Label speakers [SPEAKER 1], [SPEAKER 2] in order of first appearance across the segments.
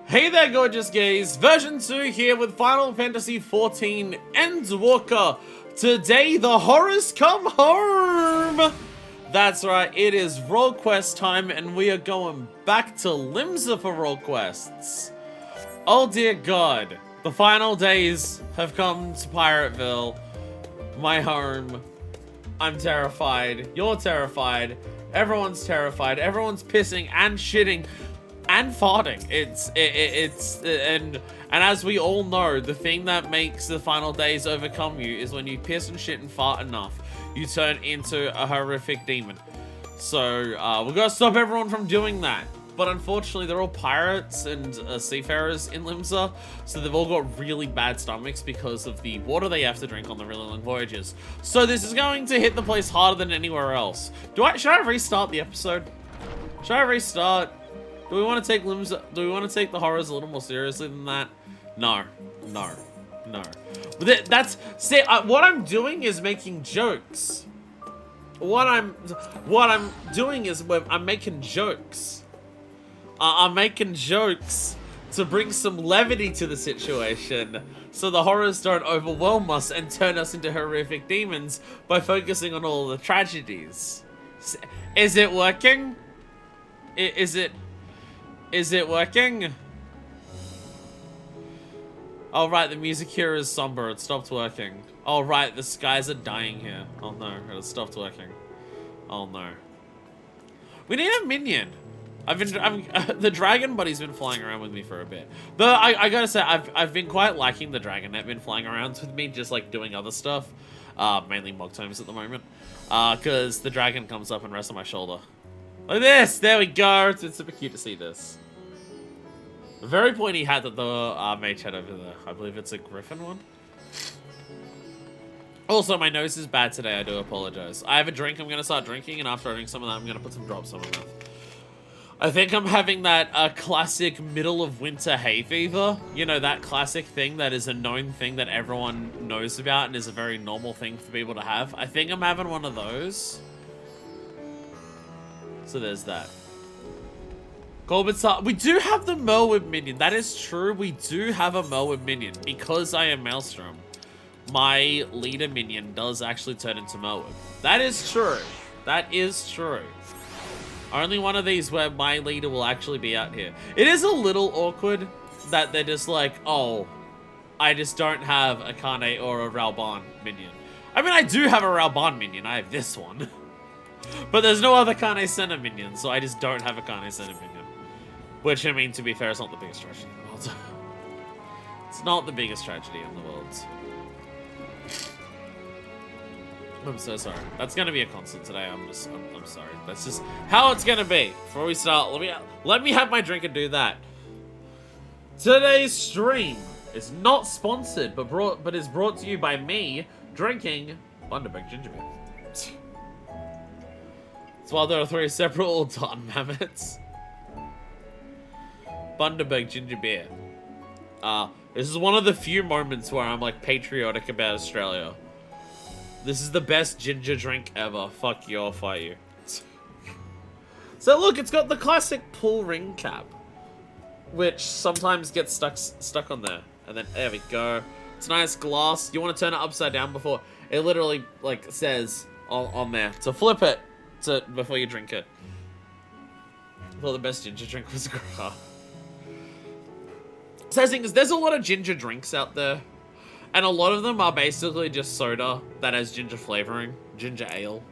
[SPEAKER 1] Hey there, gorgeous gays! Version 2 here with Final Fantasy XIV Endwalker. Today, the horrors come home! That's right, it is role quest time, and we are going back to Limsa for role quests. Oh dear God, the final days have come to Pirateville, my home. I'm terrified, you're terrified, everyone's terrified, everyone's pissing and shitting and farting. And as we all know, the thing that makes the final days overcome you is when you piss and shit and fart enough, you turn into a horrific demon. So we're gonna stop everyone from doing that. But unfortunately, they're all pirates and seafarers in Limsa, so they've all got really bad stomachs because of the water they have to drink on the really long voyages. So this is going to hit the place harder than anywhere else. Should I restart the episode? Should I restart? Do we want to take Limsa? Do we want to take the horrors a little more seriously than that? No. What I'm doing is making jokes. What I'm doing is I'm making jokes. I'm making jokes to bring some levity to the situation, so the horrors don't overwhelm us and turn us into horrific demons by focusing on all the tragedies. Is it working? Is it working? Oh right, the music here is somber. It stopped working. Oh right, the skies are dying here. Oh no, it stopped working. Oh no. We need a minion. The dragon buddy's been flying around with me for a bit. Though I gotta say, I've been quite liking the dragon that been flying around with me, just like doing other stuff. Mainly mock tomes at the moment. Cause the dragon comes up and rests on my shoulder. Like this! There we go! It's super cute to see this. A very pointy hat that the mage had over there. I believe it's a griffin one. Also, my nose is bad today, I do apologize. I have a drink, I'm gonna start drinking, and after I drink some of that, I'm gonna put some drops on my mouth. I think I'm having that classic middle of winter hay fever. You know, that classic thing that is a known thing that everyone knows about and is a very normal thing for people to have. I think I'm having one of those. So there's that. We do have the Merwin minion. That is true. We do have a Merwin minion. Because I am Maelstrom, my leader minion does actually turn into Merwin. That is true. That is true. Only one of these where my leader will actually be out here. It is a little awkward that they're just like, oh, I just don't have a Kane or a Ralban minion. I mean, I do have a Ralban minion. I have this one. But there's no other Kane Center minion, so I just don't have a Kane Center minion. Which, I mean, to be fair, it's not the biggest tragedy in the world. It's not the biggest tragedy in the world. I'm so sorry. That's gonna be a constant today. I'm sorry. That's just how it's gonna be. Before we start, let me have my drink and do that. Today's stream is not sponsored, but is brought to you by me drinking Bundaberg ginger beer. It's while there are 3 separate all done mammoths. Bundaberg ginger beer. This is one of the few moments where I'm like patriotic about Australia. This is the best ginger drink ever. Fuck you, I'll fight you. So look, it's got the classic pull ring cap, which sometimes gets stuck on there. And then there we go. It's nice glass. You want to turn it upside down before it literally like says on there to flip it before you drink it. I thought the best ginger drink was Gra. So the thing is, there's a lot of ginger drinks out there. And a lot of them are basically just soda that has ginger flavoring. Ginger ale,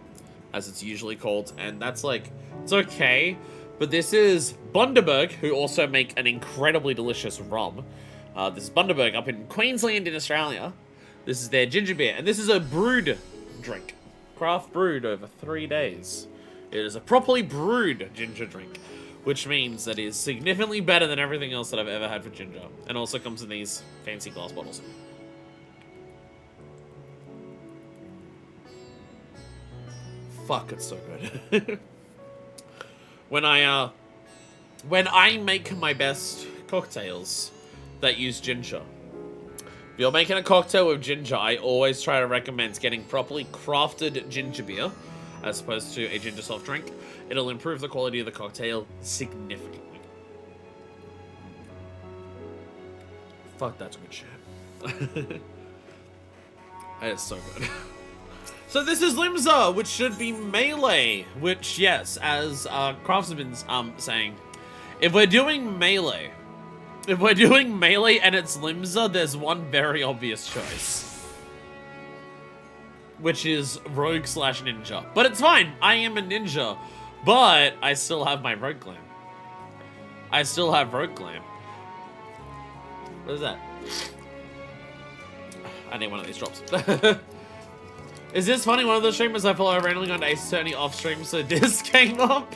[SPEAKER 1] as it's usually called. And that's like, it's okay. But this is Bundaberg, who also make an incredibly delicious rum. This is Bundaberg up in Queensland in Australia. This is their ginger beer. And this is a brewed drink. Craft brewed over 3 days. It is a properly brewed ginger drink. Which means that it is significantly better than everything else that I've ever had for ginger. And also comes in these fancy glass bottles. Fuck, it's so good. When I make my best cocktails that use ginger. If you're making a cocktail with ginger, I always try to recommend getting properly crafted ginger beer as opposed to a ginger soft drink. It'll improve the quality of the cocktail significantly. Fuck, that's good shit. That is so good. So this is Limsa, which should be melee. Which, yes, as Craftsman's saying, if we're doing melee and it's Limsa, there's one very obvious choice, which is rogue / ninja. But it's fine. I am a ninja, but I still have my rogue glam. I still have rogue glam. What is that? I need one of these drops. Is this funny? One of the streamers I follow randomly got Ace Attorney off stream, so this came up.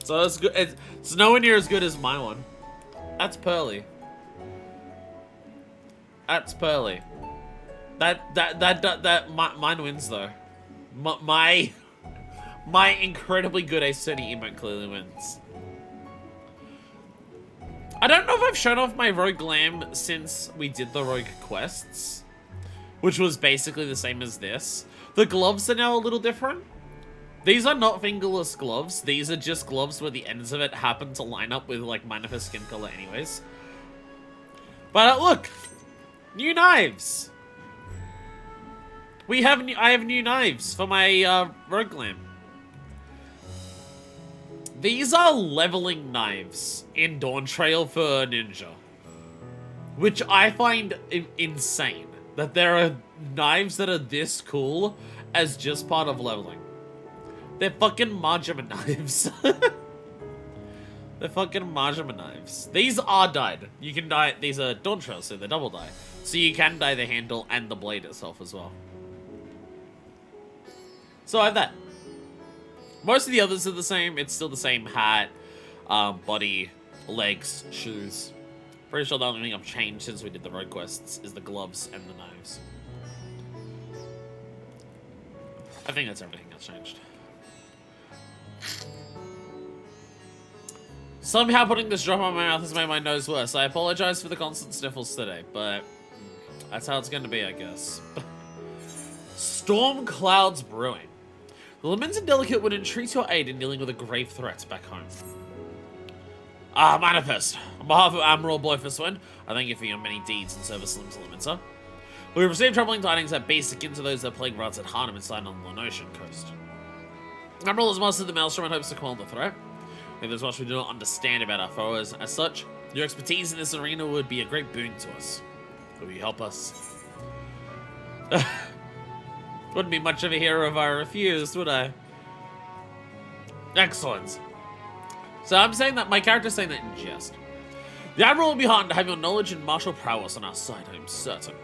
[SPEAKER 1] So it's good. It's nowhere near as good as my one. That's Pearly. That's Pearly. Mine wins though. My incredibly good Ace Attorney emote clearly wins. I don't know if I've shown off my rogue glam since we did the rogue quests, which was basically the same as this. The gloves are now a little different. These are not fingerless gloves. These are just gloves where the ends of it happen to line up with like Manifest skin color anyways. But look, new knives. I have new knives for my rogue glam. These are leveling knives in Dawn Trail for Ninja, which I find insane, that there are knives that are this cool as just part of leveling. They're fucking Marjama knives. They're fucking Marjama knives. These are dyed. You can dye, these are Dawn Trail, so they're double dye. So you can dye the handle and the blade itself as well. So I have that. Most of the others are the same. It's still the same hat, body, legs, shoes. Pretty sure the only thing I've changed since we did the rogue quests is the gloves and the knives. I think that's everything that's changed. Somehow putting this drop on my mouth has made my nose worse. I apologize for the constant sniffles today, but that's how it's going to be, I guess. Storm clouds brewing. The Limsa Delicate would entreat your aid in dealing with a grave threat back home. Manifest. On behalf of Admiral Blowfistwind, I thank you for your many deeds in service to Limsa. We have received troubling tidings that base akin to those that plague rats at Harnham inside on the Notion coast. Admiral has mastered the Maelstrom and hopes to quell the threat. If there's much we do not understand about our foes, as such, your expertise in this arena would be a great boon to us. Will you help us? Wouldn't be much of a hero if I refused, would I? Excellent. So I'm saying that, my character's saying that in jest. The Admiral will be heartened to have your knowledge and martial prowess on our side, I am certain.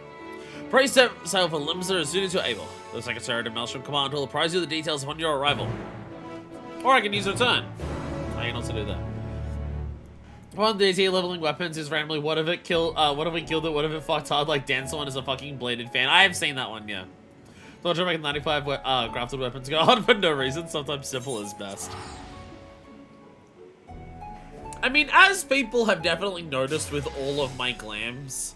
[SPEAKER 1] Pray sail for Limsa as soon as you're able. The Secretary to Maelstrom Command will apprise you of the details upon your arrival. Or I can use return. I can also do that. One of these here leveling weapons is randomly what if we killed it, what if it fucked hard like Dancelon is a fucking bladed fan. I have seen that one, yeah. Thought you making 95 crafted weapons go hard for no reason. Sometimes simple is best. I mean, as people have definitely noticed with all of my glams,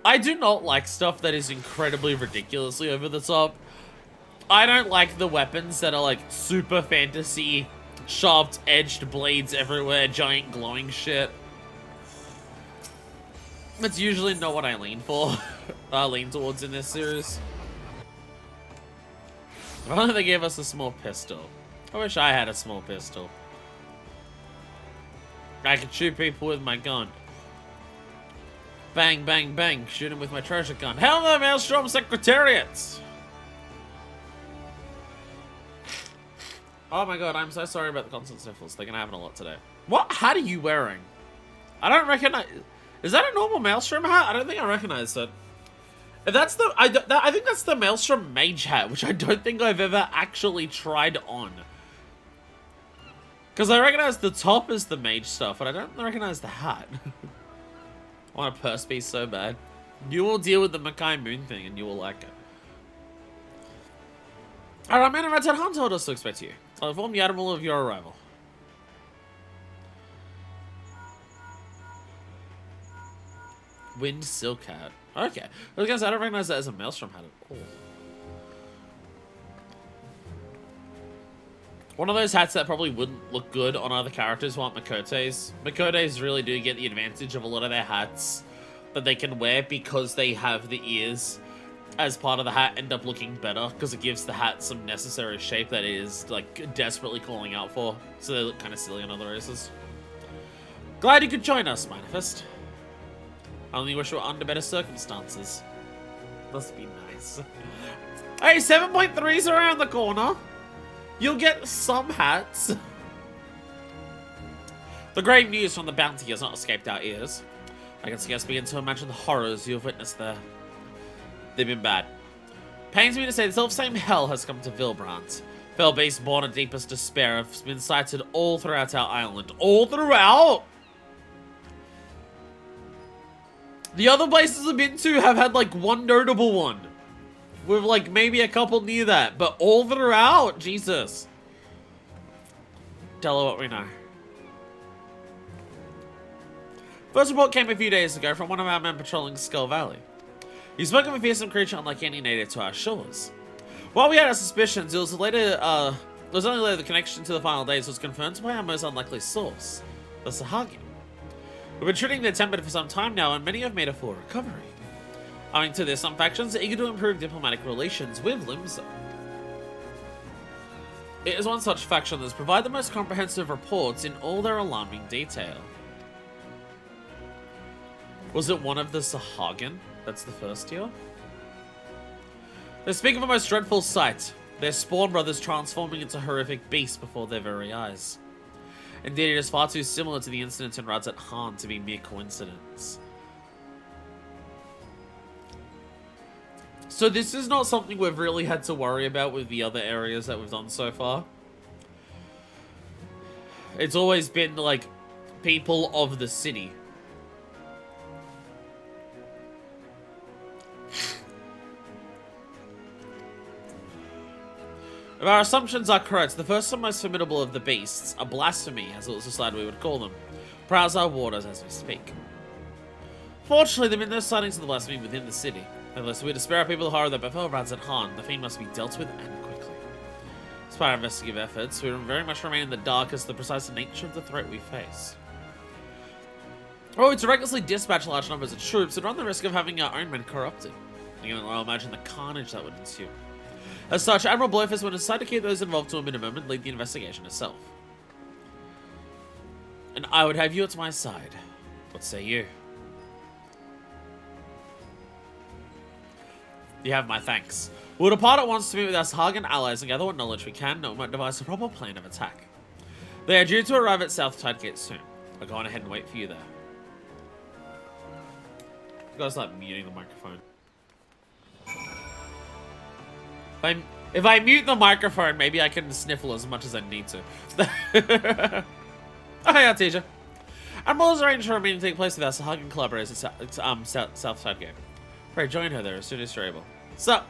[SPEAKER 1] I do not like stuff that is incredibly ridiculously over the top. I don't like the weapons that are like super fantasy, sharp edged blades everywhere, giant glowing shit. That's usually not what I lean for. Lean towards in this series. If only they gave us a small pistol. I wish I had a small pistol. I could shoot people with my gun. Bang, bang, bang. Shoot him with my treasure gun. Hell no, Maelstrom Secretariat! Oh my god, I'm so sorry about the constant sniffles. They're gonna happen a lot today. What hat are you wearing? I don't recognize... Is that a normal Maelstrom hat? I don't think I recognize it. If that's the... I think that's the Maelstrom Mage hat, which I don't think I've ever actually tried on. Because I recognize the top is the mage stuff, but I don't recognize the hat. I want a purse piece so bad. You will deal with the Makai Moon thing and you will like it. Alright, man, Red Hunt told us to expect you. I'll inform the Admiral of your arrival. Wind Silk Hat. Okay. I was gonna say, I don't recognize that as a Maelstrom hat at all. One of those hats that probably wouldn't look good on other characters who aren't Makotes. Makotes really do get the advantage of a lot of their hats that they can wear because they have the ears as part of the hat end up looking better because it gives the hat some necessary shape that it is like desperately calling out for. So they look kind of silly on other races. Glad you could join us, Manifest. I only wish we were under better circumstances. Must be nice. Hey, 7.3's around the corner. You'll get some hats. The grave news from the bounty has not escaped our ears. I can scarce begin to imagine the horrors you have witnessed there. They've been bad. Pains me to say the self-same hell has come to Vilbrand. Fell beasts born of deepest despair have been sighted all throughout our island. All throughout? The other places I've been to have had like one notable one. With like maybe a couple near that. But all throughout? Jesus. Tell her what we know. First report came a few days ago from one of our men patrolling Skull Valley. He spoke of a fearsome creature unlike any native to our shores. While we had our suspicions, it was only later the connection to the final days was confirmed by our most unlikely source, the Sahagin. We've been treating their temper for some time now, and many have made a full recovery. Owing to this, some factions are eager to improve diplomatic relations with Limsa. It is one such faction that has provided the most comprehensive reports in all their alarming detail. Was it one of the Sahagin? That's the first tier. They speak of a most dreadful sight, their spawn brothers transforming into horrific beasts before their very eyes. Indeed, it is far too similar to the incident in Radzat Han to be mere coincidence. So this is not something we've really had to worry about with the other areas that we've done so far. It's always been, like, people of the city. If our assumptions are correct, the first and most formidable of the beasts, a blasphemy, as it was decided we would call them, prowls our waters as we speak. Fortunately, there have been no sightings of the blasphemy within the city. Unless we spare our people the horror that befell Radzat Han, the fiend must be dealt with and quickly. Despite our investigative efforts, we very much remain in the dark as to the precise nature of the threat we face. Or we to recklessly dispatch large numbers of troops and run the risk of having our own men corrupted. You can well imagine the carnage that would ensue. As such, Admiral Blowfist would decide to keep those involved to a minimum and lead the investigation itself. And I would have you at my side. What say you? You have my thanks. We'll depart at once to meet with our Sahagin allies and gather what knowledge we can, and we might devise a proper plan of attack. They are due to arrive at South Tidegate soon. I'll go on ahead and wait for you there. You guys like muting the microphone. If I mute the microphone, maybe I can sniffle as much as I need to. Oh, hey, Artesia. Admiral has arranged for a meeting to take place with our Sahagin collaborators at South Tidegate. Pray join her there as soon as you're able. So,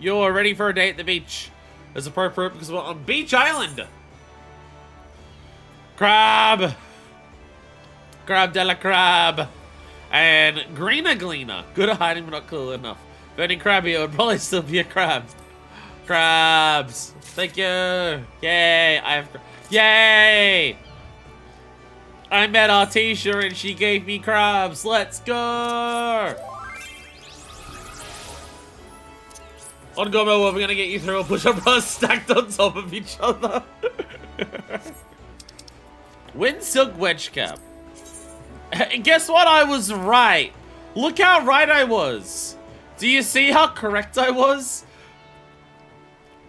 [SPEAKER 1] you're ready for a day at the beach. It's appropriate because we're on Beach Island. Crab. Crab de la crab. And Greener Gleaner. Good at hiding, but not cool enough. If any crab here, it would probably still be a crab. Crabs. Thank you. Yay. Yay. I met Artesia and she gave me crabs. Let's go. On Gomo, we're gonna get you through a push-up bus stacked on top of each other. Wind Silk Wedge Cap. And guess what? I was right. Look how right I was. Do you see how correct I was?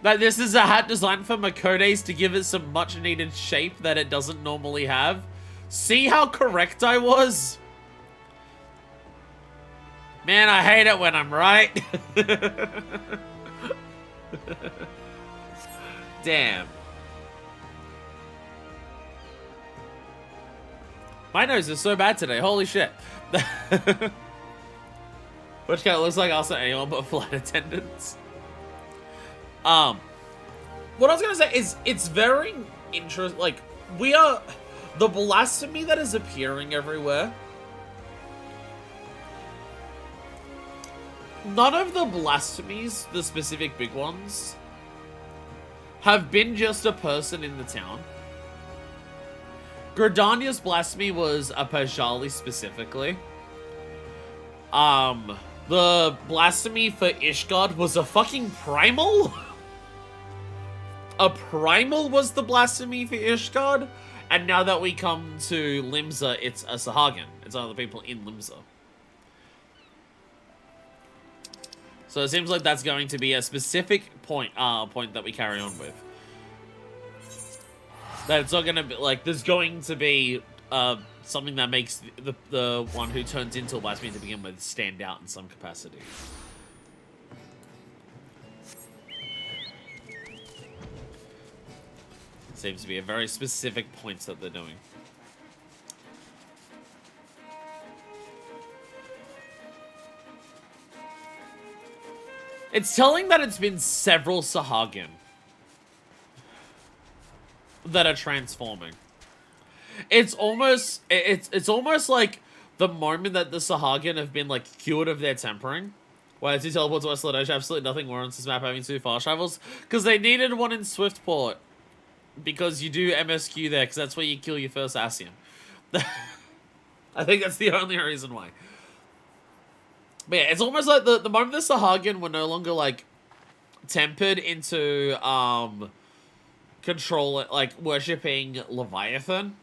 [SPEAKER 1] That this is a hat designed for Makotes to give it some much needed shape that it doesn't normally have. See how correct I was? Man, I hate it when I'm right. Damn. My nose is so bad today, holy shit. Which kind of looks like also anyone but flight attendants. What I was gonna say is, it's very interesting, like, the blasphemy that is appearing everywhere. None of the blasphemies, the specific big ones, have been just a person in the town. Gridania's blasphemy was a Pajali specifically. The blasphemy for Ishgard was a fucking primal? A primal was the blasphemy for Ishgard? And now that we come to Limsa, it's a Sahagin. It's other people in Limsa. So it seems like that's going to be a specific point that we carry on with. That it's not going to be, like, there's going to be something that makes the one who turns into a blasphemy to begin with stand out in some capacity. Seems to be a very specific point that they're doing. It's telling that it's been several Sahagin that are transforming. It's almost like the moment that the Sahagin have been like cured of their tempering. Why did he teleport to Westland? Absolutely nothing warrants this map having 2 fast travels. Because they needed one in Swiftport. Because you do MSQ there, because that's where you kill your first Ascian. I think that's the only reason why. But yeah, it's almost like the moment the Sahagin were no longer like tempered into worshipping Leviathan.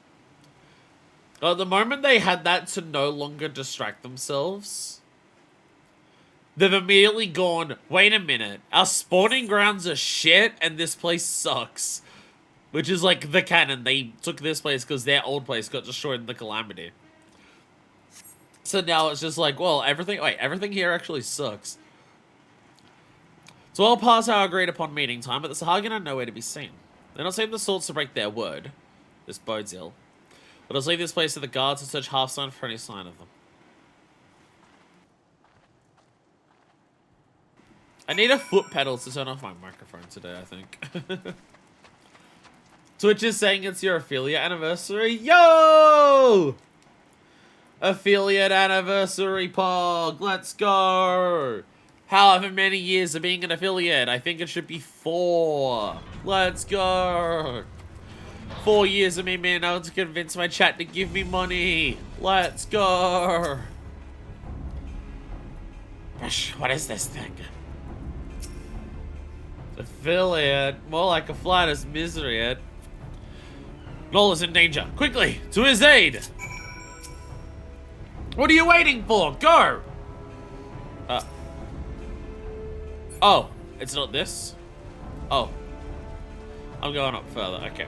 [SPEAKER 1] The moment they had that to no longer distract themselves, they've immediately gone, wait a minute, our spawning grounds are shit and this place sucks. Which is like the canon. They took this place because their old place got destroyed in the Calamity. So now it's just like, well, everything here actually sucks. It's well past our agreed upon meeting time, but the Sahagin are nowhere to be seen. They don't seem the sorts to break their word. This bodes ill. Let us leave this place to the guards and search Hearthstone for any sign of them. I need a foot pedal to turn off my microphone today, I think. Twitch is saying it's your affiliate anniversary. Yo! Affiliate anniversary, Pog. Let's go. However many years of being an affiliate. I think it should be 4. Let's go. 4 years of me being able to convince my chat to give me money. Let's go. What is this thing? Affiliate. More like a flighters miseriate. Noel is in danger. Quickly, to his aid! What are you waiting for? Go! Oh, it's not this? Oh. I'm going up further, okay.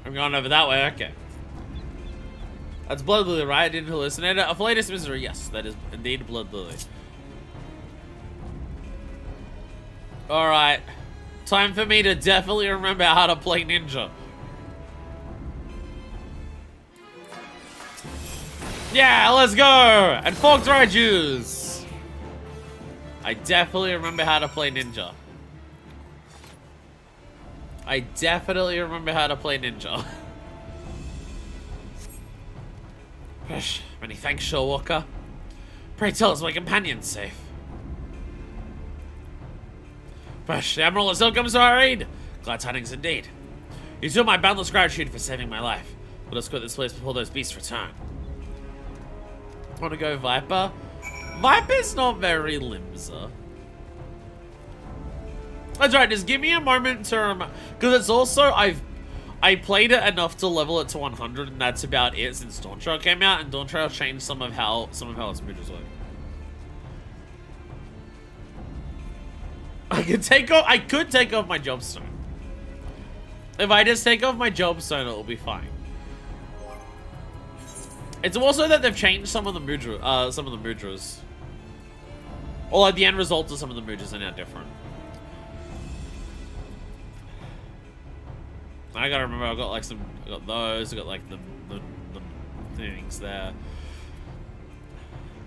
[SPEAKER 1] I'm going over that way, okay. That's Blood Lily, right? I didn't hallucinate it. A flatus misery, yes, that is indeed Blood Lily. Alright. Time for me to definitely remember how to play ninja. Yeah, let's go! And fork dry juice! I definitely remember how to play ninja. I definitely remember how to play ninja. Many thanks, Sharalyan. Pray tell us my companion's safe. The Admiral has still comes to our aid. Glad tidings indeed. You show my boundless gratitude for saving my life. Let us quit this place before those beasts return. Want to go Viper? Viper's not very Limsa. That's right, just give me a moment to because it's also, I played it enough to level it to 100 and that's about it since Dawn Trail came out, and Dawn Trail changed some of how its moods work. I could take off my Jobstone. If I just take off my Jobstone, it'll be fine. It's also that they've changed some of the mudras. Or like the end results of some of the mudras are now different. I gotta remember, I got those, I got like the things there.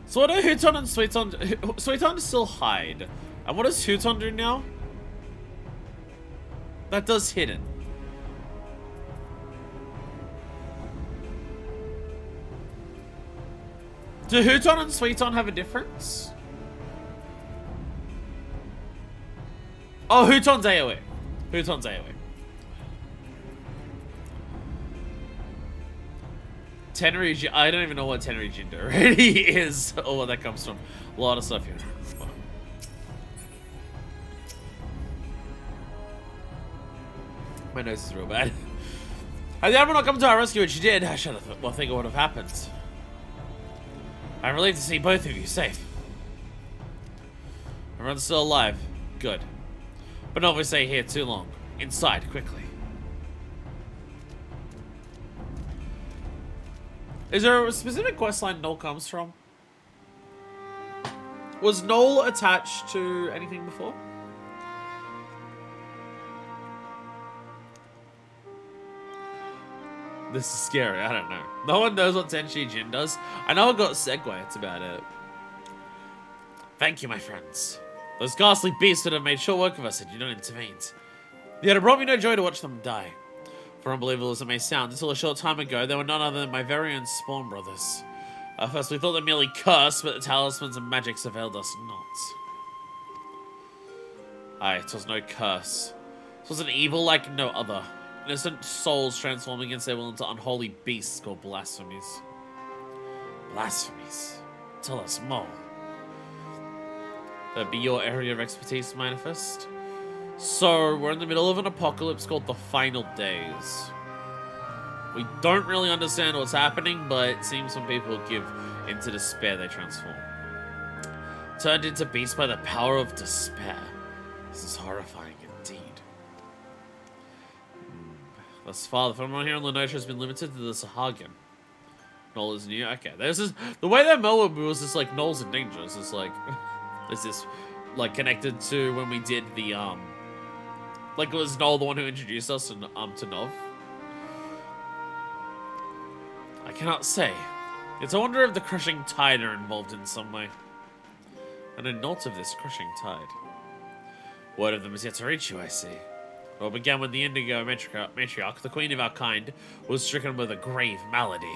[SPEAKER 1] So what do Hooton and Sweeton? Sweeton still hide. And what does Hooton do now? That does hidden. Do Hooton and Sweeton have a difference? Oh, Huton's AoE. Huton's AoE. Tenri, I don't even know what Tenri Jindo really is, or where that comes from. A lot of stuff here. My nose is real bad. Had the Admiral not come to our rescue, which she did, I should have well think of what would have happened. I'm relieved to see both of you safe. Everyone's still alive. Good. But not if we stay here too long. Inside, quickly. Is there a specific questline Noel comes from? Was Noel attached to anything before? This is scary, I don't know. No one knows what Tenshi Jin does. I know I got Segway, that's about it. Thank you, my friends. Those ghastly beasts would have made short work of us had you not intervened. Yet it brought me no joy to watch them die. For unbelievable as it may sound, until a short time ago, they were none other than my very own spawn brothers. At first we thought them merely cursed, but the talismans and magics availed us not. Aye, it was no curse. It was an evil like no other. Innocent souls transforming against their will into unholy beasts called blasphemies. Blasphemies? Tell us more. That'd be your area of expertise, Manifest? So, we're in the middle of an apocalypse called the Final Days. We don't really understand what's happening, but it seems when people give into despair, they transform. Turned into beasts by the power of despair. This is horrifying indeed. Thus far, the phenomenon here on Lenotra has been limited to the Sahagin. Noel is new. Okay, this is the way that Melwood was just like Noel's in danger. It's just like, is this like connected to when we did the like, was Noel the one who introduced us to Nov? I cannot say. It's a wonder if the crushing tide are involved in some way. And a note of this crushing tide. Word of them is yet to reach you, I see. It all began when the Indigo matriarch, the queen of our kind, was stricken with a grave malady.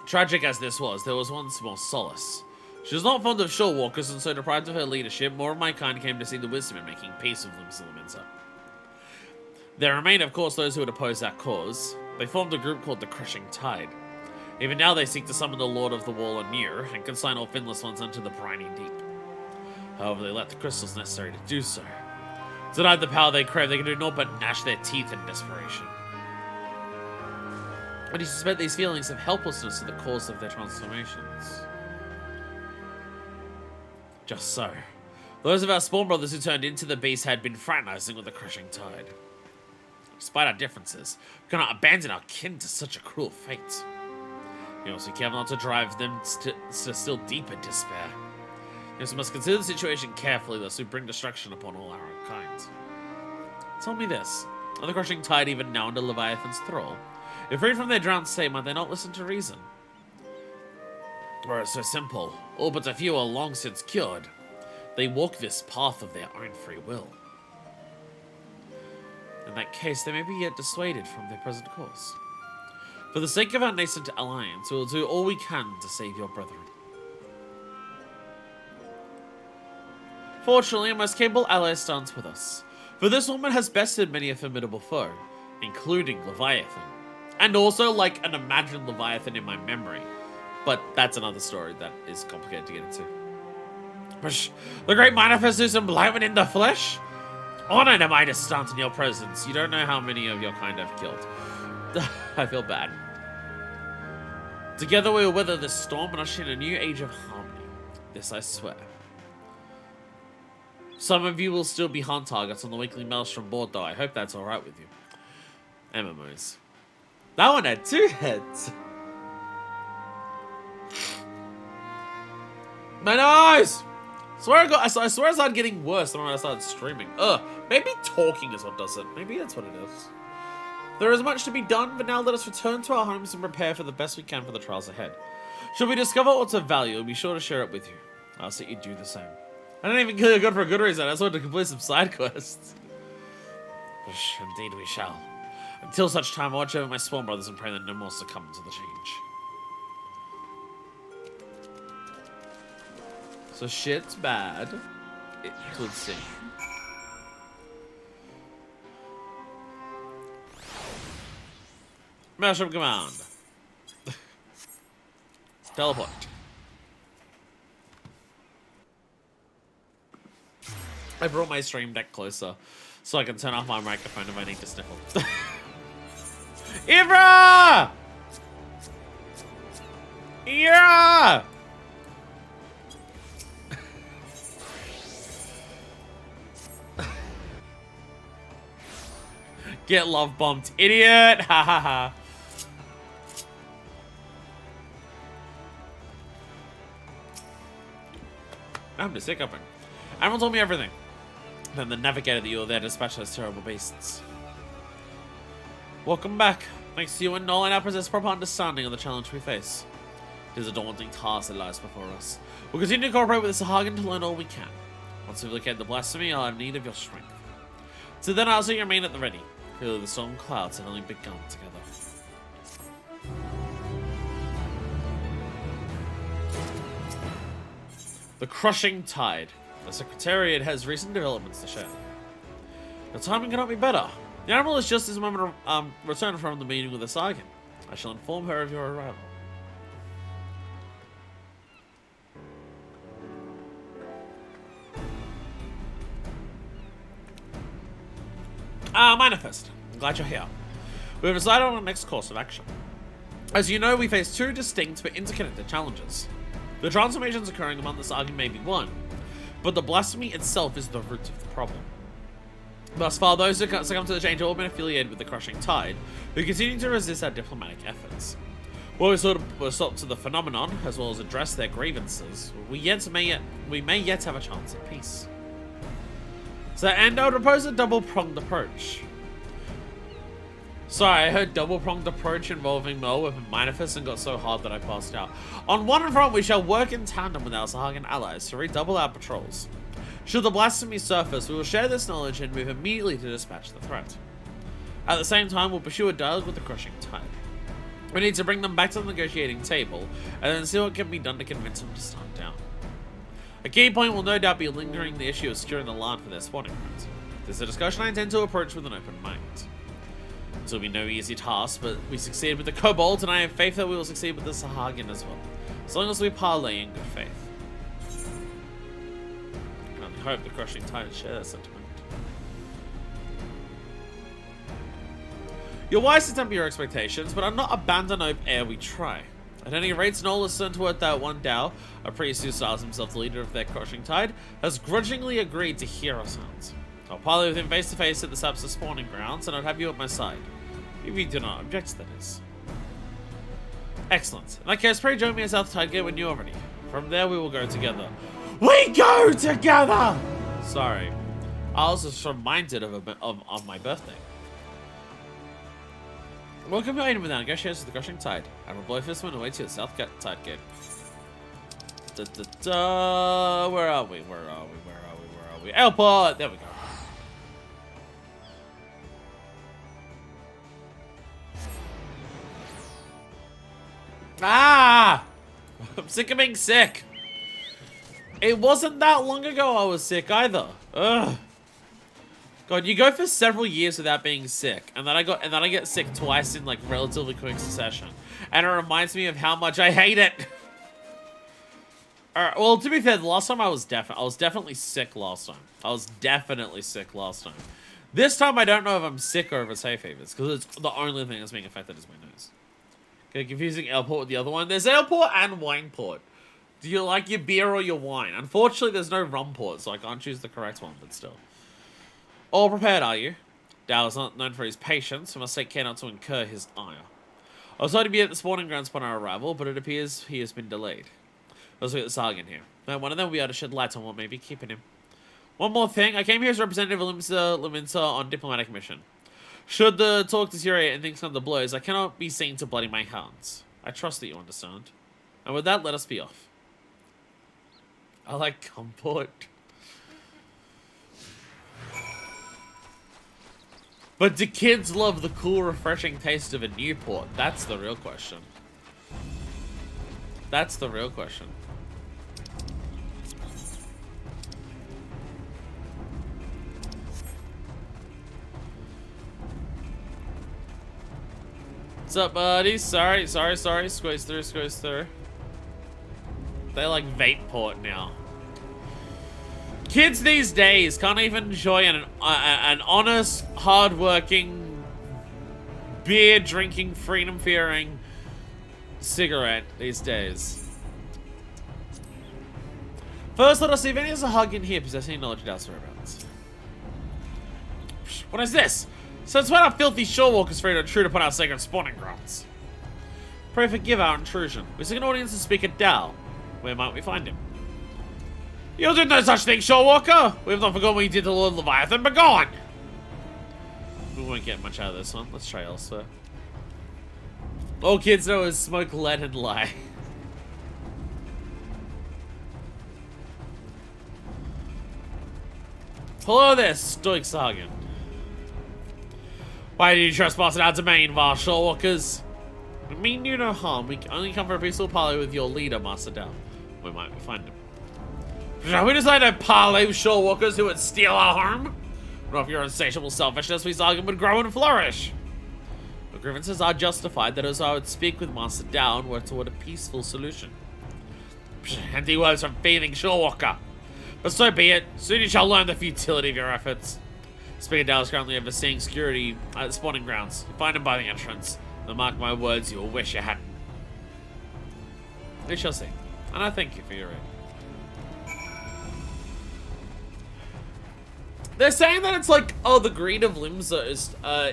[SPEAKER 1] Tragic as this was, there was one small solace. She was not fond of shore walkers, and so deprived of her leadership, more of my kind came to see the wisdom in making peace with Limsa. There remain, of course, those who would oppose our cause. They formed a group called the Crushing Tide. Even now they seek to summon the Lord of the Wall anear, and consign all finless ones unto the briny deep. However, they lack the crystals necessary to do so. Denied the power they crave, they can do naught but gnash their teeth in desperation. And you suspect these feelings of helplessness are the cause of their transformations. Just so. Those of our spawn brothers who turned into the beast had been fraternizing with the Crushing Tide. Despite our differences, we cannot abandon our kin to such a cruel fate. We must be careful not to drive them to still deeper despair. Yes, we must consider the situation carefully, lest we bring destruction upon all our own kind. Tell me this, are the Crushing Tide even now under Leviathan's thrall? If freed from their drowned state, might they not listen to reason? Or it's so simple, all but a few are long since cured. They walk this path of their own free will. In that case, they may be yet dissuaded from their present course. For the sake of our nascent alliance, we will do all we can to save your brethren. Fortunately, a most capable ally stands with us, for this woman has bested many a formidable foe, including Leviathan, and also like an imagined Leviathan in my memory. But that's another story that is complicated to get into. The great manifest is emblazoned in the flesh? Honored am I to stand in your presence. You don't know how many of your kind I've killed. I feel bad. Together we will weather this storm and usher in a new age of harmony. This I swear. Some of you will still be hunt targets on the weekly Maelstrom board, though. I hope that's alright with you. MMOs. That one had 2 heads. My nose! I swear I started getting worse when I started streaming. Maybe talking is what does it. Maybe that's what it is. There is much to be done, but now let us return to our homes and prepare for the best we can for the trials ahead. Should we discover what's of value, we'll be sure to share it with you. I'll see you do the same. I didn't even kill your god for a good reason. I just wanted to complete some side quests. Indeed we shall. Until such time, I watch over my spawn brothers and pray that no more succumb to the change. So shit's bad. It would seem. Mushroom command. Teleport. I brought my stream deck closer so I can turn off my microphone if I need to sniffle. Ivra! Yeah! Get love bombed, idiot! Ha ha ha. I'm just hiccuping. Admiral told me everything. Then the navigator that you were there to dispatch those terrible beasts. Welcome back. Thanks to you and Nolan, I possess proper understanding of the challenge we face. It is a daunting task that lies before us. We'll continue to cooperate with the Sahagin to learn all we can. Once we locate the blasphemy, I'll have need of your strength. So then I'll see you remain at the ready. Clearly the storm clouds have only begun together. The crushing tide. The Secretariat has recent developments to share. The timing cannot be better. The Admiral is just this moment returned from the meeting with the Sahagin. I shall inform her of your arrival. Manifest. I'm glad you're here. We've decided on our next course of action. As you know, we face two distinct but interconnected challenges. The transformations occurring among the Sahagin may be one, but the blasphemy itself is the root of the problem. Thus far, those who succumb to the change have all been affiliated with the crushing tide, who continue to resist our diplomatic efforts. While we stop to the phenomenon, as well as address their grievances, we may yet have a chance at peace. So, and I would propose a double-pronged approach. Sorry, I heard double-pronged approach involving Mel with a manifest and got so hard that I passed out. On one front, we shall work in tandem with our Sahagin allies to redouble our patrols. Should the blasphemy surface, we will share this knowledge and move immediately to dispatch the threat. At the same time, we'll pursue a dialogue with the crushing tide. We need to bring them back to the negotiating table, and then see what can be done to convince them to stand down. A key point will no doubt be lingering the issue of securing the land for their spawning grounds. This is a discussion I intend to approach with an open mind. This will be no easy task, but we succeeded with the Kobolds, and I have faith that we will succeed with the Sahagin as well, as long as we parlay in good faith. I only hope the crushing tide share that sentiment. You're wise to temper your expectations, but I'm not abandon hope ere we try. At any rate, Snoll has sent word that one Dao, a priest who styles himself the leader of their crushing tide, has grudgingly agreed to hear us out. I'll parley with him face to face at the Sapsa spawning grounds, and I'll have you at my side. If you do not object, that is. Excellent. In that case, pray join me at South Tidegate when you're ready. From there, we will go together. We go together! Sorry. I was just reminded of my birthday. Welcome to Aiden without negotiations with the crushing tide. Admiral Blowfistman awaits you at South Tidegate. Where are we? Airport! There we go. Ah! I'm sick of being sick. It wasn't that long ago I was sick either. Ugh. God, you go for several years without being sick, and then I get sick twice in like relatively quick succession, and it reminds me of how much I hate it. Alright, well, to be fair, the last time I was definitely sick last time. I was definitely sick last time. This time I don't know if I'm sick or if it's hay fevers, because it's the only thing that's being affected is my nose. Okay, confusing airport with the other one. There's airport and wine port. Do you like your beer or your wine? Unfortunately, there's no rum port, so I can't choose the correct one, but still. All prepared, are you? Dao is not known for his patience, so must take care not to incur his ire. I was hoping to be at the spawning grounds upon our arrival, but it appears he has been delayed. Let's look at the Sahagin here. Now, one of them will be able to shed light on what may be keeping him. One more thing, I came here as representative of Limsa on diplomatic mission. Should the talk deteriorate and things come to blows, I cannot be seen to bloody my hands. I trust that you understand. And with that, let us be off. I like comport. But do kids love the cool, refreshing taste of a Newport? That's the real question. That's the real question. What's up, buddy? Sorry. Squeeze through. They like vape port now. Kids these days can't even enjoy an honest, hard-working, beer-drinking, freedom-fearing cigarette these days. First, let us see if any of us are hugging here possessing any knowledge of our whereabouts. What is this? Since when are filthy shorewalkers free to intrude upon our sacred spawning grounds? Pray forgive our intrusion. We seek an audience to speak at Dao. Where might we find him? You'll do no such thing, shorewalker! We have not forgotten what you did to Lord Leviathan. Begone! We won't get much out of this one. Let's try elsewhere. All kids know is smoke, lead, and lie. Hello there, Stoic Sargon. Why did you trespass in our domain, vile shorewalkers? We mean you no harm. We only come for a peaceful parley with your leader, Master Dao. Where might we find him? Shall we decide to parley with shorewalkers who would steal our home? Not if your insatiable selfishness, we Sargon would grow and flourish. Your grievances are justified. That is why I would speak with Master Dao and work toward a peaceful solution. Empty words from thieving shorewalker. But so be it. Soon you shall learn the futility of your efforts. Speaker Dao is currently overseeing security at the spawning grounds. You find him by the entrance. And mark my words, you will wish you hadn't. We shall see. And I thank you for your aid. They're saying that it's like, oh, the greed of Limsa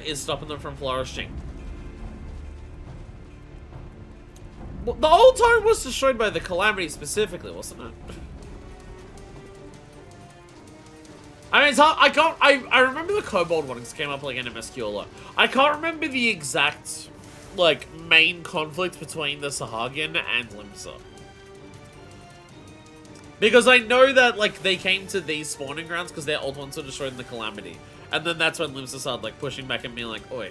[SPEAKER 1] is stopping them from flourishing. Well, the old town was destroyed by the calamity specifically, wasn't it? I mean, it's hard, I remember the Kobold one came up like in MSQ a lot. I can't remember the exact, like, main conflict between the Sahagin and Limsa. Because I know that, like, they came to these spawning grounds because their old ones were destroyed in the Calamity. And then that's when Limsa started, like, pushing back and being like, oi.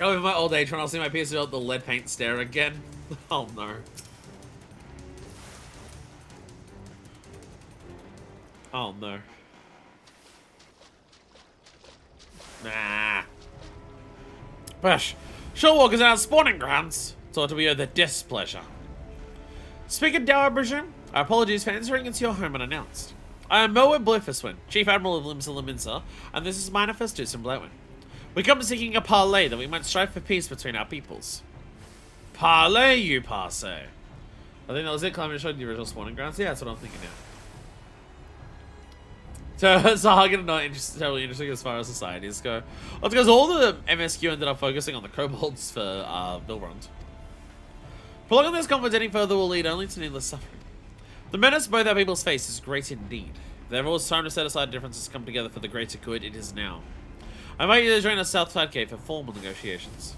[SPEAKER 1] Oh, in my old age, when I'll see my piece of the lead paint stare again. Oh, no. Oh, no. Nah. Bush. Shorewalkers in our spawning grounds. Thought to be of the displeasure. Speaking Dao, I presume. Our apologies for entering into your home unannounced. I am Moa Blifiswin, Chief Admiral of Limsa, and this is Manifestus in Blowin. We come seeking a parley that we might strive for peace between our peoples. Parley, you passe. I think that was it. Climate showed the original spawning grounds. Yeah, that's what I'm thinking now. So, Sahagin not terribly interesting as far as societies go. Well, it's because all the MSQ ended up focusing on the kobolds for Vilrond. Prolonging this conflict any further will lead only to needless suffering. The menace both our peoples face is great indeed. Therefore, it's time to set aside differences and come together for the greater good. It is now. I invite you to join us Southside Cave for formal negotiations.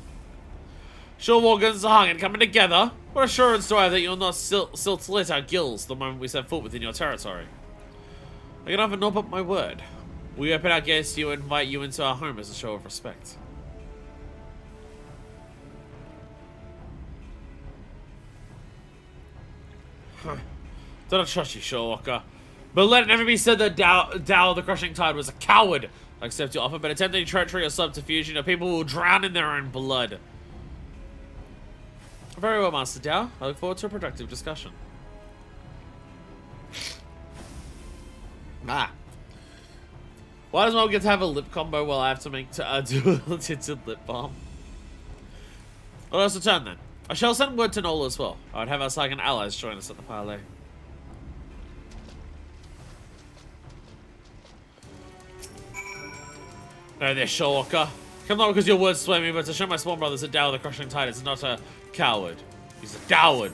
[SPEAKER 1] Shorewalker and Sahagin coming together? What assurance do I have that you'll not slit our gills the moment we set foot within your territory? I can offer nor but my word. We open our gates to you and invite you into our home as a show of respect. Huh. Do not trust you, Shorewalker. But let it never be said that Dao the Crushing Tide was a coward. I accept your offer, but attempt any treachery or subterfuge, your people will drown in their own blood. Very well, Master Dao. I look forward to a productive discussion. Ah. Why does Mo get to have a lip combo while I have to make do a tinted lip balm? Well, let's return then. I shall send word to Nola as well. I would have our Sargon allies join us at the parley. No, there, Shorewalker. Come not because your words sway me, but to show my small brothers that Dao the Crushing Tide is not a coward. He's a doward.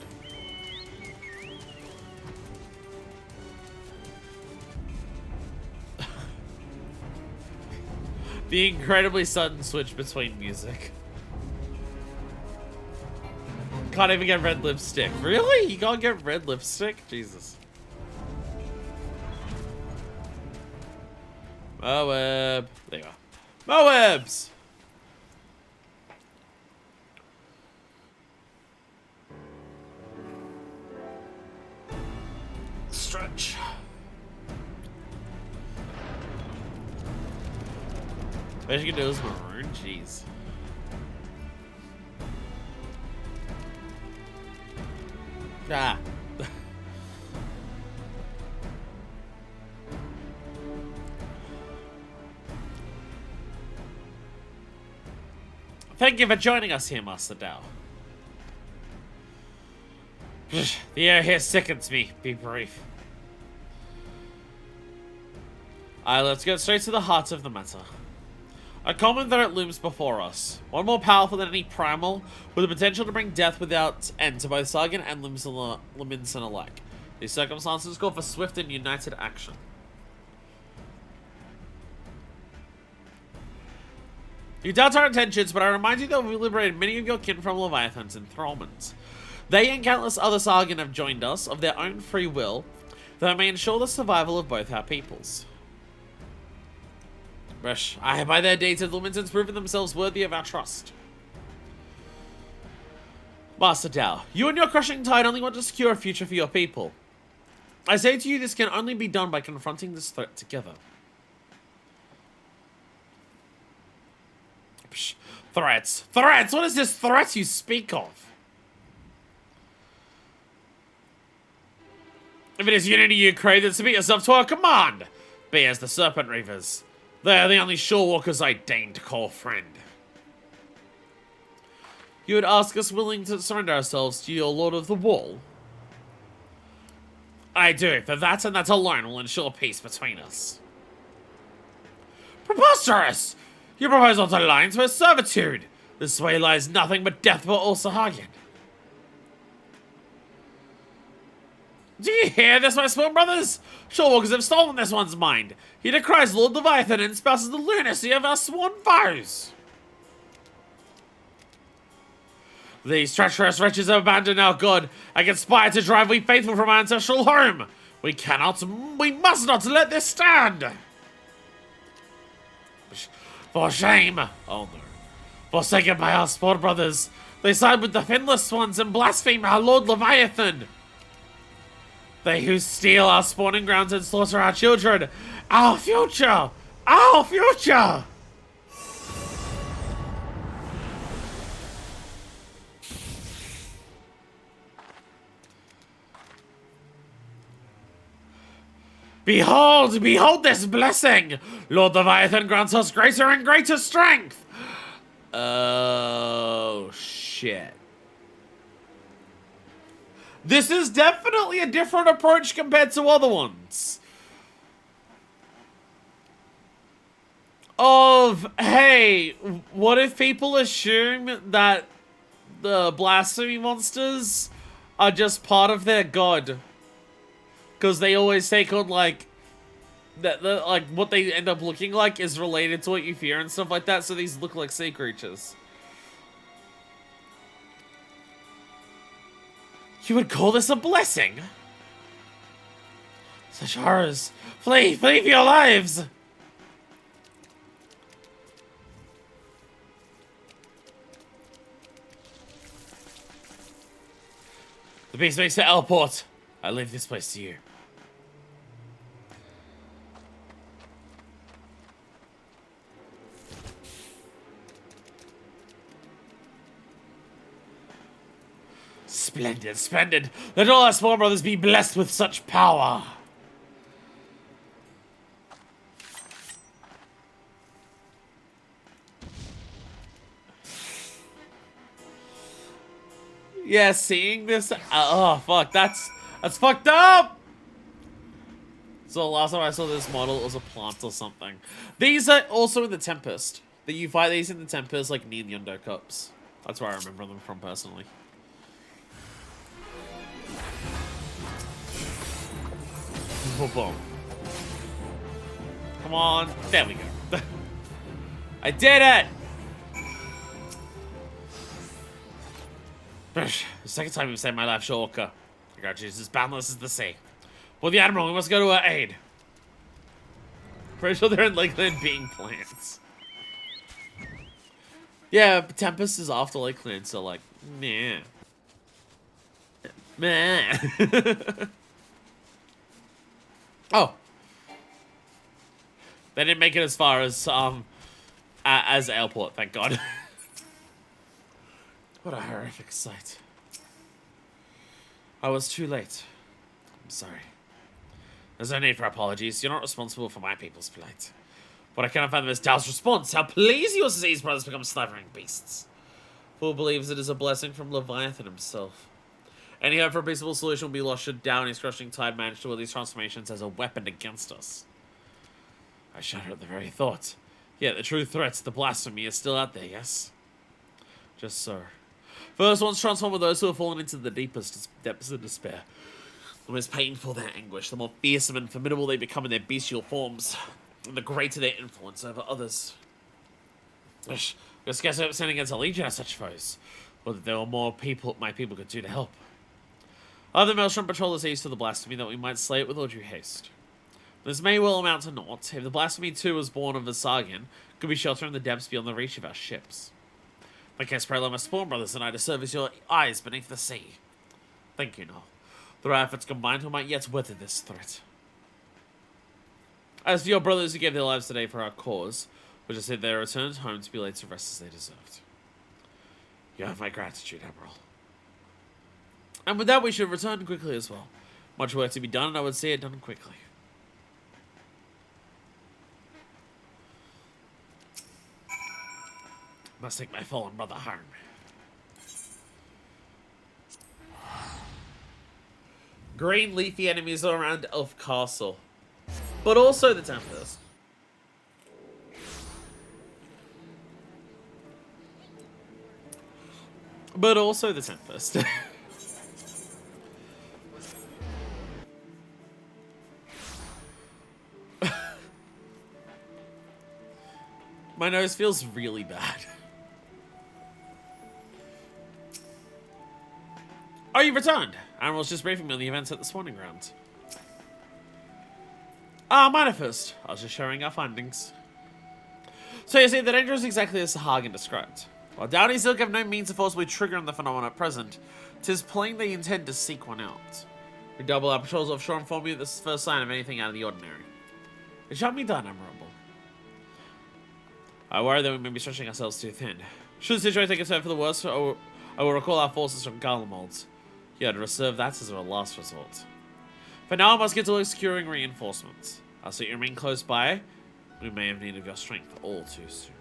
[SPEAKER 1] The incredibly sudden switch between music. Can't even get red lipstick. Really? You can't get red lipstick? Jesus. Moab. There you go. Moabs! Stretch. Best you can do is maroon. Jeez. Ah. Thank you for joining us here, Master Dao. The air here sickens me. Be brief. Alright, let's get straight to the heart of the matter. A common threat looms before us. One more powerful than any primal, with the potential to bring death without end to both Sharalyan and Limsa alike. These circumstances call for swift and united action. You doubt our intentions, but I remind you that we liberated many of your kin from Leviathan's enthrallment. They and countless other Sharalyan have joined us, of their own free will, that may ensure the survival of both our peoples. By their deeds have the Limsans proven themselves worthy of our trust. Master Dao, you and your crushing tide only want to secure a future for your people. I say to you, this can only be done by confronting this threat together. Threats? Threats? What is this threat you speak of? If it is unity you crave, then submit yourself to our command. Be as the Serpent Reavers. They are the only shore walkers I deign to call friend. You would ask us willing to surrender ourselves to your Lord of the Wall? I do, for that and that alone will ensure peace between us. Preposterous! Your proposal aligns with servitude. This way lies nothing but death for all Sharalyan. Do you hear this, my small brothers? Shorewalkers have stolen this one's mind. He decries Lord Leviathan and espouses the lunacy of our sworn foes. These treacherous wretches have abandoned our god and conspire to drive we faithful from our ancestral home. We must not let this stand. For shame. Oh no. Forsaken by our small brothers, they side with the finless ones and blaspheme our Lord Leviathan. They who steal our spawning grounds and slaughter our children. Our future! Our future! Behold! Behold this blessing! Lord Leviathan grants us greater and greater strength! Oh, shit. This is definitely a different approach compared to other ones. Hey, what if people assume that the blasphemy monsters are just part of their god? Because they always take on, like, like, what they end up looking like is related to what you fear and stuff like that, so these look like sea creatures. You would call this a blessing? Such horrors. Flee! Flee for your lives! The beast makes for Elport. I leave this place to you. Splendid, splendid. Let all our small brothers be blessed with such power. Yeah, seeing this. Oh fuck, that's fucked up. So last time I saw this model, it was a plant or something. These are also in the Tempest. That you fight these in the Tempest, like near the Yondo Cups. That's where I remember them from personally. Boom, boom. Come on. There we go. I did it! The second time you've saved my life, Shorewalker. I got you. As boundless as the sea. For the Admiral, we must go to her aid. Pretty sure they're in Lakeland being plants. Yeah, Tempest is after Lakeland, so like, meh. Meh. Oh. They didn't make it as far as, As airport, thank God. What a horrific sight. I was too late. I'm sorry. There's no need for apologies. You're not responsible for my people's plight. But I cannot find the Miss Tao's response. How please your diseased brothers become slavering beasts. Fool believes it is a blessing from Leviathan himself. Any hope for a peaceable solution will be lost should Downey's crushing tide manage to wield these transformations as a weapon against us. I shudder at the very thought. Yet the true threat to the blasphemy is still out there, yes? Just so. First ones transform with those who have fallen into the deepest depths of despair. The most painful their anguish, the more fearsome and formidable they become in their bestial forms, and the greater their influence over others. Gosh, I scarce hope sending against a legion of such foes, or that there were more people my people could do to help. Other Maelstrom patrollers east of the blasphemy that we might slay it with all due haste. This may well amount to naught. If the blasphemy too was born of the Sharalyan, could be sheltered in the depths beyond the reach of our ships. In case pray let my spawn brothers and I to serve as your eyes beneath the sea. Thank you, Noel. Through our efforts combined, we might yet weather this threat. As for your brothers who gave their lives today for our cause, we just said they returned home to be laid to rest as they deserved. You have my gratitude, Admiral. And with that, we should return quickly as well. Much work to be done, and I would see it done quickly. Must take my fallen brother home. Green leafy enemies are around Elf Castle. But also the Tempest. But also the Tempest. My nose feels really bad. Oh, you returned! Admiral's just briefing me on the events at the spawning ground. Minor first. I was just sharing our findings. So you see, the danger is exactly as Hagen described. While Downey's ilk have no means of forcibly triggering the phenomenon at present, 'tis plain they intend to seek one out. We double our patrols offshore and inform you this is the first sign of anything out of the ordinary. It shall be done, Admirable. I worry that we may be stretching ourselves too thin. Should the situation take a turn for the worse, I will recall our forces from Garlemald. Yeah, to reserve that as our last resort. For now, I must get to securing reinforcements. I'll see you remain close by. We may have need of your strength all too soon.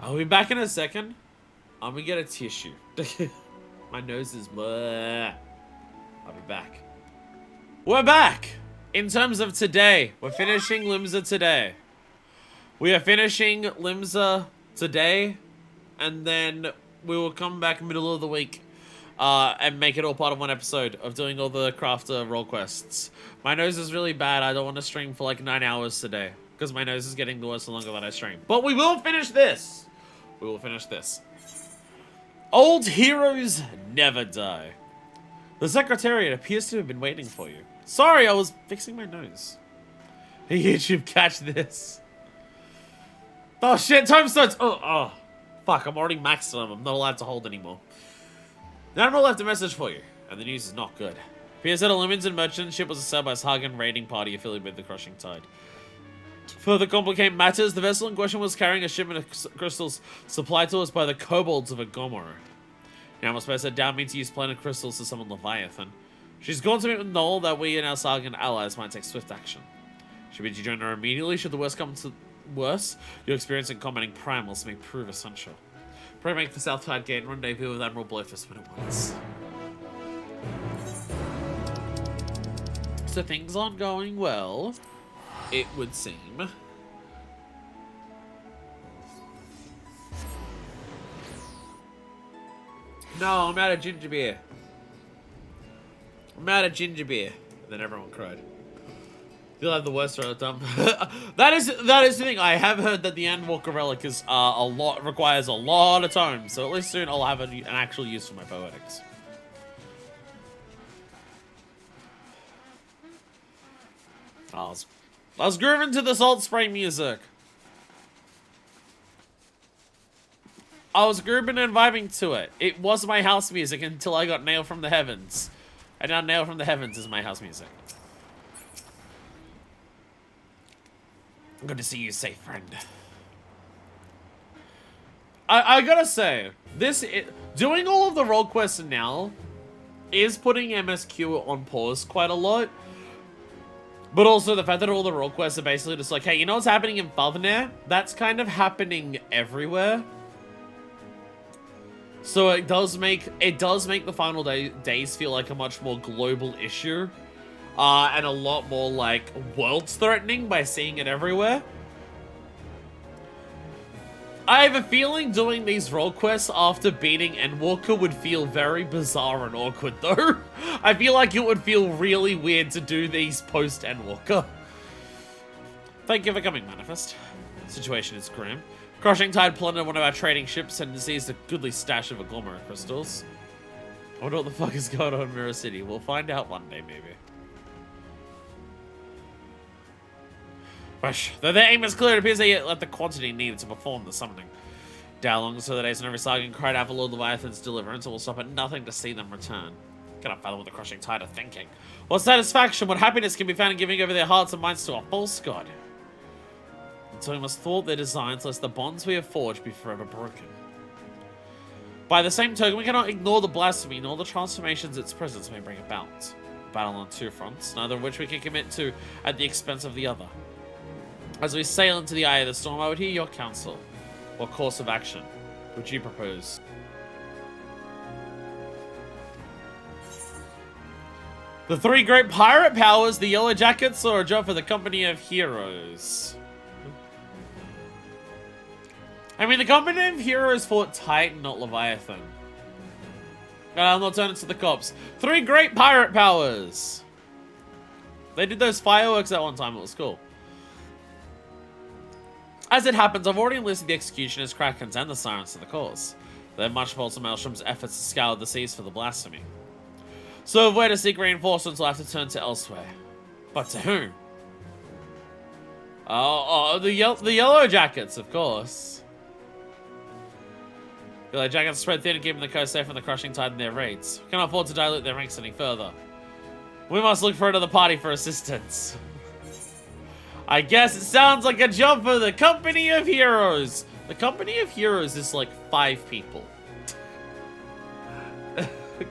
[SPEAKER 1] I'll be back in a second. I'm gonna get a tissue. My nose is bleh. I'll be back. We're back! In terms of today, we're finishing Limsa today. We are finishing Limsa today, and then we will come back middle of the week and make it all part of one episode of doing all the crafter role quests. My nose is really bad. I don't want to stream for like 9 hours today because my nose is getting worse the longer that I stream. But we will finish this. We will finish this. Old heroes never die. The Secretariat appears to have been waiting for you. Sorry, I was fixing my nose. Hey, YouTube, catch this. Oh shit, time starts. Oh, fuck, I'm already maxed on them. I'm not allowed to hold anymore. The Admiral left a message for you, and the news is not good. Appears that a limited merchant ship was assailed by a Hagen raiding party affiliated with the Crushing Tide. To further complicate matters, the vessel in question was carrying a shipment of crystals supplied to us by the kobolds of Agomor. Now, I'm supposed to doubt me to use planet crystals to summon Leviathan. She's gone to meet with Noel that we and our Sargon allies might take swift action. She bids you join her immediately should the worst come to worse. Your experience in combating primals may prove essential. Pray make for Southside Gate and rendezvous with Admiral Blowfist when it wants. So things aren't going well, it would seem. No, I'm out of ginger beer. I'm out of ginger beer. And then everyone cried. You'll have the worst right time. that is the thing. I have heard that the Endwalker relic is requires a lot of time. So at least soon I'll have an actual use for my poetics. I was grooving to the Salt Spray music. I was grooving and vibing to it. It was my house music until I got Nail from the Heavens. And now Nail from the Heavens is my house music. Good to see you safe, friend. I gotta say, doing all of the role quests now is putting MSQ on pause quite a lot. But also the fact that all the role quests are basically just like, hey, you know what's happening in Falconer? That's kind of happening everywhere. So it does make the final days feel like a much more global issue. And a lot more like worlds threatening by seeing it everywhere. I have a feeling doing these role quests after beating Endwalker would feel very bizarre and awkward, though. I feel like it would feel really weird to do these post-Endwalker. Thank you for coming, Manifest. Situation is grim. Crushing Tide plundered one of our trading ships and seized a goodly stash of agglomerate crystals. I wonder what the fuck is going on in Mirror City. We'll find out one day, maybe. Though their aim is clear, it appears they yet let the quantity needed to perform the summoning. Dowlong, so the days and every Sargon cried out for Lord Leviathan's deliverance, and will stop at nothing to see them return. Cannot fathom what the crushing tide of thinking. What satisfaction, what happiness can be found in giving over their hearts and minds to a false god? And so we must thwart their designs, lest the bonds we have forged be forever broken. By the same token, we cannot ignore the blasphemy nor the transformations its presence may bring about. Battle on two fronts, neither of which we can commit to at the expense of the other. As we sail into the eye of the storm, I would hear your counsel. What course of action would you propose? The three great pirate powers, the Yellow Jackets, or a job for the Company of Heroes? I mean, the Company of Heroes fought Titan, not Leviathan. I'm not turning to the cops. Three great pirate powers! They did those fireworks at one time, it was cool. As it happens, I've already enlisted the Executioners, Krakens, and the Sirens to the cause. They have much fault to Maelstrom's efforts to scour the seas for the blasphemy. So if we're to seek reinforcements, we'll have to turn to elsewhere. But to whom? The Yellow Jackets, of course. The Yellow Jackets spread thin and keeping the coast safe from the crushing tide in their raids. We cannot afford to dilute their ranks any further. We must look for another party for assistance. I guess it sounds like a job for the Company of Heroes. The Company of Heroes is like 5 people.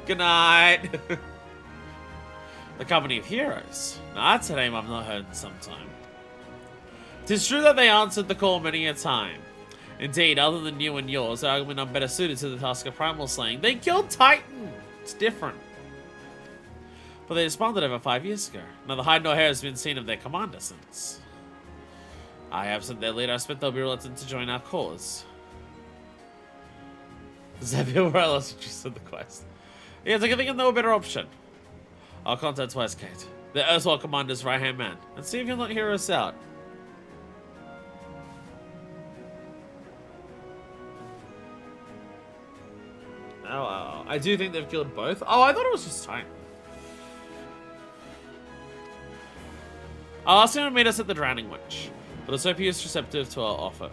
[SPEAKER 1] Good night. The Company of Heroes. Now that's a name I've not heard in some time. 'Tis true that they answered the call many a time. Indeed, other than you and yours, I argument I'm better suited to the task of primal slaying. They killed Titan. It's different. But they disbanded over 5 years ago. Neither hide nor hair has been seen of their commander since. I absent their leader, I expect they'll be reluctant to join our cause. Does that feel where I lost interest in the quest? Yeah, I think no better option. I'll contact Westgate, the erstwhile commander's right-hand man, and see if he'll not hear us out. Oh, I do think they've killed both. Oh, I thought it was just time. I'll ask him to meet us at the Drowning Witch, but let's hope he is receptive to our offer.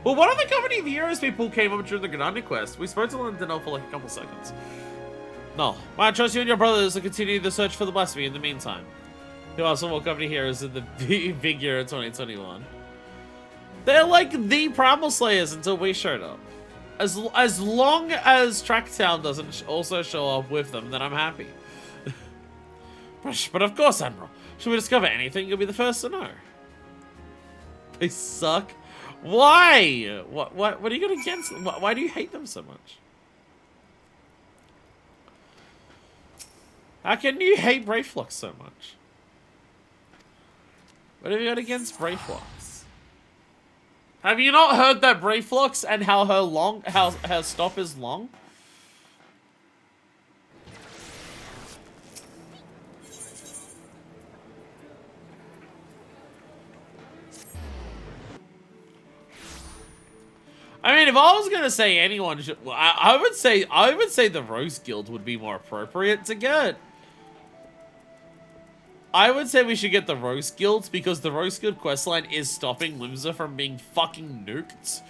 [SPEAKER 1] Well, one of the Company of Heroes people came up during the Granada quest. We spoke to London for like a couple seconds. No, I trust you and your brothers to continue the search for the blasphemy in the meantime. You also more Company Heroes in the big year of 2021. They're like the Primal Slayers until we showed up. As long as Tracktown doesn't also show up with them, then I'm happy. But of course, Admiral. Should we discover anything, you'll be the first to know. They suck. Why? What are you going against? Why do you hate them so much? How can you hate Brayflux so much? What have you got against Brayflux? Have you not heard that Brayflux and how her stop is long? I mean, if I was gonna say anyone should, I would say the Rose Guild would be more appropriate to get. I would say we should get the Rose Guild because the Rose Guild questline is stopping Limsa from being fucking nuked.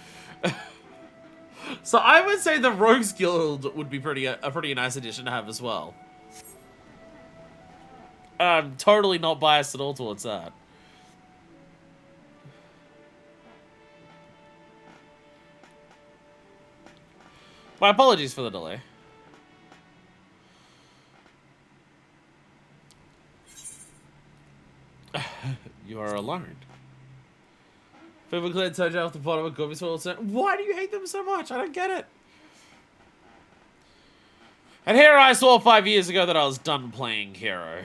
[SPEAKER 1] So I would say the Rogues Guild would be a pretty nice addition to have as well. I'm totally not biased at all towards that. My apologies for the delay. You are alone. People cleared Tojo off the bottom of Gobi's World. Why do you hate them so much? I don't get it. And here I saw 5 years ago that I was done playing Hero.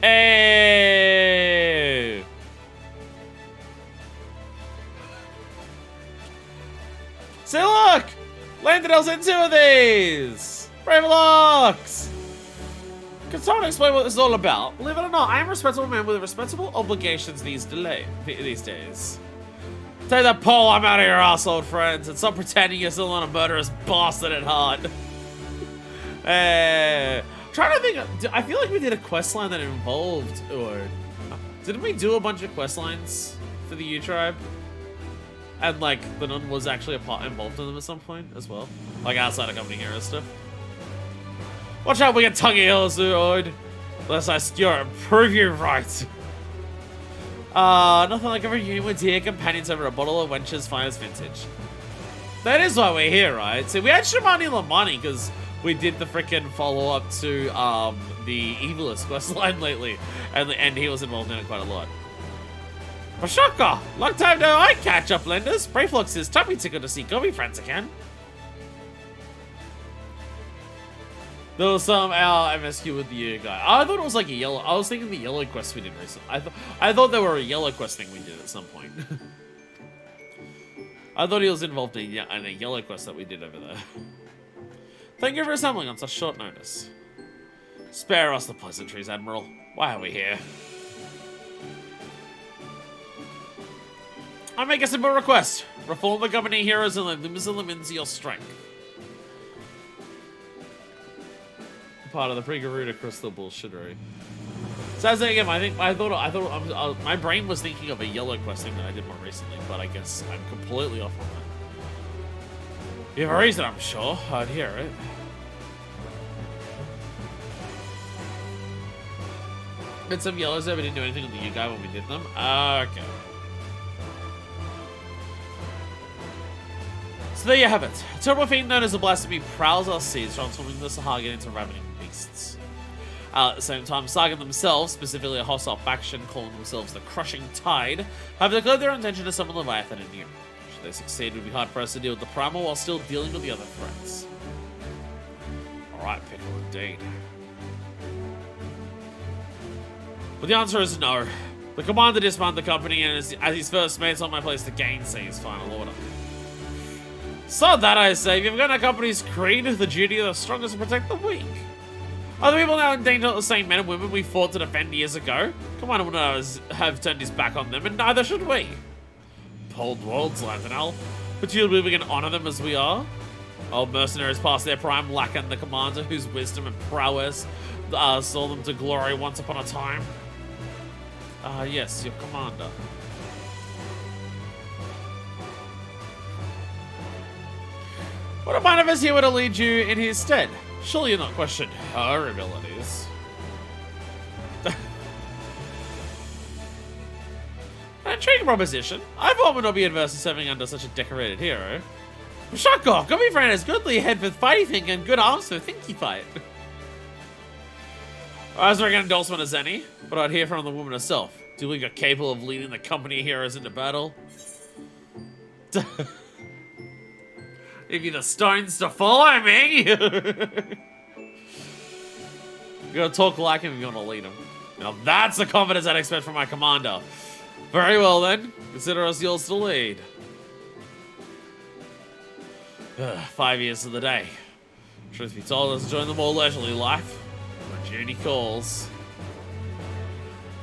[SPEAKER 1] Hey! See, look! Landonel's in 2 of these! Brave locks! Can someone explain what this is all about? Believe it or not, I am a respectable man with responsible obligations these days. Take that pole, I'm out of your ass, old friends, and stop pretending you're still not a murderous bastard at heart. Trying to think, I feel like we did a quest line that involved, or didn't we do a bunch of quest lines for the U-Tribe? And like, the nun was actually involved in them at some point as well? Like outside of company hero stuff? Watch out, we get tongue healers, dude. Unless I skewer and prove you right. Nothing like a reunion with dear companions over a bottle of Wench's finest vintage. That is why we're here, right? See, we had Shamani Lamani because we did the freaking follow-up to the Evilist quest line lately, and he was involved in it quite a lot. Bashaka! Long time no I catch up, lenders. Brayflox is tummy tickled to see Gobi friends again. There was some MSQ with the guy. I thought it was like a yellow. I was thinking the yellow quest we did recently. I thought there were a yellow quest thing we did at some point. I thought he was involved in a yellow quest that we did over there. Thank you for assembling on such short notice. Spare us the pleasantries, Admiral. Why are we here? I make a simple request. Reform the governing heroes and let Limsa into your strength. Part of the pre-Garuda crystal bullshittery. So as again, I thought my brain was thinking of a yellow quest thing that I did more recently, but I guess I'm completely off on that. You have a reason, I'm sure. I'd hear it. Did some yellows there, we didn't do anything on the U guy when we did them. Okay. So there you have it. A terrible fiend known as the Blasphemy prowls our seas, transforming the Sahagin into ravening beasts. At the same time, Sagan themselves, specifically a hostile faction calling themselves the Crushing Tide, have declared their intention to summon Leviathan anew. Should they succeed, it would be hard for us to deal with the Primal while still dealing with the other threats. Alright, pickle indeed. But the answer is no. The commander disbanded the company, and as his first mate, it's not my place to gainsay his final order. So that I say, if you've got a company's creed, the duty of the strong is to protect the weak. Are the people now in danger the same men and women we fought to defend years ago? Commander would not have turned his back on them, and neither should we. Bold words, Lantanel. But you believe we can honor them as we are? Old mercenaries past their prime, lacking the commander whose wisdom and prowess saw them to glory once upon a time. Yes, your commander. Would a man of us here were to lead you in his stead? Surely you'll not question her abilities. An intriguing proposition. I thought would not be adverse to serving under such a decorated hero. Shako, Gobi friend has goodly head for fighting think and good arms for thinky fight. I was an endorsement as any, but I'd hear from the woman herself. Do you believe you're capable of leading the company heroes into battle? Give you the stones to follow me. You gotta talk like him if you want to lead him. Now that's the confidence I'd expect from my commander. Very well then, consider us yours to lead. 5 years to the day. Truth be told, let's join the more leisurely life. My journey calls.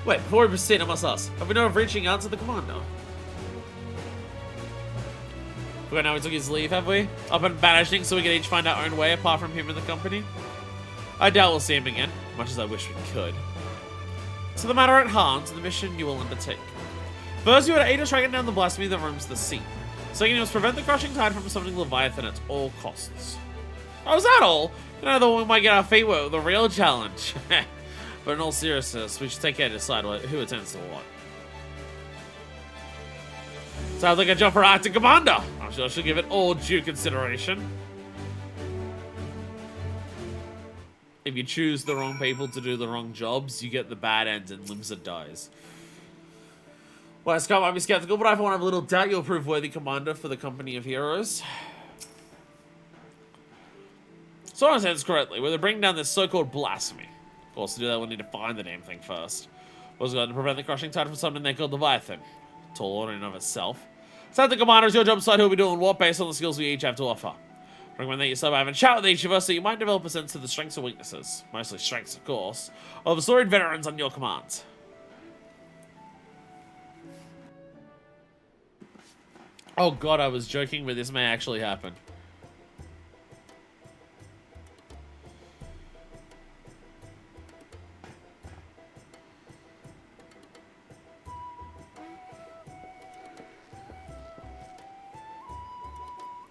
[SPEAKER 1] Wait, before we proceed, I must ask, have we known of reaching out to the commander? We know we took his leave, have we? Up and banishing so we can each find our own way apart from him and the company? I doubt we'll see him again, much as I wish we could. So the matter at hand, the mission you will undertake. First, you are to aid us tracking down the blasphemy that roams the sea. Second, you must prevent the Crushing Tide from summoning Leviathan at all costs. Oh, is that all? You know, we might get our feet wet with a real challenge. But in all seriousness, we should take care to decide who attends to what. Sounds like a job for acting commander. I I should give it all due consideration. If you choose the wrong people to do the wrong jobs, you get the bad end and Limsa dies. Well, Scott might be skeptical, but I for one have little doubt you'll prove worthy commander for the company of heroes. So I understand this correctly, we're to bring down this so-called blasphemy. Of course, to do that, we'll need to find the damn thing first. Also got to prevent the crushing tide from something they call Leviathan. Tall order in and of itself. So the commander, it's your job to decide who'll be doing what based on the skills we each have to offer. I recommend that you start by having a chat with each of us so you might develop a sense of the strengths and weaknesses, mostly strengths of course, of the storied veterans under your command. Oh god, I was joking, but this may actually happen.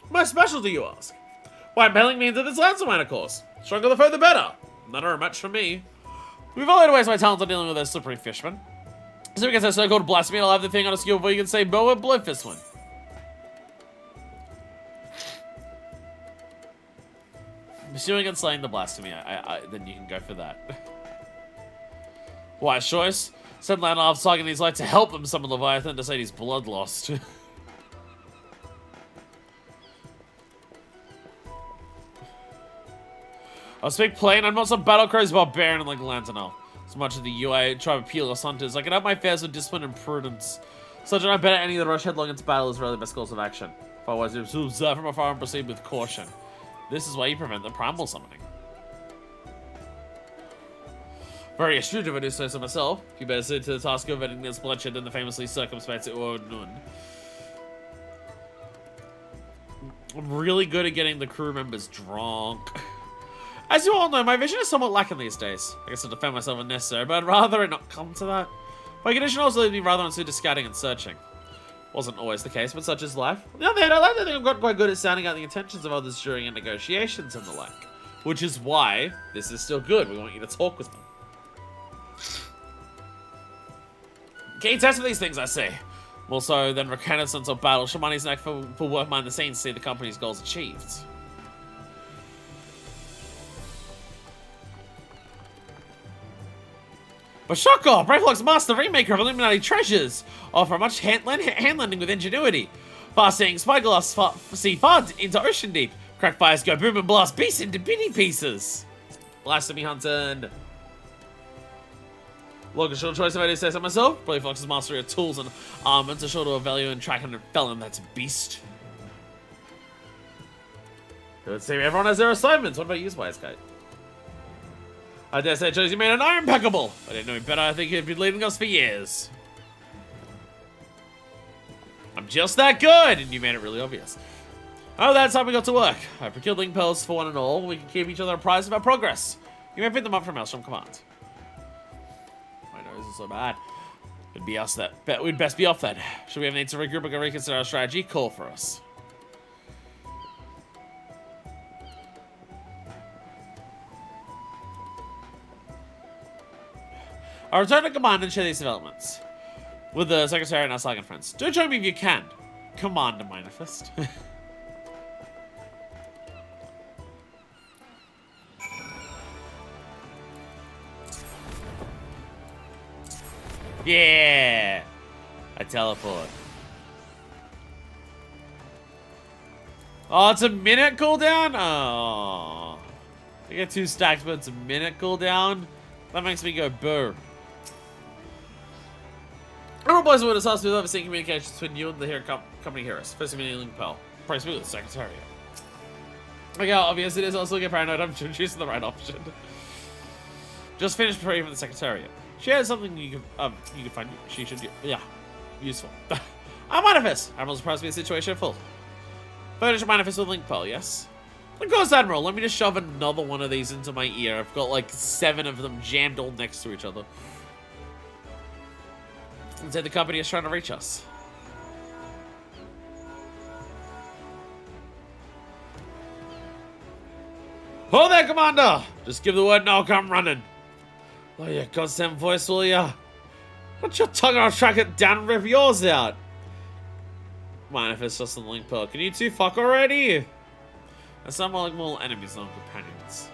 [SPEAKER 1] My specialty, you ask? Why, impaling means that it's Lancerman, of course. Stronger the foe, the better. Not a match for me. We've only to waste my talents on dealing with those slippery fishmen. So we can say so-called blasphemy, I'll have the thing on a skill where you can say bow or blow fist one. Pursuing and slaying the blasphemy, then you can go for that. Wise choice. Send Landolph's targeting his light to help them summon Leviathan to save his blood lost. I'll speak plain, I'm not some battlecrazed barbarian like Lantanel. As much as the UI tribe of peerless hunters, I can have my fares with discipline and prudence. Such that I bet any that rush headlong into battle is really the best course of action. Otherwise, you to observe from afar and proceed with caution. This is why you prevent the primal summoning. Very astute if I do say so myself. You better sit to the task of averting this bloodshed than the famously circumspect Nun. I'm really good at getting the crew members drunk. As you all know, my vision is somewhat lacking these days. I guess to defend myself when necessary, but I'd rather it not come to that. My condition also leaves me rather unsuited to scouting and searching. Wasn't always the case, but such is life. On the other hand, I like to think I've got quite good at sounding out the intentions of others during negotiations and the like. Which is why this is still good. We want you to talk with them. Key test for these things, I say. More so than reconnaissance or battle, should money's neck for work behind the scenes to see the company's goals achieved. But Shoko, Bravelock's master remaker of Illuminati treasures, offer much hand-lending with ingenuity. Far-seeing spyglass see far into ocean deep. Crack fires go boom and blast beasts into bitty pieces. Blasphemy hunting. Logical choice if I do say so myself. Bravelock's mastery of tools and armaments are sure to value in tracking and felling that's a beast. Let's see, everyone has their assignments. What about you, Wise Kite? I dare say you made an iron impeccable. I didn't know him better. I think he'd been leading us for years. I'm just that good, and you made it really obvious. Oh, that's how we got to work. I procured link pearls for one and all. We can keep each other apprised of our progress. You may pick them up from Maelstrom Command. My nose is so bad. It'd be us that. We'd best be off then. Should we have need to regroup and reconsider our strategy? Call for us. I'll return to command and share these developments with the Secretary and our Sargon friends. Do join me if you can. Commander Manifest. Yeah! I teleport. Oh, it's a minute cooldown? Oh. I get 2 stacks, but it's a minute cooldown? That makes me go boo. Everyone boys would have asked me to overseeing communications between you and the company heroes. First meeting link pearl. Price me with the Secretariat. Okay, how obvious it is. I'll still get paranoid. I'm choosing the right option. Just finished praying for the Secretariat. She has something you can find. She should get, yeah, useful. A manifest. Admiral's surprised me a situation full. Furnish a manifest with link pearl, yes? Of course, Admiral. Let me just shove another one of these into my ear. I've got like 7 of them jammed all next to each other. And say the company is trying to reach us. Oh there, Commander! Just give the word and I'll come running. Oh, your goddamn voice, will ya? Put your tongue, I'll track it down and rip yours out. Manifest just on Link Pearl. Can you two fuck already? And some are like more enemies, not companions.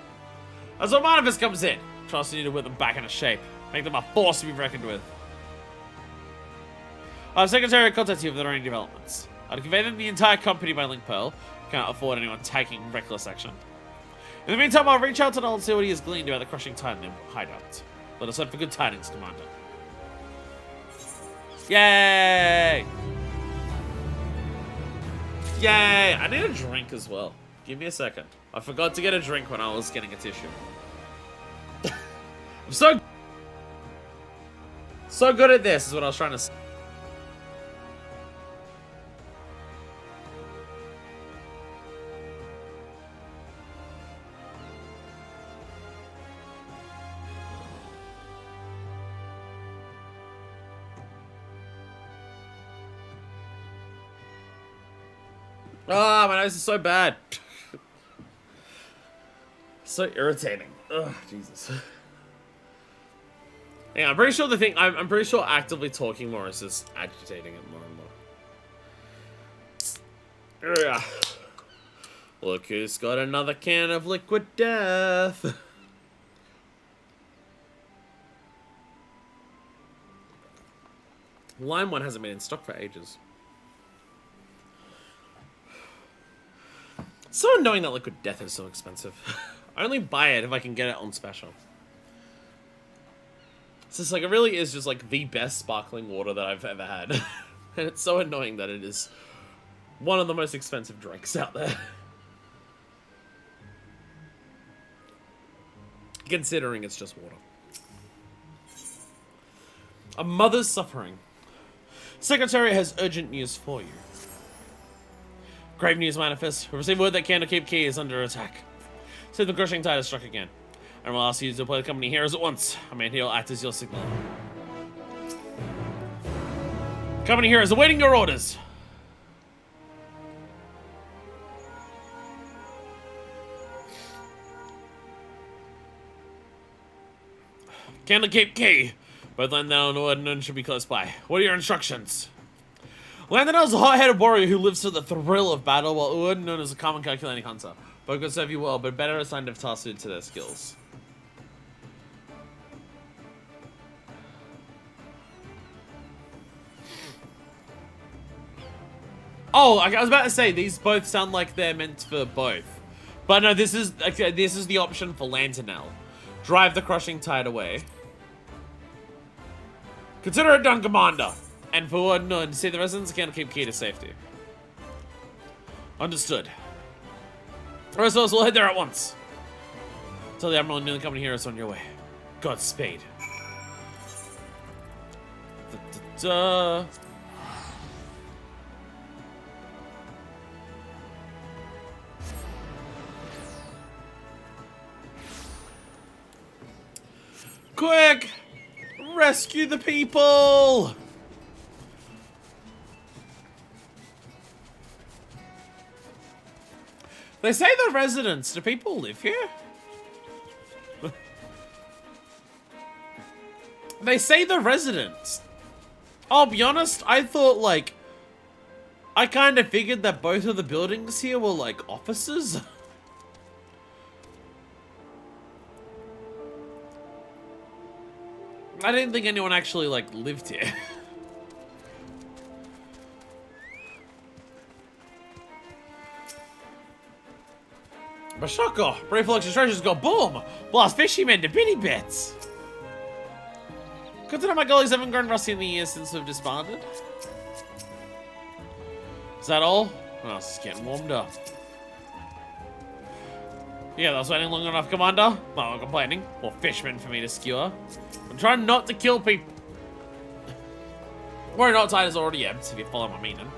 [SPEAKER 1] That's where Manifest comes in. Trust you to put them back into shape. Make them a force to be reckoned with. Our Secretary will contact you if there are any developments. I'd convey them the entire company by Link Pearl. Can't afford anyone taking reckless action. In the meantime, I'll reach out to Noel and see what he has gleaned about the crushing tide in the hideout. Let us hope for good tidings, Commander. Yay! Yay! I need a drink as well. Give me a second. I forgot to get a drink when I was getting a tissue. I'm so good at this is what I was trying to say. Ah, my nose is so bad. So irritating. Ugh, Jesus. Yeah, I'm pretty sure I'm pretty sure actively talking more is just agitating it more and more. Yeah. Look who's got another can of liquid death. Lime one hasn't been in stock for ages. It's so annoying that liquid death is so expensive. I only buy it if I can get it on special. It's just like, it really is just like the best sparkling water that I've ever had. And it's so annoying that it is one of the most expensive drinks out there. Considering it's just water. A mother's suffering. Secretary has urgent news for you. Grave news, Manifest. We received word that Candlekeep Key is under attack. Said the crushing tide has struck again. And we'll ask you to deploy the company heroes at once. I mean, he'll act as your signal. Company heroes awaiting your orders. Candlekeep Key. Both Landau and Ordnance should be close by. What are your instructions? Landau is a hot-headed warrior who lives for the thrill of battle, while Ordnance is a calm and calculating hunter. Both could serve you well, but better assigned if tasks suited to their skills. Oh, I was about to say, these both sound like they're meant for both. But no, this is the option for Lantanel. Drive the crushing tide away. Consider it done, Commander. And for Ordnance, see the residents can't keep key to safety. Understood. The rest of us will head there at once. Tell the Admiral and new company heroes on your way. Godspeed. Da-da-da. Quick! Rescue the people! They say the residents. Do people live here? They say the residents. I'll be honest, I thought, like... I kind of figured that both of the buildings here were, like, offices. I didn't think anyone actually, like, lived here. Bashoko! Brave Flux's treasures go boom! Blast fishy men to bitty bits! Consider my gullies haven't grown rusty in the years since we've disbanded. Is that all? Oh, it's just getting warmed up. Yeah, that was waiting long enough, Commander. Not complaining. More fishmen for me to skewer. I'm trying not to kill people. Worry not, tide is already empty, if you follow my meaning.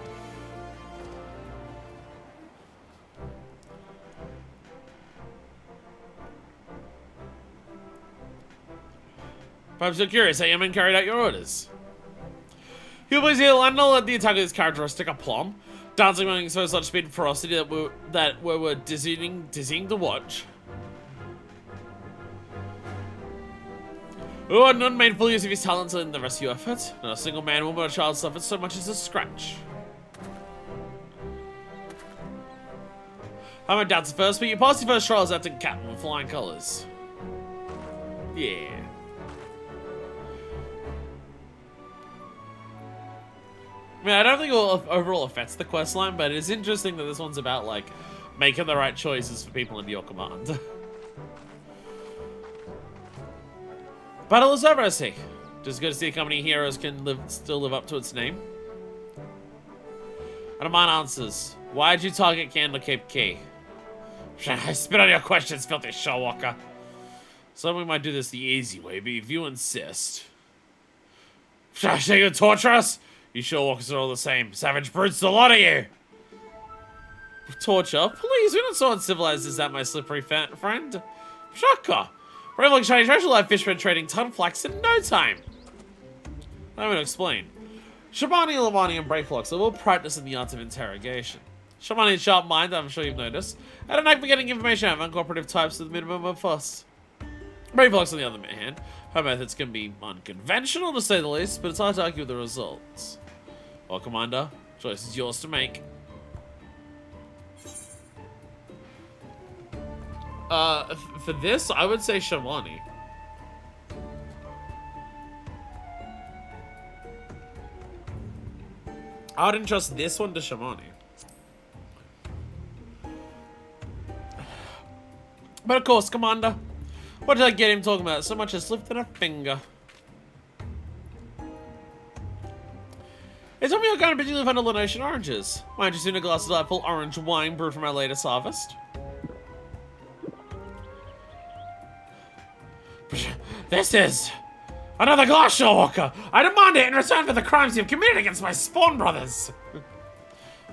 [SPEAKER 1] Perhaps you're curious how your men carried out your orders. You please hear Landau led the attack with his characteristic aplomb, dancing among so such speed and ferocity that we were dizzying to watch. Oh, none made full use of his talents in the rescue effort. Not a single man, woman, or child suffered so much as a scratch. I'm a doubts first, but your policy first trials out to captain with flying colors. Yeah. I mean, I don't think it overall affects the questline, but it is interesting that this one's about, like, making the right choices for people under your command. Battle is over, I see. Just good to see a company of heroes can still live up to its name. And mine answers. Why did you target Candlekeep Key? I spit on your questions, filthy Sharalyan. Some we might do this the easy way, but if you insist. So you torture us? You Sharalwalkers are all the same. Savage brutes, a lot of you. Torture? Please, we're not so uncivilized as that, my slippery friend. Shaka. Brave like shiny treasure like fishermen trading ton flax in no time. I'm going to explain. Shabani, Lavani, and Brayflox are all practiced in the art of interrogation. Shabani is sharp mind, I'm sure you've noticed, and an act for getting information out of uncooperative types to the minimum of fuss. Brayflox, on the other hand, her methods can be unconventional to say the least, but it's hard to argue with the results. Well, Commander, choice is yours to make. For this, I would say Shamani. I wouldn't trust this one to Shamani. But of course, Commander, what did I get him talking about? So much as lifting a finger. He told me you're going to particularly find Nation oranges. Mind you soon a glass of delightful orange wine brewed from our latest harvest? This is another glass, Sharalyan. I demand it in return for the crimes you've committed against my spawn brothers.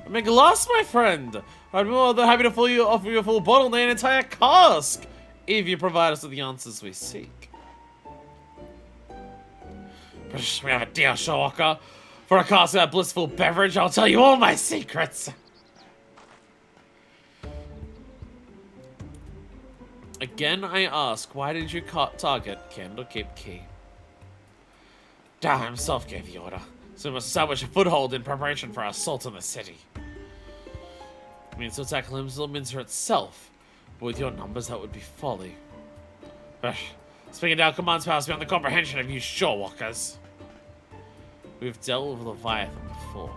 [SPEAKER 1] I'm a glass, my friend. I'd be more than happy to offer you a full bottle and an entire cask, if you provide us with the answers we seek. We have a deal, Sharalyan. For a cask of that blissful beverage, I'll tell you all my secrets. Again, I ask, why did you target Candlekeep Key? Dao himself gave the order, so we must establish a foothold in preparation for our assault on the city. It means to attack Limsa itself, but with your numbers, that would be folly. Speaking Dao commands powers beyond the comprehension of you Sharewalkers. We've dealt with Leviathan before.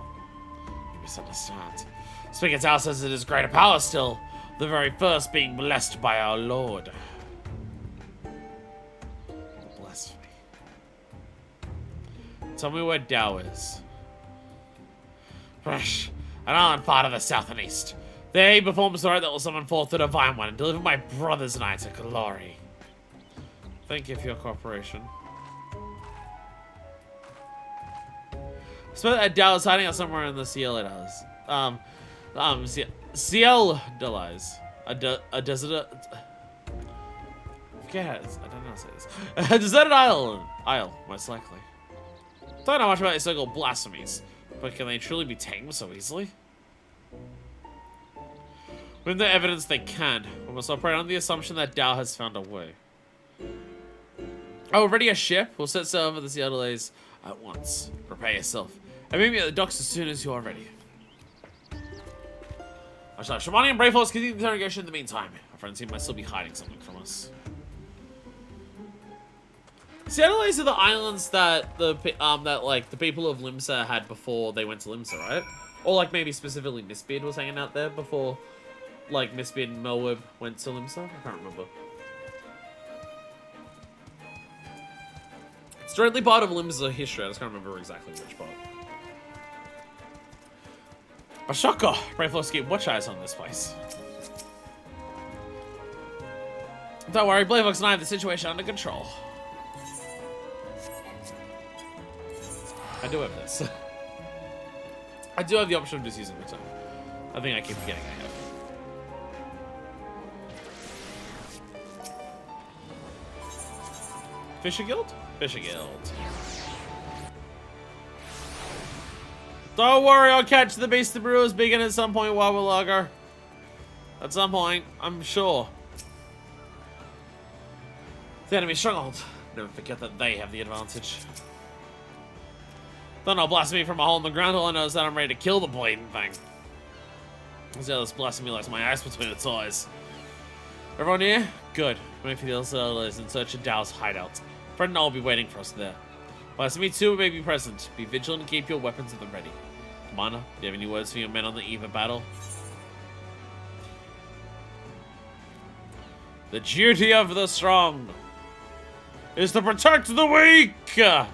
[SPEAKER 1] You misunderstand. Speaking Dao says it is greater power still. The very first being blessed by our Lord. Blasphemy. Tell me where Dao is. Fresh. An island part of the south and east. There he performs the rite that will summon forth the Divine One and deliver my brothers and I to glory. Thank you for your cooperation. I suppose that Dao is hiding out somewhere in the Ciel Ciel Delies. A desert. Forget it. I don't know how to say this. A deserted isle, most likely. Don't know much about these so-called blasphemies, but can they truly be tamed so easily? With the evidence they can, we must operate on the assumption that Dao has found a way. Oh, ready a ship? We'll set sail over the Ciel Delays at once. Prepare yourself. And meet me at the docks as soon as you are ready. I shall have Shamani and Brayflox continue the interrogation in the meantime. Our friends here might still be hiding something from us. Satellites are the islands that the people of Limsa had before they went to Limsa, right? Or like maybe specifically Mistbeard was hanging out there before, like Mistbeard and Melweb went to Limsa. I can't remember. It's directly part of Limsa history. I just can't remember exactly which part. Ashaka! Brayflox, keep watch eyes on this place. Don't worry, Brayflox and I have the situation under control. I do have this. I do have the option of just using return. I think I keep forgetting I have. Fisher Guild? Fisher Guild. Don't worry, I'll catch the beast the brewers begin at some point while we're lager. At some point, I'm sure. The enemy stronghold. Never forget that they have the advantage. Don't know, blast me from a hole in the ground. All I know is that I'm ready to kill the bleeding thing. Zealous blasting me like my ice between its eyes. Everyone here? Good. Wait for the other settlers in search of Dao's hideout. Fred and I will be waiting for us there. Me too may be present. Be vigilant and keep your weapons at the ready. Commander, do you have any words for your men on the eve of battle? The duty of the strong is to protect the weak! It's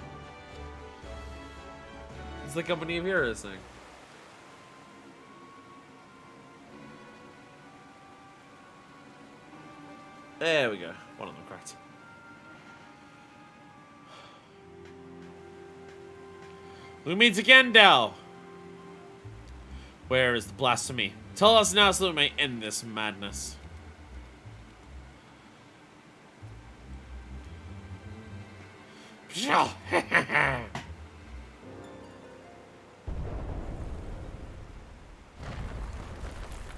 [SPEAKER 1] the company of heroes thing. There we go. One of them cracked. We meet again, Dao. Where is the blasphemy? Tell us now so that we may end this madness.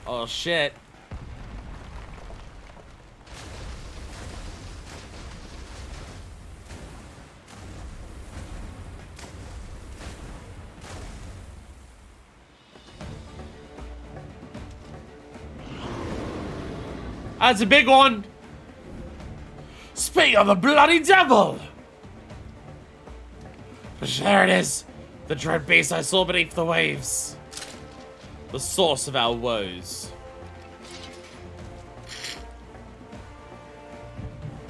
[SPEAKER 1] Oh shit. That's a big one. Speak of the bloody devil. There it is. The dread beast I saw beneath the waves. The source of our woes.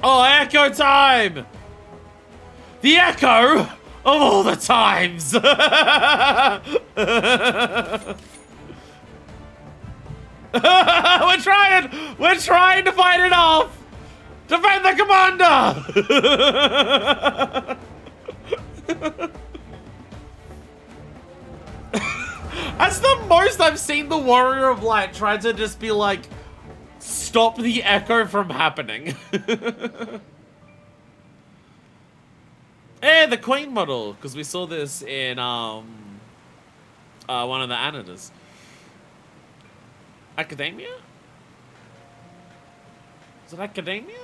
[SPEAKER 1] Oh, echo time! The echo of all the times! We're trying to fight it off! Defend the commander! That's the most I've seen the Warrior of Light try to just be like, stop the echo from happening. Hey, the Queen model, because we saw this in one of the Anadas. Academia? Is it Academia?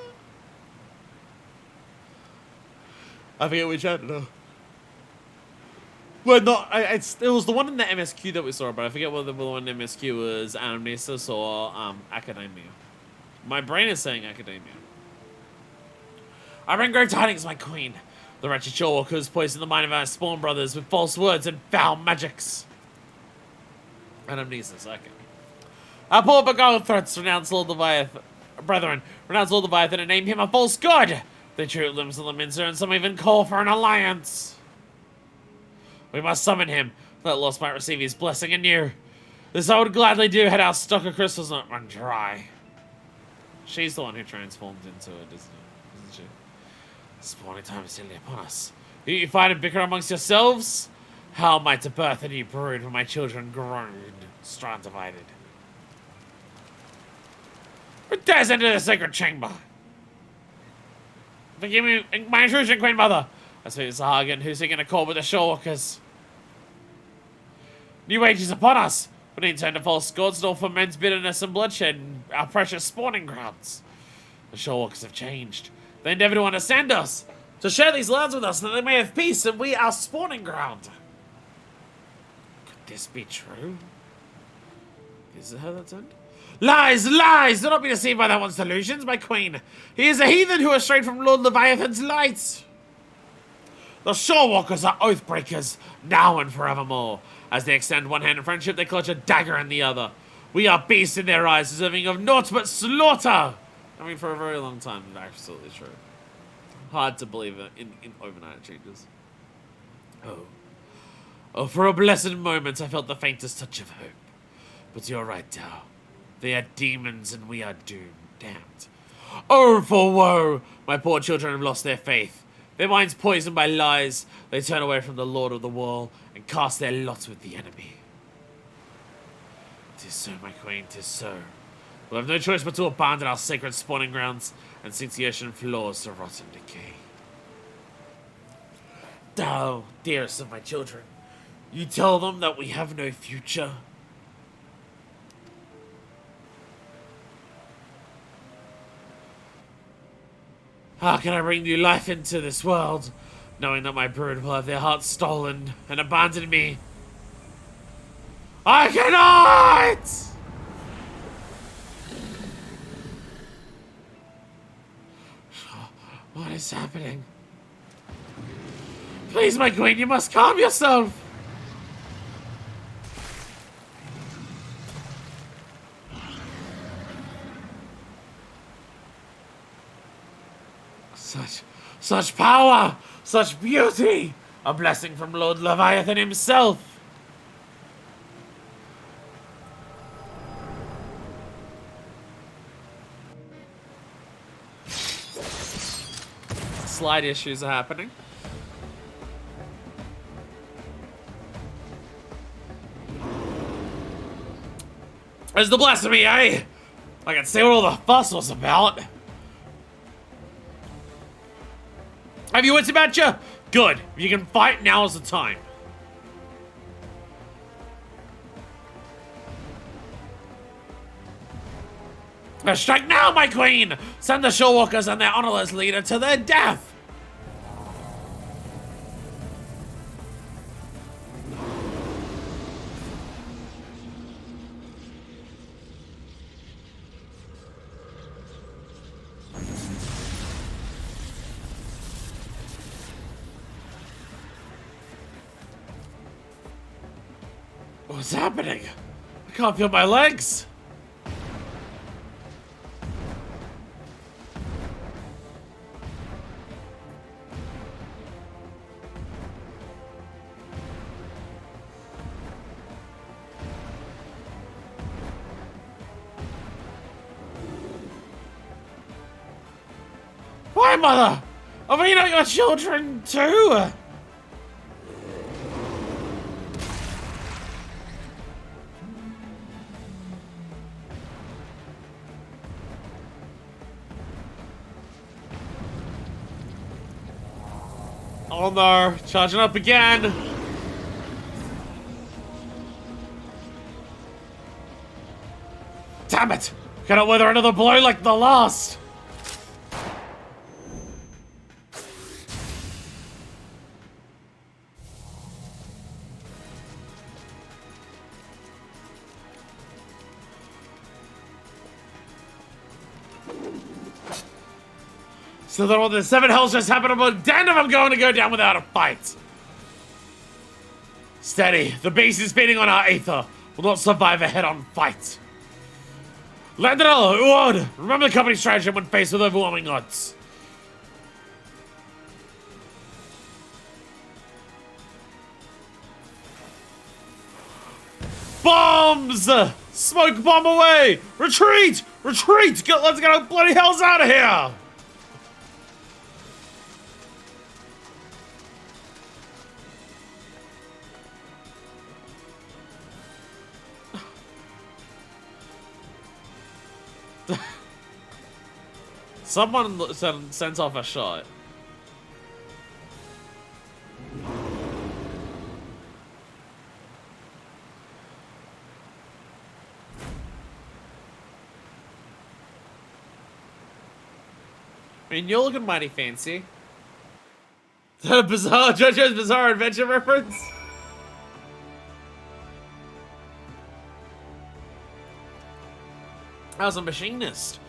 [SPEAKER 1] I forget which Anada. Well, no, it was the one in the MSQ that we saw, but I forget whether the one in MSQ was Anamnesis or Academia. My brain is saying Academia. I bring great tidings, my queen. The wretched Shawwalkers poisoned the mind of our spawn brothers with false words and foul magics. Anamnesis, okay. Our poor beguiled threats renounce Lord Leviathan. Brethren, renounce Lord Leviathan and name him a false god. They treat Limsa and Limsa, and some even call for an alliance. We must summon him, that Lost might receive his blessing anew. This I would gladly do had our stock of crystals not run dry. She's the one who transformed into it, isn't she? Spawning time is nearly upon us. You fight and bicker amongst yourselves? How might to birth a new brood when my children groan, strand divided? Who dares enter the sacred chamber? Forgive me, my intrusion, Queen Mother. I speak to Sharalyan, who's seeking a call with the Shawwalkers. New age is upon us. We need to turn to false gods and all for men's bitterness and bloodshed in our precious spawning grounds. The Shawwalkers have changed. They endeavor to understand us, to share these lands with us, that they may have peace and we our spawning ground. Could this be true? Is it how that's end? Lies, lies! Do not be deceived by that one's delusions, my queen. He is a heathen who has strayed from Lord Leviathan's light. The Shawwalkers are oath-breakers, now and forevermore. As they extend one hand in friendship, they clutch a dagger in the other. We are beasts in their eyes, deserving of naught but slaughter. I mean, for a very long time, it's absolutely true. Hard to believe it in overnight it changes. Oh, for a blessed moment, I felt the faintest touch of hope. But you're right, Tao. They are demons and we are doomed. Damned. Oh, for woe! My poor children have lost their faith. Their minds poisoned by lies, they turn away from the Lord of the Wall and cast their lots with the enemy. 'Tis so, my queen, 'tis so. We'll have no choice but to abandon our sacred spawning grounds and sink the ocean floors to rot and decay. Oh, dearest of my children, you tell them that we have no future. How can I bring new life into this world, knowing that my brood will have their hearts stolen and abandon me? I cannot! What is happening? Please, my queen, you must calm yourself! Such power! Such beauty! A blessing from Lord Leviathan himself! Slight issues are happening. There's the blasphemy, eh? I can see what all the fuss was about. Have you wits about you? Good. If you can fight, now is the time. Strike now, my queen! Send the shorewalkers and their honorless leader to their death! What's happening? I can't feel my legs! Why, mother? Are we not your children too? Oh no, charging up again. Damn it! Cannot weather another blow like the last. So that all the 7 hells just happened, I'm damned if I'm going to go down without a fight. Steady, the beast is feeding on our aether. Will not survive a head-on fight. Landonella, Uod, remember the company strategy when faced with overwhelming odds. Bombs! Smoke bomb away! Retreat! Retreat! Let's get our bloody hells out of here! Someone sent off a shot. I mean, you're looking mighty fancy. The bizarre JoJo's Bizarre Adventure reference? I was a machinist.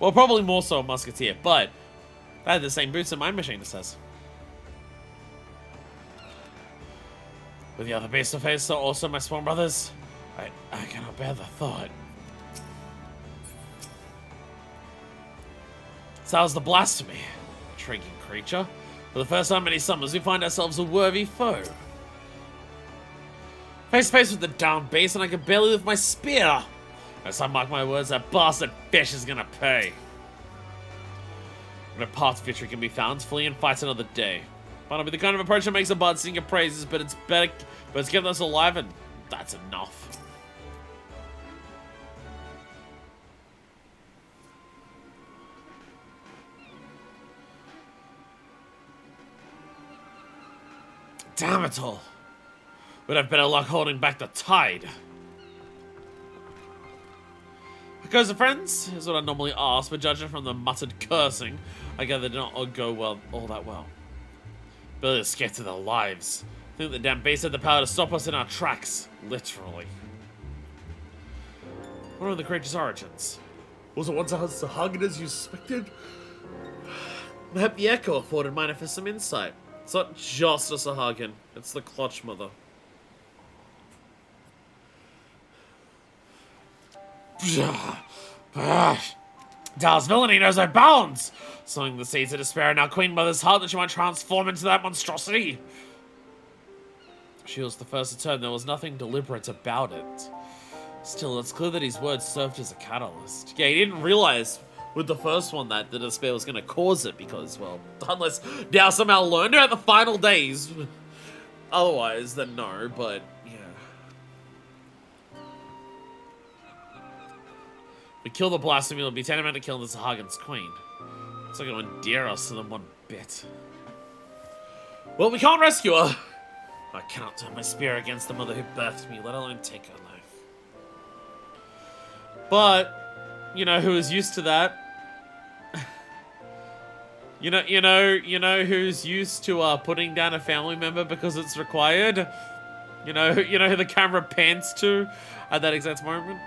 [SPEAKER 1] Well, probably more so a musketeer, but I had the same boots that my machinist has. With the other beasts to face are also my spawn brothers. I cannot bear the thought. Sounds the blasphemy. Intriguing creature. For the first time in many summers, we find ourselves a worthy foe. Face to face with the down beast, and I can barely lift my spear. As I mark my words, that bastard fish is gonna pay. When a path to victory can be found, flee and fight another day. Might not be the kind of approach that makes a bard sing your praises, but it's better. But it's kept us alive, and that's enough. Damn it all. We'd have better luck holding back the tide. Because the friends is what I normally ask, but judging from the muttered cursing, I gather did not all go all that well. Barely scared to their lives. I think the damn beast had the power to stop us in our tracks, literally. What are the creature's origins? Was it once as hugged as you suspected? Perhaps the echo afforded Manifest some insight. It's not just a Sahagin, it's the Clutch Mother. Dal's villainy knows no bounds! Sowing the seeds of despair in our Queen Mother's heart that she might transform into that monstrosity. She was the first to turn, there was nothing deliberate about it. Still, it's clear that his words served as a catalyst. Yeah, he didn't realize with the first one that the despair was going to cause it because, well, unless Dao somehow learned about the final days. Otherwise, then no, but yeah. We kill the blasphemy, it'll be tantamount to killing the Sahagan's queen. It's not going to endear us to them one bit. Well, we can't rescue her. I cannot turn my spear against the mother who birthed me, let alone take her life. But, you know who is used to that? you know who's used to putting down a family member because it's required? You know who the camera pans to at that exact moment?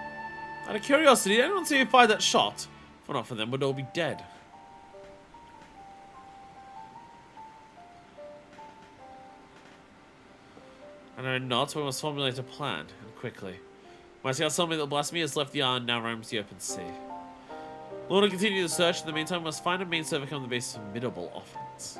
[SPEAKER 1] Out of curiosity, did anyone see who fired that shot? If not for them, we'd all be dead. I know not, so we must formulate a plan, and quickly. My scouts told me that blasphemy has left the island, now roams the open sea. Lord will continue the search, in the meantime we must find a means to overcome the beast's formidable offense.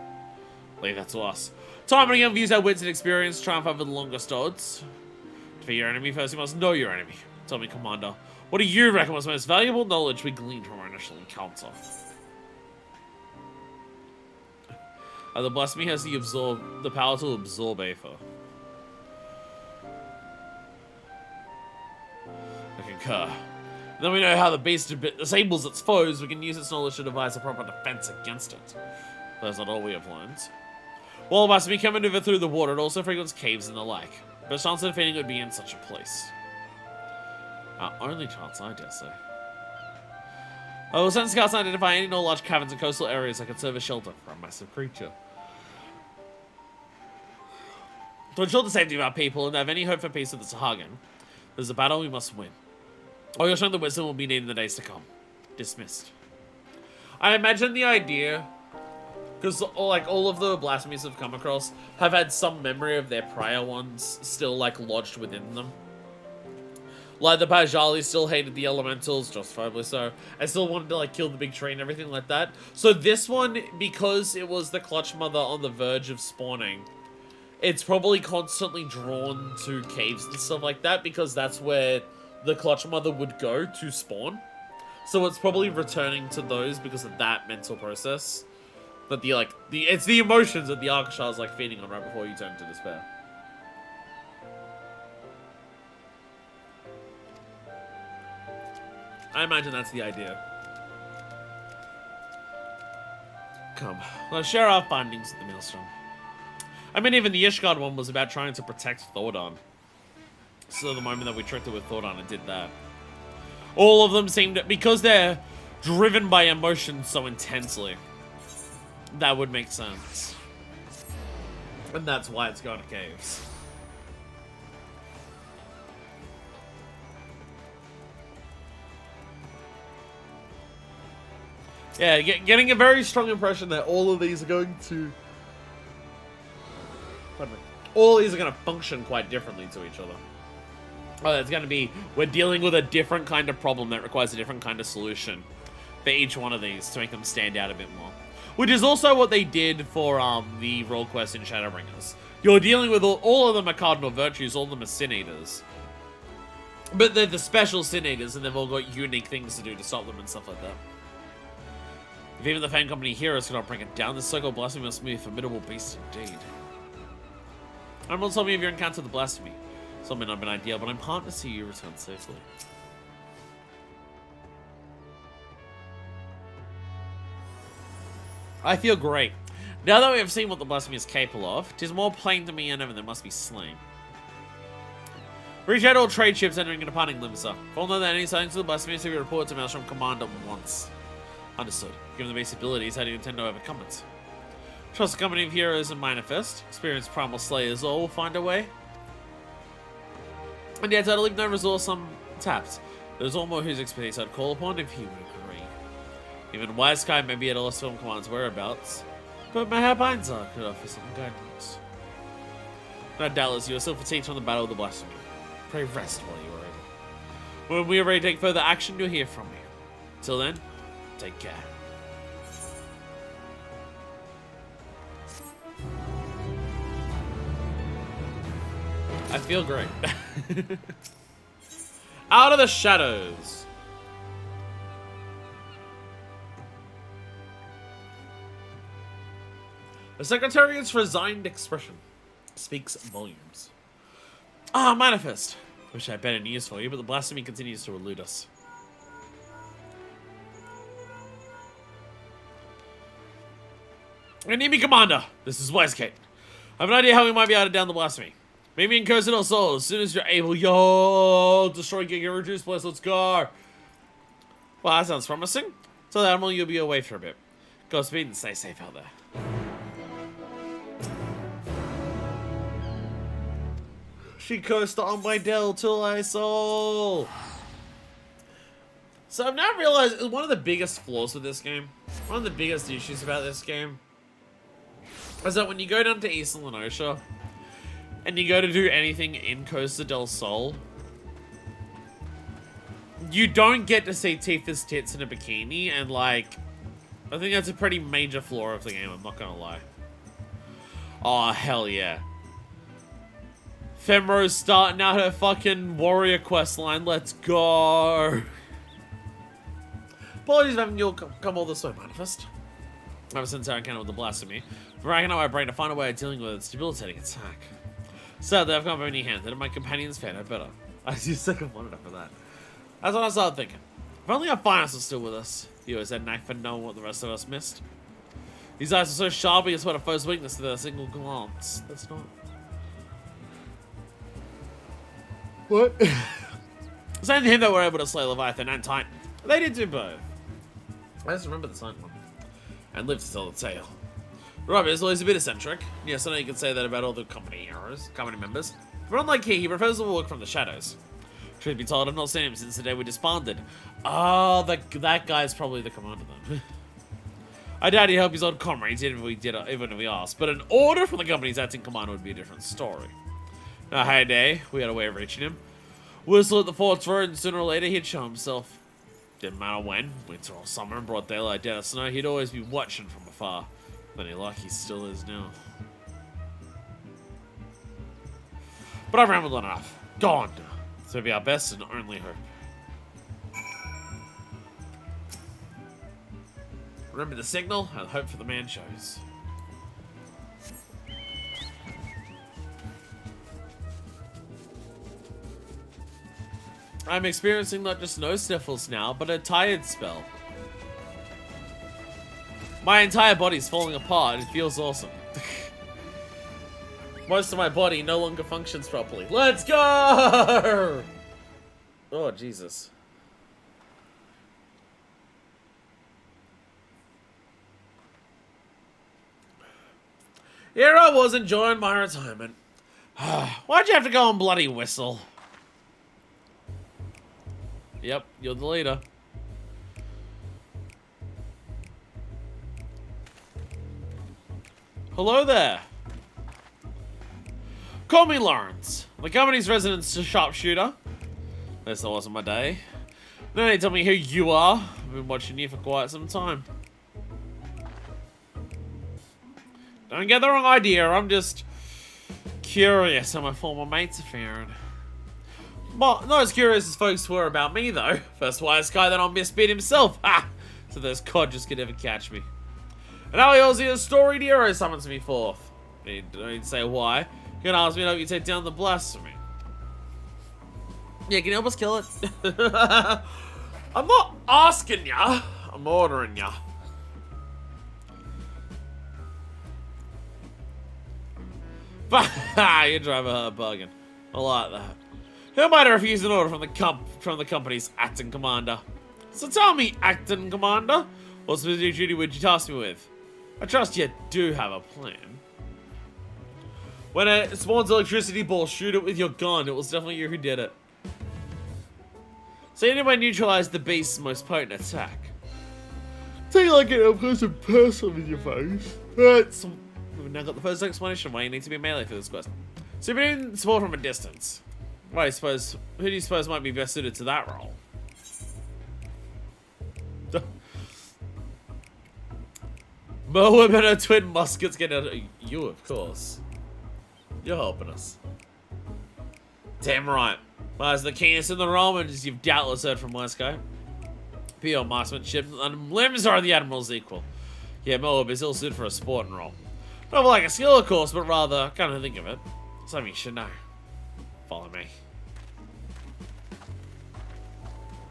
[SPEAKER 1] Leave that to us. Time and again, we use our wits and experience to triumph over the longest odds. To defeat your enemy, first you must know your enemy. Tell me, Commander, what do you reckon was the most valuable knowledge we gleaned from our initial encounter? The blasphemy has the power to absorb Aether. I concur. Then we know how the beast disables its foes, we can use its knowledge to devise a proper defense against it. That's not all we have learned. While blasphemy can maneuver through the water, it also frequents caves and the like. Best chance of defeating it would be in such a place. Our only chance, I dare say. I will send scouts to identify any no large caverns and coastal areas that could serve as shelter for a massive creature. To ensure the safety of our people and have any hope for peace with the Sahagan, there's a battle we must win. All your strength and wisdom will be needed in the days to come. Dismissed. I imagine the idea, because like all of the blasphemies I've come across have had some memory of their prior ones still like lodged within them. Like the Pajali still hated the elementals, justifiably so. I still wanted to like kill the big tree and everything like that. So this one, because it was the Clutch Mother on the verge of spawning, it's probably constantly drawn to caves and stuff like that because that's where the Clutch Mother would go to spawn. So it's probably returning to those because of that mental process. That it's the emotions that the Arkashar is like feeding on right before you turn to despair. I imagine that's the idea. Come, let's share our findings at the Maelstrom. I mean, even the Ishgard one was about trying to protect Thordon. So the moment that we tricked it with Thordon, it did that. All of them seem to, because they're driven by emotion so intensely, that would make sense. And that's why it's going to caves. Yeah, getting a very strong impression that all of these are going to... all of these are going to function quite differently to each other. Oh, it's going to be, we're dealing with a different kind of problem that requires a different kind of solution for each one of these to make them stand out a bit more. Which is also what they did for the role quest in Shadowbringers. You're dealing with all of them are cardinal virtues, all of them are Sin Eaters. But they're the special Sin Eaters, and they've all got unique things to do to stop them and stuff like that. If even the Fan Company heroes cannot bring it down, this so-called blasphemy must be a formidable beast indeed. Emerald told me of your encounter with the blasphemy. Some may not have been ideal, but I'm heartened to see you return safely. I feel great. Now that we have seen what the blasphemy is capable of, 'tis more plain to me than ever they must be slain. Reach out all trade ships entering and departing Limsa. If all know that any sightings of the blasphemy to be reported to Maelstrom Commander once. Understood. Given the base abilities, how do you intend to overcome it? Trust the company of heroes and manifest. Experienced primal slayers all will find a way. And yet, I'd leave no resource untapped. There's all more whose expertise I'd call upon if he would agree. Even Wise Guy may be at a loss film command's whereabouts, but my Banzar could offer some guidance. No doubtless, you are still fatigued from the battle of the blasphemy. Pray rest while you are able. When we are ready to take further action, you'll hear from me. Till then, take care. I feel great. Out of the shadows. The Secretariat's resigned expression speaks volumes. Ah, manifest. Wish I had better news for you, but the blasphemy continues to elude us. Enemy Commander, this is Westgate. I have an idea how we might be able to down the blasphemy. Meet me in Curse del Sol as soon as you're able. Yo, destroy Giga Reduce place, let's go. Well, that sounds promising. So that Admiral, you'll be away for a bit. Godspeed and stay safe out there. She coasted on my Del till I soul. So I've now realized one of the biggest flaws with this game, one of the biggest issues about this game, is that when you go down to East Lenosha and you go to do anything in Costa del Sol, you don't get to see Tifa's tits in a bikini, and like, I think that's a pretty major flaw of the game, I'm not gonna lie. Oh, hell yeah. Femro's starting out her fucking warrior quest line, let's go. Apologies for having you all come all this way, Manifest. Ever since our encounter with the blasphemy, for racking out my brain to find a way of dealing with its debilitating attack. Sadly, I've got many hands, and my companions fared no better. I was second one for that. That's what I started thinking. If only our finest was still with us. He always had a knack for knowing what the rest of us missed. These eyes are so sharp, he spot a foe's weakness with a single glance. That's not... What? Same to him that were able to slay Leviathan and Titan. They did do both. I just remember the Titan one. And lived to tell the tale. Robert is always a bit eccentric. Yes, I know you can say that about all the company members. But unlike he prefers to work from the shadows. Truth be told, I've not seen him since the day we disbanded. Oh, that guy's probably the commander then. I doubt he'd help his old comrades even if we asked. But an order from the company's acting commander would be a different story. Now, hey day, we had a way of reaching him. Whistle at the fort's road, and sooner or later he'd show himself. Didn't matter when, winter or summer, and broad daylight, dead or snow, he'd always be watching from afar. Funny like he still is now. But I've rambled on enough. Gone. So be our best and only hope. Remember the signal, and hope for the man shows. I'm experiencing not just nose sniffles now, but a tired spell. My entire body's falling apart. It feels awesome. Most of my body no longer functions properly. Let's go! Oh, Jesus. Here I was enjoying my retirement. Why'd you have to go and bloody whistle? Yep, you're the leader. Hello there. Call me Lawrence. The company's resident sharpshooter. This wasn't my day. No need to tell me who you are. I've been watching you for quite some time. Don't get the wrong idea. I'm just curious how my former mates are faring. Well, not as curious as folks were about me, though. First wise guy, then I'll misbeat himself. Ha! So those codgers could never catch me. And now he owes you a storied hero summons me forth. He don't say why. You're gonna ask me to help you take down the blasphemy. Yeah, can you help us kill it? I'm not asking ya. I'm ordering ya. You drive a hard bargain. I like that. Who might have refused an order from the company's acting commander? So tell me, acting commander, what specific duty would you task me with? I trust you do have a plan. When it spawns electricity ball, shoot it with your gun. It was definitely you who did it. So anyway, neutralize the beast's most potent attack. you like an up-close person with your face. We've now got the first explanation why you need to be melee for this quest. So you've been doing support from a distance. Who do you suppose might be best suited to that role? Moab and her twin muskets get out of you, of course. You're helping us. Damn right. Well, as the keenest in the Romans, you've doubtless heard from Wesco. Pure marksmanship and Limsa are the Admiral's equal. Yeah, Moab is ill-suited for a sporting role. Not like a skill, of course, but rather, kind of think of it, something you should know. Follow me.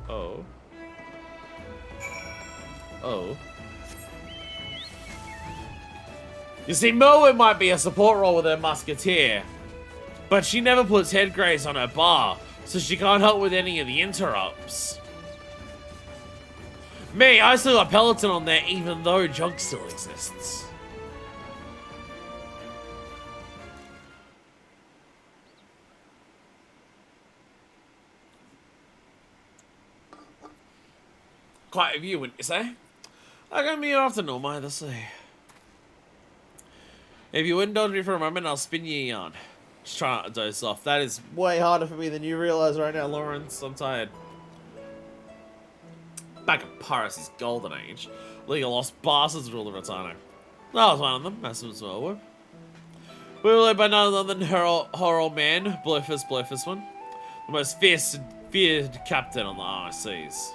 [SPEAKER 1] Oh. Oh. You see, Moab might be a support role with her musketeer, but she never puts head grace on her bar, so she can't help with any of the interrupts. Me, I still got Peloton on there even though junk still exists. Quite a view, wouldn't you say? I can be off to normal either say. If you wouldn't indulge me for a moment, I'll spin you a yarn. Just try not to doze off. That is way harder for me than you realize right now, Lawrence. I'm tired. Back in Paris' golden age, League of Lost Bastards ruled the Rotano. I was one of them, as was well. We were led by none other than her old man, Blowfist one. The most feared captain on the RICs.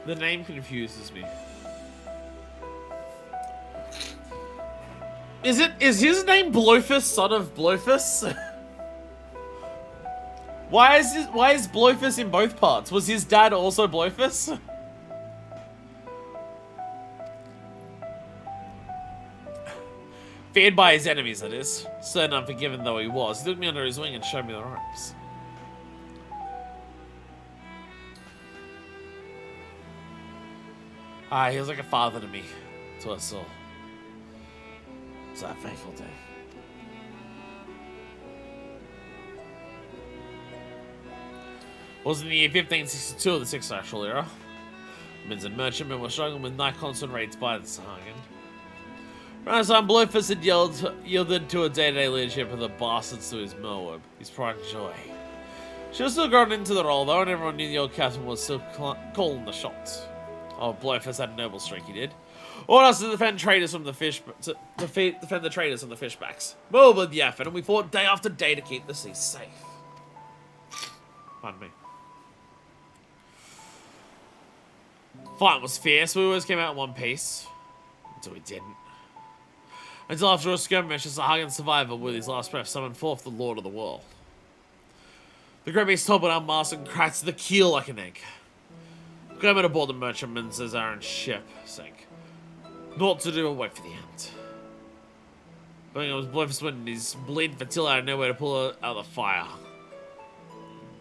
[SPEAKER 1] The name confuses me. Is his name Blowfist, son of Blowfist? Why is Blowfist in both parts? Was his dad also Blowfist? Feared by his enemies, that is. Certain unforgiven though he was, he took me under his wing and showed me the ropes. He was like a father to me, to us all. It was that fateful day. It was in the year 1562 of the 6th actual era. Men's and merchantmen were struggling with night constant raids by the Sahagin. Around time, Blowfist had yielded to a day-to-day leadership of the bastards to his Moab, his pride and joy. She was still growing into the role though, and everyone knew the old captain was still calling the shots. Oh, Blowfist had a noble streak, he did. Ordered us to defend traders from the defend the traders from the fishbacks. Moab led the effort, and we fought day after day to keep the seas safe. Pardon me. Fight was fierce. We always came out in one piece, until we didn't. Until after a skirmish, a Sahagin survivor with his last breath summoned forth the Lord of the World. The great beast toppled our mast and cracked the keel like an egg. Came aboard the merchantman's as our own ship sank. Naught to do but wait for the end. But it was Blowfist when his bleeding Fatilla had nowhere to pull her out of the fire.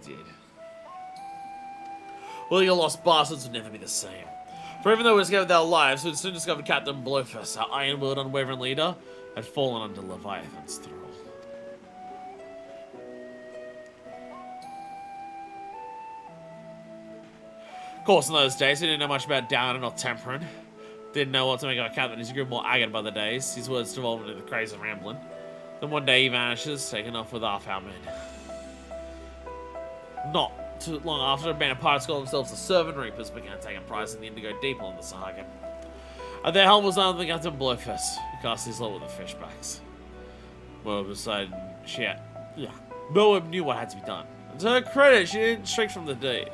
[SPEAKER 1] He did. Well, your lost bastards would never be the same. For even though we escaped with our lives, we'd soon discovered Captain Blowfist, our iron-willed, unwavering leader, had fallen under Leviathan's thrall. Of course, in those days, we didn't know much about downing or tempering. Didn't know what to make of a captain as he grew more agate by the days. His words devolved into the craze of rambling. Then one day he vanishes, taken off with half our men. Not too long after, a band of pirates called themselves the Servant Reapers began taking prize in the Indigo Deep on the Sahagin. At their helm was none other than Captain Blowfist, who cast his lot with the fishbacks. Moab decided Moab knew what had to be done. And to her credit, she didn't shrink from the deed.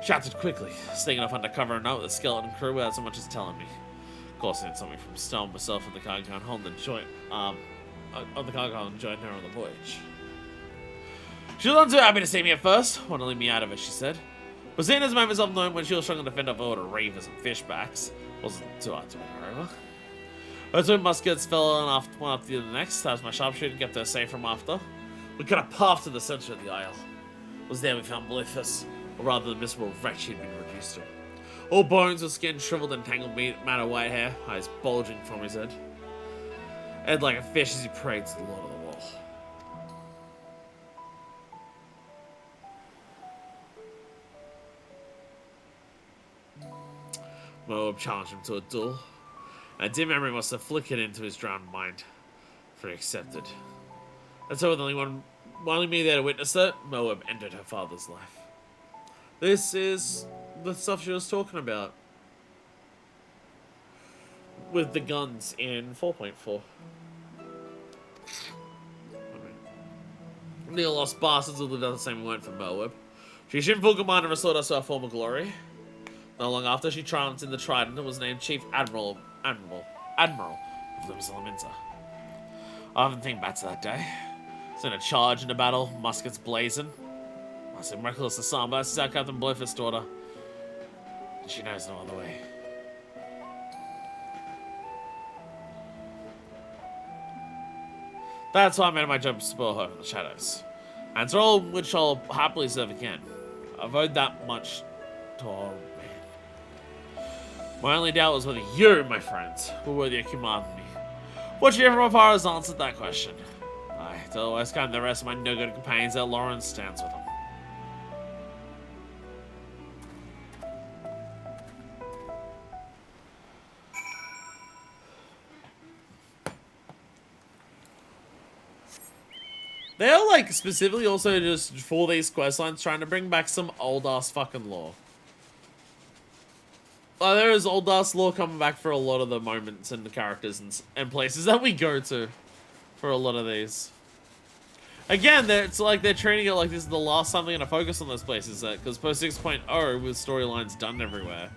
[SPEAKER 1] Shouted quickly, sneaking off under cover and out with the skeleton crew without so much as telling me. Of course, I didn't stop me from stowing myself in the cargo and holding the joint, on the cargo and joining her on the voyage. She was not too happy to see me at first, wanted to leave me out of it, she said. But seeing as I made myself known when she was struggling to fend off a lot of reavers and fishbacks, wasn't too hard to win her over. Her twin muskets fell on one after the next, as my sharpshooter kept her safe from after. We cut a path to the center of the isle. was there we found Blueface, or rather the miserable wretch he'd been reduced to. All bones with skin shriveled and tangled matter white hair, eyes bulging from his head. Head like a fish as he prayed to the Lord of the Wall. Moab challenged him to a duel, and a dim memory must have flickered into his drowned mind, for he accepted. And so with only me there to witness it, Moab ended her father's life. This is the stuff she was talking about with the guns in 4.4. The lost bastards will have done the same word for Moab. She assumed full command and restored us to our former glory. Not long after, she triumphed in the Trident and was named Chief Admiral of Limsa. I often think back to that day. Sent a charge into battle, muskets blazing. I seem reckless to some, but this is our Captain Blueface's daughter. And she knows no other way. That's why I made my job to spoil her in the shadows. And it's all which I'll happily serve again. I've owed that much to old man. My only doubt was whether you, my friends, were worthy of commanding me. Whichever of ours answered that question. I otherwise kind the rest of my no-good companions that Lawrence stands with them. They're like specifically also just for these questlines trying to bring back some old ass fucking lore. There is old ass lore coming back for a lot of the moments and the characters and places that we go to for a lot of these. Again, it's like they're treating it like this is the last time they're going to focus on those places, because post 6.0 with storylines done everywhere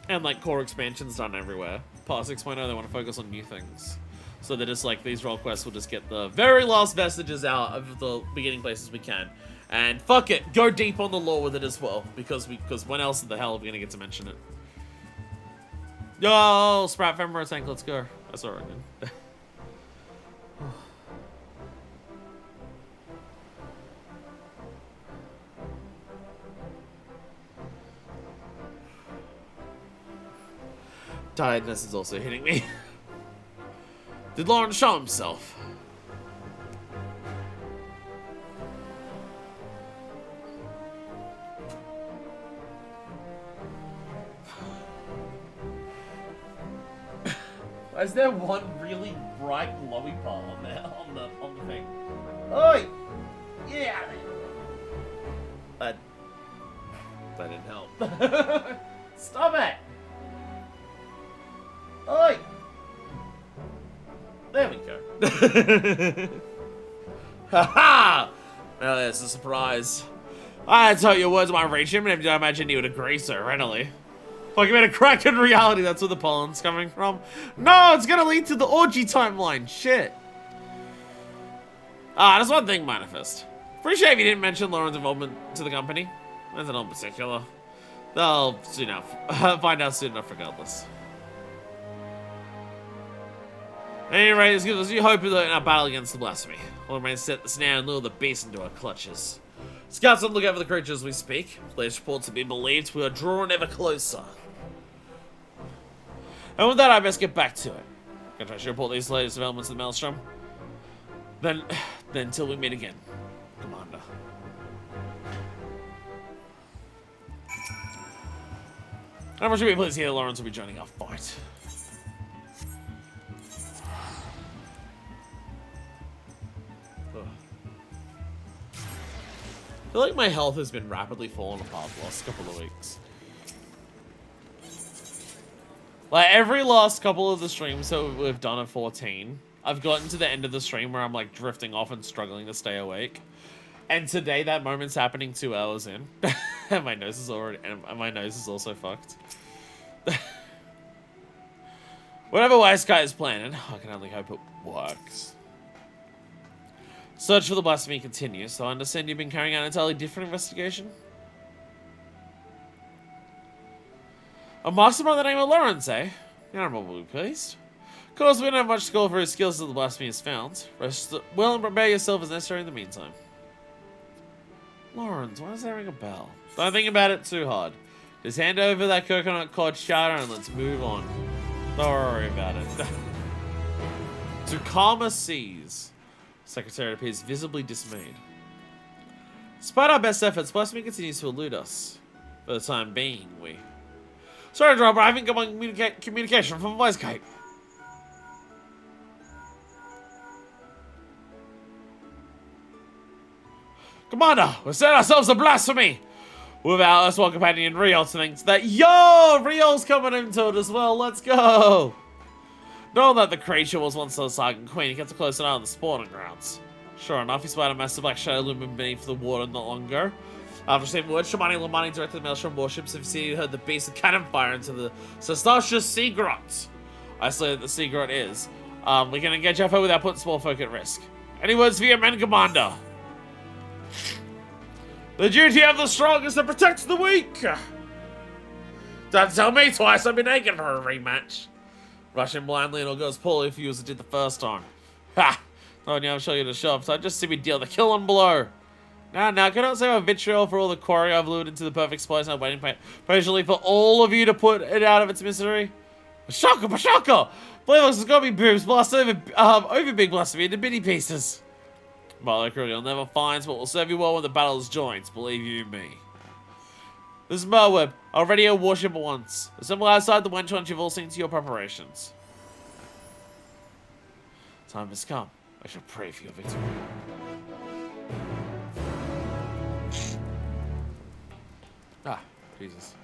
[SPEAKER 1] and like core expansions done everywhere. Past 6.0 they want to focus on new things. So they're just like, these role quests will just get the very last vestiges out of the beginning places we can. And fuck it, go deep on the lore with it as well. Because when else the hell are we going to get to mention it? Yo, Sprat Femora tank, let's go. That's alright, man. Tiredness is also hitting me. Did Lawrence show himself? Is there one really bright glowy part on there on the thing? Oi! Yeah. That didn't help. Stop it! Oi! There we go. Haha! Well, there's a surprise. I had to tell your words might reach him, and I imagine he would agree so readily. Like, you made a crack in reality, that's where the pollen's coming from. No, it's gonna lead to the orgy timeline. Shit. That's one thing, Manifest. Appreciate if you didn't mention Lauren's involvement to the company. That's not particular. They'll soon enough find out soon enough regardless. At any rate, this gives us new hope in our battle against the blasphemy. We'll remain set the snare and lure the beast into our clutches. Scouts on the lookout for the creatures as we speak. Latest reports have been believed. We are drawing ever closer. And with that, I best get back to it. Gonna try to report these latest developments in the Maelstrom. Then till we meet again, Commander. I'm sure we pleased to hear Lawrence will be joining our fight. I feel like my health has been rapidly falling apart the last couple of weeks. Like, every last couple of the streams that we've done at 14, I've gotten to the end of the stream where I'm, like, drifting off and struggling to stay awake. And today, that moment's happening 2 hours in. And my nose is also fucked. Whatever Wise Guy is planning, I can only hope it works. Search for the blasphemy continues, so I understand you've been carrying out an entirely different investigation? A master by the name of Lawrence, eh? You're probably pleased. Of course, we don't have much score for his skills till the blasphemy is found. Rest well and prepare yourself as necessary in the meantime. Lawrence, why does that ring a bell? Don't think about it too hard. Just hand over that coconut cod chowder and let's move on. Don't worry about it. To calmer seas. Secretary appears visibly dismayed. Despite our best efforts, Blasphemy continues to elude us. For the time being, we... Sorry, Driver, I haven't got my communication from VoiceKite. Commander, we set ourselves a blasphemy! With our erstwhile companion Rios thinks that, yo, Rios coming into it as well, let's go! Knowing that the creature was once the Sergeant Queen, he kept a close eye on the spawning grounds. Sure enough, he spied a massive black shadow looming beneath the water not long ago. After receiving word, Shamani and Lamani directed the Maelstrom warships have seen heard the beast of cannon fire into the Sestasha Sea Grot. Isolated the Sea Grot is. We can engage our foe without putting small folk at risk. Any words for your men, Commander? The duty of the strong is to protect the weak! Don't tell me twice, I've been aching for a rematch. Rushing blindly and all goes poorly if you as it did the first time. Ha! Oh, yeah, I'll show you the shop, so I just see me deal the killing blow. Now, can I say my vitriol for all the quarry I've lured into the perfect place and I'm waiting patiently for all of you to put it out of its misery? Bashaka! Playbox has got me boobs, blast over big blasphemy into bitty pieces. Well, you'll never find what will serve you well when the battle is joined, believe you me. This is Merweb. I'll radio warship at once. Assemble outside the wench once you've all seen to your preparations. Time has come. I shall pray for your victory. Ah, Jesus.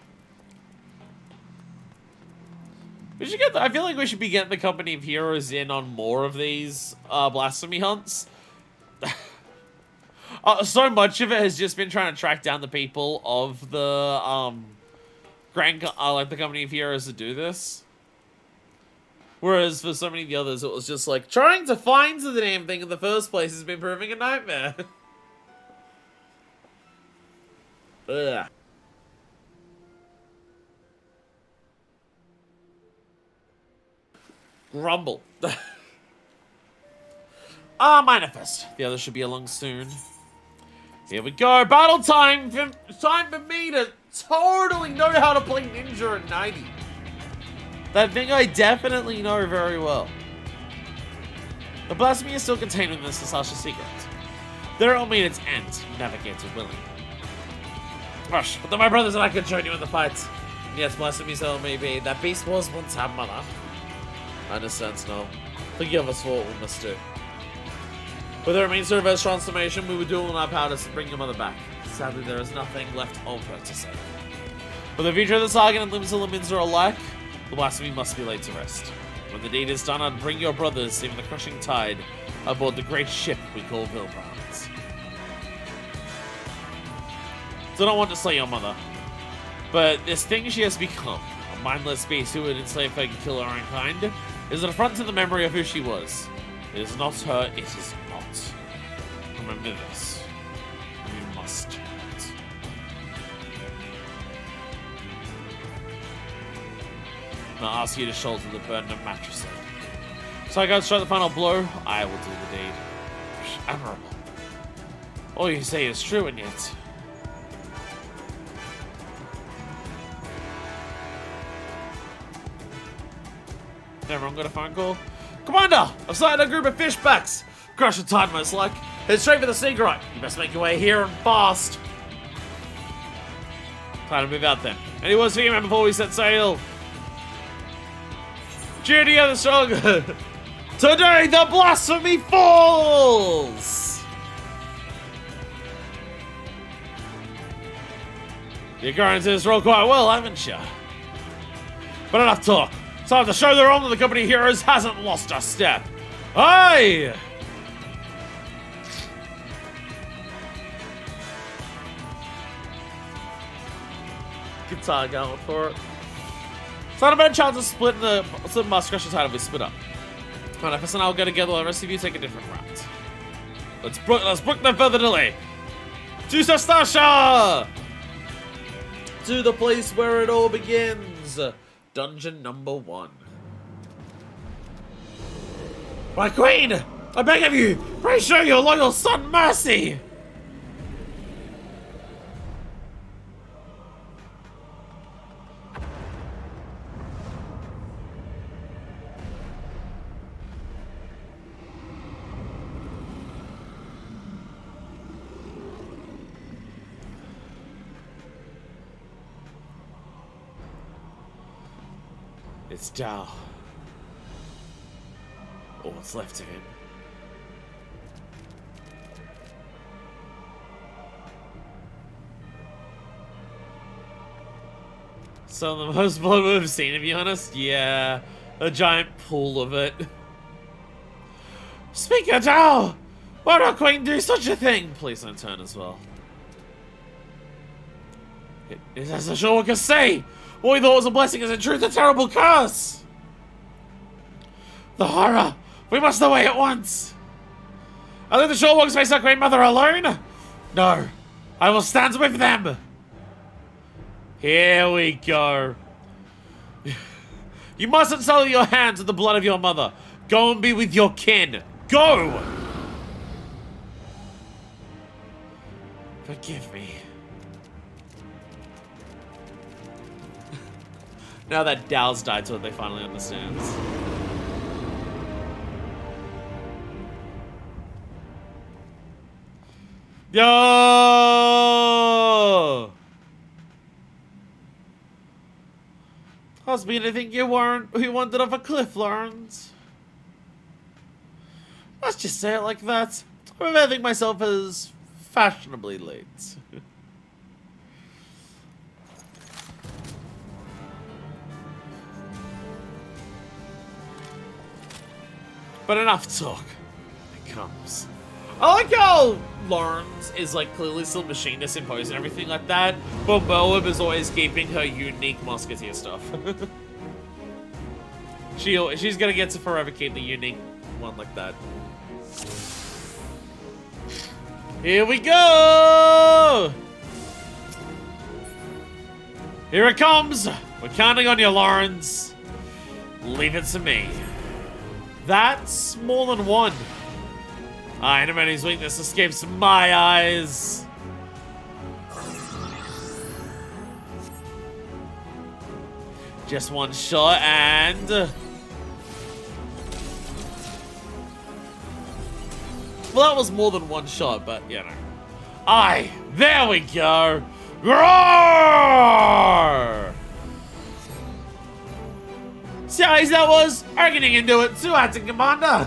[SPEAKER 1] We should get. I feel like we should be getting the company of heroes in on more of these blasphemy hunts. So much of it has just been trying to track down the people of the like the company of heroes to do this. Whereas for so many of the others, it was just like trying to find the damn thing in the first place has been proving a nightmare. Ugh. Grumble. Manifest. The others should be along soon. Here we go. Battle time. Time for me to totally know how to play Ninja at 90. That thing I definitely know very well. The blasphemy is still contained within the Sasha secret. There will mean its end. Navigator willing. Rush, but then my brothers and I can join you in the fight. Yes, blasphemy so may be. That beast was once our mother. I understand, Snow. Forgive us for what we must do. With the remains of reverse transformation, we would do all in our power to bring your mother back. Sadly, there is nothing left of her to save. For the future of the Sagan and Limsa Limins are alike, the blasphemy must be laid to rest. When the deed is done, I'd bring your brothers, even the crushing tide, aboard the great ship we call Vilbrans. So I don't want to slay your mother, but this thing she has become, a mindless beast who would enslave her and kill her own kind, is an affront to the memory of who she was. It is not her, it is not. Remember this. You must do it. I'll ask you to shoulder the burden of matricide. So I go strike the final blow, I will do the deed. Admirable. All you say is true, and yet... Everyone got a phone call? Commander! I've sighted a group of fishbacks! Crush the tide most like. Head straight for the sea grot. You best make your way here and fast. Time to move out then. Any words for you, man, before we set sail? Duty of the strong. Today the blasphemy falls! You're going into this role quite well, haven't you? But enough talk. Time to show their own that the company of heroes hasn't lost a step. Aye! Guitar going for it. It's not a bad chance of splitting the Muscrusher title if we split up. Manifest and I'll go together while the rest of you take a different route. Let's book them further delay. To Sestasha! To the place where it all begins. Dungeon number 1. My queen! I beg of you! Pray show your loyal son mercy! It's Dao. Or what's left of him. Some of the most blood we've seen, to be honest. Yeah, a giant pool of it. Speaker Dao! Why would our queen do such a thing? Please don't turn as well. It is as the Sharalyan say! What we thought was a blessing is in truth a terrible curse! The horror! We must away at once! I let the Sharalyan face our queen mother alone? No, I will stand with them! Here we go. You mustn't sully your hands with the blood of your mother. Go and be with your kin. Go! Forgive me. Now that Dao's died to it, they finally understands. Yo! Must be anything you wanted off a cliff, Lawrence. Let's just say it like that. I think myself as fashionably late. But enough talk. It comes. I like how Lawrence is like clearly still machinist in pose and everything like that, but Moab is always keeping her unique musketeer stuff. She's gonna get to forever keep the unique one like that. Here we go! Here it comes! We're counting on you, Lawrence. Leave it to me. That's more than one. Enemy's weakness escapes my eyes. Just one shot and... Well, that was more than one shot, but, you know. Aye, there we go. Roar! See how easy that was? I reckon you can do it too, Acting Commander.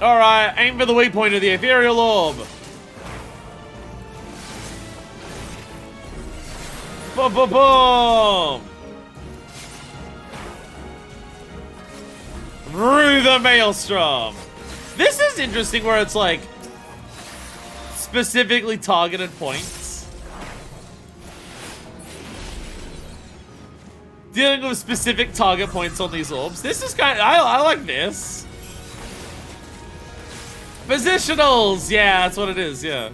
[SPEAKER 1] Alright, aim for the weak point of the ethereal orb. Boom, boom, boom! Through the maelstrom. This is interesting where it's like specifically targeted points. Dealing with specific target points on these orbs. This is kind of, I like this. Positionals! Yeah, that's what it is, yeah.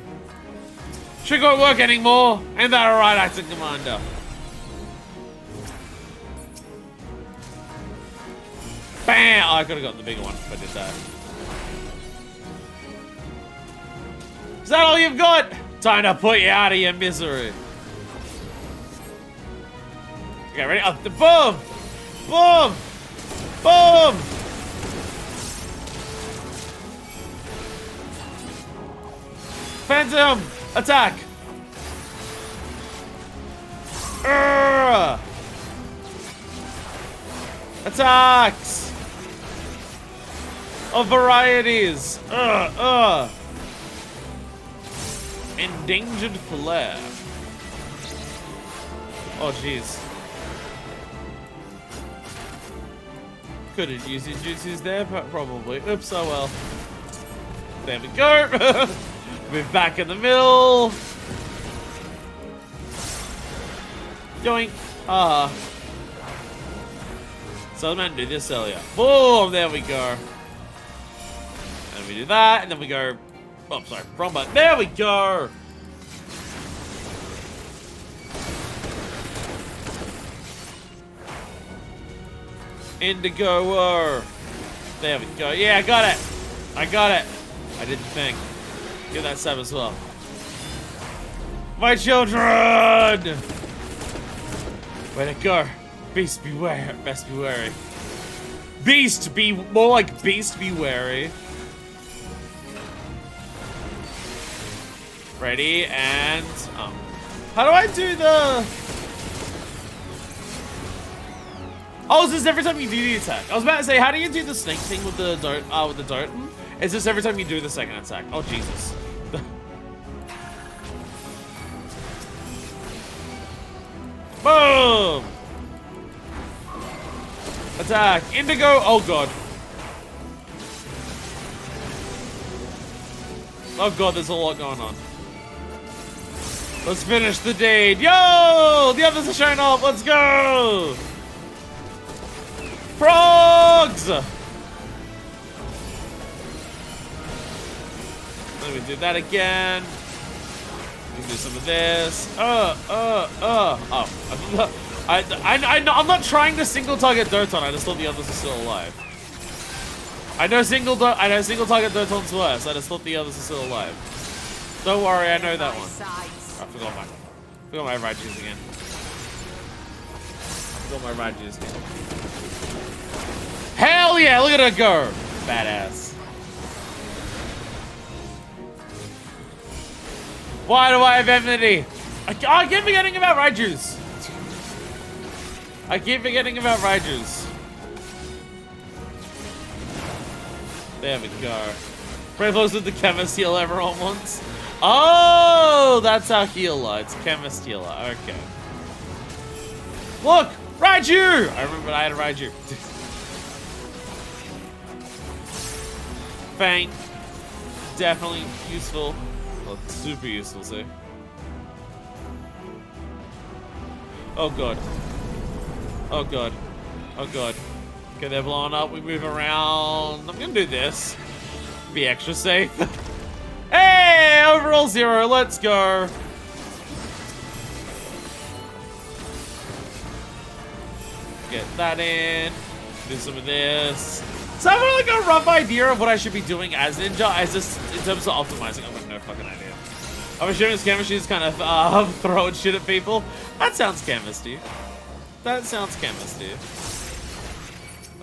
[SPEAKER 1] Trick won't work anymore. Ain't that alright, Acting Commander? Bam! Oh, I could have gotten the bigger one if I did that. Is that all you've got? Time to put you out of your misery. Okay, ready? Up the boom! Boom! Boom! Phantom! Attack! Attacks! Of varieties! Endangered flare. Oh, jeez. Couldn't use your jutsus there, but probably. Oops, oh well. There we go! Move back in the middle. Doink. So I meant to do this earlier. Boom! There we go. And we do that, and then we go. Oh, sorry, wrong button. There we go. Indigo. There we go. Yeah, I got it. I got it. I did the thing. Get that sub as well. My children! Way to go. Beast beware. Best be wary. Beast be more like beast be wary. Ready and how do I do the Oh, is this every time you do the attack? I was about to say, how do you do the snake thing with the dart? Is this every time you do the second attack? Oh, Jesus. Boom! Attack! Indigo! Oh, God. Oh, God, there's a lot going on. Let's finish the deed. Yo! The others are showing up. Let's go! Frogs! Let me do that again. We can do some of this. Oh. I'm not trying to single target Doton. I just thought the others are still alive. I know single target Doton's worse. I just thought the others are still alive. Don't worry, I know that one. I forgot my Raijus again. Hell yeah, look at her go! Badass. Why do I have enmity? I keep forgetting about Raijus. There we go. Bravos with the chemist heal everyone wants. Oh, that's our healer. It's chemist healer. Okay. Look! Raiju! I remember I had a Raiju. Faint. Definitely useful. Well, super useful, too. Oh, God. Oh, God. Oh, God. Okay, they're blowing up. We move around. I'm gonna do this. Be extra safe. Hey! Overall 0. Let's go. Get that in. Do some of this. So I have like a rough idea of what I should be doing as Ninja, as just in terms of optimizing. I've got no fucking idea. I'm assuming it's chemistry's kind of throwing shit at people. That sounds chemistry.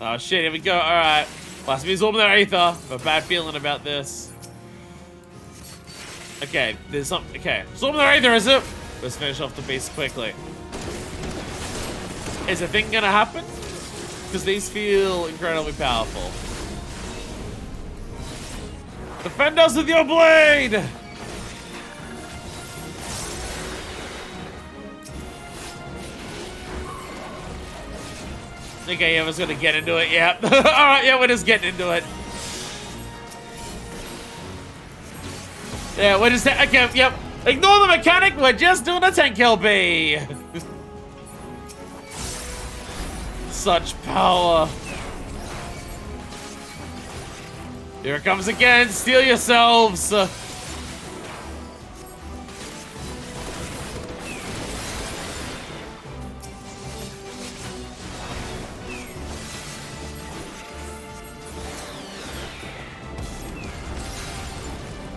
[SPEAKER 1] Oh shit, here we go. Alright. Last me absorb their ether. I have a bad feeling about this. Okay, there's something. Okay. Absorb their ether, is it? Let's finish off the beast quickly. Is a thing gonna happen? Because these feel incredibly powerful. Defend us with your blade! Okay, yeah, I was gonna get into it, yeah. Alright, yeah, we're just getting into it. Yeah, we're just, okay, yep. Ignore the mechanic, we're just doing a tank LB. Such power. Here it comes again, steal yourselves.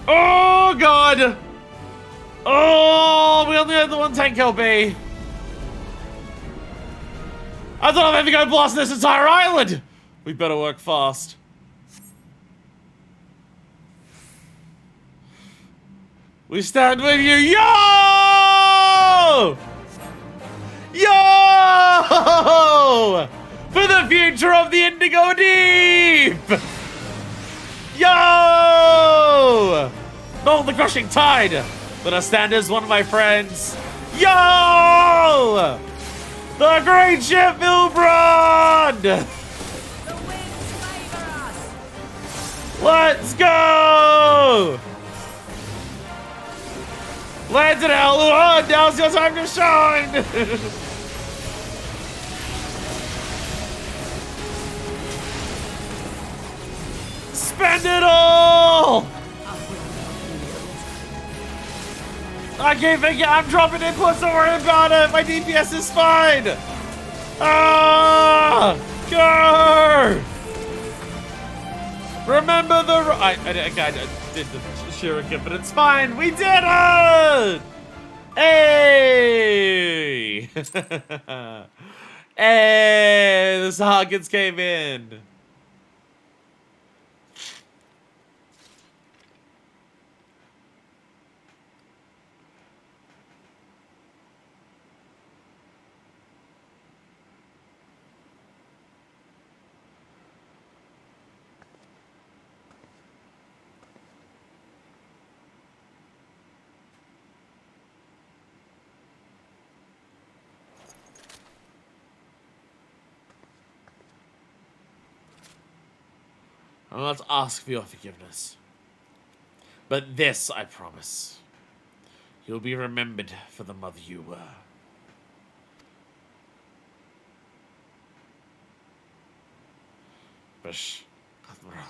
[SPEAKER 1] Oh, God! Oh, we only had the one tank LB. I thought I'd have to go blast this entire island! We better work fast. We stand with you. Yo! Yo! For the future of the Indigo Deep! Yo! Not the crushing tide! Let us stand as one of my friends. Yo! The great ship Vilbrand! Let's go! Land it out, Luan! Now's your time to shine! Spend it all! I can't figure. I'm dropping inputs, don't worry about it. My DPS is fine. Ah! Go! Remember the. I did the shuriken, but it's fine. We did it! Hey! Hey! The Sahagins came in. I'll not ask for your forgiveness. But this, I promise. You'll be remembered for the mother you were. But, Admiral,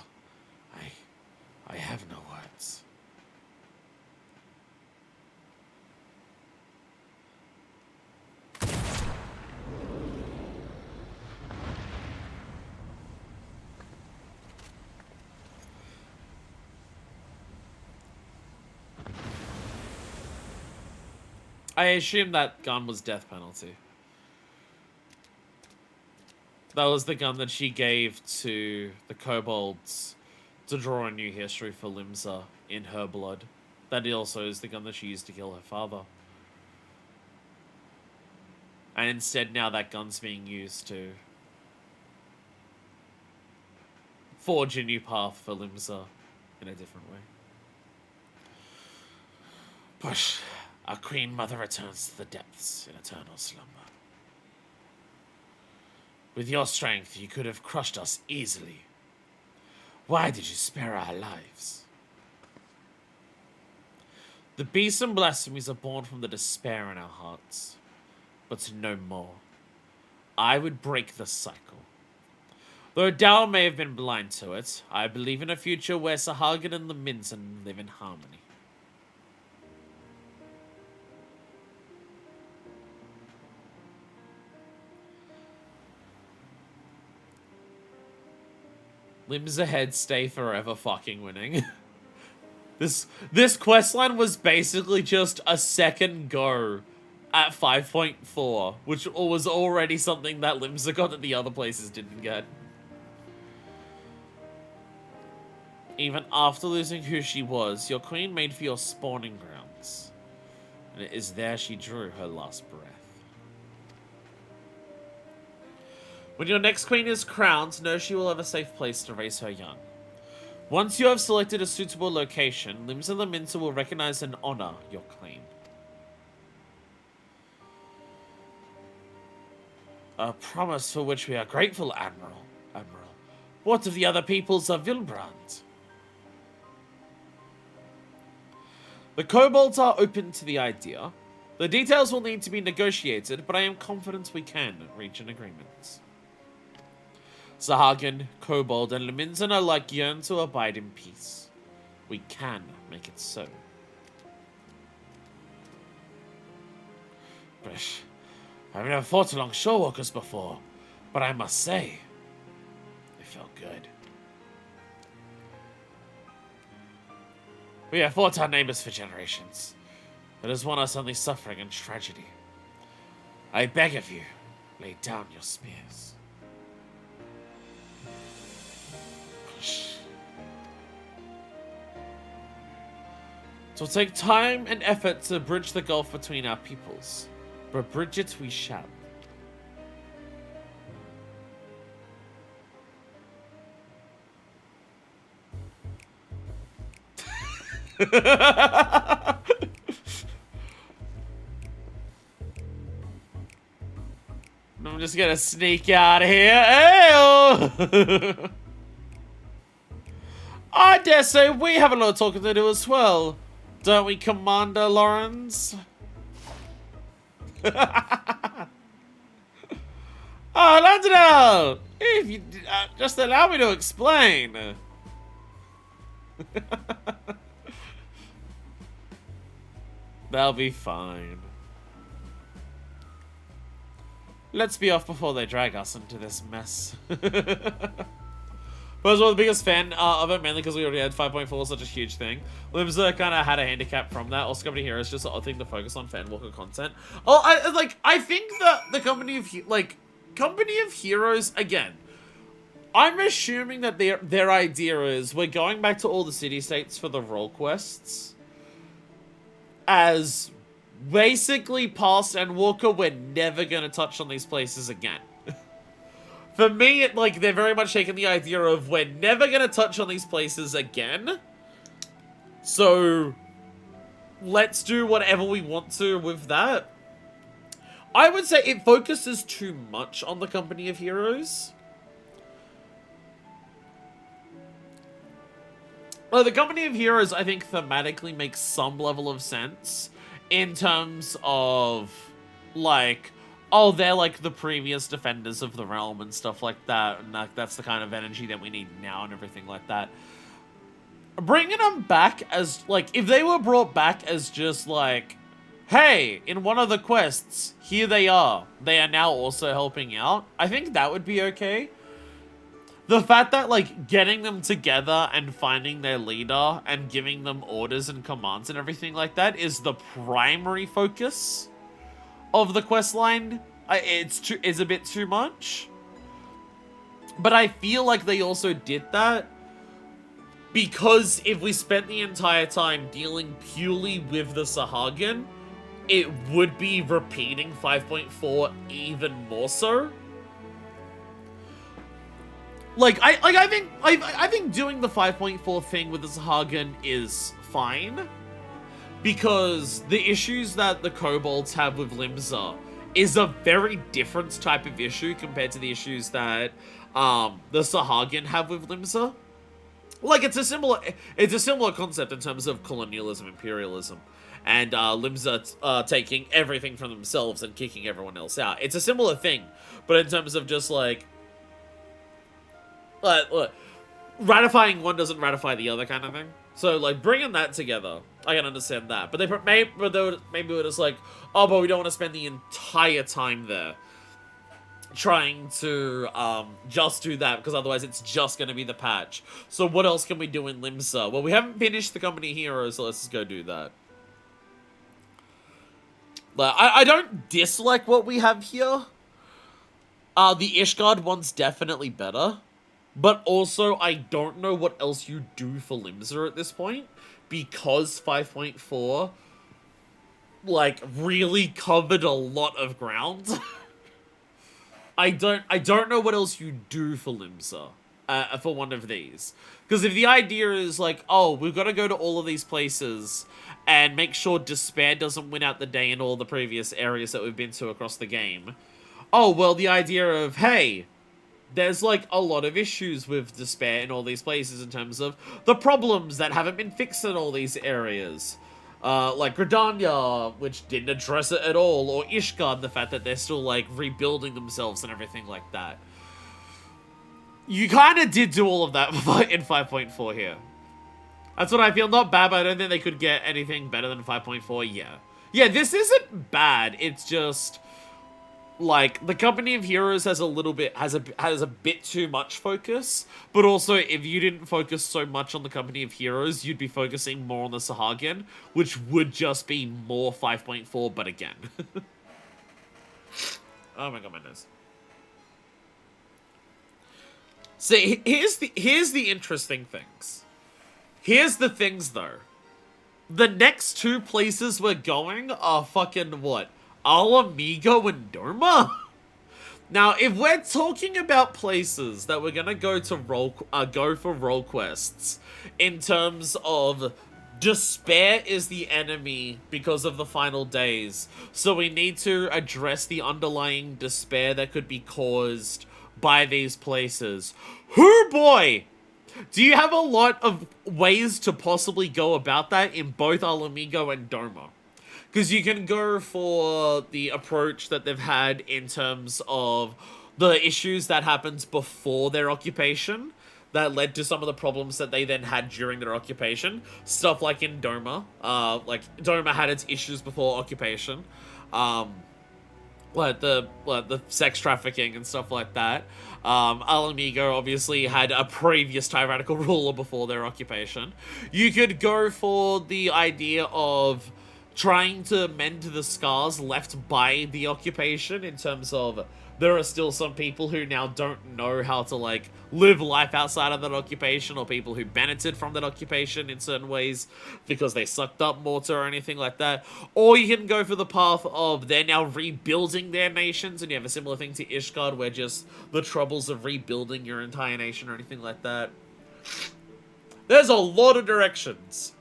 [SPEAKER 1] I have no words. I assume that gun was death penalty. That was the gun that she gave to the kobolds to draw a new history for Limsa in her blood. That also is the gun that she used to kill her father. And instead now that gun's being used to forge a new path for Limsa in a different way. Push. Our Queen Mother returns to the depths in eternal slumber. With your strength, you could have crushed us easily. Why did you spare our lives? The beasts and blasphemies are born from the despair in our hearts, but to no more. I would break the cycle. Though Dal may have been blind to it, I believe in a future where Sahagin and the Minton live in harmony. Limsa head stay forever fucking winning. This questline was basically just a second go at 5.4, which was already something that Limsa got that the other places didn't get. Even after losing who she was, your queen made for your spawning grounds. And it is there she drew her last breath. When your next queen is crowned, know she will have a safe place to raise her young. Once you have selected a suitable location, Limsa the Minter will recognize and honor your claim. A promise for which we are grateful, Admiral. What of the other peoples of Vilbrand? The kobolds are open to the idea. The details will need to be negotiated, but I am confident we can reach an agreement. Sahagin, Kobold, and Leminzen alike yearn to abide in peace. We can make it so. Bish, I've never fought along shorewalkers before, but I must say, they felt good. We have fought our neighbors for generations. It has won us only suffering and tragedy. I beg of you, lay down your spears. It will take time and effort to bridge the gulf between our peoples, but bridge it we shall. I'm just gonna sneak out of here. Hey-oh! I dare say we have a lot of talking to do as well. Don't we, Commander Lawrence? Oh, Landonel! If you just allow me to explain. They'll be fine. Let's be off before they drag us into this mess. I was one of the biggest fan of it, mainly because we already had 5.4, such a huge thing. Limsa kind of had a handicap from that. Also, Company Heroes just a thing to focus on Fanwalker content. Oh, I think that the Company of Heroes, again, I'm assuming that their idea is we're going back to all the city-states for the role quests. As basically past Endwalker, we're never going to touch on these places again. For me, they're very much taking the idea of we're never going to touch on these places again. So, let's do whatever we want to with that. I would say it focuses too much on the Company of Heroes. Well, the Company of Heroes, I think, thematically makes some level of sense in terms of, like, oh, they're like the previous defenders of the realm and stuff like that, and that's the kind of energy that we need now and everything like that. Bringing them back as, like, if they were brought back as just, like, hey, in one of the quests, here they are now also helping out, I think that would be okay. The fact that, like, getting them together and finding their leader and giving them orders and commands and everything like that is the primary focus of the quest line. It's a bit too much. But I feel like they also did that because if we spent the entire time dealing purely with the Sahagin, it would be repeating 5.4 even more so. Like, I think doing the 5.4 thing with the Sahagin is fine, because the issues that the kobolds have with Limsa is a very different type of issue compared to the issues that the Sahagin have with Limsa. Like, it's a similar concept in terms of colonialism, imperialism, and Limsa taking everything from themselves and kicking everyone else out. It's a similar thing, but in terms of just like ratifying one doesn't ratify the other kind of thing. So, like, bringing that together, I can understand that. But maybe we're just like, oh, but we don't want to spend the entire time there trying to just do that, because otherwise it's just going to be the patch. So what else can we do in Limsa? Well, we haven't finished the Company Heroes, so let's just go do that. I don't dislike what we have here. The Ishgard one's definitely better. But also, I don't know what else you do for Limsa at this point, because 5.4, like, really covered a lot of ground. I don't know what else you do for Limsa, for one of these. Because if the idea is like, oh, we've got to go to all of these places and make sure Despair doesn't win out the day in all the previous areas that we've been to across the game. Oh, well, the idea of, hey, there's, like, a lot of issues with Despair in all these places in terms of the problems that haven't been fixed in all these areas. Like Gridania, which didn't address it at all, or Ishgard, the fact that they're still, like, rebuilding themselves and everything like that. You kind of did do all of that in 5.4 here. That's what I feel. Not bad, but I don't think they could get anything better than 5.4, yeah. Yeah, this isn't bad, it's just, like, the Company of Heroes has a bit too much focus, but also if you didn't focus so much on the Company of Heroes, you'd be focusing more on the Sahagin, which would just be more 5.4, but again. Oh my god, my nose. See, here's the interesting things. Here's the things, though. The next two places we're going are fucking what? Alamigo and Doma? Now, if we're talking about places that we're gonna go to go for role quests, in terms of Despair is the enemy because of the final days, so we need to address the underlying despair that could be caused by these places. Hoo boy! Do you have a lot of ways to possibly go about that in both Alamigo and Doma? Because you can go for the approach that they've had in terms of the issues that happens before their occupation that led to some of the problems that they then had during their occupation. Stuff like in Doma. Like, Doma had its issues before occupation. Like the sex trafficking and stuff like that. Alamigo obviously had a previous tyrannical ruler before their occupation. You could go for the idea of trying to mend the scars left by the occupation, in terms of there are still some people who now don't know how to, like, live life outside of that occupation, or people who benefited from that occupation in certain ways because they sucked up mortar or anything like that. Or you can go for the path of they're now rebuilding their nations, and you have a similar thing to Ishgard, where just the troubles of rebuilding your entire nation or anything like that. There's a lot of directions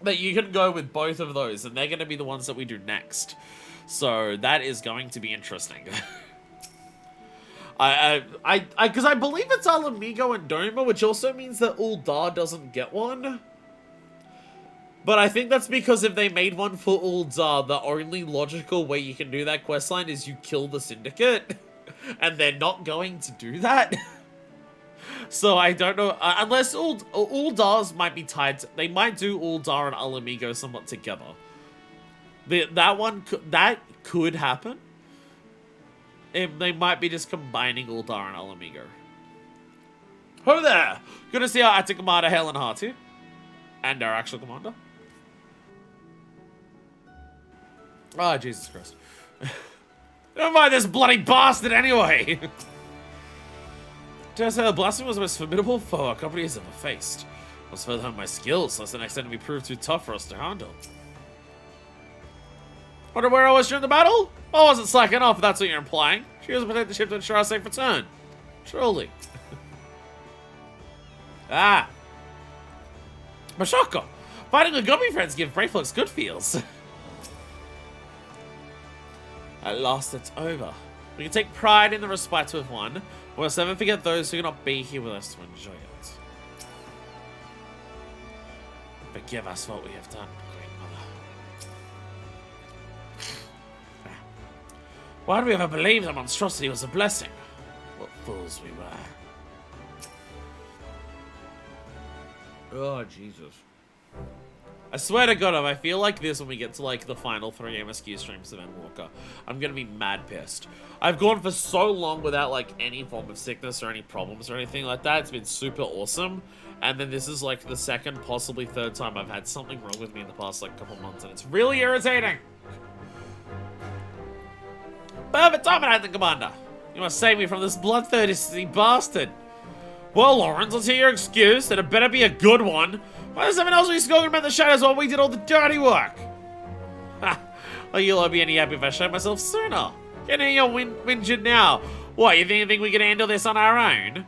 [SPEAKER 1] that you can go with both of those, and they're going to be the ones that we do next. So that is going to be interesting. Because I believe it's Alamigo and Doma, which also means that Uldar doesn't get one. But I think that's because if they made one for Uldar, the only logical way you can do that questline is you kill the Syndicate. And they're not going to do that. So I don't know, unless Uldars might be tied to, they might do Uldar and Alamigo somewhat together. That could happen. They might be just combining Uldar and Alamigo. Ho there! Good to see our acting commander Helen Hart here. And our actual commander. Oh, Jesus Christ. Don't mind this bloody bastard anyway! Dare I say the blasphemy was the most formidable foe our company has ever faced. I was further on my skills, lest the next enemy proved too tough for us to handle. Wonder where I was during the battle? I wasn't slacking off, if that's what you're implying. She was to protect the ship to ensure our safe return. Truly. Ah. Mashoko. Fighting with gummy friends give Brayflux good feels. At last it's over. We can take pride in the respite we've won. We'll never forget those who cannot be here with us to enjoy it. Forgive us what we have done, Great Mother. Why did we ever believe that monstrosity was a blessing? What fools we were. Oh, Jesus. I swear to God, if I feel like this when we get to, like, the final 3 MSQ streams of Endwalker, I'm gonna be mad pissed. I've gone for so long without, like, any form of sickness or any problems or anything like that. It's been super awesome. And then this is, like, the second, possibly third time I've had something wrong with me in the past, like, couple months, and it's really irritating. Perfect timing, I think, Commander. You must save me from this bloodthirsty bastard. Well, Lawrence, let's hear your excuse, and it better be a good one. Why does someone else be skulking about the shadows while we did all the dirty work? Ha! Well, you'll all be any happy if I show myself sooner. Getting your whinging now. What, you think we can handle this on our own?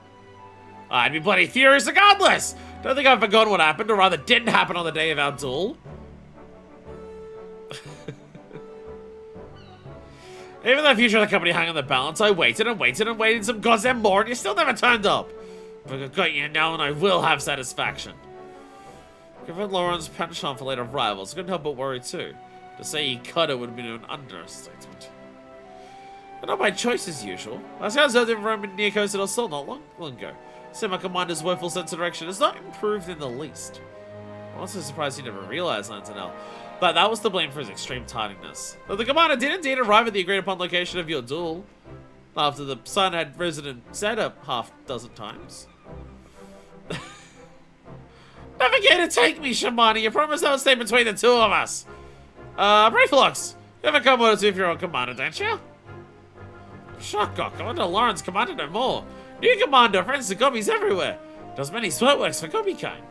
[SPEAKER 1] I'd be bloody furious regardless. Don't think I've forgotten what happened, or rather didn't happen on the day of our duel. Even though the future of the company hung on the balance, I waited and waited and waited some goddamn more, and you still never turned up. But I've got you now, and I will have satisfaction. Given Lauren's penchant for later rivals, I couldn't help but worry too. To say he cut it would have been an understatement. But not by choice as usual. I was out in Roman near coast del Sol not long ago. So my commander's woeful sense of direction has not improved in the least. I'm also surprised he never realized Lantanel. But that was to blame for his extreme tardiness. Though the commander did indeed arrive at the agreed upon location of your duel, after the sun had risen and set up half dozen times. Never care to take me, Shamani. You promised that would stay between the two of us. Brayflux, you ever come with us if you're on commander, don't you? Shaka, Commander Lawrence commanded no more. New commander, friends to gummies everywhere. Does many sweat works for gummy kind.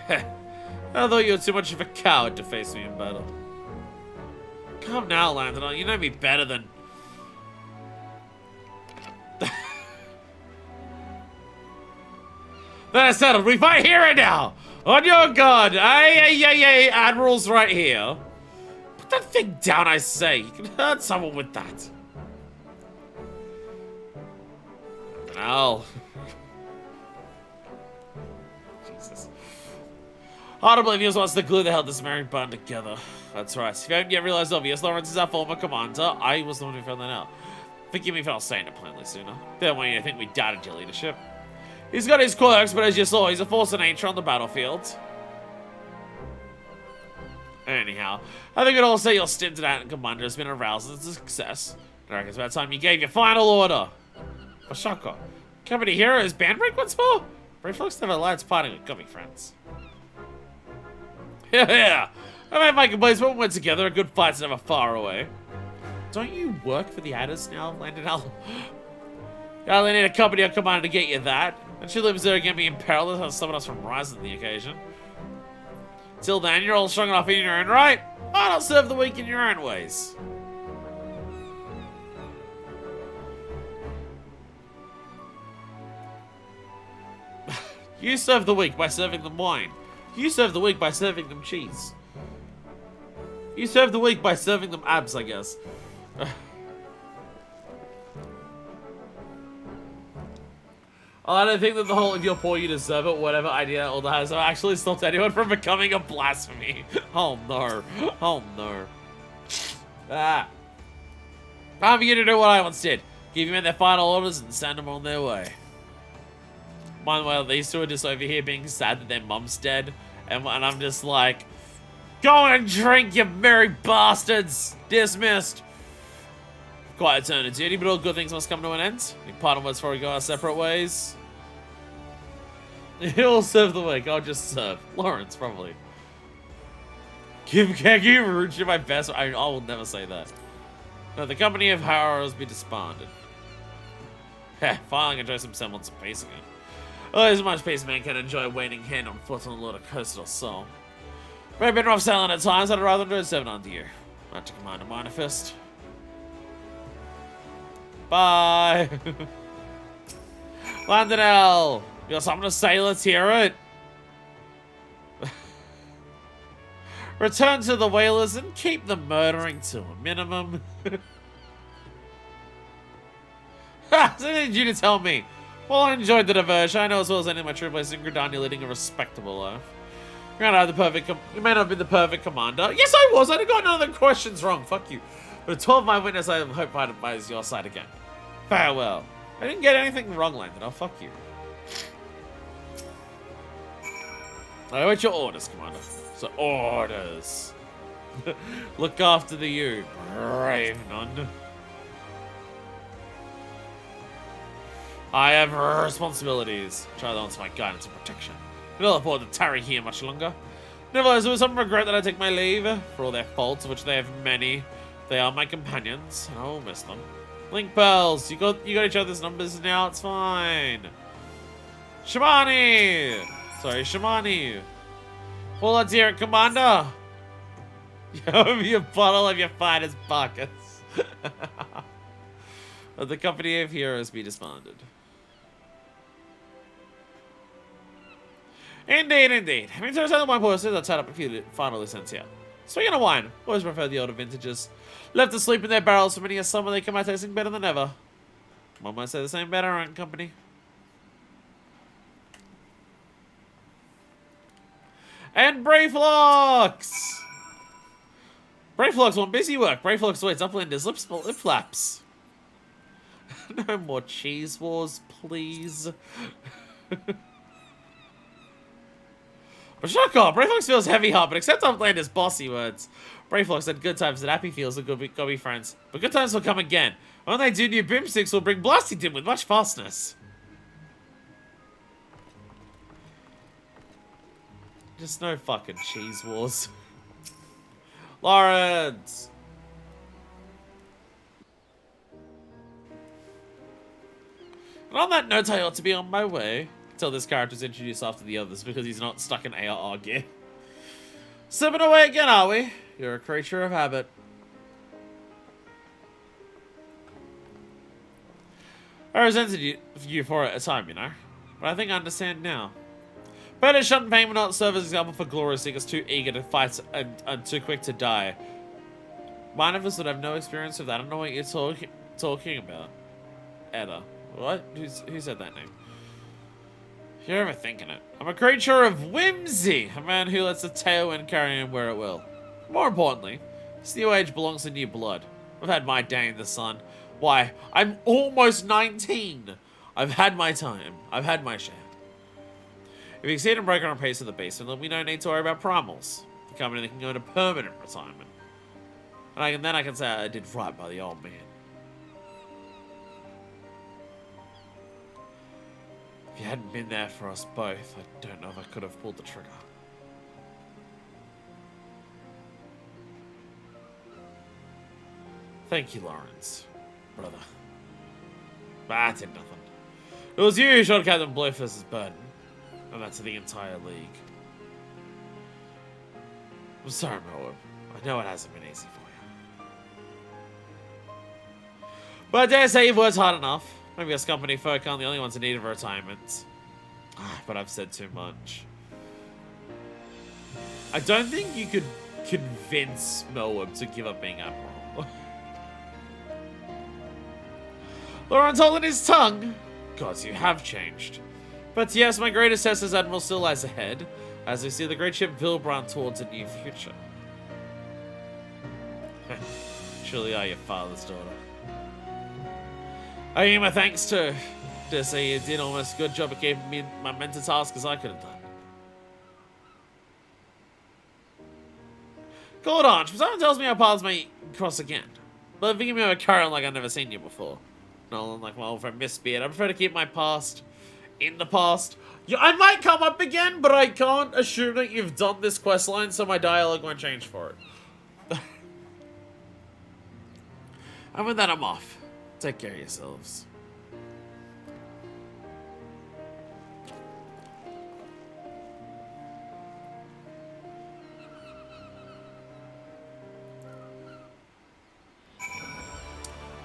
[SPEAKER 1] Heh. I thought you were too much of a coward to face me in battle. Come now, Landon. You know me better than... Then it's settled. We fight here and now. On your guard. Aye, Admiral's right here. Put that thing down, I say. You can hurt someone with that. Ow. Jesus. Hard to believe he was once the glue that held this married bond together. That's right. If you haven't yet realized obvious, Lawrence is our former commander. I was the one who found that out. Forgive me for not saying it plainly sooner. Don't want you to think we doubted your leadership. He's got his quirks, but as you saw, he's a force of nature on the battlefield. Anyhow, I think we'd all say your stint at commander has been aroused as a success. I reckon it's about time you gave your final order. Ashaka, company hero is band break once more? Brayflux never likes parting with gummy friends. Yeah. I made my complaints, but when we're together, a good fight's never far away. Don't you work for the Adders now, Landon? I only need a company or commander to get you that. And she lives there again being perilous and someone else from rising the occasion. Till then, you're all strong enough in your own right. Why not serve the weak in your own ways? You serve the weak by serving them wine. You serve the weak by serving them cheese. You serve the weak by serving them abs, I guess. I don't think that the whole if you're poor you deserve it, whatever idea Alda has actually stopped anyone from becoming a blasphemy. Oh no. Oh no. Ah. Time for you to do what I once did. Give them their final orders and send them on their way. Meanwhile, these two are just over here being sad that their mum's dead. And I'm just like, go and drink, you merry bastards! Dismissed. Quite a turn of duty, but all good things must come to an end. Any final words before we go our separate ways? He'll serve the week. I'll just serve. Lawrence, probably. Give Ruchi my best. I will never say that. No, the company of horrors be disbanded. Heh, finally enjoy some semblance of peace again. Oh, as much peace man can enjoy waiting hand on foot on the Lord of Coast or Soul. Very been rough sailing at times, I'd rather enjoy 7 under you. Not to command a minor fist. Bye! Landonell! You got something to say? Let's hear it! Return to the whalers and keep the murdering to a minimum. Ha! So did you to tell me? Well, I enjoyed the diversion. I know as well as any of my true place in Gridania leading a respectable life. You may not have been the perfect commander. Yes, I was. I got none of the questions wrong. Fuck you. But 12 my witness, I hope I'd advise your side again. Farewell. I didn't get anything wrong, Landon. Oh, fuck you. I await your orders, Commander. So, orders. Look after the you, brave nun. I have responsibilities. Try to answer my guidance and protection. I cannot afford to tarry here much longer. Nevertheless, there was some regret that I take my leave. For all their faults, of which they have many, they are my companions, and I will miss them. Link pearls, you got each other's numbers now, it's fine. Shimani! Sorry, Shimani. Well, let's hear it, Commander. Over your bottle of your finest buckets. Let the company of heroes be disbanded. Indeed, indeed. I mean, there's only one person that's tied up a few final cents here. Speaking of wine, always prefer the older vintages. Left to sleep in their barrels for many a summer, they come out tasting better than ever. One might say the same better, aren't company? And Brayflux! Brayflux want busy work. Brayflux waits uplanders lip flaps. No more cheese wars, please. But shock off, Brayflux feels heavy heart, but accept Uplander's bossy words. Brayflux had good times and happy feels and go be friends. But good times will come again. When they do, new broomsticks will bring Blastington with much fastness. Just no fucking cheese wars. Lawrence! And on that note, I ought to be on my way. Until this character's introduced after the others because he's not stuck in ARR gear. Sipping away again, are we? You're a creature of habit. I resented you for it at a time, you know. But I think I understand now. Better shut and pain will not serve as an example for glory seekers too eager to fight and too quick to die. Mine of us would have no experience of that. I don't know what you're talking about. Edda. What? Who said that name? You're overthinking it. I'm a creature of whimsy. A man who lets the tailwind carry him where it will. More importantly, this new age belongs to new blood. I've had my day in the sun. Why, I'm almost 19. I've had my time. I've had my share. If we exceed and break our pace in the basement, then we don't need to worry about primals. The company that can go into permanent retirement. And then I can say I did right by the old man. If you hadn't been there for us both, I don't know if I could have pulled the trigger. Thank you, Lawrence. Brother. But I did nothing. It was you who shot Captain Blueface's burden. And that's the entire league. I'm sorry, Moab. I know it hasn't been easy for you. But I dare say you've worked hard enough. Maybe us company folk aren't the only ones in need of retirement. But I've said too much. I don't think you could convince Moab to give up being Admiral. Laurent's holding his tongue. Gods, you have changed. But yes, my greatest test as Admiral still lies ahead, as we see the great ship Vilbrand towards a new future. Surely are your father's daughter. I give my thanks to say you did almost a good job of keeping me my mental task as I could have done. Hold on, someone tells me our paths may cross again. But thinking of a current like I've never seen you before. No, like my old friend Miss Beard, I prefer to keep my past in the past. Yeah, I might come up again, but I can't assume that you've done this questline, so my dialogue won't change for it. And with that, I'm off. Take care of yourselves.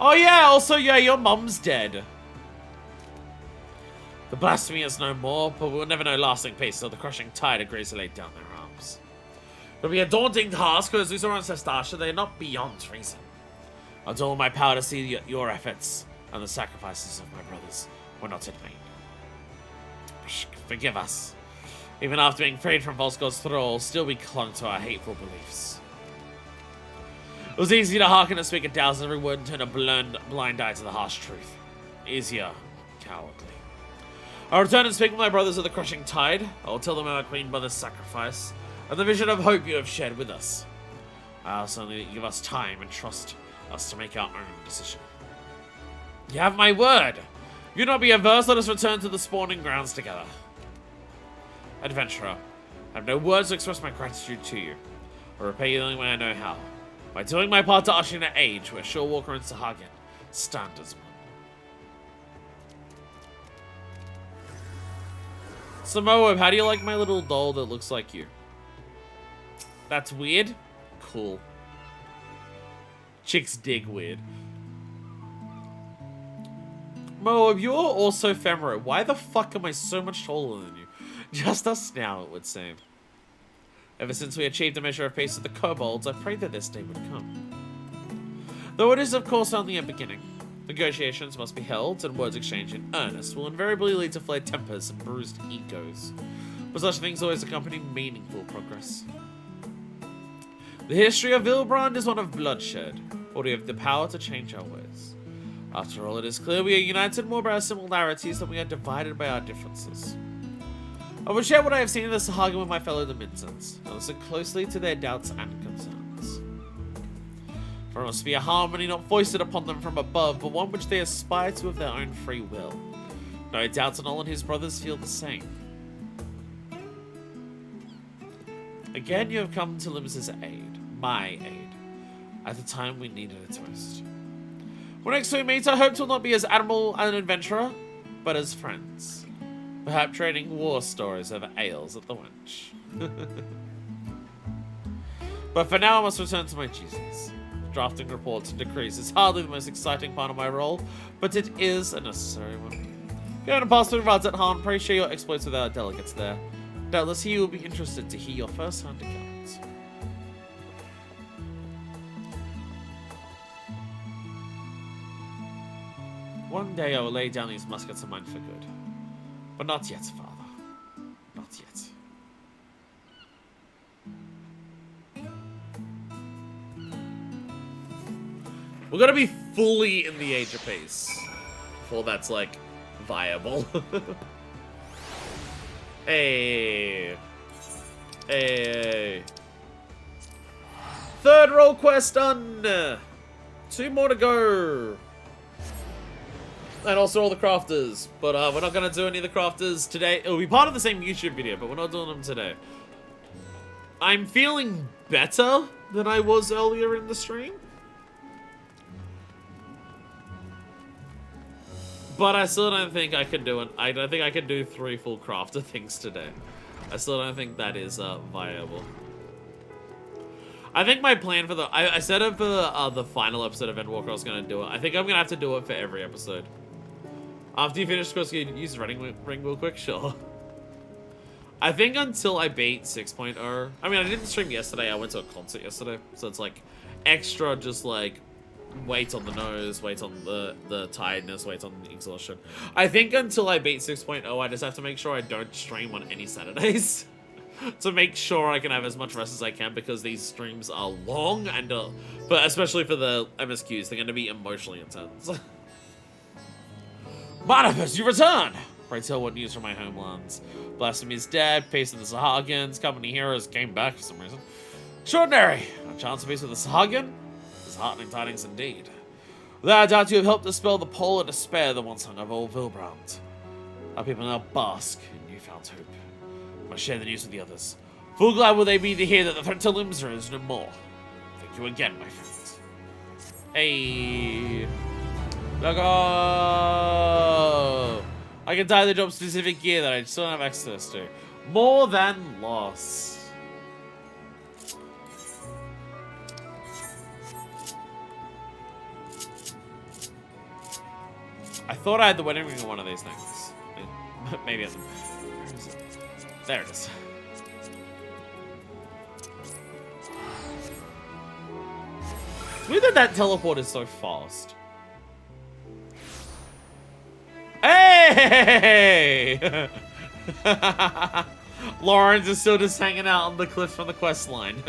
[SPEAKER 1] Oh yeah, also, yeah, your mum's dead. The blasphemy is no more, but we'll never know lasting peace, so the crushing tide agrees to lay down their arms. It'll be a daunting task, because these are on Sestasha, they're not beyond reason. I'll do all my power to see your efforts and the sacrifices of my brothers were not in vain. Forgive us. Even after being freed from Volskov's thrall, still we clung to our hateful beliefs. It was easy to hearken and speak a doubts every word and turn a blind eye to the harsh truth. Easier, cowardly. I'll return and speak with my brothers of the crushing tide. I'll tell them of our Queen Mother's sacrifice and the vision of hope you have shared with us. I also need that you give us time and trust us to make our own decision. You have my word. If you not be averse, let us return to the spawning grounds together. Adventurer, I have no words to express my gratitude to you, or repay you the only way I know how. By doing my part to usher in an age where Shorewalker and Sahagin stand as one. So Moab, how do you like my little doll that looks like you? That's weird? Cool. Chicks dig weird. Moab, you're also Femro. Why the fuck am I so much taller than you? Just us now, it would seem. Ever since we achieved a measure of peace with the kobolds, I prayed that this day would come. Though it is, of course, only a beginning. Negotiations must be held, and words exchanged in earnest will invariably lead to flared tempers and bruised egos. But such things always accompany meaningful progress. The history of Vilbrand is one of bloodshed, but we have the power to change our ways. After all, it is clear we are united more by our similarities than we are divided by our differences. I will share what I have seen in the Sahagin with my fellow Dimensions, and listen closely to their doubts and concerns. For it must be a harmony not foisted upon them from above, but one which they aspire to of their own free will. No doubt Anol and his brothers feel the same. Again, you have come to Limsa's aid, my aid, at the time we needed it most. When next we meet, I hope to not be as Admiral and Adventurer, but as friends. Perhaps trading war stories over ales at the wench. But for now, I must return to my duties. Drafting reports and decrees is hardly the most exciting part of my role, but it is a necessary one. If you haven't passed through Radzat Han, pray share your exploits with our delegates there. Doubtless he will be interested to hear your first-hand accounts. One day I will lay down these muskets of mine for good. But not yet, Father. Not yet. We're gonna be fully in the Age of Peace before that's, like, viable. Hey. Hey. Third role quest done. 2 more to go. And also all the crafters, but we're not going to do any of the crafters today. It'll be part of the same YouTube video, but we're not doing them today. I'm feeling better than I was earlier in the stream. But I still don't think I can do it. I don't think I can do 3 full crafter things today. I still don't think that is viable. I think my plan for the... I set up for the final episode of Endwalker, I was going to do it. I think I'm going to have to do it for every episode. After you finish, of course, you use the running ring real quick, sure. I think until I beat 6.0. I mean, I didn't stream yesterday. I went to a concert yesterday. So it's like extra just like weight on the nose, weight on the tiredness, weight on the exhaustion. I think until I beat 6.0, I just have to make sure I don't stream on any Saturdays. To make sure I can have as much rest as I can, because these streams are long and but especially for the MSQs, they're going to be emotionally intense. Barnabas, you return! Pray tell what news from my homelands. Blasphemy is dead, peace with the Sahagins, company heroes came back for some reason. Extraordinary! A chance of peace with the Sahagin? Disheartening tidings indeed. Without a doubt you have helped dispel the polar despair that once hung over old Vilbrand. Our people now bask in newfound hope. I must share the news with the others. Full glad will they be to hear that the threat to Limsa is no more. Thank you again, my friends. Hey. Look, oh. I can tie the job specific gear that I still don't have access to. More than loss. I thought I had the wedding ring on one of these things. Maybe it's... Where is it? There it is. It's weird that that teleport is so fast. Hey! Lawrence is still just hanging out on the cliff from the quest line.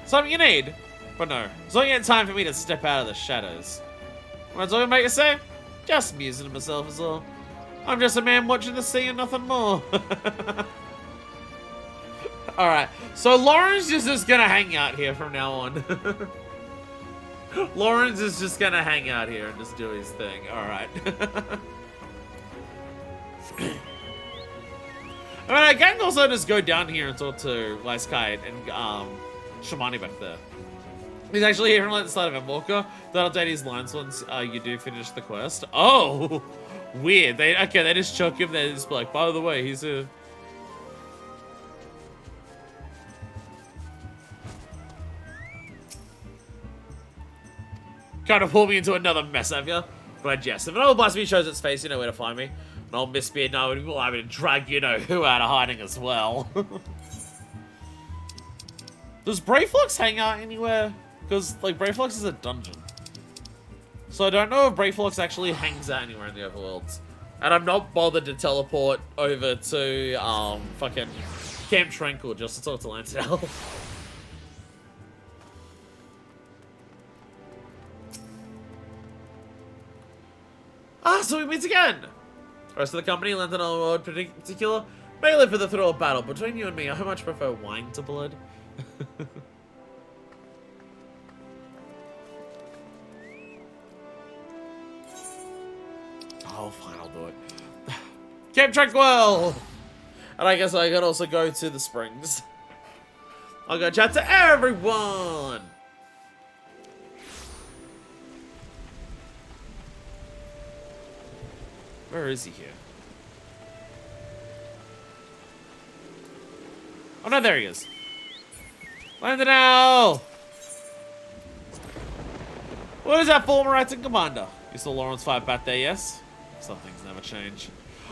[SPEAKER 1] Something you need? But no. It's not yet time for me to step out of the shadows. What's all you make it say? Just musing to myself is all. I'm just a man watching the sea and nothing more. Alright, so Lawrence is just gonna hang out here from now on. Lawrence is just gonna hang out here and just do his thing. Alright. I mean, I can also just go down here and talk to Lyskite and Shamani back there. He's actually here from like the side of Endwalker. They'll update his lines once you do finish the quest. Oh! Weird. They just chuck him there and just be like, by the way, he's a... Kind of pull me into another mess, have you? But yes, if an old blasphemy shows its face, you know where to find me. An old misbeard, no, will have to drag you know who out of hiding as well. Does Brayflux hang out anywhere? Because, like, Brayflux is a dungeon. So I don't know if Brayflux actually hangs out anywhere in the overworlds. And I'm not bothered to teleport over to, fucking Camp Tranquil just to talk to Lancel. So we meet again! The rest of the company, Lantern World in particular, may live for the thrill of battle. Between you and me, I much prefer wine to blood. Oh, fine, I'll do it. Camp Tranquil! And I guess I could also go to the springs. I'll go chat to everyone! Where is he here? Oh no, there he is. Land it now! What is that former acting commander? You saw Lawrence fight back there, yes? Some things never change.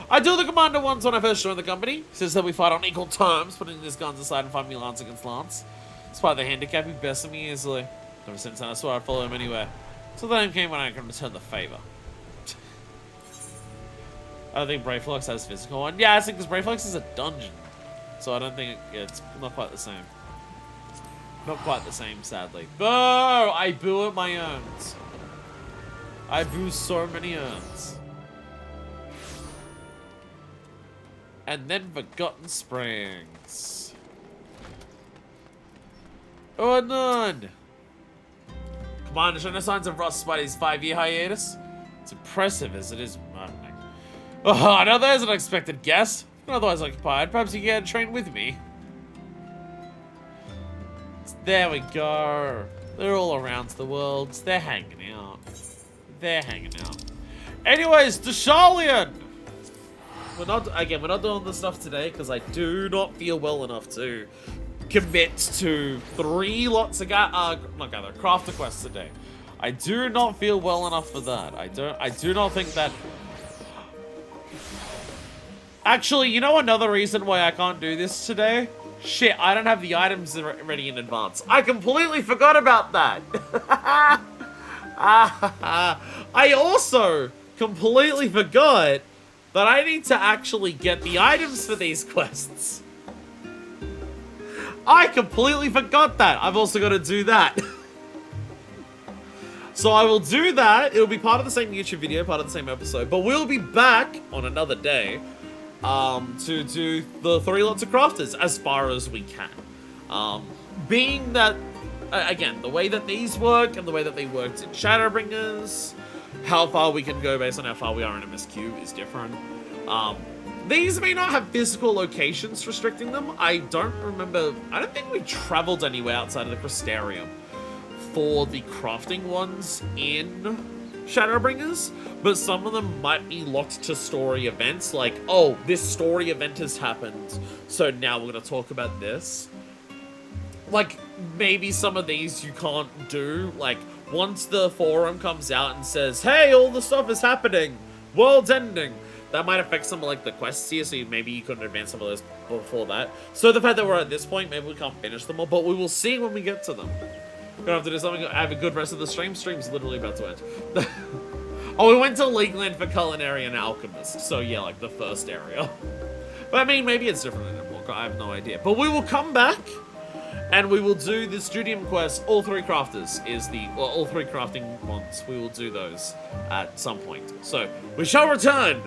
[SPEAKER 1] I do the commander once when I first joined the company. He says that we fight on equal terms, putting his guns aside and fighting me lance against lance. Despite the handicap, he bested me easily. Ever since then, I swore I'd follow him anywhere. So the time came when I could return the favor. I don't think Brayflux has physical one. Yeah, I think because Brayflux is a dungeon. So I don't think it's not quite the same. Not quite the same, sadly. Boo! I boo at my urns. I boo so many urns. And then Forgotten Springs. Oh, none! Commander, show no signs of rust despite his 5-year hiatus. It's impressive as it is maddening. Oh, now there's an unexpected guest. Otherwise occupied. Perhaps you can train with me. There we go. They're all around the world. They're hanging out. They're hanging out. Anyways, to Sharalyan! We're not doing this stuff today because I do not feel well enough to commit to 3 lots of crafter quests a day. I do not feel well enough for that. I do not think that Actually, you know another reason why I can't do this today? Shit, I don't have the items ready in advance. I completely forgot about that. I also completely forgot that I need to actually get the items for these quests. I completely forgot that. I've also got to do that. So I will do that. It'll be part of the same YouTube video, part of the same episode. But we'll be back on another day to do the 3 lots of crafters as far as we can. Being that, again, the way that these work and the way that they worked in Shadowbringers, how far we can go based on how far we are in MSQ is different. These may not have physical locations restricting them. I don't think we traveled anywhere outside of the Crystarium for the crafting ones in Shadowbringers, but some of them might be locked to story events, like, oh, this story event has happened, so now we're going to talk about this. Like, maybe some of these you can't do, like, once the forum comes out and says, hey, all the stuff is happening, world's ending, that might affect some of, like, the quests here, so maybe you couldn't advance some of those before that. So the fact that we're at this point, maybe we can't finish them all, but we will see when we get to them. Gonna have to do something. Have a good rest of the stream. Stream's literally about to end. Oh, we went to Leagueland for Culinary and Alchemist. So yeah, like the first area. But I mean, maybe it's different in Endwalker. I have no idea. But we will come back and we will do the Studium quest. All 3 crafters all 3 crafting ones. We will do those at some point. So we shall return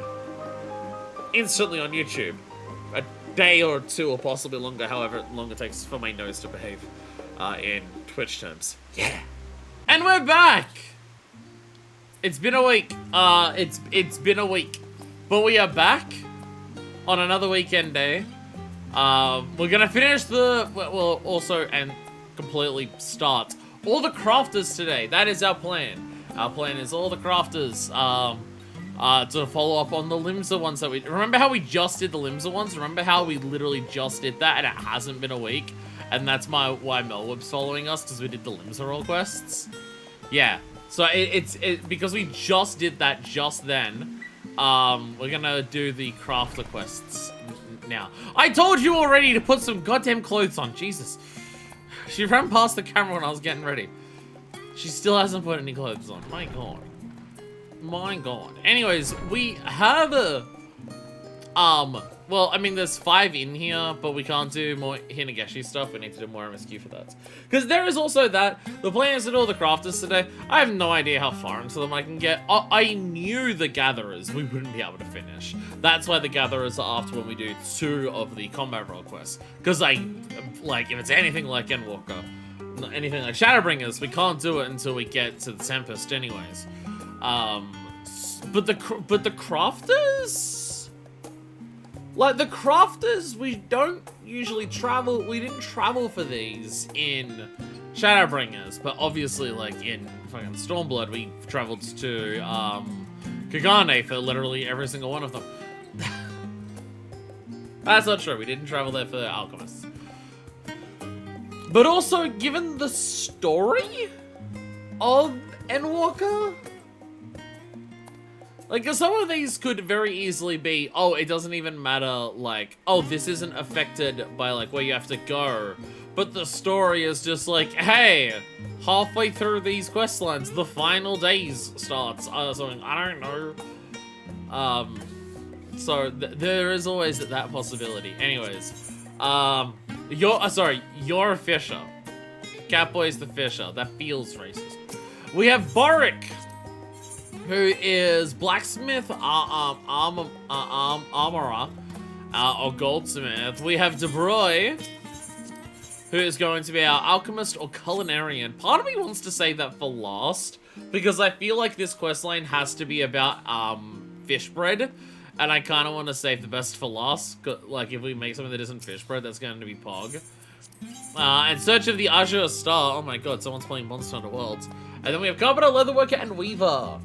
[SPEAKER 1] instantly on YouTube. A day or 2 or possibly longer, however long it takes for my nose to behave in Twitch terms. Yeah. And we're back! It's been a week. It's been a week. But we are back on another weekend day. We're gonna finish well, also, and completely start all the crafters today. That is our plan. Our plan is all the crafters, to follow up on the Limsa ones that remember how we just did the Limsa ones? Remember how we literally just did that and it hasn't been a week? And that's why Melweb's following us, because we did the Limsa role quests. Yeah. So it's because we just did that just then. We're gonna do the crafter quests now. I told you already to put some goddamn clothes on. Jesus. She ran past the camera when I was getting ready. She still hasn't put any clothes on. My god. My god. Anyways, we have a well, I mean, there's 5 in here, but we can't do more Hinageshi stuff. We need to do more MSQ for that. Because there is also that. The plan is to do all the crafters today. I have no idea how far into them I can get. I knew the gatherers we wouldn't be able to finish. That's why the gatherers are after when we do 2 of the combat role quests. Because if it's anything like Endwalker, anything like Shadowbringers, we can't do it until we get to the Tempest anyways. But the crafters? Like, the crafters, we don't usually travel. We didn't travel for these in Shadowbringers, but obviously, like, in fucking Stormblood, we traveled to, Kagane for literally every single one of them. That's not true. We didn't travel there for the Alchemists. But also, given the story of Endwalker, like, some of these could very easily be, oh, it doesn't even matter, like, oh, this isn't affected by, like, where you have to go. But the story is just like, hey, halfway through these quest lines, the final days starts. Something, I don't know. So, there is always that possibility. Anyways, you're a fisher. Catboy's the fisher. That feels racist. We have Boric, who is blacksmith, armorer, or goldsmith. We have DeBroy, who is going to be our alchemist or culinarian. Part of me wants to save that for last, because I feel like this questline has to be about fish bread, and I kind of want to save the best for last. Like, if we make something that isn't fish bread, that's going to be Pog. In search of the Azure Star. Oh my god, someone's playing Monster Hunter Worlds. And then we have Carpenter, Leatherworker, and Weaver.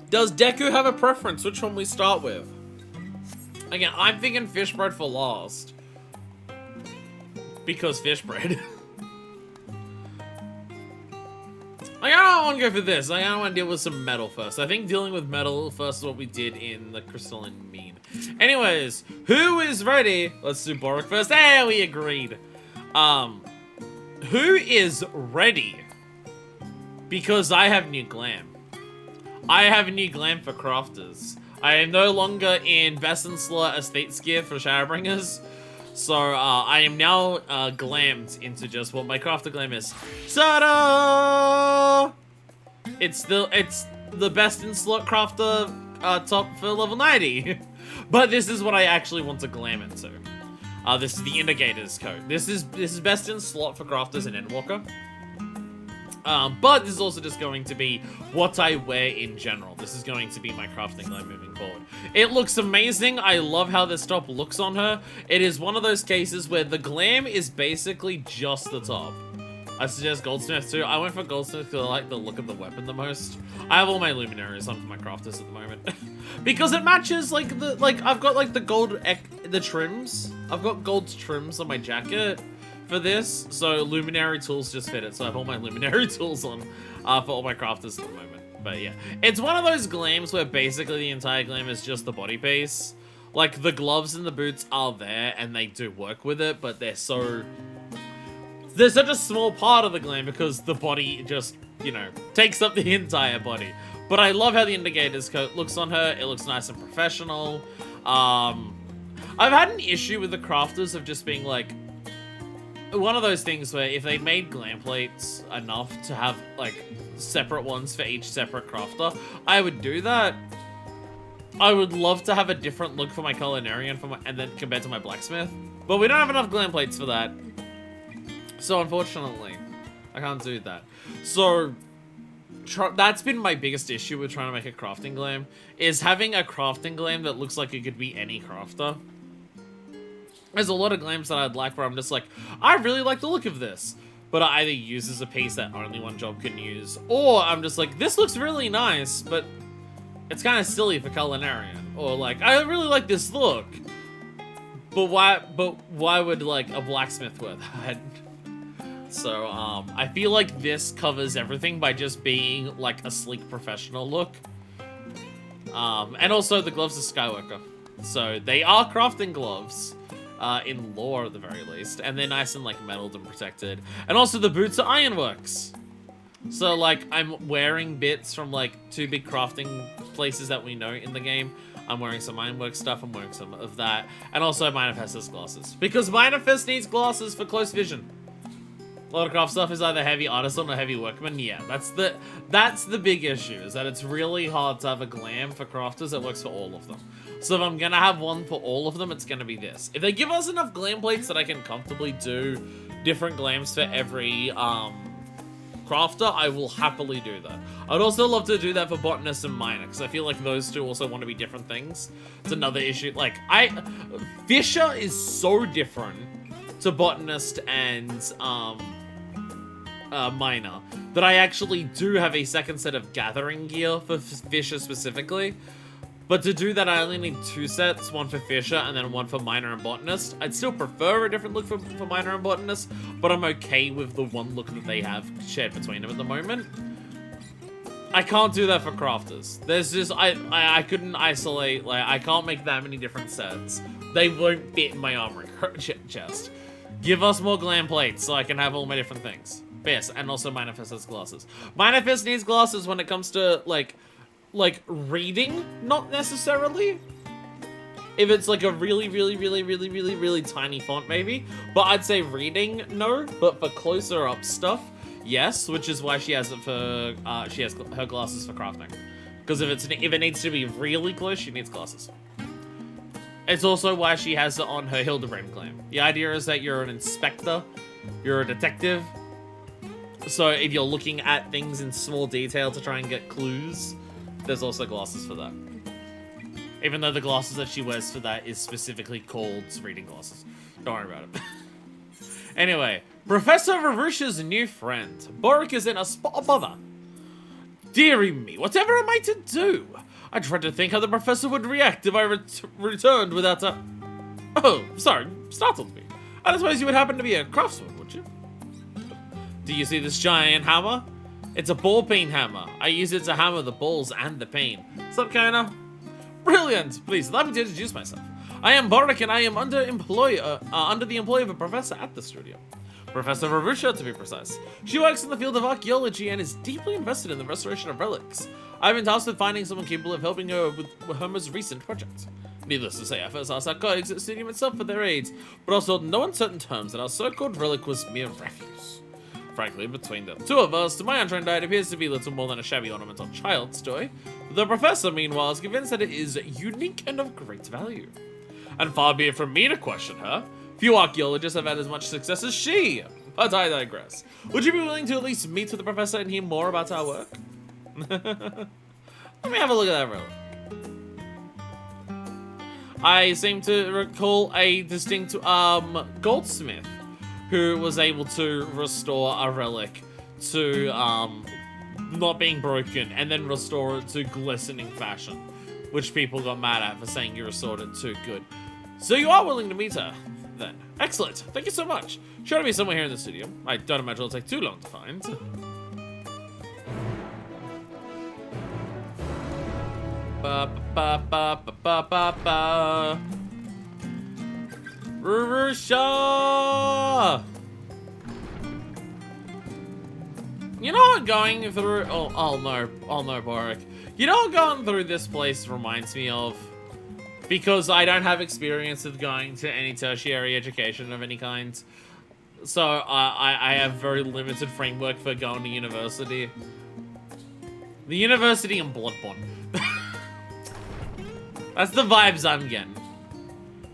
[SPEAKER 1] Does Deku have a preference? Which one we start with? Again, I'm thinking fish bread for last. Because fish bread. Like, I don't want to go for this. I want to deal with some metal first. I think dealing with metal first is what we did in the crystalline mean. Anyways, who is ready? Let's do Boric first. Hey, we agreed. Who is ready? Because I have new glam. I have a new glam for crafters. I am no longer in Best in Slot Estates gear for Shadowbringers. So, I am now, glammed into just what my crafter glam is. Ta-da! It's the Best in Slot crafter, top for level 90. But this is what I actually want to glam into. This is the Indicator's coat. This is Best in Slot for crafters and Endwalker. But this is also just going to be what I wear in general. This is going to be my crafting glam moving forward. It looks amazing. I love how this top looks on her. It is one of those cases where the glam is basically just the top. I suggest Goldsmith too. I went for Goldsmith because I like the look of the weapon the most. I have all my luminaries on for my crafters at the moment. Because it matches, like, I've got, like, the trims. I've got gold trims on my jacket for this, so luminary tools just fit it. So I have all my luminary tools on for all my crafters at the moment. But yeah, it's one of those glams where basically the entire glam is just the body piece. Like, the gloves and the boots are there and they do work with it, but they're such a small part of the glam because the body just, you know, takes up the entire body. But I love how the Indicator's coat looks on her. It looks nice and professional. I've had an issue with the crafters of just being like, one of those things where if they made glam plates enough to have, like, separate ones for each separate crafter, I would do that. I would love to have a different look for my culinarian and then compared to my blacksmith. But we don't have enough glam plates for that. So unfortunately, I can't do that. So that's been my biggest issue with trying to make a crafting glam, is having a crafting glam that looks like it could be any crafter. There's a lot of glams that I'd like where I'm just like, I really like the look of this. But I either use as a piece that only one job can use, or I'm just like, this looks really nice, but it's kind of silly for culinarian. Or like, I really like this look, but why would, like, a blacksmith wear that? So, I feel like this covers everything by just being, like, a sleek professional look. And also the gloves are Skywalker. So, they are crafting gloves. In lore at the very least, and they're nice and, like, metalled and protected. And also the boots are ironworks. So, like, I'm wearing bits from, like, 2 big crafting places that we know in the game. I'm wearing some ironwork stuff, I'm wearing some of that. And also Manifest has glasses. Because Manifest needs glasses for close vision. A lot of craft stuff is either heavy artisan or heavy workman. Yeah, that's the big issue, is that it's really hard to have a glam for crafters that works for all of them. So if I'm gonna have one for all of them, it's gonna be this. If they give us enough glam plates that I can comfortably do different glams for every crafter, I will happily do that. I'd also love to do that for botanist and miner, because I feel like those two also want to be different things. It's another issue. Like, Fisher is so different to botanist and miner that I actually do have a second set of gathering gear for Fisher specifically. But to do that, I only need 2 sets, one for Fisher and then one for Miner and Botanist. I'd still prefer a different look for Miner and Botanist, but I'm okay with the one look that they have shared between them at the moment. I can't do that for crafters. There's just, I couldn't isolate, like, I can't make that many different sets. They won't fit in my armory chest. Give us more glam plates so I can have all my different things. But yes, and also Manifest has glasses. Manifest needs glasses when it comes to, like reading, not necessarily. If it's like a really tiny font, maybe. But I'd say reading, no. But for closer up stuff, yes. Which is why she has it for, she has her glasses for crafting. Because if it needs to be really close, she needs glasses. It's also why she has it on her Hildebrand glam. The idea is that you're an inspector, you're a detective. So if you're looking at things in small detail to try and get clues, there's also glasses for that. Even though the glasses that she wears for that is specifically called reading glasses. Don't worry about it. Anyway, Professor Varusha's new friend. Boric is in a spot of bother. Deary me, whatever am I to do? I tried to think how the professor would react if I returned without a... Oh, sorry, startled me. I suppose you would happen to be a craftsman, would you? Do you see this giant hammer? It's a ball peen hammer. I use it to hammer the balls and the peen. Sup, Kona? Brilliant! Please, allow me to introduce myself. I am Barak, and I am under the employ of a professor at the studio. Professor Varusha, to be precise. She works in the field of archaeology and is deeply invested in the restoration of relics. I've been tasked with finding someone capable of helping her with her most recent project. Needless to say, I first asked our colleagues at the studio itself for their aids, but also in no uncertain terms that our so-called relic was mere refuse. Frankly, between the two of us, to my untrained eye, it appears to be little more than a shabby ornamental child's toy. The professor, meanwhile, is convinced that it is unique and of great value. And far be it from me to question her. Few archaeologists have had as much success as she. But I digress. Would you be willing to at least meet with the professor and hear more about our work? Let me have a look at that relic. I seem to recall a distinct goldsmith who was able to restore a relic to not being broken and then restore it to glistening fashion, which people got mad at for saying you restored it too good. So you are willing to meet her, then. Excellent. Thank you so much. Sure to be somewhere here in the studio. I don't imagine it'll take too long to find. Ba ba ba ba ba ba ba. Rurusha! You know what going through... Oh no, Barak. You know what going through this place reminds me of? Because I don't have experience of going to any tertiary education of any kind. So I have very limited framework for going to university. The university in Bloodborne. That's the vibes I'm getting.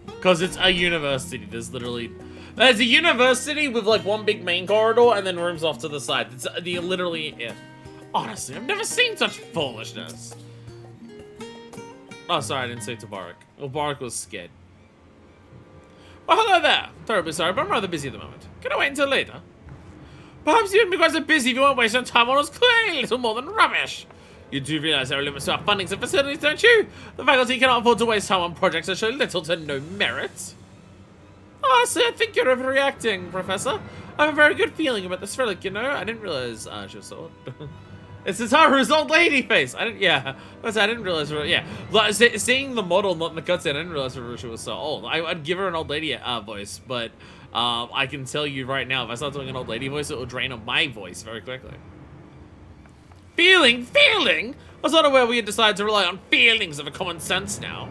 [SPEAKER 1] Because it's a university. There's a university with like one big main corridor and then rooms off to the side. It's literally it. Honestly, I've never seen such foolishness. Oh, sorry, I didn't say to Barak. Well, Barak was scared. Well, hello there. Terribly sorry, but I'm rather busy at the moment. Can I wait until later? Perhaps you wouldn't be quite so busy if you weren't wasting time on us clearly little more than rubbish. You do realize there are limits to our fundings and facilities, don't you? The faculty cannot afford to waste time on projects that show little to no merit. Honestly, I think you're overreacting, Professor. I have a very good feeling about this relic, you know? I didn't realize she was sold. It's Hitaru's old lady face. I didn't realize. Yeah, like, seeing the model, not in the cutscene, I didn't realize Rurusha was so old. I'd give her an old lady voice, but I can tell you right now, if I start doing an old lady voice, it will drain on my voice very quickly. Feeling? I was not aware we had decided to rely on feelings of a common sense now.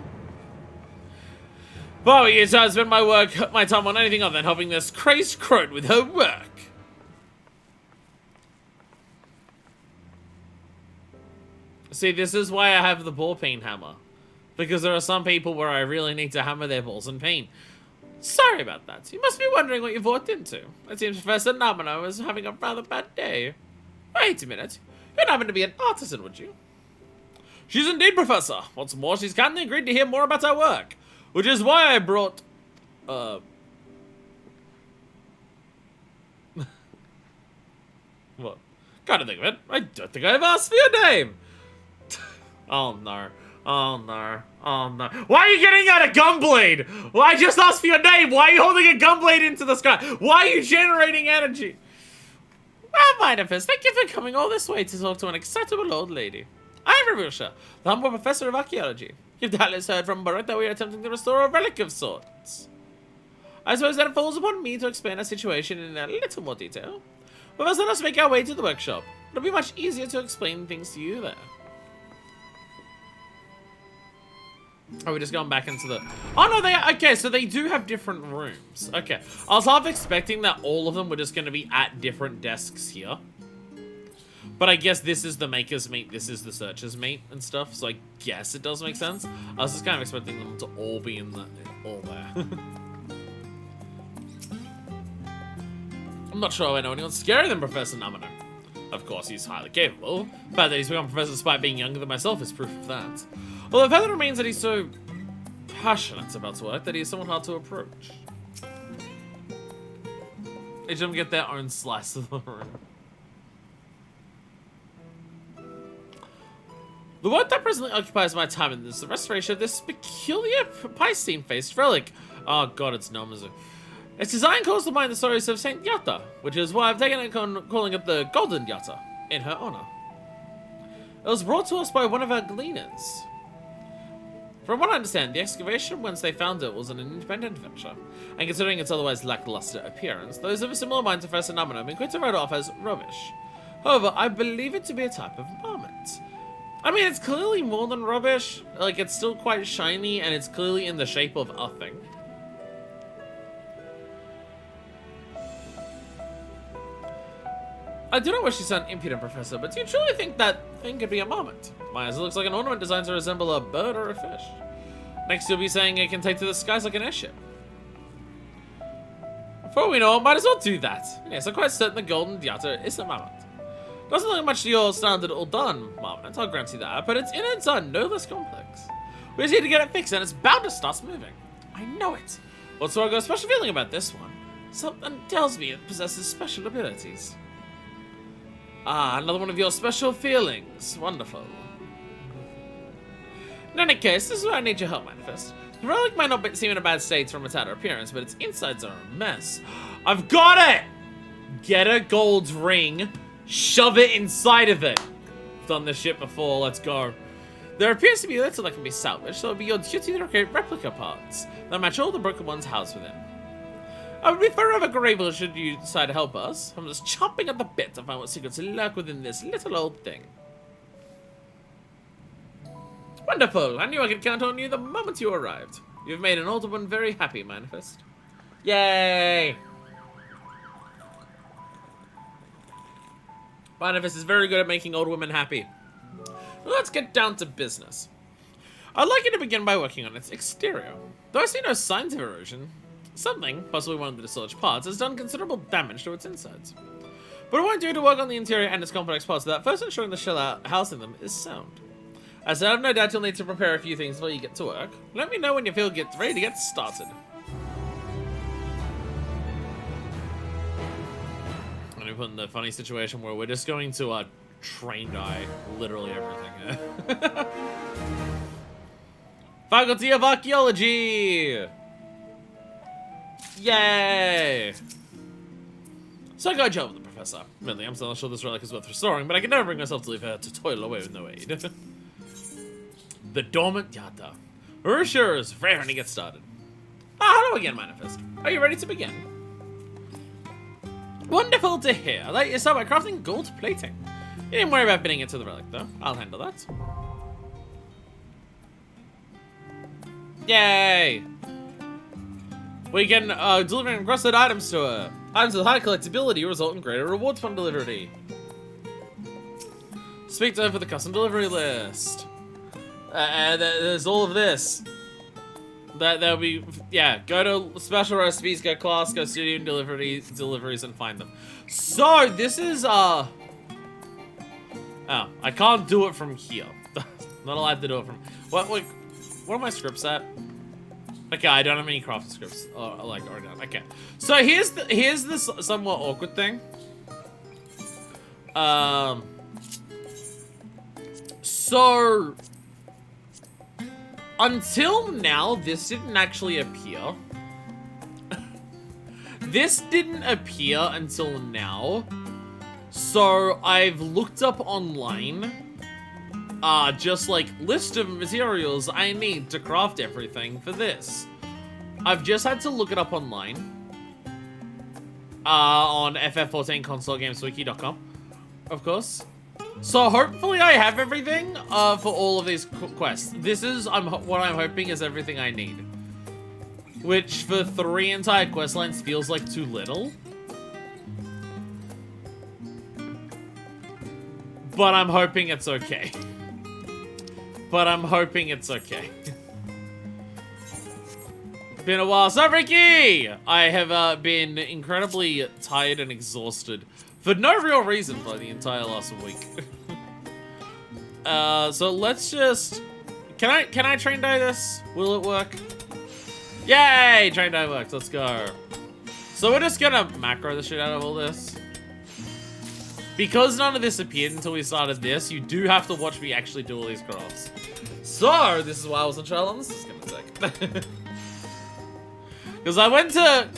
[SPEAKER 1] Well, you try to spend my time on anything other than helping this crazed crone with her work. See, this is why I have the ball peen hammer. Because there are some people where I really need to hammer their balls and peen. Sorry about that. You must be wondering what you've walked into. It seems Professor Namino is having a rather bad day. Wait a minute. You don't happen to be an artisan, would you? She's indeed, Professor. What's more, she's kindly agreed to hear more about our work. Which is why I brought... What? Gotta think of it. I don't think I've asked for your name. Oh no. Oh no. Oh no. Why are you getting out a gunblade? Well, I just asked for your name. Why are you holding a gunblade into the sky? Why are you generating energy? Well, Minifest, thank you for coming all this way to talk to an excitable old lady. I'm Ravusha, the humble professor of archaeology. You've doubtless heard from Barak that we are attempting to restore a relic of sorts. I suppose that it falls upon me to explain our situation in a little more detail. But first, let us make our way to the workshop. It'll be much easier to explain things to you there. Are we just going back into the... Oh, no, okay, so they do have different rooms. Okay. I was half expecting that all of them were just going to be at different desks here. But I guess this is the maker's meet, this is the searcher's meet and stuff. So I guess it does make sense. I was just kind of expecting them to all be in the... all there. I'm not sure I know anyone scarier than Professor Namino. Of course, he's highly capable. The fact that he's become Professor despite being younger than myself is proof of that. Well, the fact remains that he's so passionate about his work that he is somewhat hard to approach. Each of them get their own slice of the room. The work that presently occupies my time in this is the restoration of this peculiar Piscine-faced relic. Oh god, it's Nomazu. Its design calls to mind the stories of Saint Yatta, which is why I've taken it calling it the Golden Yatta. in her honor. It was brought to us by one of our gleaners. From what I understand, the excavation whence they found it was an independent venture, and considering its otherwise lackluster appearance, those of a similar mind to First Phenomenon have been quick to write it off as rubbish. However, I believe it to be a type of marmot. I mean, it's clearly more than rubbish. Like, it's still quite shiny, and it's clearly in the shape of a thing. I do not wish to sound impudent, Professor, but do you truly think that thing could be a marmot? My eyes, it looks like an ornament designed to resemble a bird or a fish. Next, you'll be saying it can take to the skies like an airship. For all we know, might as well do that. Yes, I'm quite certain the golden diata is a marmot. Doesn't look much to your standard all-done marmot, I'll grant you that, but its innards are no less complex. We just need to get it fixed, and it's bound to start moving. I know it. What's wrong? I've got a special feeling about this one. Something tells me it possesses special abilities. Ah, another one of your special feelings. Wonderful. In any case, this is where I need your help, Manifest. The relic might not seem in a bad state from its outer appearance, but its insides are a mess. I've got it! Get a gold ring, shove it inside of it. I've done this shit before, let's go. There appears to be little that can be salvaged, so it'll be your duty to create replica parts that match all the broken ones housed within. I would be forever grateful should you decide to help us. I'm just chomping at the bit to find what secrets lurk within this little old thing. Wonderful! I knew I could count on you the moment you arrived. You've made an older one very happy, Manifest. Yay! Manifest is very good at making old women happy. Let's get down to business. I'd like you to begin by working on its exterior. Though I see no signs of erosion, something, possibly one of the dislodged parts, has done considerable damage to its insides. But it won't do to work on the interior and its complex parts without first ensuring the shell housing them is sound. As I have no doubt you'll need to prepare a few things before you get to work. Let me know when you feel ready to get started. I'm gonna put in the funny situation where we're just going to train die literally everything. Faculty of Archaeology! Yay! So I got a job with the professor. Really, I'm still not sure this relic is worth restoring, but I can never bring myself to leave her to toil away with no aid. The dormant Yata. Sure is raring to get started. Hello again, Manifest. Are you ready to begin? Wonderful to hear. Let you start by crafting gold plating. You didn't worry about bidding into the relic, though. I'll handle that. Yay! We can deliver requested items to her. Items with high collectability result in greater rewards upon delivery. Speak to her for the custom delivery list. There's all of this. There'll be, yeah, go to special recipes, go class, go studio and deliveries and find them. So, this is, oh, I can't do it from here. Not allowed to do it from, what are my scripts at? Okay, I don't have any crafting scripts, already done. Okay, so here's the somewhat awkward thing. So until now, this didn't actually appear. This didn't appear until now. So I've looked up online, just like list of materials I need to craft everything for this. I've just had to look it up online, on FF14 consolegameswiki.com, of course. So hopefully I have everything, for all of these quests. This is, what I'm hoping is everything I need. Which, for 3 entire quest lines, feels like too little. But I'm hoping it's okay. But I'm hoping it's okay. Been a while. So, Ricky! I have been incredibly tired and exhausted for no real reason for the entire last week. So let's just... Can I train die this? Will it work? Yay! Train die works. Let's go. So we're just gonna macro the shit out of all this. Because none of this appeared until we started this, you do have to watch me actually do all these crafts. So, this is why I wasn't sure how long this is gonna take. Because I went to...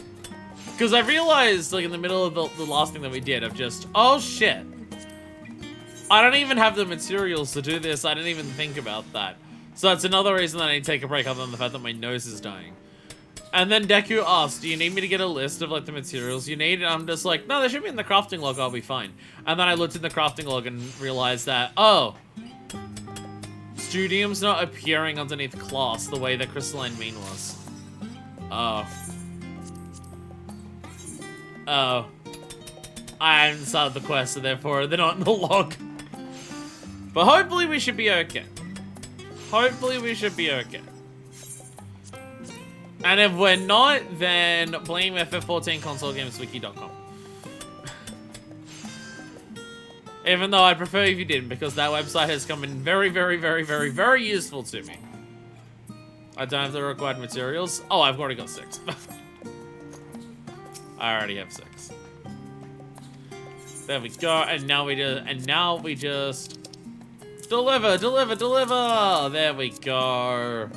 [SPEAKER 1] Because I realized, like, in the middle of the last thing that we did, of just... Oh, shit. I don't even have the materials to do this. I didn't even think about that. So that's another reason that I need to take a break, other than the fact that my nose is dying. And then Deku asked, do you need me to get a list of, like, the materials you need? And I'm just like, no, they should be in the crafting log, I'll be fine. And then I looked in the crafting log and realized that, oh, Studium's not appearing underneath class the way that Crystalline Mean was. Oh. Oh. I haven't started the quest, so therefore they're not in the log. But hopefully we should be okay. Hopefully we should be okay. And if we're not, then blame FF14 consolegameswiki.com. Even though I'd prefer if you didn't, because that website has come in very, very, very, very, very useful to me. I don't have the required materials. Oh, I've already got 6. I already have 6. There we go. And now we just deliver. There we go.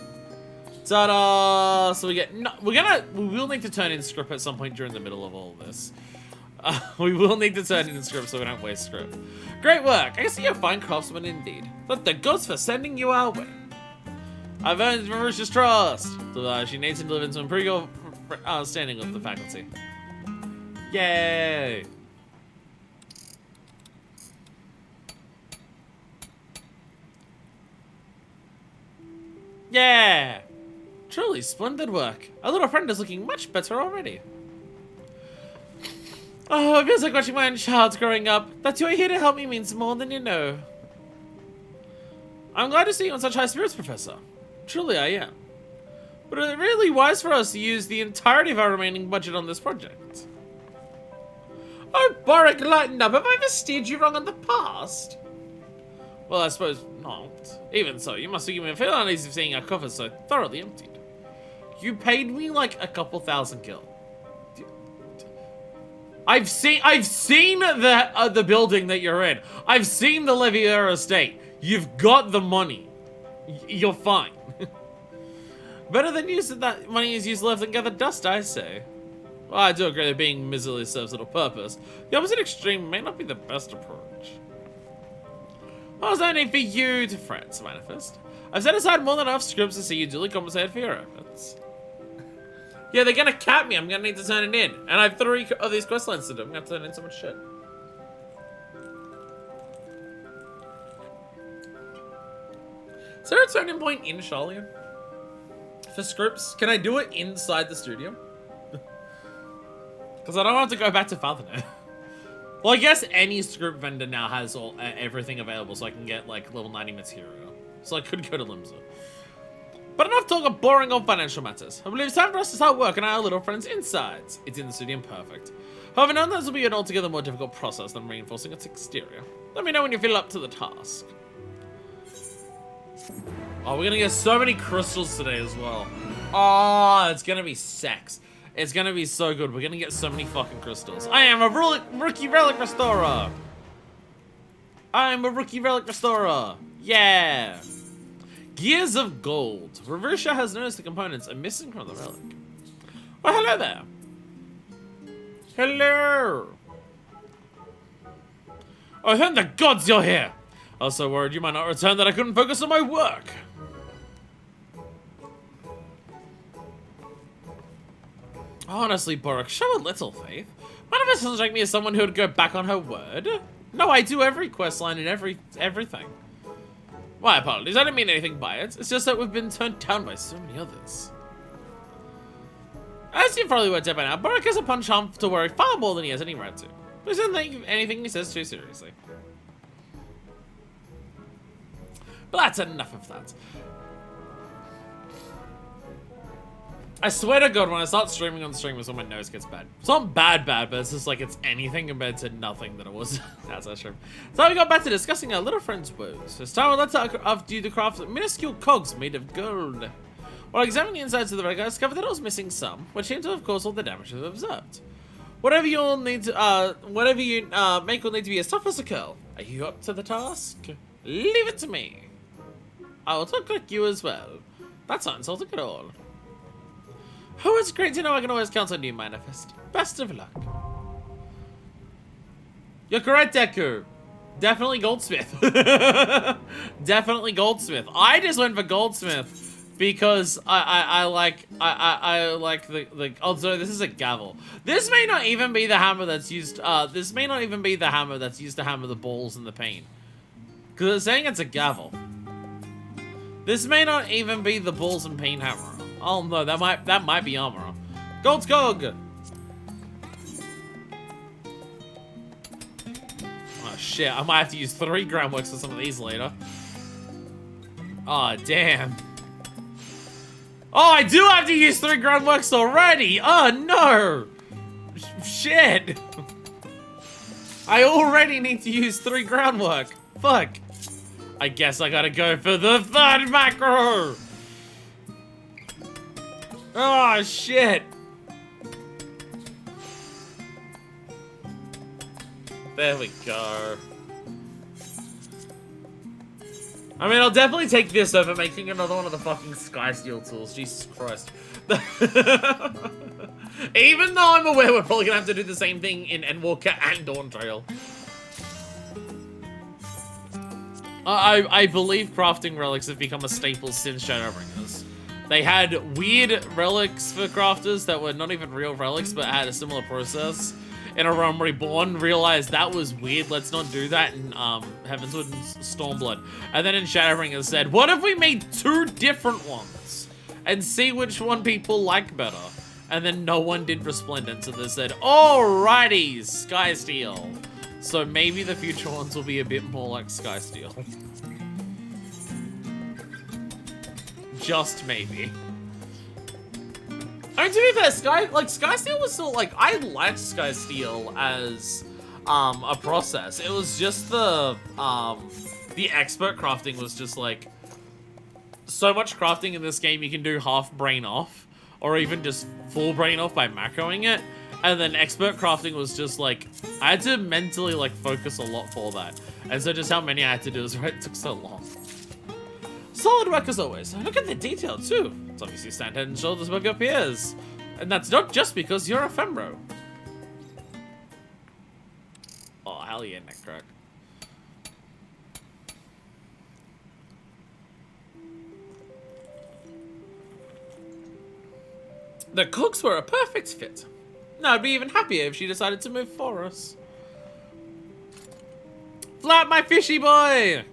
[SPEAKER 1] Ta-da! So we get we will need to turn in script at some point during the middle of all of this. We will need to turn in script so we don't waste script. Great work! I see you're a fine craftsman indeed. Thank the gods for sending you our way. I've earned Marusha's trust. So she needs to deliver to improve your standing with the faculty. Yay! Yeah! Truly splendid work. Our little friend is looking much better already. Oh, it feels like watching my own child growing up. That you're here to help me means more than you know. I'm glad to see you in such high spirits, Professor. Truly, I am. But is it really wise for us to use the entirety of our remaining budget on this project? Oh, Boric, lighten up. Have I ever steered you wrong in the past? Well, I suppose not. Even so, you must be feel uneasy seeing our coffers so thoroughly emptied. You paid me like a couple thousand gil. I've seen the building that you're in. I've seen the Levier estate. You've got the money. You're fine. Better than use that money is used left and gather dust, I say. Well, I do agree that being miserly serves little purpose. The opposite extreme may not be the best approach. Well, there's no need for you to fret, Manifest. I've set aside more than enough scripts to see you duly compensated for your efforts. Yeah, they're gonna cap me. I'm gonna need to turn it in. And I have 3 of these quest lines to do. I'm gonna have to turn in so much shit. Is there a turning point in Sharalyan? For scripts? Can I do it inside the studio? Because I don't want to go back to Fathernet. Well, I guess any script vendor now has everything available, so I can get, like, level 90 material. So I could go to Limsa. But enough talk of boring old financial matters. I believe it's time for us to start working on our little friend's insides. It's in the studio perfect. However, none of this will be an altogether more difficult process than reinforcing its exterior. Let me know when you feel up to the task. Oh, we're gonna get so many crystals today as well. Oh, it's gonna be sex. It's gonna be so good. We're gonna get so many fucking crystals. I am a rookie relic restorer. I'm a rookie relic restorer. Yeah. Gears of gold. Marusha has noticed the components are missing from the relic. Oh, hello there. Hello. Oh, thank the gods you're here. I was so worried you might not return that I couldn't focus on my work. Honestly, Borok, show a little faith. Manifest doesn't strike me as someone who would go back on her word. No, I do every quest line and everything. My apologies, I didn't mean anything by it. It's just that we've been turned down by so many others. As you probably worked out by now, Borok has a punch hump to worry far more than he has any right to. Please don't take anything he says too seriously. But that's enough of that. I swear to God, when I start streaming on stream, is when my nose gets bad. It's not bad, but it's just like it's anything compared to nothing that it was. That's our stream. So we got back to discussing our little friend's woes. It's time let's do the craft of minuscule cogs made of gold. While examining the insides of the relic, I discovered that it was missing some, which seemed to have caused all the damage we've observed. Whatever you make will need to be as tough as a curl. Are you up to the task? Leave it to me. I will talk like you as well. That's not insulting at all. Oh, it's great to know I can always count on you, Manifest. Best of luck. You're correct, Deku. Definitely Goldsmith. Definitely Goldsmith. I just went for Goldsmith because I like the also this is a gavel. This may not even be the hammer that's used this may not even be the hammer that's used to hammer the balls in the paint. Cause it's saying it's a gavel. This may not even be the balls and paint hammer. Oh no, that might be armor. Gold Skog! Oh shit, I might have to use 3 groundworks for some of these later. Oh damn. Oh, I do have to use 3 groundworks already! Oh no! Shit! I already need to use 3 groundwork. Fuck. I guess I gotta go for the 3rd macro! Oh shit! There we go. I mean, I'll definitely take this over making another one of the fucking Sky Steel tools. Jesus Christ. Even though I'm aware we're probably gonna have to do the same thing in Endwalker and Dawn Trail. I believe crafting relics have become a staple since Shadowbringers. They had weird relics for crafters that were not even real relics, but had a similar process. In A Realm Reborn, realized that was weird, let's not do that in Heavenswood and Stormblood. And then in Shadowbringers said, what if we made 2 different ones? And see which one people like better. And then no one did Resplendent, so they said, alrighty, Sky Steel. So maybe the future ones will be a bit more like Sky Steel. Just maybe. I mean, to be fair, Sky Steel was still, like, I liked Sky Steel as, a process. It was just the expert crafting was just, like, so much crafting in this game you can do half brain off, or even just full brain off by macroing it. And then expert crafting was just, like, I had to mentally, like, focus a lot for that. And so just how many I had to do is why it took so long. Solid work as always. Look at the detail too. It's obviously stand head and shoulders above your peers. And that's not just because you're a fembro. Oh, hell yeah, Necroc. The cooks were a perfect fit. Now I'd be even happier if she decided to move for us. Flap my fishy boy!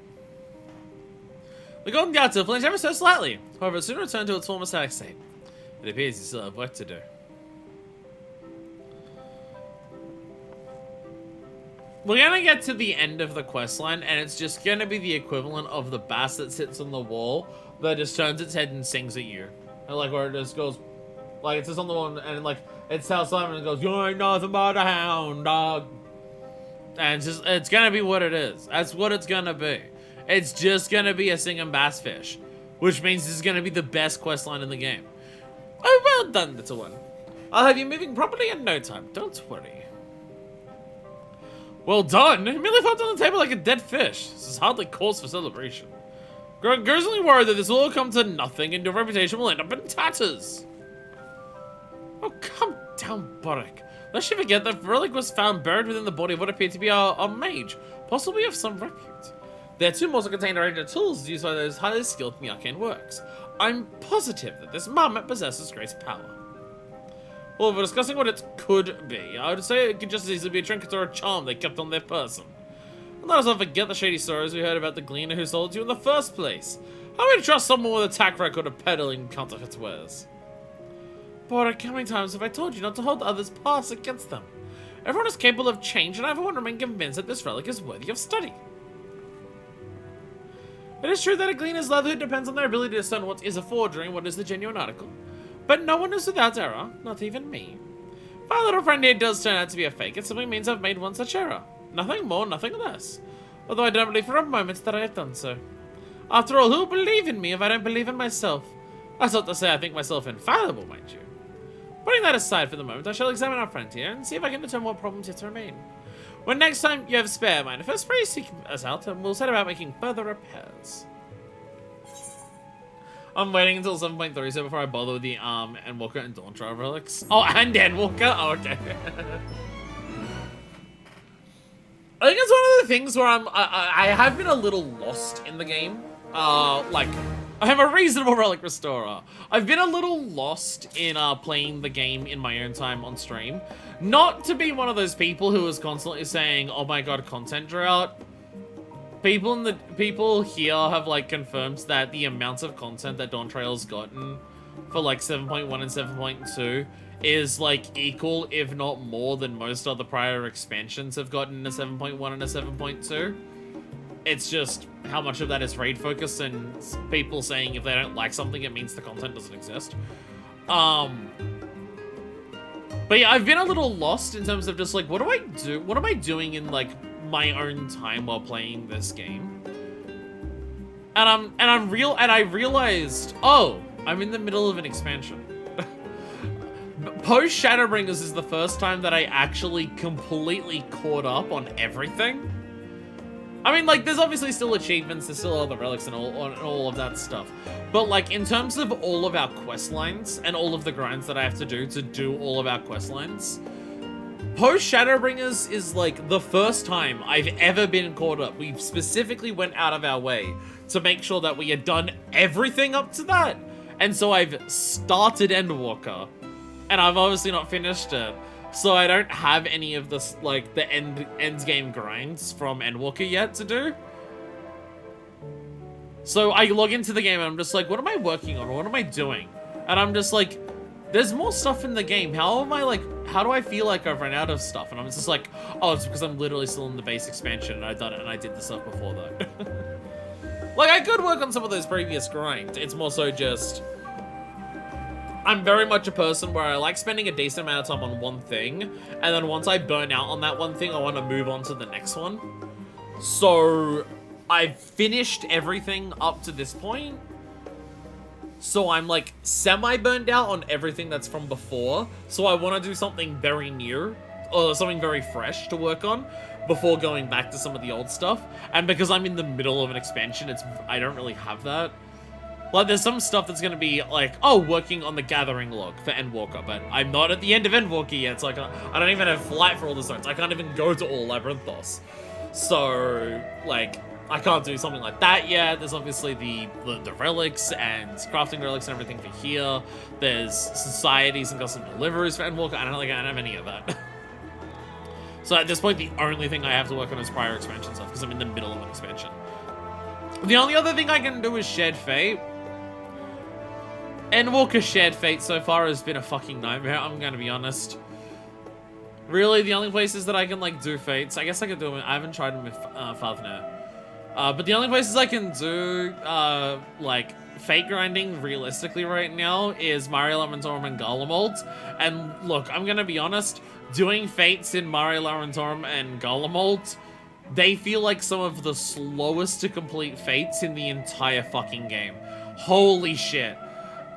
[SPEAKER 1] The golden gato flinched ever so slightly. However, it soon returned to its former static state. It appears you still have work to do. We're gonna get to the end of the questline, and it's just gonna be the equivalent of the bass that sits on the wall that just turns its head and sings at you. And like where it just goes, like it sits on the wall and like it tells Simon and goes, "You ain't nothing but a hound dog." And it's gonna be what it is. That's what it's gonna be. It's just gonna be a singing bass fish, which means this is gonna be the best questline in the game. Oh, well done, little one. I'll have you moving properly in no time. Don't worry. Well done. It merely flopped on the table like a dead fish. This is hardly cause for celebration. Growing gruesomely worried that this will all come to nothing and your reputation will end up in tatters. Oh, calm down, Boric. Lest you forget, the relic was found buried within the body of what appeared to be a mage, possibly of some repute. Their tomb also contained a range of tools used by those highly skilled in the arcane works. I'm positive that this marmot possesses great power. Well, we're discussing what it could be. I would say it could just as easily be a trinket or a charm they kept on their person. And let us not forget the shady stories we heard about the gleaner who sold it to you in the first place. How would you trust someone with a track record of peddling counterfeit wares? But at coming times have I told you not to hold others' past against them. Everyone is capable of change, and everyone remain convinced that this relic is worthy of study. It is true that a gleaner's livelihood depends on their ability to discern what is a forgery and what is the genuine article. But no one is without error, not even me. If our little friend here does turn out to be a fake, it simply means I've made one such error. Nothing more, nothing less. Although I don't believe for a moment that I have done so. After all, who will believe in me if I don't believe in myself? That's not to say I think myself infallible, mind you. Putting that aside for the moment, I shall examine our friend here and see if I can determine what problems yet remain. When next time you have a spare mind, first pray seek us out and we'll set about making further repairs. I'm waiting until 7.3 so before I bother with the Endwalker and Dawn Trail relics. Oh, and Endwalker? Oh, okay. I think it's one of the things where I have been a little lost in the game. Like, I'm a reasonable relic restorer. I've been a little lost in playing the game in my own time on stream. Not to be one of those people who is constantly saying, "Oh my god, content drought." People here have like confirmed that the amounts of content that Dawn Trail's gotten for like 7.1 and 7.2 is like equal, if not more, than most other prior expansions have gotten in a 7.1 and a 7.2. It's just how much of that is raid focus and people saying if they don't like something, it means the content doesn't exist. But yeah, I've been a little lost in terms of just like, what do I do? What am I doing in like my own time while playing this game? And I realized, oh, I'm in the middle of an expansion. Post Shadowbringers is the first time that I actually completely caught up on everything. I mean, like, there's obviously still achievements, there's still other relics and all of that stuff. But, like, in terms of all of our quest lines and all of the grinds that I have to do all of our quest lines, Post Shadowbringers is, like, the first time I've ever been caught up. We specifically went out of our way to make sure that we had done everything up to that. And so I've started Endwalker, and I've obviously not finished it. So I don't have any of this, like, the end game grinds from Endwalker yet to do. So I log into the game and I'm just like, what am I working on? What am I doing? And I'm just like, there's more stuff in the game. How do I feel like I've run out of stuff? And I'm just like, oh, it's because I'm literally still in the base expansion and I've done it and I did the stuff before though. Like, I could work on some of those previous grinds. It's more so just, I'm very much a person where I like spending a decent amount of time on one thing, and then once I burn out on that one thing, I want to move on to the next one. So I've finished everything up to this point. So I'm like semi-burned out on everything that's from before. So I want to do something very new, or something very fresh to work on before going back to some of the old stuff. And because I'm in the middle of an expansion, I don't really have that. Like, there's some stuff that's gonna be like, oh, working on the gathering log for Endwalker, but I'm not at the end of Endwalker yet, so I don't even have flight for all the zones. I can't even go to all Labyrinthos. So, like, I can't do something like that yet. There's obviously the relics and crafting relics and everything for here. There's societies and custom deliveries for Endwalker. I don't have any of that. So at this point, the only thing I have to work on is prior expansion stuff, because I'm in the middle of an expansion. The only other thing I can do is Shared Fate. Endwalker Shared Fate so far has been a fucking nightmare, I'm gonna be honest. Really, the only places that I can, like, do fates, I guess I could do them, I haven't tried them with Favnet. But the only places I can do, like, fate grinding realistically right now is Mario Larentorum and Garlemald. And look, I'm gonna be honest, doing fates in Mario Larentorum and Garlemald, they feel like some of the slowest to complete fates in the entire fucking game. Holy shit.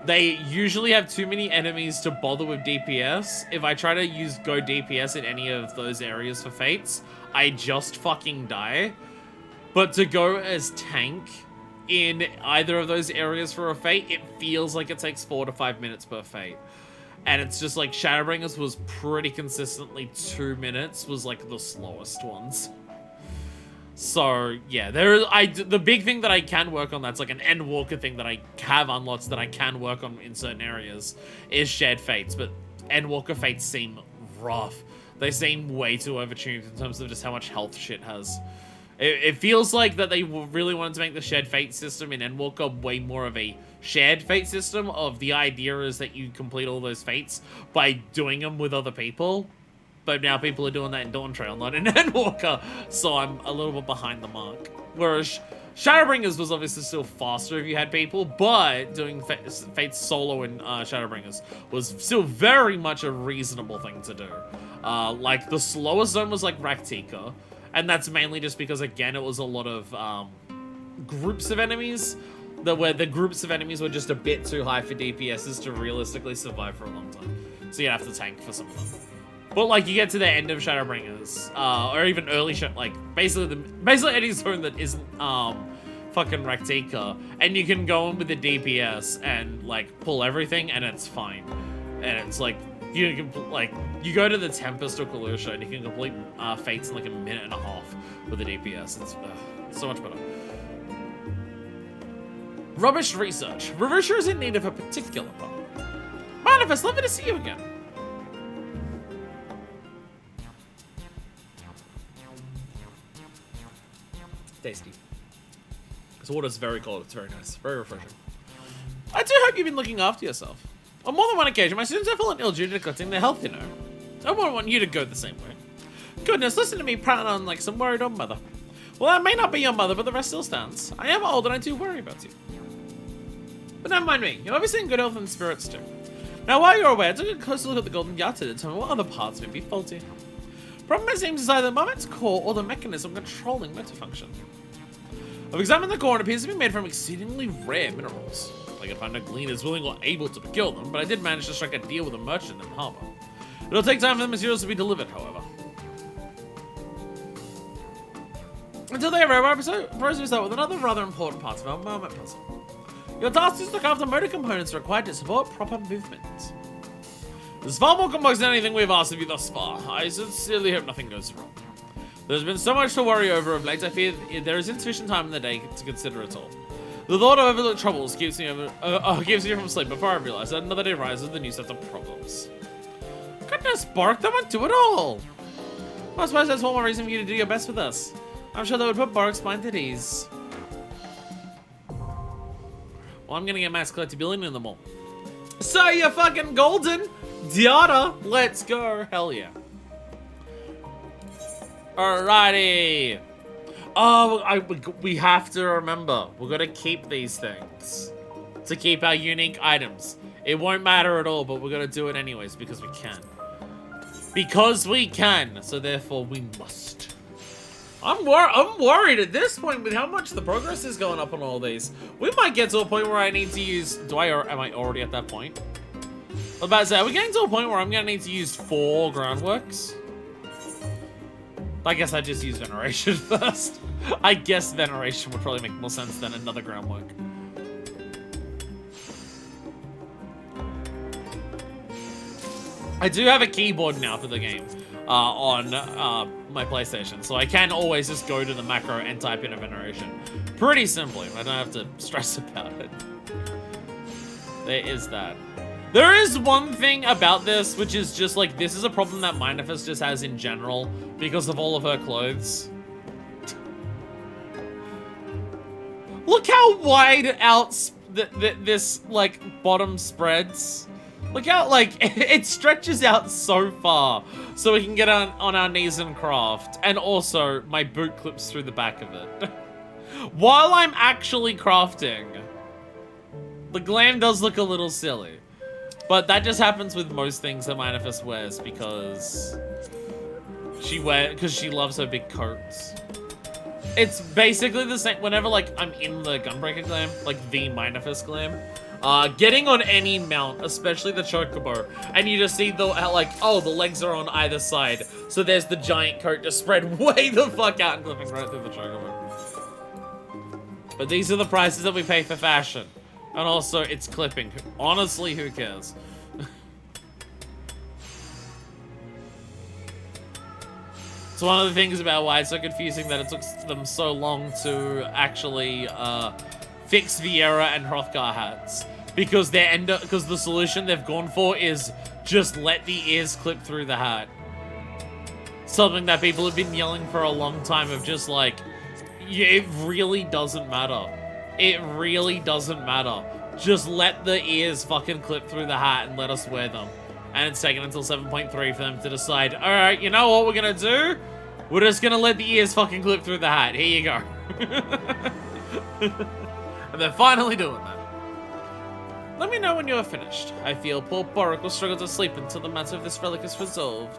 [SPEAKER 1] They usually have too many enemies to bother with DPS. If I try to go DPS in any of those areas for fates, I just fucking die. But to go as tank in either of those areas for a fate, it feels like it takes 4 to 5 minutes per fate. And it's just like Shadowbringers was pretty consistently 2 minutes was like the slowest ones. So, yeah, the big thing that I can work on that's like an Endwalker thing that I have unlocked that I can work on in certain areas is Shared Fates, but Endwalker Fates seem rough. They seem way too overtuned in terms of just how much health shit has. It feels like that they really wanted to make the Shared Fate system in Endwalker way more of a shared fate system of the idea is that you complete all those fates by doing them with other people. But now people are doing that in Dawn Trail, not in Endwalker, so I'm a little bit behind the mark. Whereas Shadowbringers was obviously still faster if you had people, but doing Fates solo in Shadowbringers was still very much a reasonable thing to do. Like, the slowest zone was like Raktika, and that's mainly just because, again, it was a lot of groups of enemies, where the groups of enemies were just a bit too high for DPSs to realistically survive for a long time. So you'd have to tank for some of them. But, like, you get to the end of Shadowbringers, or even early basically any zone that isn't, fucking Raktika, and you can go in with the DPS and, like, pull everything, and it's fine. And it's, like, You can, like, you go to the Tempest or Kalusha and you can complete Fates in like a minute and a half with the DPS. It's so much better. Rubbish research. Revisher is in need of a particular part. Manifest, lovely to see you again. Tasty. This water's very cold. It's very nice. Very refreshing. I do hope you've been looking after yourself. On more than one occasion, my students have fallen ill due to neglecting their health, you know. I wouldn't want you to go the same way. Goodness, listen to me prattling on like some worried old mother. Well, I may not be your mother, but the rest still stands. I am old and I do worry about you. But never mind me. You're obviously in good health and spirits too. Now, while you're away, I took a closer look at the Golden Yacht to determine what other parts may be faulty. Problem, it seems, is either the moment's core or the mechanism controlling motor function. I've examined the core and it appears to be made from exceedingly rare minerals. I could find no gleaners willing or able to procure them, but I did manage to strike a deal with a merchant in the harbor. It'll take time for the materials to be delivered, however. Until they arrive, I propose we start with another rather important part of our mermaid puzzle. Your task is to craft the motor components required to support proper movement. This is far more complex than anything we've asked of you thus far. I sincerely hope nothing goes wrong. There's been so much to worry over of late, I fear there is insufficient time in the day to consider it all. The thought of overlooked troubles keeps me from sleep before I realize that another day rises with a new set of problems. Goodness, Bark, that went to it all! Well, I suppose that's one more reason for you to do your best with us. I'm sure that would put Bark's mind at ease. Well, I'm gonna get max collectability in them all. So you're fucking golden! Diata, let's go! Hell yeah. Alrighty! Oh, we have to remember, we're gonna keep these things to keep our unique items. It won't matter at all, but we're gonna do it anyways because we can. Because we can, so therefore we must. I'm worried at this point with how much the progress is going up on all these. We might get to a point where I need to use. Am I already at that point? I was about to say, are we getting to a point where I'm gonna need to use 4 groundworks? I guess I just use Veneration first. I guess Veneration would probably make more sense than another groundwork. I do have a keyboard now for the game on my PlayStation, so I can always just go to the macro and type in a Veneration. Pretty simply, I don't have to stress about it. There is that. There is one thing about this, which is just like, this is a problem that Minifest just has in general because of all of her clothes. Look how wide out this, like, bottom spreads. Look how, like, it stretches out so far so we can get on our knees and craft. And also, my boot clips through the back of it. While I'm actually crafting, the glam does look a little silly. But that just happens with most things that Manifest wears because she loves her big coats. It's basically the same whenever like I'm in the Gunbreaker glam, like the Manifest glam. Getting on any mount, especially the Chocobo, and you just see the like, oh, the legs are on either side, so there's the giant coat just spread way the fuck out and clipping right through the Chocobo. But these are the prices that we pay for fashion. And also, it's clipping. Honestly, who cares? It's one of the things about why it's so confusing that it took them so long to actually fix Viera and Hrothgar hats. Because the solution they've gone for is just let the ears clip through the hat. Something that people have been yelling for a long time of just like, yeah, it really doesn't matter. It really doesn't matter. Just let the ears fucking clip through the hat and let us wear them. And it's taken until 7.3 for them to decide, alright, you know what we're gonna do? We're just gonna let the ears fucking clip through the hat. Here you go. And they're finally doing that. Let me know when you're finished. I feel poor Boric will struggle to sleep until the matter of this relic is resolved.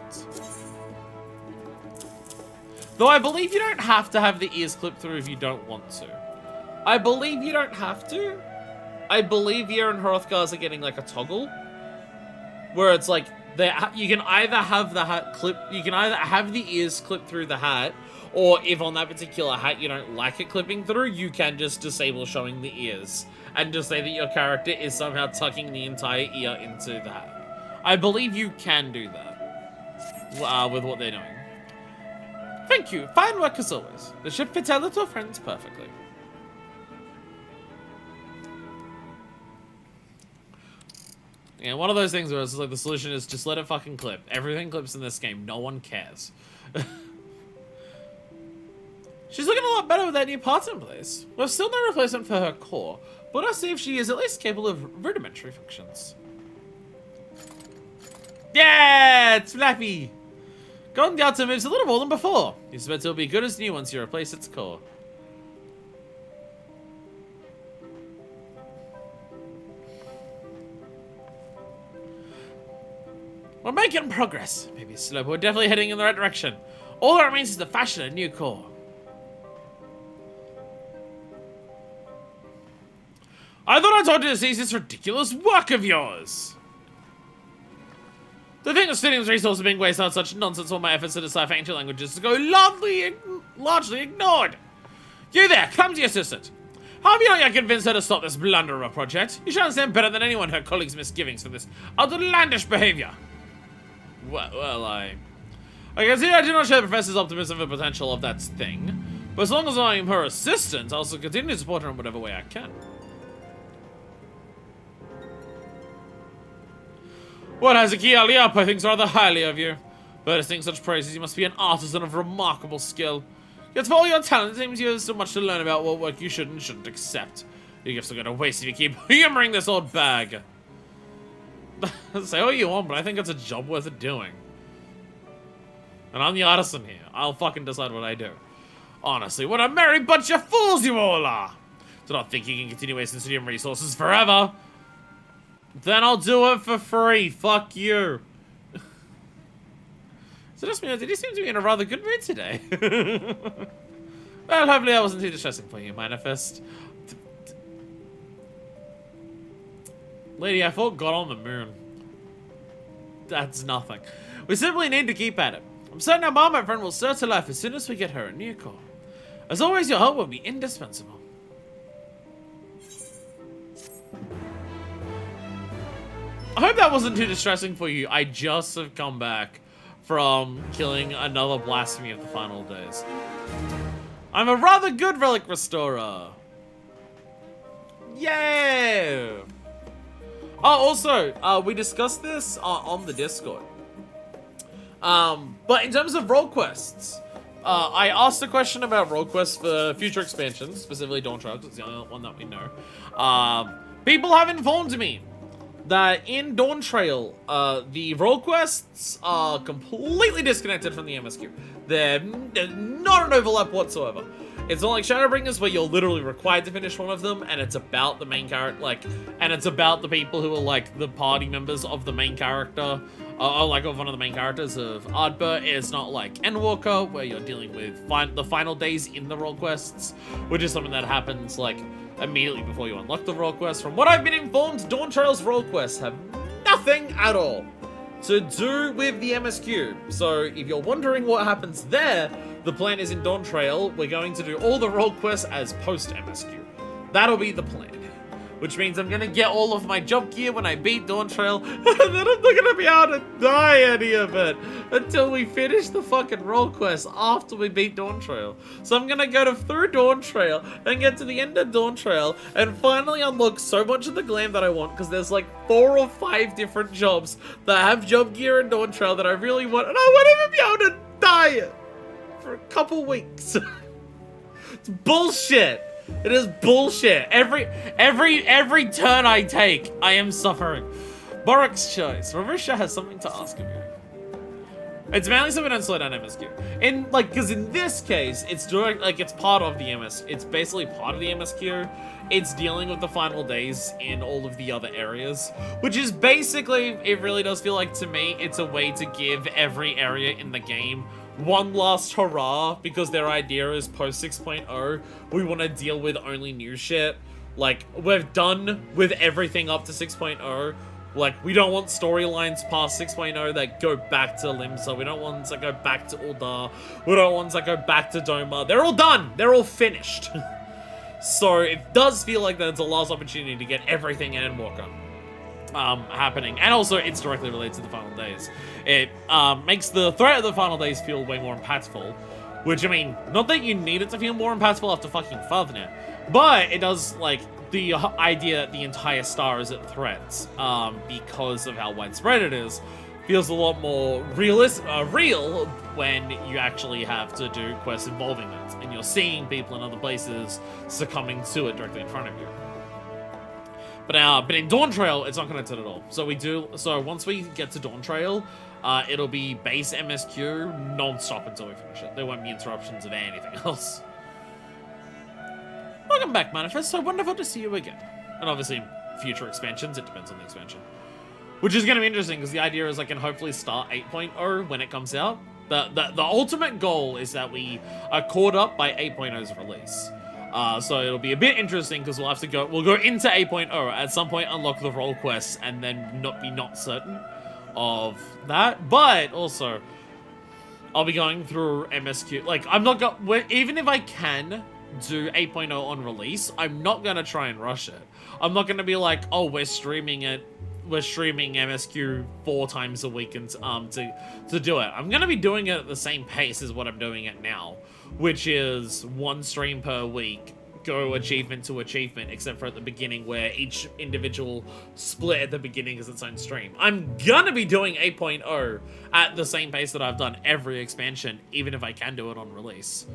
[SPEAKER 1] Though I believe you don't have to have the ears clipped through if you don't want to. I believe you don't have to. I believe Viera and Hrothgar's are getting like a toggle. Where it's like, you can either have the hat clip, you can either have the ears clipped through the hat, or if on that particular hat you don't like it clipping through, you can just disable showing the ears. And just say that your character is somehow tucking the entire ear into the hat. I believe you can do that with what they're doing. Thank you. Fine work as always. The ship fits our little friends perfectly. Yeah, one of those things where it's like the solution is just let it fucking clip. Everything clips in this game. No one cares. She's looking a lot better with that new parts in place. We've still no replacement for her core, but let's see if she is at least capable of rudimentary functions. Yeah, it's Flappy! Golden Delta moves a little more than before. You expect it'll be good as new once you replace its core. We're making progress. Maybe slow, but we're definitely heading in the right direction. All that remains is to fashion a new core. I thought I told you to cease this ridiculous work of yours. To think of Stadium's resources being wasted on such nonsense, all my efforts to decipher ancient languages to go largely ignored. You there, come to your assistant. How have you not yet convinced her to stop this blunder of a project? You should understand better than anyone her colleagues' misgivings for this outlandish behavior. Well, I can see I do not share the Professor's optimism for the potential of that thing, but as long as I am her assistant, I'll also continue to support her in whatever way I can. Well, Hazuki Aliapa thinks rather highly of you. But to sing such praises, you must be an artisan of remarkable skill. Yet for all your talent, it seems you have so much to learn about what work you should and shouldn't accept. Your gifts are going to waste if you keep humoring this old bag. Say what you want, but I think it's a job worth doing. And I'm the artisan here. I'll fucking decide what I do. Honestly, what a merry bunch of fools you all are! Do not think you can continue wasting studium resources forever. Then I'll do it for free. Fuck you. So just me, did you seem to be in a rather good mood today? Well, hopefully that wasn't too distressing for you, Manifest. Lady, I thought God on the moon. That's nothing. We simply need to keep at it. I'm certain our mom, my friend, will stir to life as soon as we get her a new core. As always, your help will be indispensable. I hope that wasn't too distressing for you. I just have come back from killing another blasphemy of the final days. I'm a rather good relic restorer. Yeah. Oh, also, we discussed this on the Discord. But in terms of role quests, I asked a question about role quests for future expansions, specifically Dawn Trail, because it's the only one that we know. People have informed me that in Dawn Trail, the role quests are completely disconnected from the MSQ. They're not an overlap whatsoever. It's not like Shadowbringers where you're literally required to finish one of them, and it's about the main character, and it's about the people who are like the party members of the main character, or like of one of the main characters of Ardbur. It's not like Endwalker where you're dealing with the final days in the role quests, which is something that happens like immediately before you unlock the role quest. From what I've been informed, Dawn Trail's role quests have nothing at all to do with the MSQ. So if you're wondering what happens there, the plan is in Dawn Trail, we're going to do all the role quests as post-MSQ. That'll be the plan. Which means I'm gonna get all of my job gear when I beat Dawn Trail, and then I'm not gonna be able to dye any of it until we finish the fucking role quest after we beat Dawn Trail. So I'm gonna go through Dawn Trail and get to the end of Dawn Trail and finally unlock so much of the glam that I want, because there's like 4 or 5 different jobs that have job gear in Dawn Trail that I really want, and I won't even be able to dye it for a couple weeks. It's bullshit. It is bullshit. Every turn I take, I am suffering. Borik's choice. Marusha has something to ask of you. It's mainly so we don't slow down MSQ. Because in this case, it's doing, it's part of the MS. It's basically part of the MSQ. It's dealing with the final days in all of the other areas, which is basically, it really does feel like to me, it's a way to give every area in the game one last hurrah, because their idea is post 6.0, we want to deal with only new shit. Like, we've done with everything up to 6.0. Like, we don't want storylines past 6.0 that go back to Limsa. We don't want ones that go back to Uldar. We don't want ones that go back to Doma. They're all done. They're all finished. So, it does feel like that's a last opportunity to get everything in Endwalker. happening, and also it's directly related to the final days. It makes the threat of the final days feel way more impactful, which, I mean, not that you need it to feel more impactful after fucking Fathernet, but it does, like, the idea that the entire star is at threat, because of how widespread it is, feels a lot more real when you actually have to do quests involving it, and you're seeing people in other places succumbing to it directly in front of you. But in Dawn Trail, it's not connected at all. So once we get to Dawn Trail, it'll be base MSQ non-stop until we finish it. There won't be interruptions of anything else. Welcome back, Manifest. So wonderful to see you again. And obviously, future expansions, it depends on the expansion. Which is going to be interesting, because the idea is I can hopefully start 8.0 when it comes out. The ultimate goal is that we are caught up by 8.0's release. So it'll be a bit interesting, because we'll go into 8.0, at some point unlock the role quests, and then not certain of that. But also, I'll be going through MSQ. Like, even if I can do 8.0 on release, I'm not gonna try and rush it. I'm not gonna be like, oh, we're streaming MSQ 4 times a week and to do it. I'm gonna be doing it at the same pace as what I'm doing it now, which is 1 stream per week, go achievement to achievement, except for at the beginning where each individual split at the beginning is its own stream. I'm gonna be doing 8.0 at the same pace that I've done every expansion, even if I can do it on release.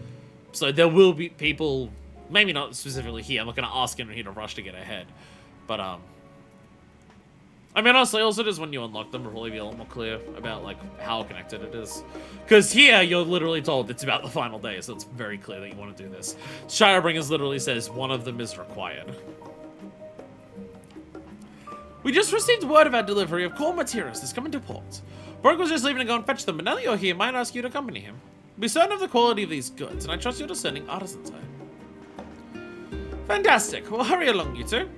[SPEAKER 1] So there will be people, maybe not specifically here, I'm not gonna ask anyone here to rush to get ahead, but I mean, honestly, also just when you unlock them, it'll probably be a lot more clear about, like, how connected it is. Because here, you're literally told it's about the final day, so it's very clear that you want to do this. Shadowbringers literally says one of them is required. We just received word of our delivery of core materials is coming to port. Brock was just leaving to go and fetch them, but now that you're here, might ask you to accompany him. Be certain of the quality of these goods, and I trust your discerning artisan type. Fantastic. Well, hurry along, you two.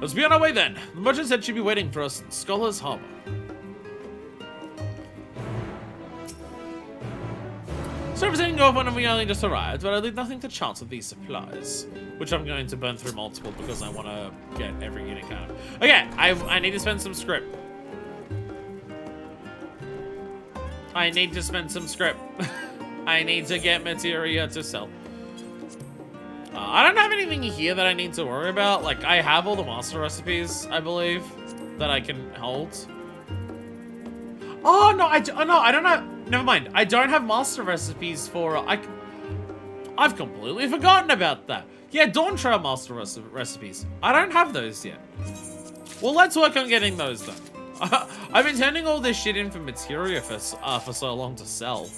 [SPEAKER 1] Let's be on our way then. The merchant said she'd be waiting for us in Scholar's Harbor. So everything go when we only just arrived, but I leave nothing to chance with these supplies. Which I'm going to burn through multiple because I want to get every unit kind of. Okay, I need to spend some script. I need to spend some script. I need to get materia to sell. I don't have anything here that I need to worry about. Like, I have all the master recipes, I believe, that I can hold. Oh, no, I don't have... Never mind. I don't have master recipes for... I've completely forgotten about that. Yeah, Dawn Trail master recipes. I don't have those yet. Well, let's work on getting those done. I've been turning all this shit in for materia for so long to sell.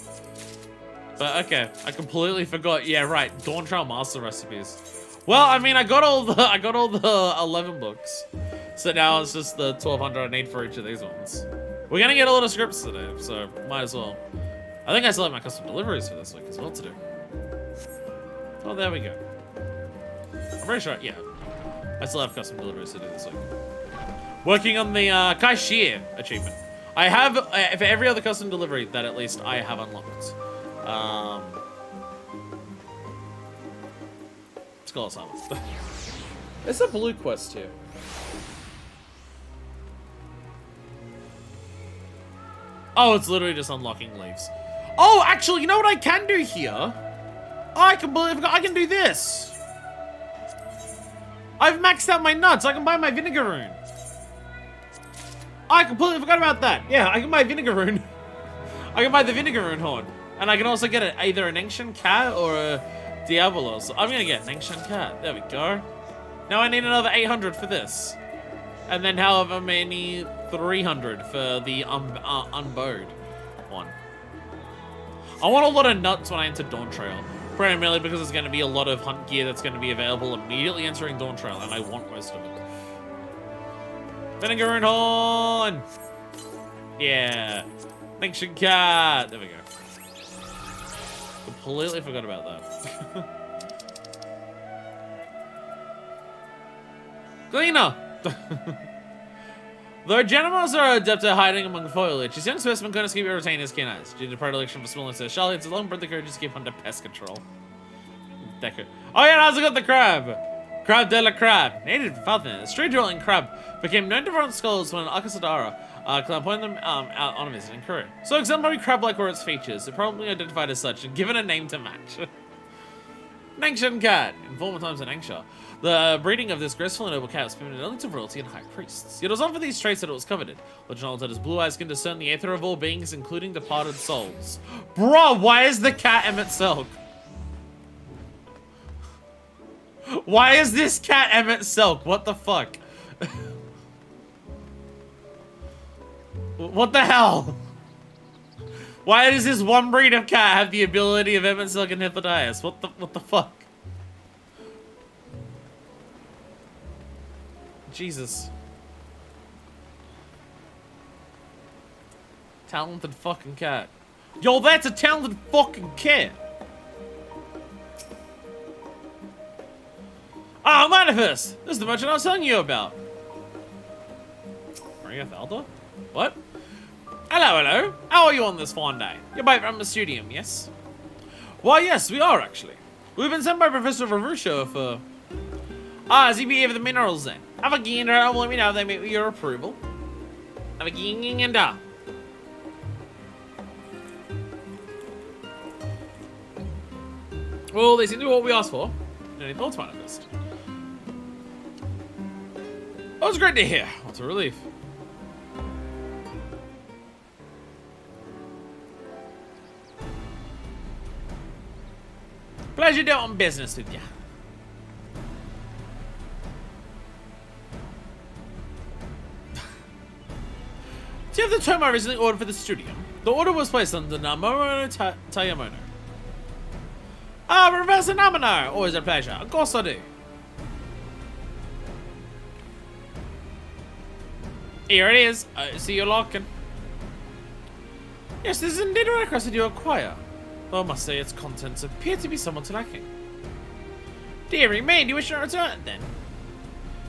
[SPEAKER 1] But okay, I completely forgot. Yeah, right. Dawn Trail master recipes. Well, I mean, I got all the 11 books. So now it's just the 1200 I need for each of these ones. We're gonna get a lot of scripts today, so might as well. I think I still have my custom deliveries for this week as well to do. Oh, there we go. I'm pretty sure, yeah. I still have custom deliveries to do this week. Working on the Cashier achievement. I have, for every other custom delivery that at least I have unlocked. Skull Summons. There's a blue quest here. Oh, it's literally just unlocking leaves. Oh, actually, you know what I can do here? I can do this. I've maxed out my nuts. I can buy my vinegar rune. I completely forgot about that. Yeah, I can buy vinegar rune. I can buy the vinegar rune horn. And I can also get either an ancient cat or a Diablo. So I'm gonna get an ancient cat. There we go. Now I need another 800 for this. And then however many 300 for the unbowed one. I want a lot of nuts when I enter Dawn Trail. Primarily because there's gonna be a lot of hunt gear that's gonna be available immediately entering Dawn Trail, and I want most of it. Vinegar and horn! Yeah. Ancient cat! There we go. Completely forgot about that. Cleaner! Though Genomas are adept at hiding among foliage, his young specimen couldn't escape retain his keen eyes. Due to predilection for smallness, Sharalyan has long bred the courage to keep under pest control. Decker. Oh yeah, how's it got the crab? Crab de la Crab. Native to Falcon, a street-dwelling crab became known to front scholars when Akasadara pointed them out on a visit in Korea. So exemplary crab-like were its features. It probably identified as such and given a name to match. Nangshan cat. In former times in Angsha, the breeding of this graceful and noble cat was permitted only to royalty and high priests. Yet it was not for these traits that it was coveted. Legend holds that his blue eyes can discern the aether of all beings, including departed souls. Bruh, why is the cat Emmett Silk? Why is this cat Emmett Silk? What the fuck? What the hell? Why does this one breed of cat have the ability of Emmett Silk and Hippolytus? What the fuck? Jesus. Talented fucking cat. Yo, that's a talented fucking cat. Ah, Manifest! This is the merchant I was telling you about. Maria Falda? What? Hello, hello. How are you on this fine day? You're both from the studium, yes? Why, yes, we are, actually. We've been sent by Professor Verusha for... Ah, is he be here for the minerals, then? Have a gander and let me know if they meet with your approval. Have a gander. Well, they seem to do what we asked for. Any thoughts, Manifest? That was great to hear. What a relief. Pleasure doing business with you. Do you have the tome I recently ordered for the studio? The order was placed under Namoro Tayamono. Ah, Professor Namino! Always a pleasure. Of course I do. Here it is. I see you're locking. Yes, this is indeed what I requested you acquire. Though I must say its contents appear to be somewhat lacking. Dearie me, do you wish to return it then?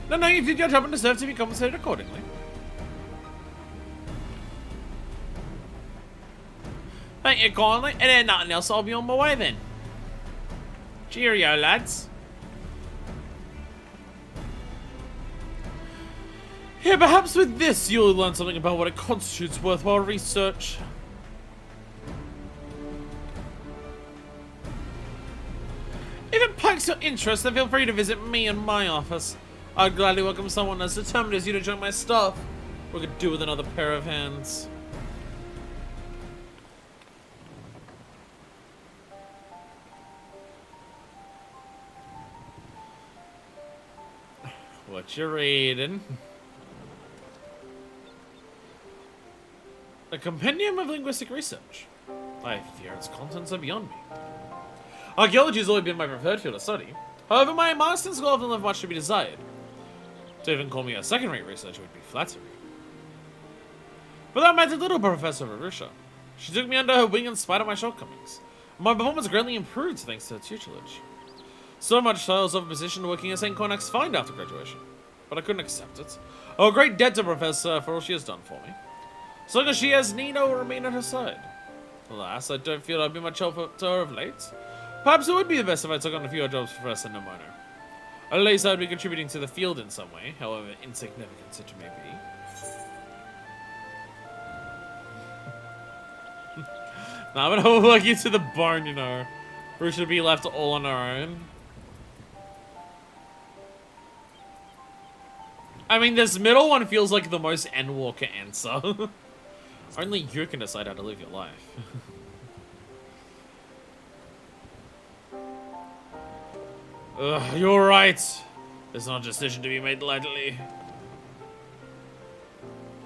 [SPEAKER 1] No, you did your job and deserve to be compensated accordingly. Thank you kindly, and then nothing else, I'll be on my way then. Cheerio, lads. Yeah, perhaps with this you'll learn something about what it constitutes worthwhile research. If it piques your interest, then feel free to visit me in my office. I'd gladly welcome someone as determined as you to join my staff. We could do with another pair of hands. What you reading? A compendium of linguistic research. I fear its contents are beyond me. Archaeology has always been my preferred field of study. However, my master's school often left much to be desired. To even call me a second-rate researcher would be flattering. But that mattered little, Professor Verusha. She took me under her wing in spite of my shortcomings. My performance greatly improved thanks to her tutelage. So much so I was offered a position working at St. Cornac's Find after graduation. But I couldn't accept it. I owe a great debt to Professor for all she has done for me. So long as she has need, I will remain at her side. Alas, I don't feel I've been much help to her of late. Perhaps it would be the best if I took on a few jobs for Professor Namono. At least I would be contributing to the field in some way, however insignificant it may be. Nah, I'm gonna work you to the bone, you know. We should be left all on our own. I mean, this middle one feels like the most Endwalker answer. Only you can decide how to live your life. You're right. It's not a decision to be made lightly.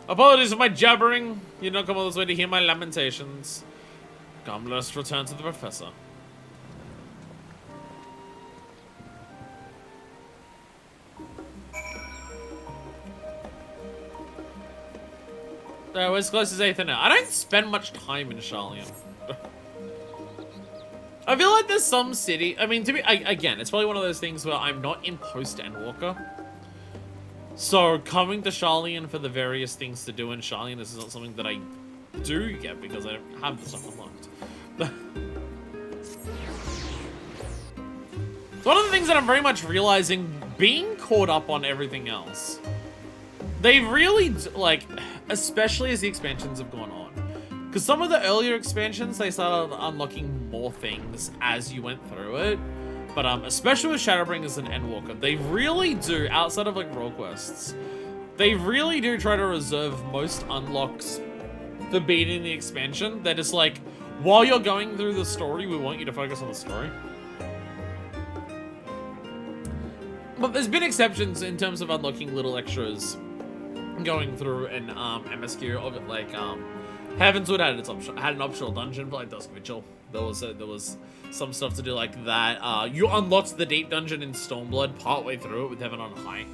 [SPEAKER 1] Apologies for my jabbering. You don't come all this way to hear my lamentations. Come, let us return to the professor. We're as close as 8th now. I don't spend much time in Sharalyan. I feel like there's some city. I mean, again, it's probably one of those things where I'm not in post Endwalker. So coming to Sharalyan for the various things to do in Sharalyan is not something that I do yet because I don't have the stuff unlocked. It's one of the things that I'm very much realizing being caught up on everything else. They really, like, especially as the expansions have gone on. Because some of the earlier expansions, they started unlocking more things as you went through it. But especially with Shadowbringers and Endwalker, they really do, outside of like role quests, they really do try to reserve most unlocks for beating the expansion. They're just like, while you're going through the story, we want you to focus on the story. But there's been exceptions in terms of unlocking little extras going through an MSQ of it, like Heavenswood had an optional dungeon for like Dusk Vigil. There was some stuff to do like that. You unlocked the deep dungeon in Stormblood partway through it with Heaven on High.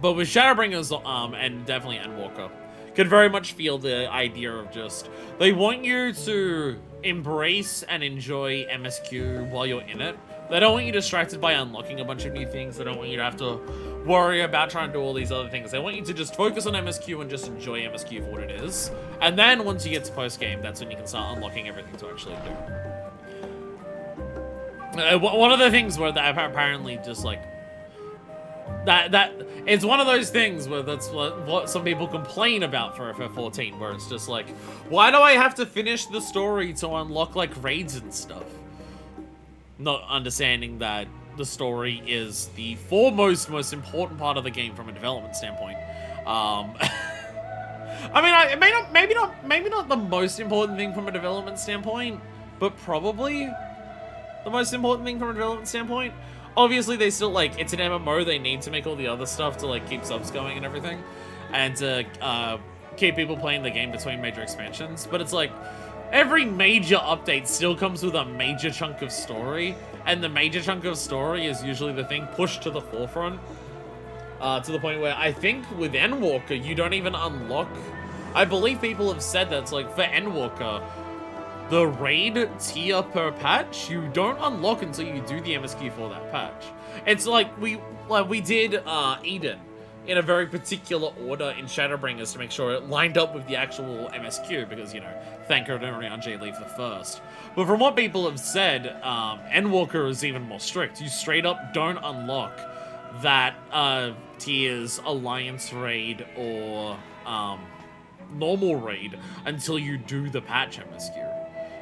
[SPEAKER 1] But with Shadowbringers and definitely Endwalker, could very much feel the idea of just, they want you to embrace and enjoy MSQ while you're in it. They don't want you distracted by unlocking a bunch of new things. They don't want you to have to worry about trying to do all these other things. They want you to just focus on MSQ and just enjoy MSQ for what it is. And then once you get to post-game, that's when you can start unlocking everything to actually do. One of the things where that apparently just like, that it's one of those things where that's what some people complain about for FF14, where it's just like, why do I have to finish the story to unlock like raids and stuff? Not understanding that the story is the foremost, most important part of the game from a development standpoint. I mean, maybe not the most important thing from a development standpoint, but probably the most important thing from a development standpoint. Obviously, they still, like, it's an MMO, they need to make all the other stuff to, like, keep subs going and everything, and to keep people playing the game between major expansions, but it's like, every major update still comes with a major chunk of story, and the major chunk of story is usually the thing pushed to the forefront, to the point where I think with Endwalker, you don't even unlock, I believe people have said that, it's like, for Endwalker, the raid tier per patch, you don't unlock until you do the MSQ for that patch. It's like we did Eden in a very particular order in Shadowbringers to make sure it lined up with the actual MSQ, because, you know, thank her on J leave the first. But from what people have said, Endwalker is even more strict. You straight up don't unlock that tier's Alliance raid or normal raid until you do the patch MSQ.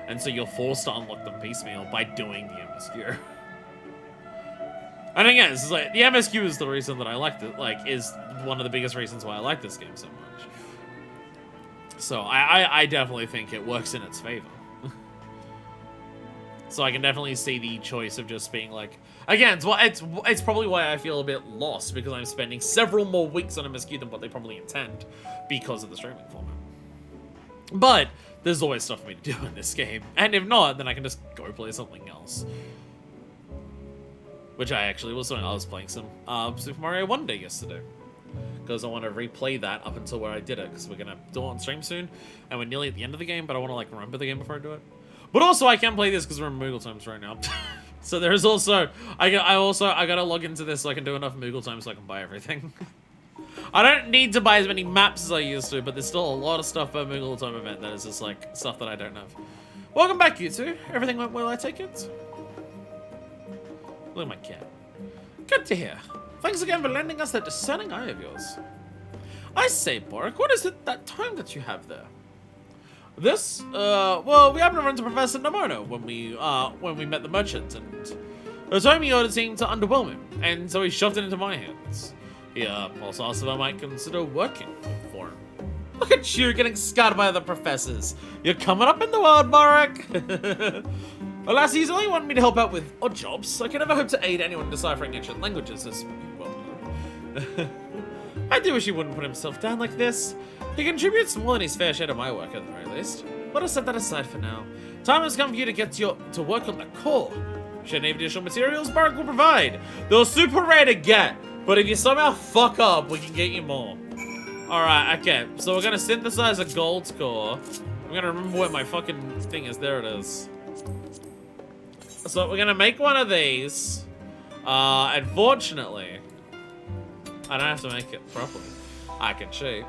[SPEAKER 1] And so you're forced to unlock them piecemeal by doing the MSQ. And again, it's like, the MSQ is the reason that I liked it, like, is one of the biggest reasons why I like this game so much. So I definitely think it works in its favor. So I can definitely see the choice of just being like, again, it's probably why I feel a bit lost, because I'm spending several more weeks on MSQ than what they probably intend because of the streaming format. But there's always stuff for me to do in this game, and if not, then I can just go play something else. Which I actually was doing. I was playing some Super Mario Wonder yesterday, because I want to replay that up until where I did it, because we're gonna do it on stream soon, and we're nearly at the end of the game, but I want to like remember the game before I do it. But also, I can play this because we're in Moogle times right now. So there's also I gotta log into this so I can do enough Moogle times so I can buy everything. I don't need to buy as many maps as I used to, but there's still a lot of stuff for Moogle time event that is just like stuff that I don't have. Welcome back, you two. Everything went well, I take it? Look at my cat. Good to hear. Thanks again for lending us that discerning eye of yours. I say, Boric, what is it, that tome that you have there? This, well, we happened to run into Professor Nomono when we met the merchant, and the tome he ordered seemed to underwhelm him, and so he shoved it into my hands. He also asked if I might consider working for him. Look at you getting scarred by other professors. You're coming up in the world, Boric. Alas, he's only wanted me to help out with odd jobs. I can never hope to aid anyone deciphering ancient languages, as you well know. I do wish he wouldn't put himself down like this. He contributes more than his fair share to my work, at the very least. Let us set that aside for now. Time has come for you to get to work on the core. Should any additional materials, Boric will provide. They're super rare to get, but if you somehow fuck up, we can get you more. Alright, okay. So we're gonna synthesize a gold core. I'm gonna remember where my fucking thing is. There it is. So we're gonna make one of these. Unfortunately, I don't have to make it properly. I can cheat.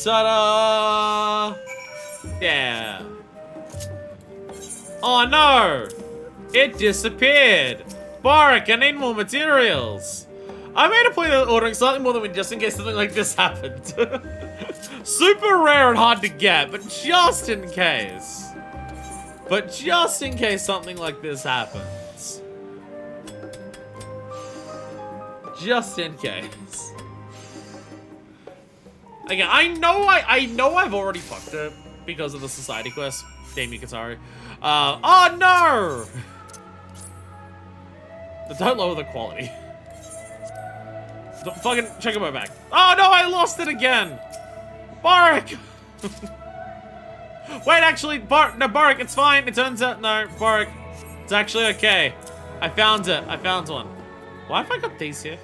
[SPEAKER 1] Ta-da! Yeah. Oh no! It disappeared! Bark, I need more materials! I made a point of ordering slightly more than we just in case something like this happened. Super rare and hard to get, but just in case. But just in case something like this happens. Just in case. Again, I know I've already fucked it because of the society quest. Damn you, Katari. Oh no! Don't lower the quality. Don't fucking check my back. Oh no, I lost it again! Barik! Wait, actually, no, Barik, it's fine. It turns out, no, Barik, it's actually okay. I found it. I found one. Why have I got these here?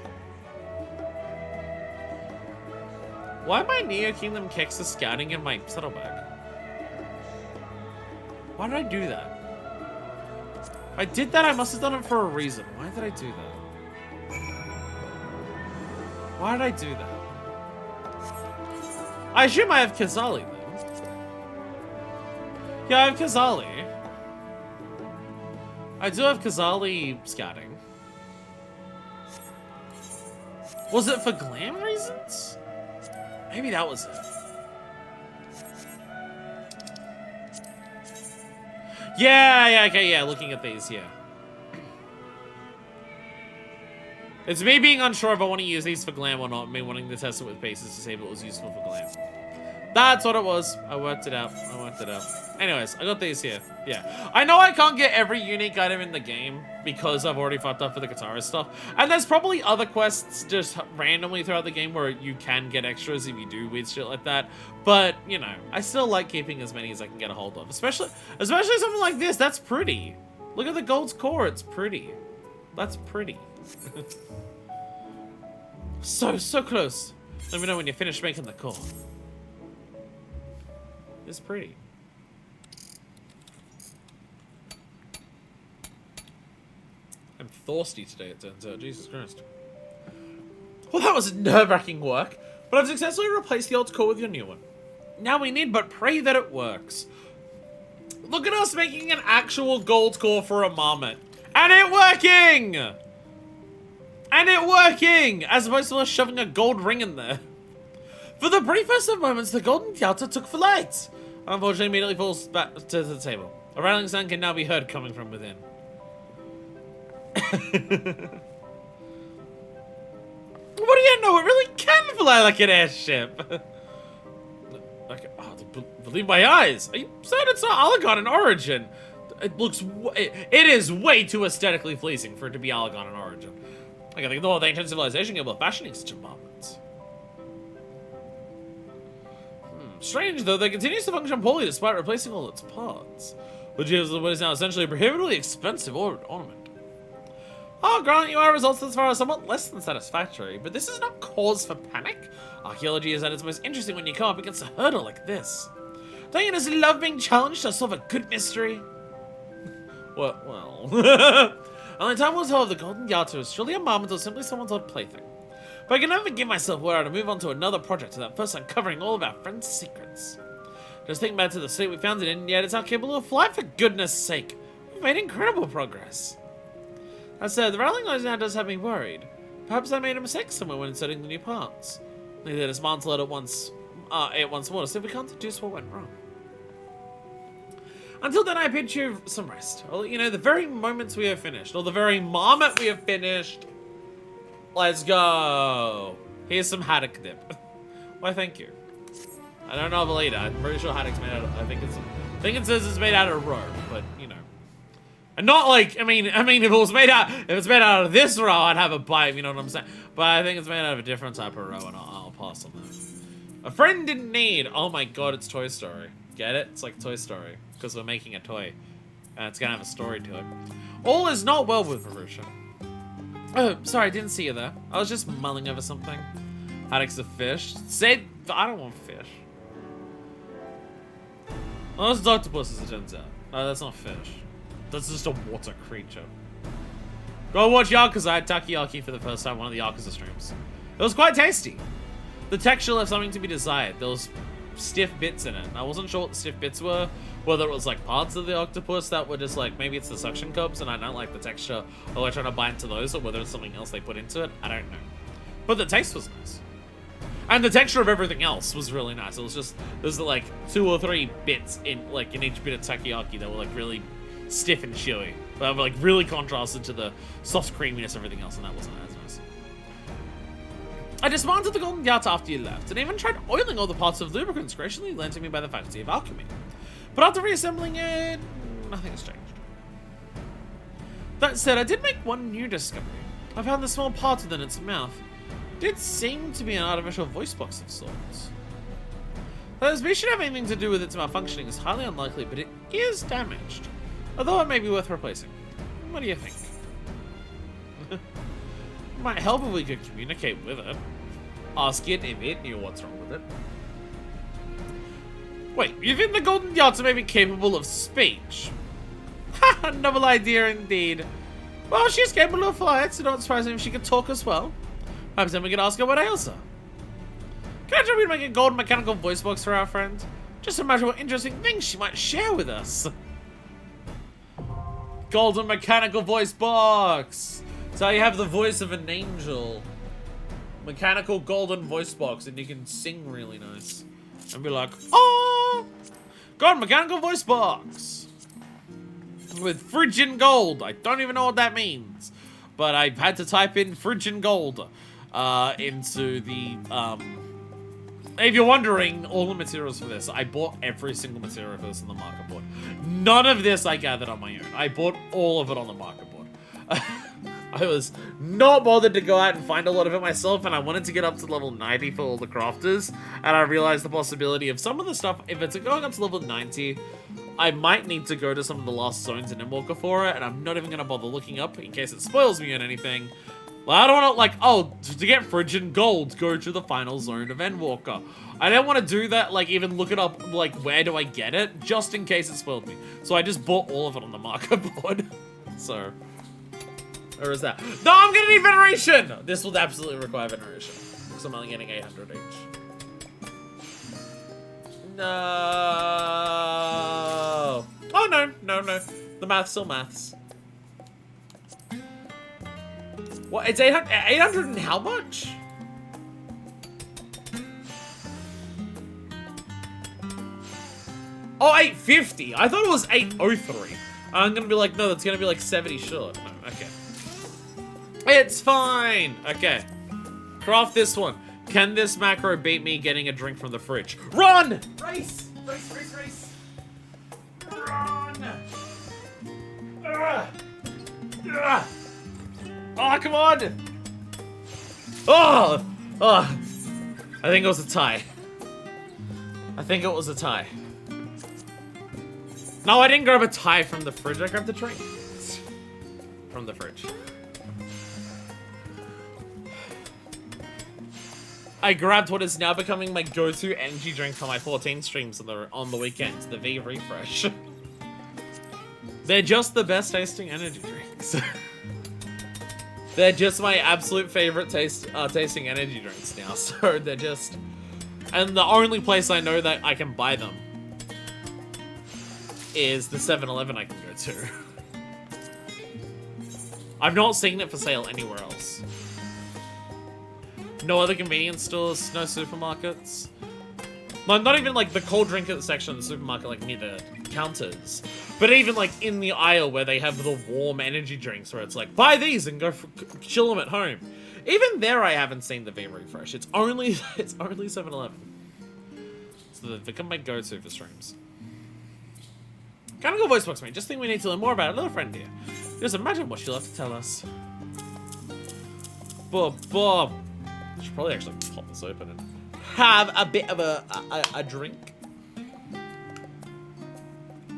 [SPEAKER 1] Why am I Neo Kingdom Kexer scouting in my saddlebag? Why did I do that? If I did that, I must have done it for a reason. Why did I do that? Why did I do that? I assume I have Kazali then. Yeah, I have Kazali. I do have Kazali scouting. Was it for glam reasons? Maybe that was it. Yeah, okay, yeah, looking at these, yeah. It's me being unsure if I want to use these for glam or not, me wanting to test it with pieces to see if it was useful for glam. That's what it was. I worked it out. Anyways, I got these here. Yeah. I know I can't get every unique item in the game because I've already fucked up for the guitarist stuff. And there's probably other quests just randomly throughout the game where you can get extras if you do weird shit like that. But, you know, I still like keeping as many as I can get a hold of. Especially something like this. That's pretty. Look at the gold's core. It's pretty. That's pretty. So close. Let me know when you're finished making the core. It's pretty. I'm thirsty today, it turns out. Jesus Christ. Well, that was nerve-wracking work, but I've successfully replaced the old core with your new one. Now we need but pray that it works. Look at us making an actual gold core for a marmot. And it working! And it working! As opposed to us shoving a gold ring in there. For the briefest of moments, the golden Yalta took flight. Unfortunately, immediately falls back to the table. A rattling sound can now be heard coming from within. What do you know? It really can fly like an airship. Okay, oh, believe my eyes. Are you certain it's not Alagon in origin? It looks. It is way too aesthetically pleasing for it to be Alagon in origin. I think the whole ancient civilization capable of fashioning such a marmot. Strange, though, that continues to function poorly despite replacing all its parts, which is what is now essentially a prohibitively expensive ornament. I'll grant you our results thus far are somewhat less than satisfactory, but this is not cause for panic. Archaeology is at its most interesting when you come up against a hurdle like this. Don't you just love being challenged to solve a good mystery? Well. Only time will tell if the Golden Yalta is truly a marmot or simply someone's odd plaything. But I can never give myself where to move on to another project without first uncovering all of our friends' secrets. Just think back to the state we found it in, yet it's not capable of flight for goodness sake. We've made incredible progress. That said, the rattling noise now does have me worried. Perhaps I made a mistake somewhere when inserting the new parts. Need to dismantle it once more to see if we can't deduce what went wrong. Until then, I bid you some rest. I'll let you know the very moments we have finished, or the very moment we have finished. Let's go. Here's some haddock dip. Why, thank you. I don't know if I'll eat it. I'm pretty sure haddock's made out of. I think it says it's made out of roe, but you know, and not like I mean, if it's made out of this roe, I'd have a bite. You know what I'm saying? But I think it's made out of a different type of roe, and I'll pass on that. A friend didn't need. Oh my god, it's Toy Story. Get it? It's like Toy Story because we're making a toy, and it's gonna have a story to it. All is not well with Marusha. Oh, sorry, I didn't see you there. I was just mulling over something. Haddock's a fish. Say, I don't want fish. Oh, that's octopus, as it turns out. No, that's not fish. That's just a water creature. Go watch Yakuza. I had takoyaki for the first time on one of the Yakuza streams. It was quite tasty. The texture left something to be desired. There was stiff bits in it. And I wasn't sure what the stiff bits were. Whether it was like parts of the octopus that were just like, maybe it's the suction cups and I don't like the texture, or they're trying to bite into those, or whether it's something else they put into it. I don't know. But the taste was nice. And the texture of everything else was really nice. It was just, there's like 2 or 3 bits in each bit of takoyaki that were like really stiff and chewy. But like really contrasted to the soft creaminess of everything else, and that wasn't as nice. I dismantled the golden yacht after you left, and even tried oiling all the parts of lubricants graciously lent to me by the faculty of alchemy. But after reassembling it, nothing has changed. That said, I did make one new discovery. I found the small part within its mouth. It did seem to be an artificial voice box of sorts. Though this beast should have anything to do with its malfunctioning is highly unlikely, but it is damaged. Although it may be worth replacing. What do you think? It might help if we could communicate with it. Ask it if it knew what's wrong with it. Wait, you think the golden yachts may be capable of speech? Ha! Novel idea indeed. Well, she's capable of flight, so don't surprise me if she could talk as well. Perhaps then we could ask her what ails her. Can I try to make a golden mechanical voice box for our friend? Just imagine what interesting things she might share with us. Golden mechanical voice box! So you have the voice of an angel. Mechanical golden voice box, and you can sing really nice. And be like, oh! Golden mechanical voice box! With Phrygian gold. I don't even know what that means. But I've had to type in Phrygian gold into the, if you're wondering, all the materials for this, I bought every single material for this on the market board. None of this I gathered on my own. I bought all of it on the market board. I was not bothered to go out and find a lot of it myself, and I wanted to get up to level 90 for all the crafters, and I realized the possibility of some of the stuff, if it's going up to level 90, I might need to go to some of the last zones in Endwalker for it, and I'm not even going to bother looking up in case it spoils me on anything. Well, I don't want to, like, oh, to get Phrygian gold, go to the final zone of Endwalker. I don't want to do that, like, even look it up, like, where do I get it, just in case it spoiled me. So I just bought all of it on the market board. So, or is that? No, I'm gonna need veneration! This will absolutely require veneration. Because I'm only getting 800 each. No. Oh, no. The math's still maths. What? It's 800, 800 and how much? Oh, 850. I thought it was 803. I'm gonna be like, no, that's gonna be like 70 short. No, okay. It's fine. Okay. Craft this one. Can this macro beat me getting a drink from the fridge? Run! Race! Race! Run! Oh, come on! Oh! I think it was a tie. No, I didn't grab a tie from the fridge. I grabbed the drink from the fridge. I grabbed what is now becoming my go-to energy drink for my 14 streams on the weekends, the V Refresh. They're just the best tasting energy drinks. They're just my absolute favorite tasting energy drinks now. So they're just, and the only place I know that I can buy them is the 7-Eleven I can go to. I've not seen it for sale anywhere else. No other convenience stores, no supermarkets. No, not even like the cold drink section of the supermarket, like near the counters. But even like in the aisle where they have the warm energy drinks where it's like, buy these and go chill them at home. Even there I haven't seen the V Refresh. It's only 7-Eleven. So they've become my go-to for streams. Can't go voice box me. Just think we need to learn more about a little friend here. Just imagine what she'll have to tell us. Bob. I should probably actually pop this open and have a bit of a drink.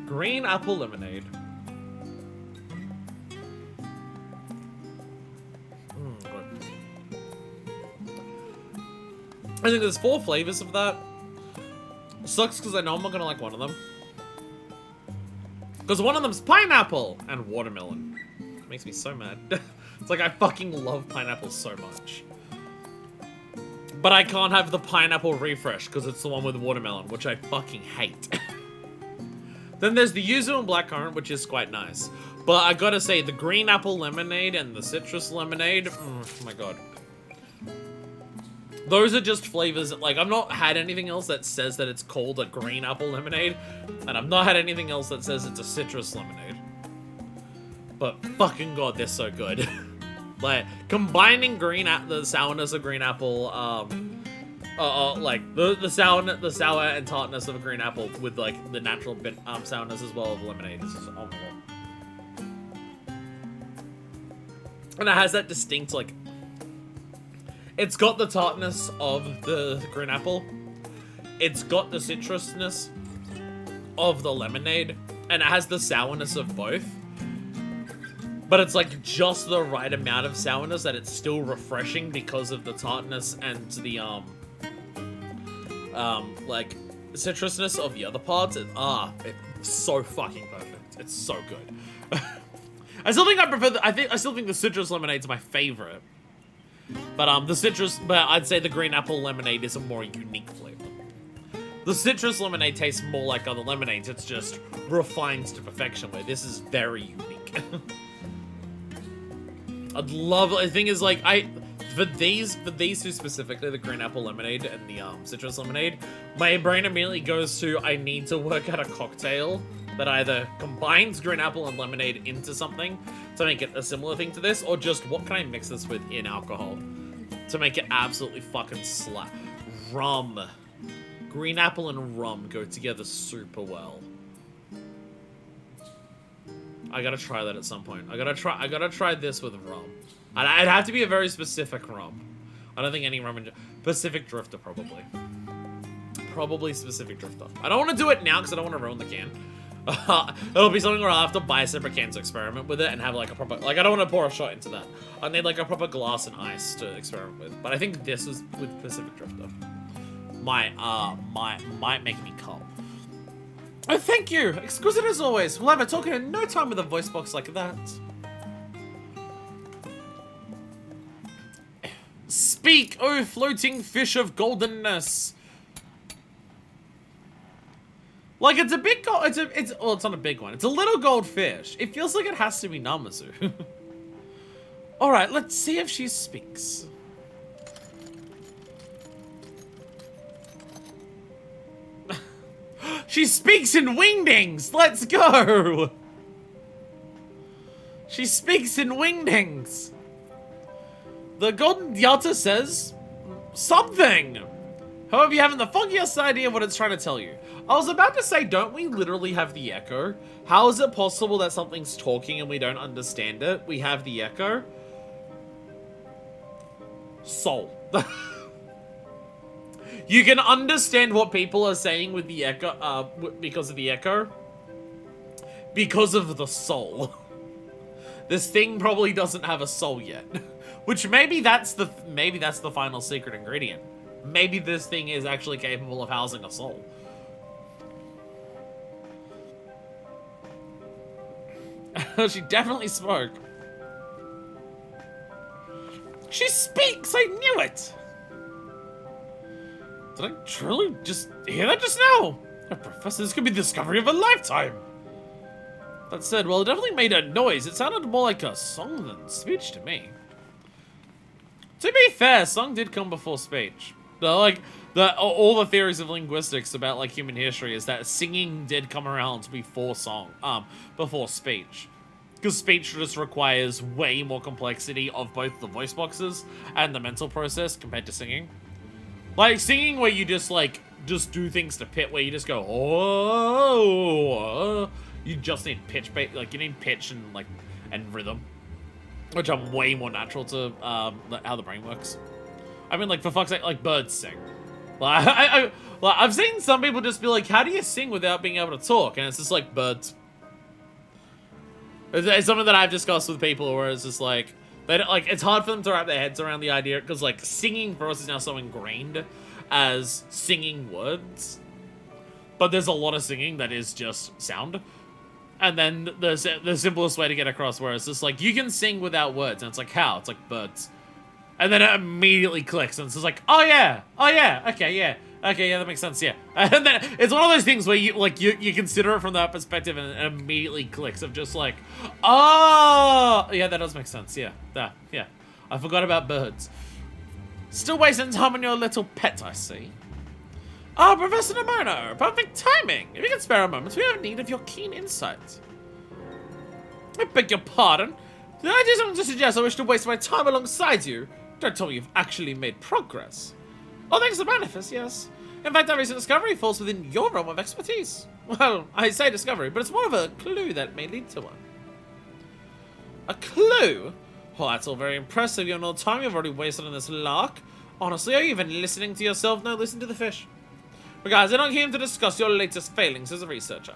[SPEAKER 1] Green apple lemonade. Good. I think there's 4 flavors of that. Sucks because I know I'm not gonna like one of them. Because one of them's pineapple and watermelon. It makes me so mad. It's like I fucking love pineapple so much. But I can't have the pineapple refresh because it's the one with watermelon, which I fucking hate. Then there's the yuzu and blackcurrant, which is quite nice. But I gotta say, the green apple lemonade and the citrus lemonade, oh my god. Those are just flavors that, like, I've not had anything else that says that it's called a green apple lemonade, and I've not had anything else that says it's a citrus lemonade. But fucking god, they're so good. Like, combining the sourness of green apple, like, the sour and tartness of a green apple with, like, the natural bit, sourness as well of lemonade is just, oh my god. And it has that distinct, like, it's got the tartness of the green apple. It's got the citrusness of the lemonade. And it has the sourness of both. But it's like just the right amount of sourness that it's still refreshing because of the tartness and the, like, citrusness of the other parts. It's so fucking perfect. It's so good. I still think I still think the citrus lemonade's my favorite. But I'd say the green apple lemonade is a more unique flavor. The citrus lemonade tastes more like other lemonades. It's just refined to perfection, where this is very unique. The thing is, like, for these two specifically, the green apple lemonade and the citrus lemonade, my brain immediately goes to, I need to work out a cocktail that either combines green apple and lemonade into something to make it a similar thing to this, or just what can I mix this with in alcohol to make it absolutely fucking slap. Rum. Green apple and rum go together super well. I gotta try that at some point. I gotta try this with rum. I'd have to be a very specific rum. I don't think any rum in Pacific Drifter, probably. Probably Pacific Drifter. I don't want to do it now because I don't want to ruin the can. It'll be something where I'll have to buy separate cans to experiment with it and have like a proper, like, I don't want to pour a shot into that. I need like a proper glass and ice to experiment with. But I think this is with Pacific Drifter. Might make me come. Oh, thank you! Exquisite as always. We'll have a talking in no time with a voice box like that. Speak, oh floating fish of goldenness. Like, it's a big gold, well, it's not a big one. It's a little gold fish. It feels like it has to be Namazu. Alright, let's see if she speaks. She speaks in wingdings! Let's go! She speaks in wingdings! The Golden Yalta says something! However, you haven't the foggiest idea what it's trying to tell you. I was about to say, don't we literally have the echo? How is it possible that something's talking and we don't understand it? We have the echo. Soul. You can understand what people are saying with the echo, because of the echo. Because of the soul. This thing probably doesn't have a soul yet. Which maybe that's the final secret ingredient. Maybe this thing is actually capable of housing a soul. She definitely spoke. She speaks! I knew it! Did I truly just hear that just now? Oh, Professor, this could be the discovery of a lifetime! That said, well, it definitely made a noise. It sounded more like a song than speech to me. To be fair, song did come before speech. Like, all the theories of linguistics about, like, human history is that singing did come around before before speech. Because speech just requires way more complexity of both the voice boxes and the mental process compared to singing. Like, singing where you just do things to pitch, where you just go, oh, you just need pitch, like, you need pitch and rhythm. Which are way more natural to, how the brain works. I mean, like, for fuck's sake, like, birds sing. Like, I've seen some people just be like, how do you sing without being able to talk? And it's just like, birds. It's something that I've discussed with people where it's just like, they don't, like, it's hard for them to wrap their heads around the idea, because, like, singing for us is now so ingrained as singing words. But there's a lot of singing that is just sound. And then the simplest way to get across where it's just like, you can sing without words. And it's like, how? It's like birds. And then it immediately clicks, and it's just like, oh yeah, okay, yeah, that makes sense, yeah. And then it's one of those things where you consider it from that perspective, and it immediately clicks of just like, oh, yeah, that does make sense, yeah, yeah. I forgot about birds. Still wasting time on your little pet, I see. Oh, Professor Nemono, perfect timing. If you can spare a moment, we have need of your keen insight. I beg your pardon. Did I do something to suggest I wish to waste my time alongside you? Don't tell me you've actually made progress. Oh, thanks to Manifest, yes. In fact, that recent discovery falls within your realm of expertise. Well, I say discovery, but it's more of a clue that may lead to one. A clue? Well, that's all very impressive. You know the time you've already wasted on this lark. Honestly, are you even listening to yourself? No, listen to the fish. But guys, I'm not here to discuss your latest failings as a researcher.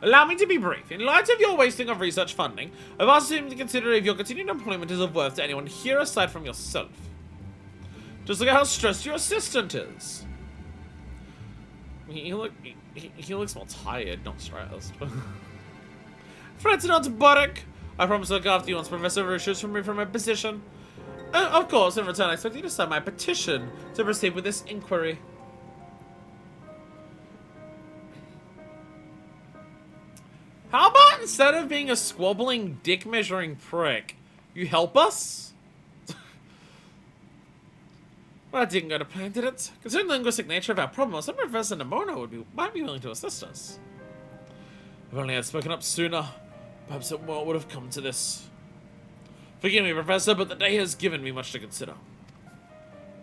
[SPEAKER 1] Allow me to be brief. In light of your wasting of research funding, I've asked him to consider if your continued employment is of worth to anyone here aside from yourself. Just look at how stressed your assistant is. He looks more tired, not stressed. Fret not, Boric. I promise to look after you once Professor Rushes from me from my position. Of course, in return, I expect you to sign my petition to proceed with this inquiry. How about instead of being a squabbling, dick-measuring prick, you help us? Well, that didn't go to plan, did it? Considering the linguistic nature of our problem, some Professor Nemono might be willing to assist us. If only I had spoken up sooner, perhaps it would have come to this. Forgive me, Professor, but the day has given me much to consider.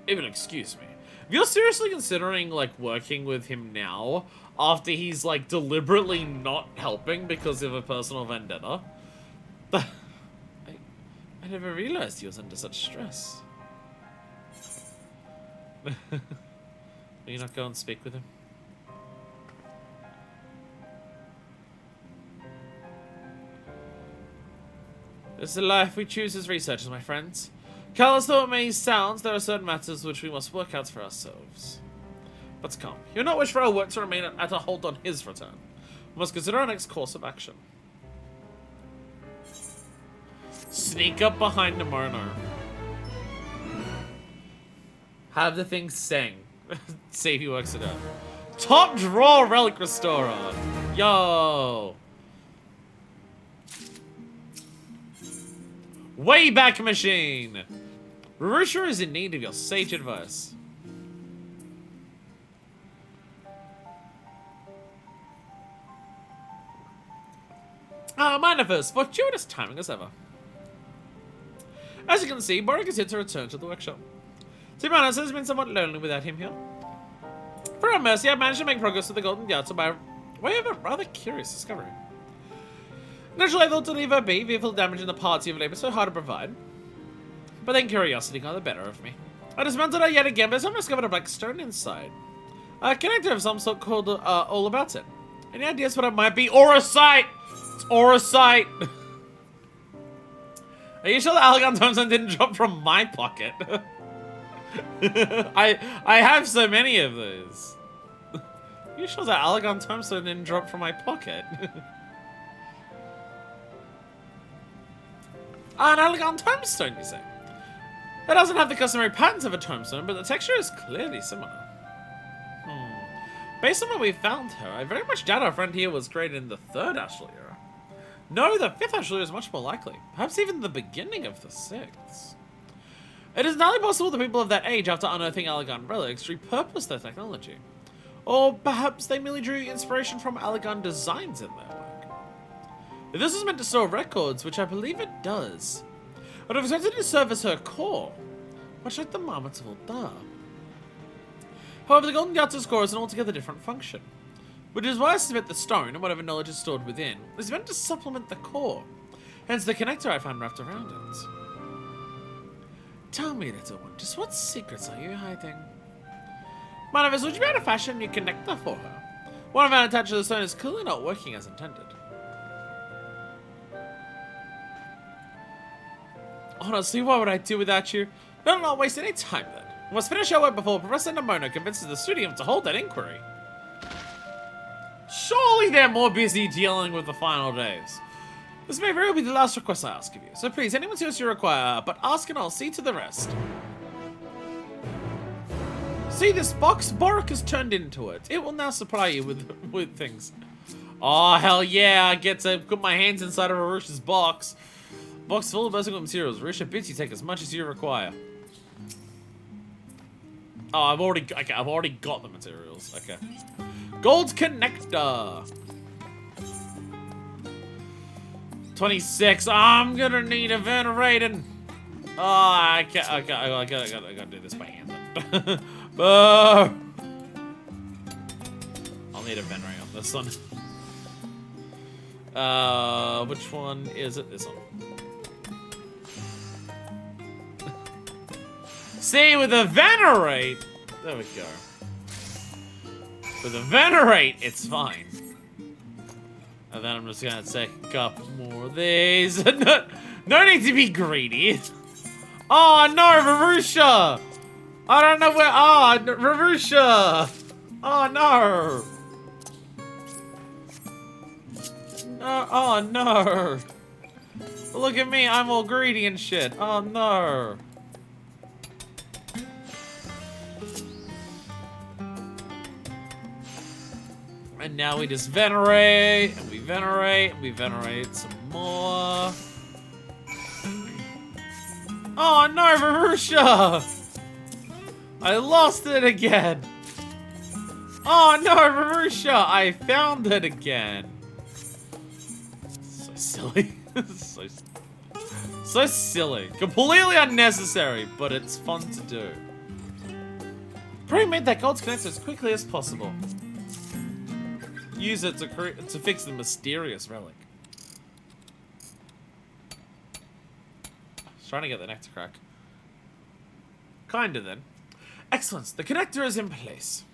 [SPEAKER 1] Even excuse me. If you're seriously considering, like, working with him now, after he's, like, deliberately not helping because of a personal vendetta, I never realized he was under such stress. Will you not go and speak with him? This is the life we choose as researchers, my friends. Callous though it may sound, there are certain matters which we must work out for ourselves. But come, you not wish for our work to remain at a hold on his return. We must consider our next course of action. Sneak up behind Nemono. Have the thing sing. See if he works it out. Top drawer relic restorer. Yo. Wayback Machine! Rusher is in need of your sage advice. Manifest, fortuitous timing as ever. As you can see, Boric is here to return to the workshop. To be honest, it has been somewhat lonely without him here. For our mercy, I've managed to make progress with the Golden Gyatso by way of a rather curious discovery. Naturally, I thought to leave her be, vehicle damage in the parts you've labor so hard to provide. But then curiosity got the better of me. I dismantled her yet again, but someone discovered a black stone inside. A connector of some sort called All About It. Any ideas what it might be? Auracite! It's Auracite! Are you sure the Algon Thompson didn't drop from my pocket? I have so many of those. Are you sure that Algon Thompson didn't drop from my pocket? An Algon Tombstone, you say? It doesn't have the customary patterns of a tombstone, but the texture is clearly similar. Based on what we found her, I very much doubt our friend here was created in the 3rd Ashley era. No, the 5th Ashley is much more likely. Perhaps even the beginning of the 6th. It is entirely possible the people of that age, after unearthing Algon relics, repurposed their technology. Or perhaps they merely drew inspiration from Algon designs in their work. If this is meant to store records, which I believe it does, I would have expected it to serve as her core, much like the Marmots of Ul'dah. However, the Golden Gyatso's core is an altogether different function, which is why I suspect the stone, and whatever knowledge is stored within, is meant to supplement the core, hence the connector I found wrapped around it. Tell me, little one, just what secrets are you hiding? Manifest, would you be able to fashion a new connector for her? One of our attached to the stone is clearly not working as intended. Honestly, what would I do without you? No, not waste any time then. We must finish our work before Professor Nemono convinces the studio to hold that inquiry. Surely they're more busy dealing with the final days. This may very well be the last request I ask of you, so please, anyone else you require, but ask and I'll see to the rest. See this box? Borak has turned into it. It will now supply you with things. Oh, hell yeah, I get to put my hands inside of Arusha's box. Box full of basic materials. Arusha bids you take as much as you require. Oh, I've already got the materials. Okay. Gold connector. 26. I'm gonna need a venerating. Oh, I can't. I gotta do this by hand. I'll need a venerate on this one. Which one is it? This one. See, with a venerate, there we go. With a venerate, it's fine. And then I'm just gonna take a couple more of these. No need to be greedy. Oh no, Rarusha! I don't know where. Oh, Rarusha! Oh no! No! Oh no! Look at me, I'm all greedy and shit. Oh no! And now we just venerate, and we venerate, and we venerate some more. Oh no, Rarusha! I lost it again! Oh no, Rarusha! I found it again! So silly. so silly. Completely unnecessary, but it's fun to do. Pray made that gold connector as quickly as possible. Use it to fix the mysterious relic. Trying to get the nectar crack. Kinda then. Excellent. The connector is in place.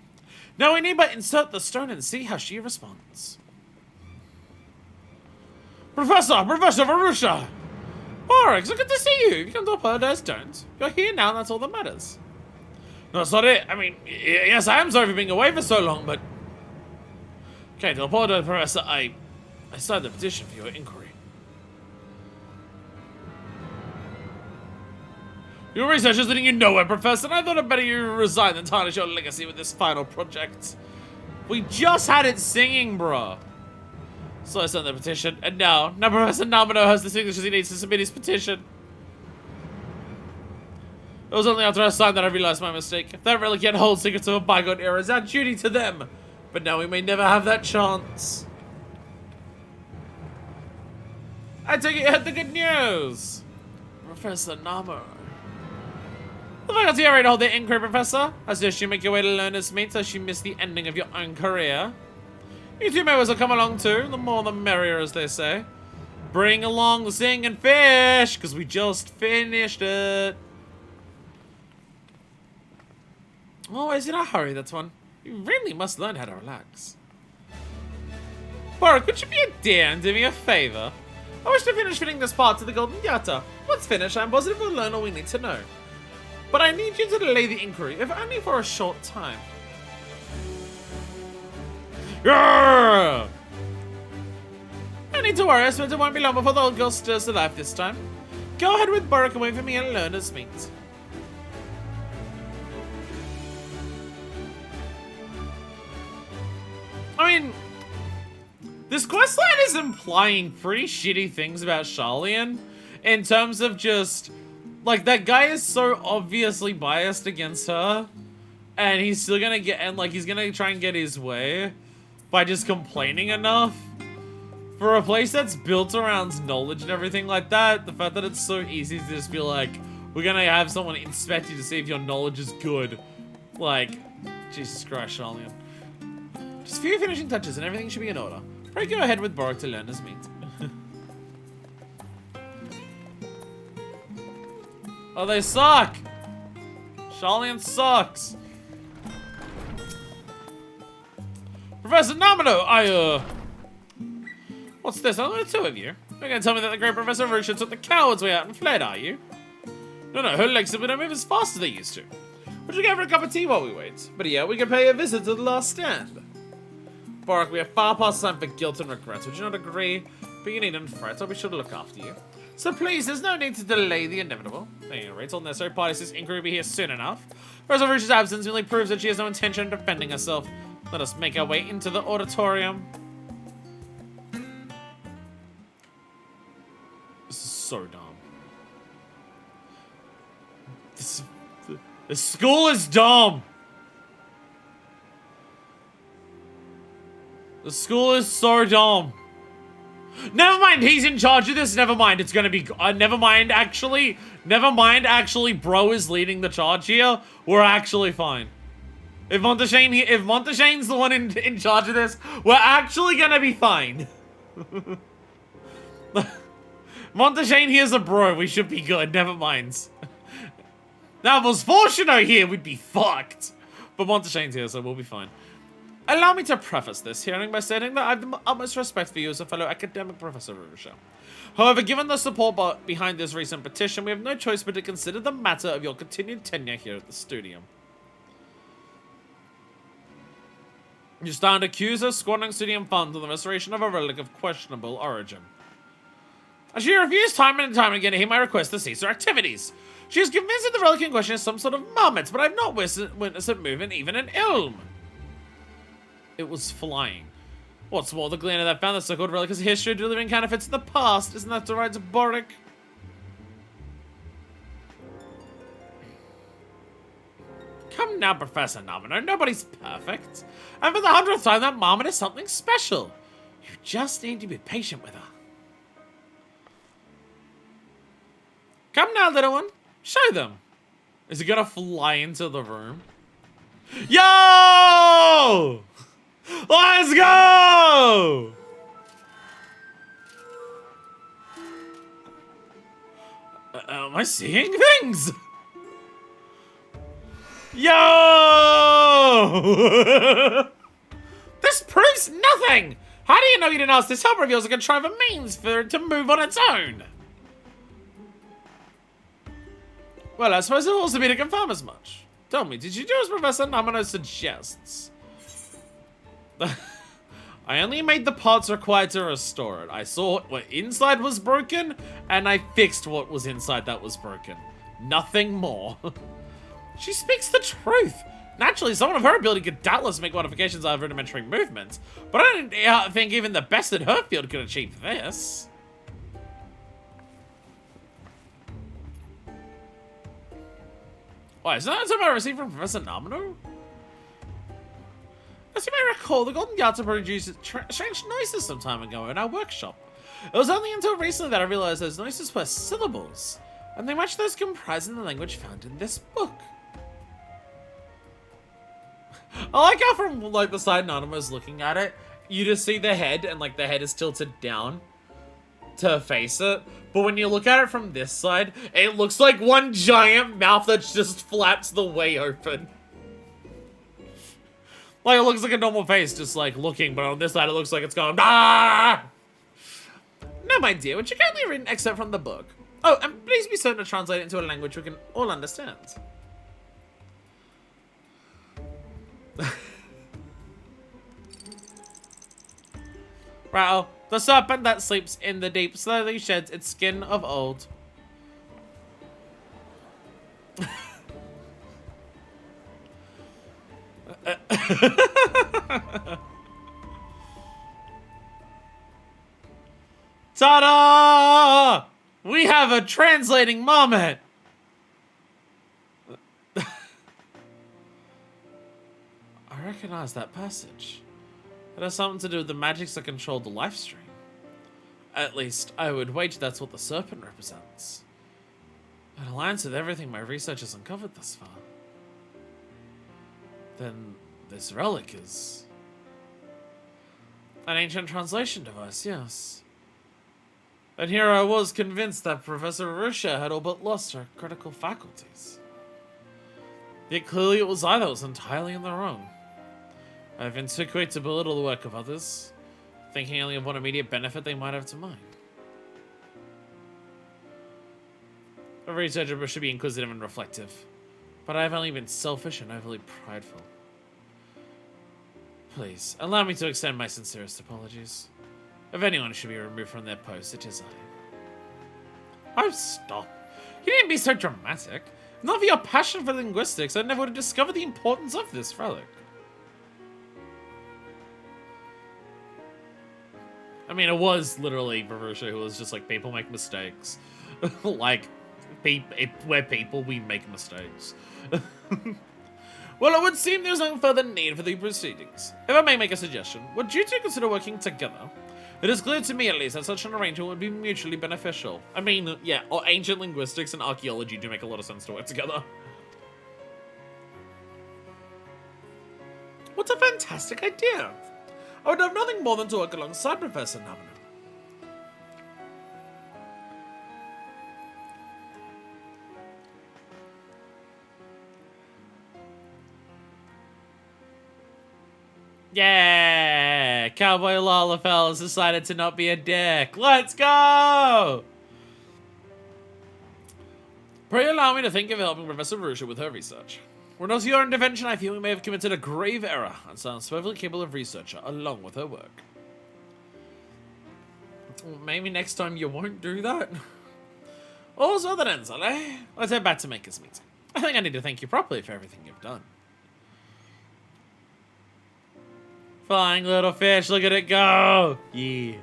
[SPEAKER 1] Now we need but insert the stone and see how she responds. Professor Varusha! Oryx, so good to see you. You can apologize, don't. You're here now, and that's all that matters. No, that's not it. I mean, yes, I am sorry for being away for so long, but... Okay, to apologize, Professor, I signed the petition for your inquiry. Your research is leading you nowhere, Professor, and I thought it better you resign than tarnish your legacy with this final project. We just had it singing, bruh. So I sent the petition, and now Professor Namino has the signatures he needs to submit his petition. It was only after I signed that I realized my mistake. If that relic yet holds secrets of a bygone era, it's our duty to them. But now we may never have that chance. I take it you heard the good news. Professor Namo. The faculty are ready to hold their inquiry, Professor. I suggest you make your way to Learner's Meet as you miss the ending of your own career. You two members will come along too. The more the merrier, as they say. Bring along the sing and fish, because we just finished it. Always in a hurry, that's one. You really must learn how to relax. Borak, would you be a dear and do me a favor? I wish to finish filling this part to the Golden Yata. Once finished, I'm positive we'll learn all we need to know. But I need you to delay the inquiry, if only for a short time. Yeah! No need to worry, I suppose it won't be long before the old girl stirs to life this time. Go ahead with Borak and wait for me at Learner's Meet. I mean, this questline is implying pretty shitty things about Sharalyan in terms of just, like, that guy is so obviously biased against her, and he's still gonna get, and like, he's gonna try and get his way by just complaining enough. For a place that's built around knowledge and everything like that, the fact that it's so easy to just be like, we're gonna have someone inspect you to see if your knowledge is good. Like, Jesus Christ, Sharalyan. Just a few finishing touches and everything should be in order. Pray go ahead with Borak to Learner's Meet. Oh, they suck! Sharalyan sucks! Professor Namino, what's this? Only the two of you? You're gonna tell me that the great Professor Rusha took the coward's way out and fled, are you? No, her legs simply don't move as fast as they used to. Would you go for a cup of tea while we wait? But yeah, we can pay a visit to the last stand. Borak, we are far past time for guilt and regret. Would you not agree? But you needn't fret. I'll be sure to look after you. So please, there's no need to delay the inevitable. At any rate, all necessary parties to this inquiry will be here soon enough. Professor Rush's absence merely proves that she has no intention of defending herself. Let us make our way into the auditorium. This is so dumb. This school is dumb. The school is so dumb. Never mind, he's in charge of this. Never mind, it's gonna be. Never mind, actually. Never mind, actually. Bro is leading the charge here. We're actually fine. If Monteshane's the one in charge of this, we're actually gonna be fine. Monteshane here's a bro. We should be good. Never mind. Now, if it was Fortuno here, we'd be fucked. But Monteshane's here, so we'll be fine. Allow me to preface this hearing by stating that I have the utmost respect for you as a fellow academic, Professor Rurusha. However, given the support behind this recent petition, we have no choice but to consider the matter of your continued tenure here at the studio. You stand accused of squandering studium funds on the restoration of a relic of questionable origin. As she refused time and time again to hear my request to cease her activities. She is convinced that the relic in question is some sort of marmot, but I have not witnessed it move in even an ilm. It was flying. What's more, the gleaner that found the so-called relic has a history of delivering counterfeits in the past. Isn't that right, Boric? Come now, Professor Nomino. Nobody's perfect. And for the 100th time, that marmot is something special. You just need to be patient with her. Come now, little one. Show them. Is he gonna fly into the room? Yo! Let's go! Am I seeing things? Yo! This proves nothing! How do you know you didn't ask this help reveals a contrived means for it to move on its own? Well, I suppose it will also be to confirm as much. Tell me, did you do as Professor Nomino suggests? I only made the parts required to restore it. I saw what inside was broken, and I fixed what was inside that was broken. Nothing more. She speaks the truth. Naturally, someone of her ability could doubtless make modifications out of rudimentary movements, but I don't think even the best in her field could achieve this. Why, is that something I received from Professor Nomino? As you may recall, the Golden Yards produced strange noises some time ago in our workshop. It was only until recently that I realized those noises were syllables, and they matched those comprising the language found in this book. I like how from like the side Nanamo's looking at it, you just see the head, and like the head is tilted down to face it. But when you look at it from this side, it looks like one giant mouth that just flaps the way open. Like, it looks like a normal face, just like looking, but on this side it looks like it's going, ah! No, my dear, would you kindly read an excerpt from the book? Oh, and please be certain to translate it into a language we can all understand. Rattle, the serpent that sleeps in the deep slowly sheds its skin of old. Ta-da! We have a translating marmot! I recognize that passage. It has something to do with the magics that control the life stream. At least, I would wager that's what the serpent represents. It aligns with everything my research has uncovered thus far. Then this relic is an ancient translation device, yes. And here I was convinced that Professor Rusha had all but lost her critical faculties. Yet clearly it was I that was entirely in the wrong. I've been too quick to belittle the work of others, thinking only of what immediate benefit they might have to mine. A researcher should be inquisitive and reflective, but I have only been selfish and overly prideful. Please, allow me to extend my sincerest apologies. If anyone should be removed from their post, it is I. Oh, stop. You needn't be so dramatic. If not for your passion for linguistics, I never would have discovered the importance of this relic. I mean, it was literally Verusha who was just like, people make mistakes. Like, we're people, we make mistakes. Well, it would seem there's no further need for the proceedings. If I may make a suggestion, would you two consider working together? It is clear to me, at least, that such an arrangement would be mutually beneficial. I mean, yeah, ancient linguistics and archaeology do make a lot of sense to work together. What a fantastic idea! I would have nothing more than to work alongside Professor Namina. Yeah! Cowboy Lalafell has decided to not be a dick. Let's go! Pray allow me to think of helping Professor Verusha with her research. When it was your intervention, I feel we may have committed a grave error and sounds perfectly capable of researcher along with her work. Maybe next time you won't do that? Also, that ends, eh? Let's head back to Maker's meeting. I think I need to thank you properly for everything you've done. Flying little fish, look at it go! Yeah.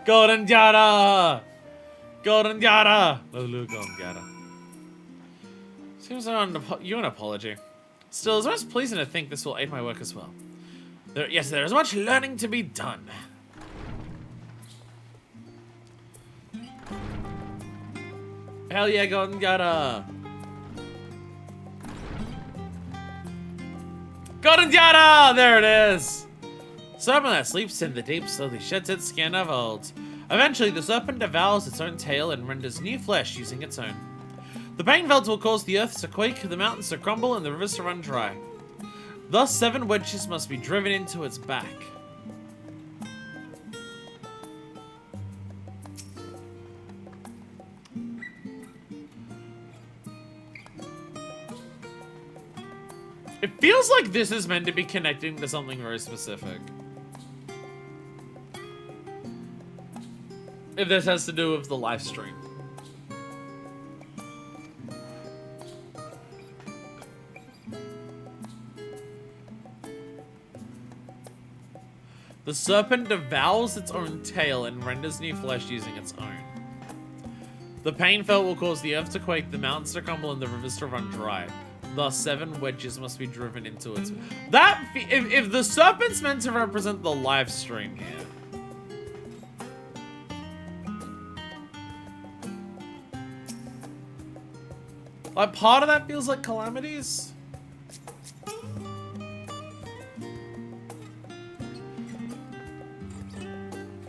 [SPEAKER 1] Golden Yada! Golden Yada! Golden Yada. Seems you an apology. Still, it's most pleasing to think this will aid my work as well. Yes, there is much learning to be done. Hell yeah, Golden Yada! Golden Yada! There it is! Serpent that sleeps in the deep slowly sheds its skin of old. Eventually, the serpent devours its own tail and renders new flesh using its own. The pain felt will cause the earth to quake, the mountains to crumble, and the rivers to run dry. Thus, 7 wedges must be driven into its back. It feels like this is meant to be connecting to something very specific. If this has to do with the live stream. The serpent devours its own tail and renders new flesh using its own. The pain felt will cause the earth to quake, the mountains to crumble, and the rivers to run dry. Thus, 7 wedges must be driven into its... If the serpent's meant to represent the live stream here. Like, part of that feels like calamities.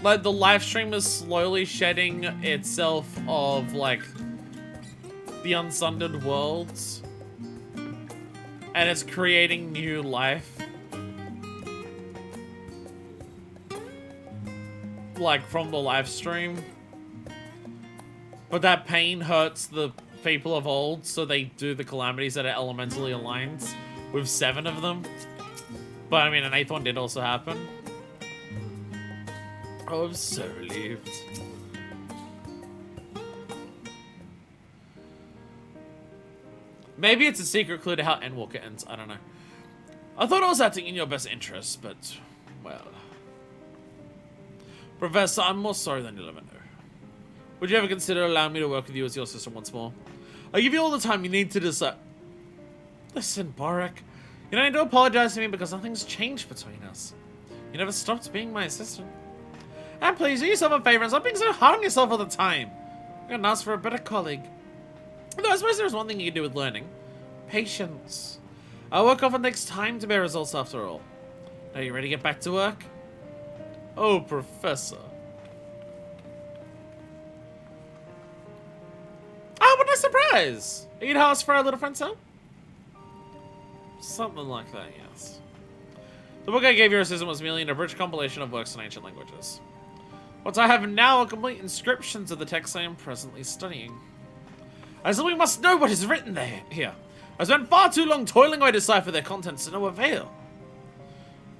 [SPEAKER 1] Like, the live stream is slowly shedding itself of, like, the unsundered worlds. And it's creating new life. Like, from the live stream. But that pain hurts the people of old, so they do the calamities that are elementally aligned with 7 of them. But, I mean, an 8th one did also happen. Oh, I'm so relieved. Maybe it's a secret clue to how Endwalker ends. I don't know. I thought I was acting in your best interest, but, well. Professor, I'm more sorry than you'll ever know. Would you ever consider allowing me to work with you as your sister once more? I give you all the time you need to decide. Listen, Barak. You don't need to apologize to me because nothing's changed between us. You never stopped being my assistant. And please, do yourself a favor and stop being so hard on yourself all the time. I'm gonna ask for a better colleague. Though I suppose there's one thing you can do with learning. Patience. Our work often takes time to bear results after all. Are you ready to get back to work? Oh, Professor. Oh, what a surprise! You'd ask for our little friend's help? Something like that, yes. The book I gave your assistant was merely an abridged compilation of works in ancient languages. What I have now are complete inscriptions of the text I am presently studying. I simply must know what is written there here. I spent far too long toiling away to decipher their contents to no avail.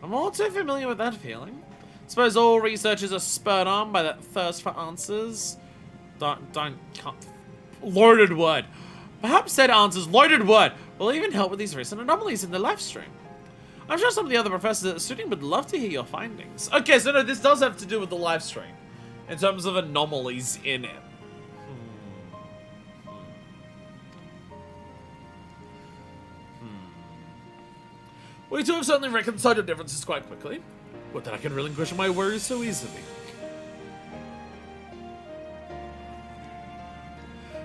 [SPEAKER 1] I'm all too familiar with that feeling. Suppose all researchers are spurred on by that thirst for answers. Can't. Loaded word. Perhaps said answers, loaded word, will even help with these recent anomalies in the live stream. I'm sure some of the other professors at the studio would love to hear your findings. Okay, so no, this does have to do with the live stream. In terms of anomalies in it. We two have certainly reconciled your differences quite quickly. But that I can relinquish my worries so easily.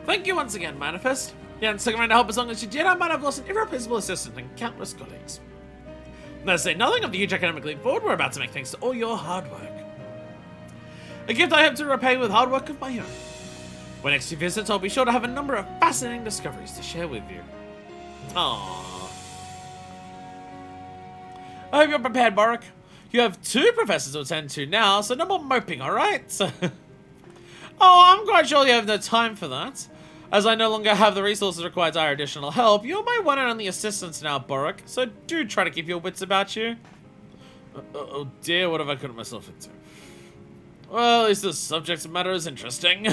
[SPEAKER 1] Thank you once again, Manifest. You hadn't stuck around to help as long as you did, I might have lost an irreplaceable assistant and countless colleagues. Now, to say nothing of the huge academic leap forward we're about to make thanks to all your hard work. A gift I hope to repay with hard work of my own. When next you visit, I'll be sure to have a number of fascinating discoveries to share with you. Aww. I hope you're prepared, Barak. You have 2 professors to attend to now, so no more moping, alright? Oh, I'm quite sure you have no time for that. As I no longer have the resources required to hire additional help, you're my one and only assistant now, Barak, so do try to keep your wits about you. Oh dear, what have I gotten myself into? Well, at least the subject matter is interesting.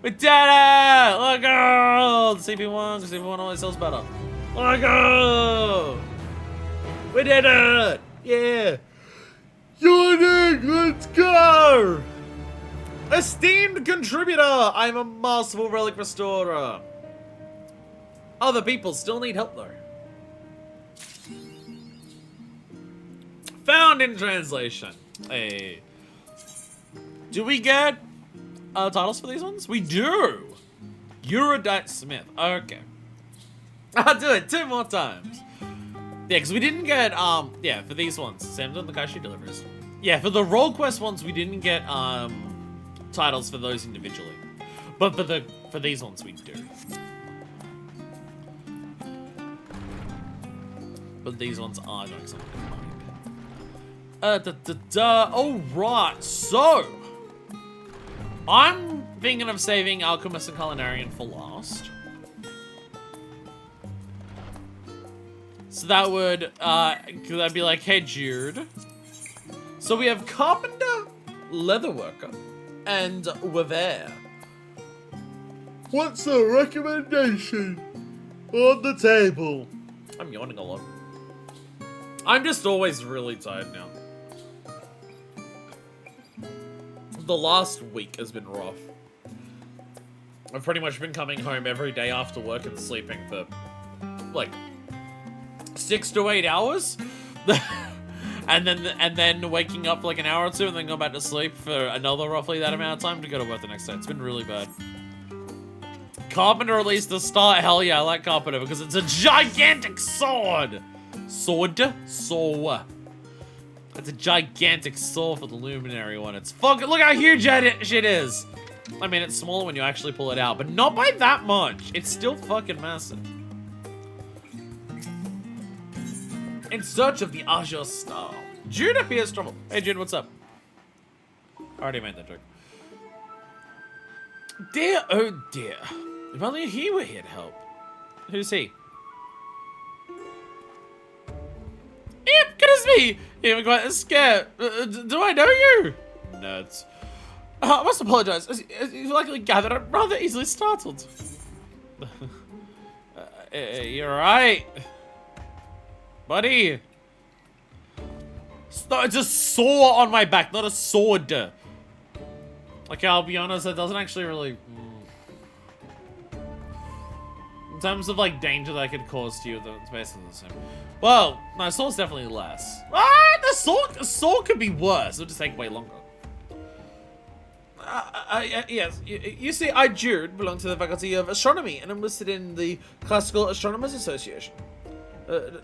[SPEAKER 1] We did it! Look out! CP1, because CP1 always sells better. Look out! We did it! Yeah! Yawning! Let's go! Esteemed contributor! I'm a masterful relic restorer. Other people still need help though. Found in translation. Hey. Do we get titles for these ones? We do! Eurodite Smith. Okay. I'll do it 2 more times. Yeah, because we didn't get, yeah, for these ones. Same done the Kaishi delivers. Yeah, for the role quest ones, we didn't get, titles for those individually. But for these ones, we do. But these ones are doing something combined. Alright, so. I'm thinking of saving Alchemist and Culinarian for last. So that would, could I be like, hey Jude. So we have Carpenter, Leatherworker, and Weaver. What's the recommendation on the table? I'm yawning a lot. I'm just always really tired now. The last week has been rough. I've pretty much been coming home every day after work and sleeping for, like, 6 to 8 hours. and then waking up for like an hour or 2 and then going back to sleep for another roughly that amount of time to go to work the next day. It's been really bad. Carpenter released the start. Hell yeah, I like Carpenter because it's a gigantic sword. Saw. It's a gigantic saw for the Luminary one. It's fucking, look how huge that shit is. I mean, it's smaller when you actually pull it out, but not by that much. It's still fucking massive. In search of the Azure Star. Jude appears trouble. Hey Jude, what's up? I already made that joke. Dear, oh dear. If only he were here to help. Who's he? Yep, goodness me! Even quite scared. Do I know you? Nerds. I must apologize. As you likely gathered, I'm rather easily startled. You're right. Buddy. It's a saw on my back, not a sword. Okay, I'll be honest, it doesn't actually really... In terms of, like, danger that I could cause to you, it's basically the same. Well, no, sword's definitely less. Ah, the sword could be worse. It'll just take way longer. Yes, you see, I, Jude, belong to the Faculty of Astronomy, and I'm listed in the Classical Astronomers Association.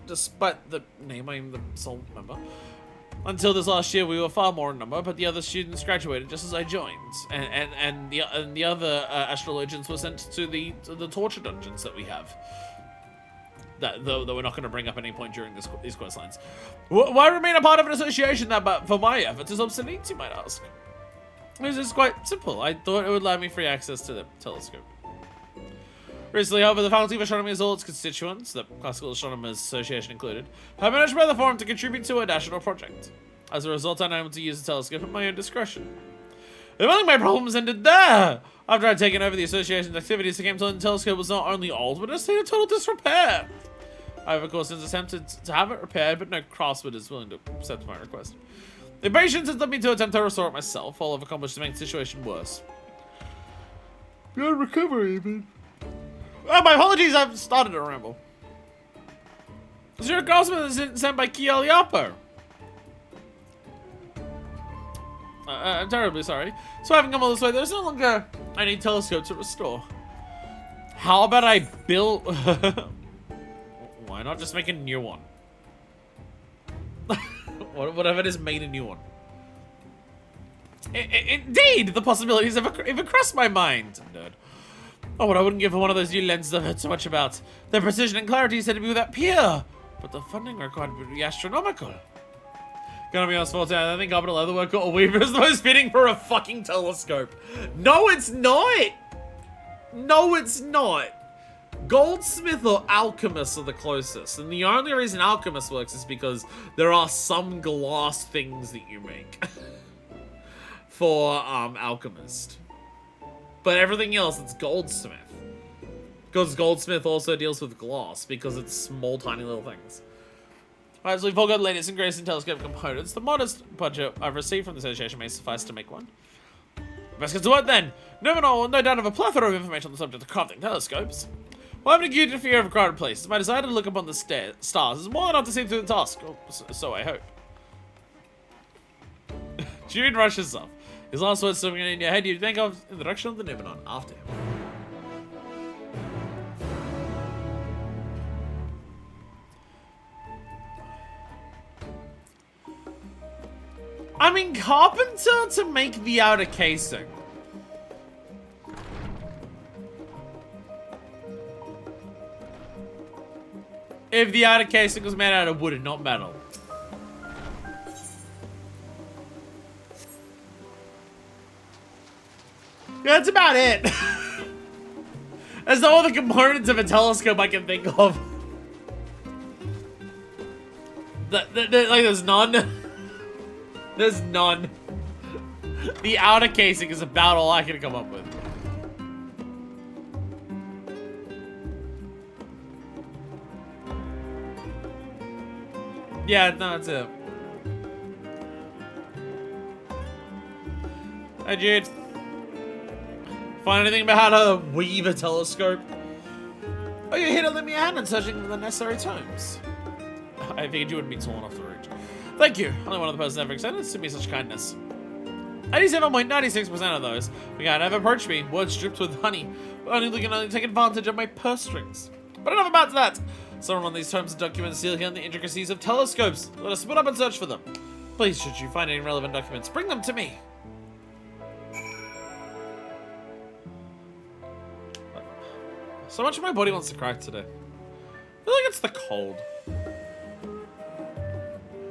[SPEAKER 1] Despite the name, I'm the sole member. Until this last year, we were far more in number, but the other students graduated just as I joined, and the other astrologians were sent to the torture dungeons that we have. That we're not going to bring up at any point during these quest lines. Why remain a part of an association that, but for my efforts, is obsolete? You might ask. This is quite simple. I thought it would allow me free access to the telescope. Recently, however, the Faculty of Astronomy and all its constituents, the Classical Astronomers Association included, have managed by the forum to contribute to a national project. As a result, I'm able to use the telescope at my own discretion. If only my problems ended there! After I'd taken over the association's activities, I came to learn the telescope was not only old, but in a state of total disrepair. I have, of course, since attempted to have it repaired, but no craftsman is willing to accept my request. The impatience has led me to attempt to restore it myself, all I've accomplished to make the situation worse. Beyond recovery, even. Oh, my apologies, I've started a ramble. Zero craftsman is sent by Kialiapo. I'm terribly sorry. So having come all this way, there's no longer any telescope to restore. How about I build... Why not just make a new one? Whatever it is, made a new one. Indeed, the possibilities have even crossed my mind. Nerd. Oh, what I wouldn't give for one of those new lenses I've heard so much about. Their precision and clarity said to be without peer. But the funding required would be astronomical. Gonna be honest, I think Carpenter Leatherwork or Weaver is the most fitting for a fucking telescope. No, it's not! No, it's not! Goldsmith or Alchemist are the closest. And the only reason Alchemist works is because there are some glass things that you make for Alchemist. But everything else, it's Goldsmith. Because Goldsmith also deals with glass because it's small, tiny little things. Alright, so we've all got the latest and greatest in telescope components. The modest budget I've received from the association may suffice to make one. Let's get to work then. No doubt of a plethora of information on the subject of crafting telescopes. While having a huge fear of crowded places, my desire to look upon the stars is more than enough to see through the task. Oh, so I hope. Jude rushes up. His last words swimming in your head, you think of in the direction of the Numenon after him. I mean, Carpenter to make the outer casing. If the outer casing was made out of wood and not metal. That's about it. That's all the components of a telescope I can think of. Like, there's none. There's none. The outer casing is about all I can come up with. Yeah, no, that's it. Hey, Jude. Find anything about how to weave a telescope? Oh, you're here to lend me a hand in searching for the necessary tomes. I figured you wouldn't be tall enough to reach. Thank you. Only one of the persons ever extended to me such kindness. 87.96% of those began ever approached me, words dripped with honey, only can only take advantage of my purse strings. But enough about that. Someone on these tomes and documents deal here in the intricacies of telescopes. Let us split up and search for them. Please, should you find any relevant documents, bring them to me. So much of my body wants to crack today. I feel like it's the cold.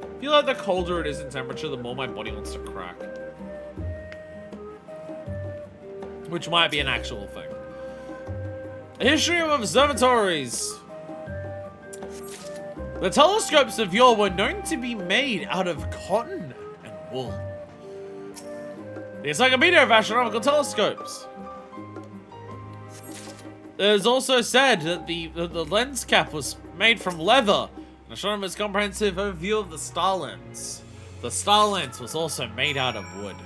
[SPEAKER 1] I feel like the colder it is in temperature, the more my body wants to crack. Which might be an actual thing. A history of observatories. The telescopes of yore were known to be made out of cotton and wool. The Encyclopedia of Astronomical Telescopes. It is also said that the lens cap was made from leather. An astronomer's comprehensive overview of the star lens. The star lens was also made out of wood.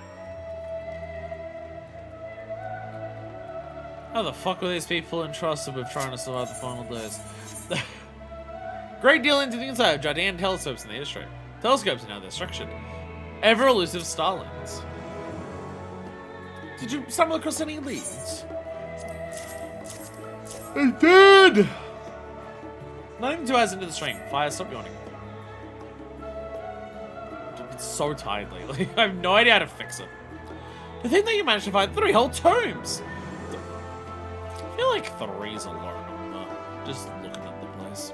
[SPEAKER 1] How the fuck were these people entrusted with trying to survive the final days? Great deal into the inside of gigantic telescopes in the history. Telescopes and how they're structured. Ever elusive star lens. Did you stumble across any leads? I did! Not even 2 hours into the stream. Fire, stop yawning. I'm so tired lately. I have no idea how to fix it. The thing that you managed to find 3 whole tomes! I feel like 3's a low number. Just looking at the place.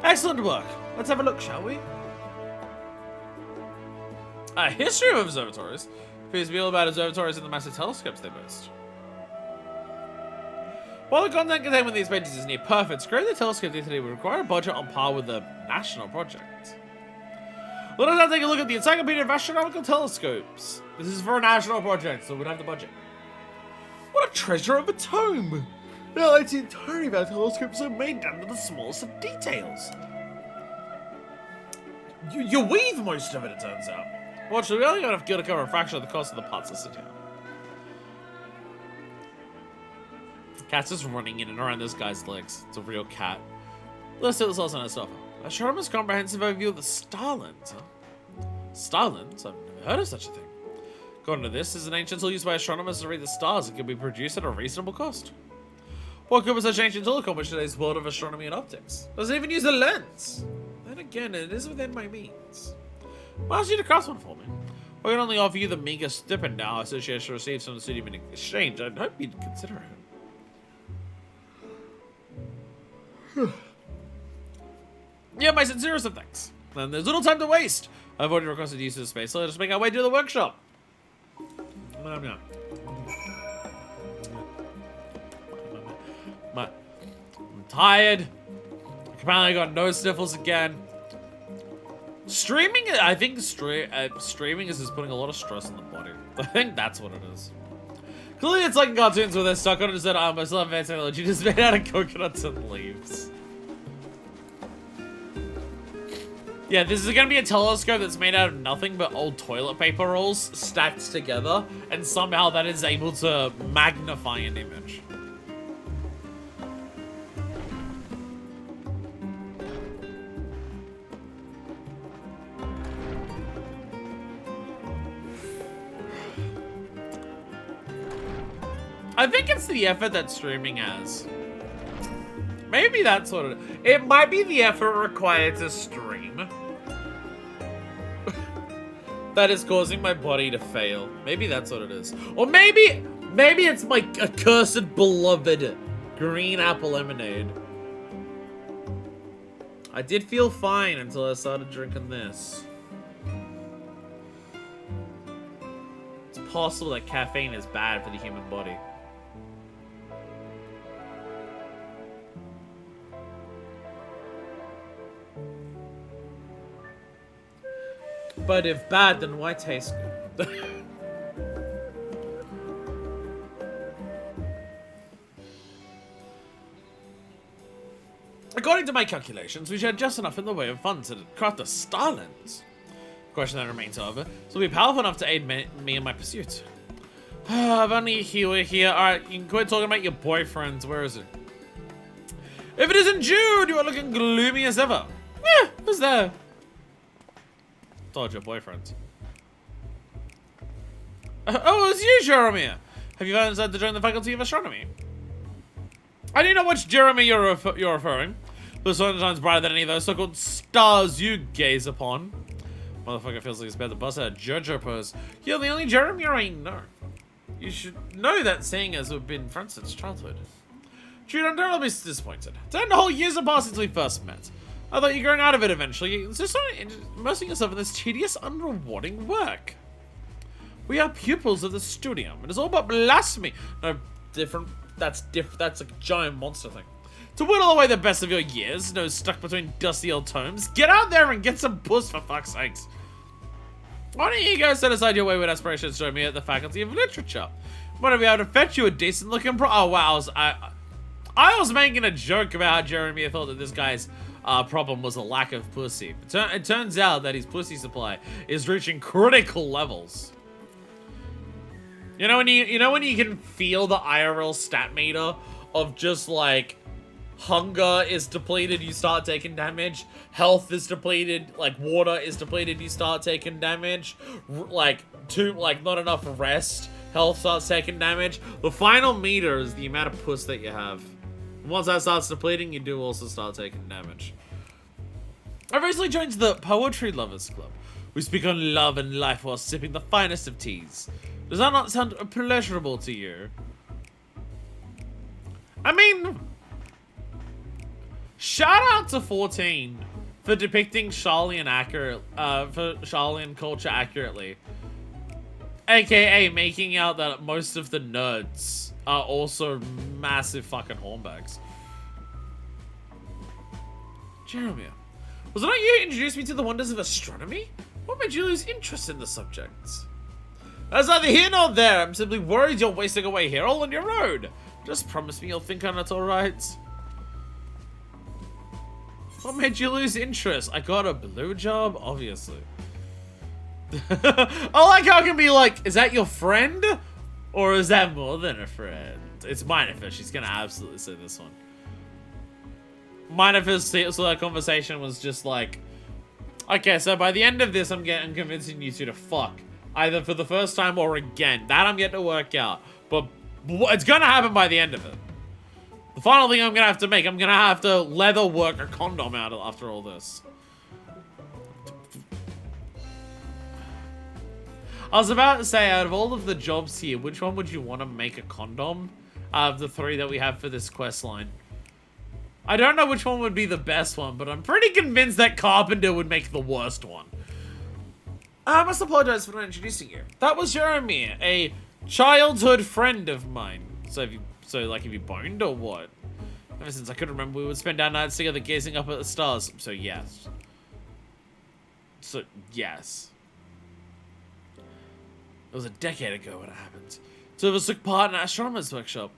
[SPEAKER 1] Excellent work. Let's have a look, shall we? A history of observatories. Appears to be all about observatories and the massive telescopes they boast. While the content contained within these pages is near perfect, creating the telescope today would require a budget on par with a national project. Let us now take a look at the Encyclopedia of Astronomical Telescopes. This is for a national project, so we don't have the budget. What a treasure of a tome! Now it's the entirety of our telescopes are made down to the smallest of details. You weave most of it, it turns out. Well, we only got to cover a fraction of the cost of the parts listed here. Cat's just running in and around this guy's legs. It's a real cat. Let's do this also on stuff. Astronomer's comprehensive overview of the starlands, huh? Starlands? I've never heard of such a thing. According to this, is an ancient tool used by astronomers to read the stars. It can be produced at a reasonable cost. What could such ancient tool accomplish today's world of astronomy and optics? Does it even use a lens? Then again, it is within my means. Why don't you to craft one for me? I can only offer you the meager stipend now association receives from the city in exchange. I'd hope you'd consider it. Yeah, my sincerest of thanks. And there's little time to waste. I've already requested use of the space, so let's make our way to the workshop. I'm tired. Apparently I got no sniffles again. Streaming, I think streaming is just putting a lot of stress on the body. I think that's what it is. Clearly it's like in cartoons where they're stuck on it and said, I still have advanced technology just made out of coconuts and leaves. Yeah, this is gonna be a telescope that's made out of nothing but old toilet paper rolls stacked together, and somehow that is able to magnify an image. I think it's the effort that streaming has. Maybe that's what it is. It might be the effort required to stream that is causing my body to fail. Maybe that's what it is. Or maybe it's my accursed beloved green apple lemonade. I did feel fine until I started drinking this. It's possible that caffeine is bad for the human body. But if bad, then why taste good? According to my calculations, we should have just enough in the way of funds to craft the Starlands. The question that remains, however, is will be powerful enough to aid me in my pursuit. If only he were here. Alright, you can quit talking about your boyfriends. Where is it? If it isn't Jude, you are looking gloomy as ever. Yeah, who's there? Told your boyfriend. Oh, it's you, Jeremy. Have you decided to join the Faculty of Astronomy? I do know which Jeremy you're referring. The sun shines brighter than any of those so-called stars you gaze upon. Motherfucker feels like he's about to bust out a JoJo pose. You're the only Jeremy I know. You should know that, seeing as we've been friends since childhood. Jude, I'm terribly disappointed. 10 whole years have passed since we first met. I thought you were growing out of it eventually. You're just immersing yourself in this tedious, unrewarding work. We are pupils of the studium. It is all about blasphemy. No, different. That's like a giant monster thing. To whittle away the best of your years, no stuck between dusty old tomes. Get out there and get some puss, for fuck's sakes. Why don't you guys set aside your wayward aspirations to join me at the Faculty of Literature? Might be able to fetch you a decent looking oh wow, I was making a joke about how Jeremy thought that this guy's problem was a lack of pussy. It turns out that his pussy supply is reaching critical levels. You know when you can feel the IRL stat meter of just like hunger is depleted, you start taking damage. Health is depleted, like water is depleted, you start taking damage. Like not enough rest, health starts taking damage. The final meter is the amount of puss that you have. Once that starts depleting, you do also start taking damage. I recently joined the Poetry Lovers Club. We speak on love and life while sipping the finest of teas. Does that not sound pleasurable to you? I mean, shout out to 14 for depicting Sharalyan culture accurately. AKA making out that most of the nerds are also massive fucking hornbags. Jeremy, was it not you who introduced me to the wonders of astronomy? What made you lose interest in the subjects? That's neither here nor there. I'm simply worried you're wasting away here all on your own. Just promise me you'll think on it, alright? What made you lose interest? I got a blue job? Obviously. I like how it can be like, is that your friend? Or is that more than a friend? It's Minifest. She's gonna absolutely say this one. Minifest, so that conversation was just like, okay, so by the end of this, I'm convincing you two to fuck. Either for the first time or again. That I'm getting to work out. But it's gonna happen by the end of it. The final thing I'm gonna have to make, I'm gonna have to leather work a condom out after all this. I was about to say, out of all of the jobs here, which one would you want to make a condom? Out of the 3 that we have for this quest line. I don't know which one would be the best one, but I'm pretty convinced that Carpenter would make the worst one. I must apologize for not introducing you. That was Jeremy, a childhood friend of mine. So have you boned or what? Ever since I could remember, we would spend our nights together gazing up at the stars. So yes. It was a decade ago when it happened. Two of us took part in an astronomer's workshop.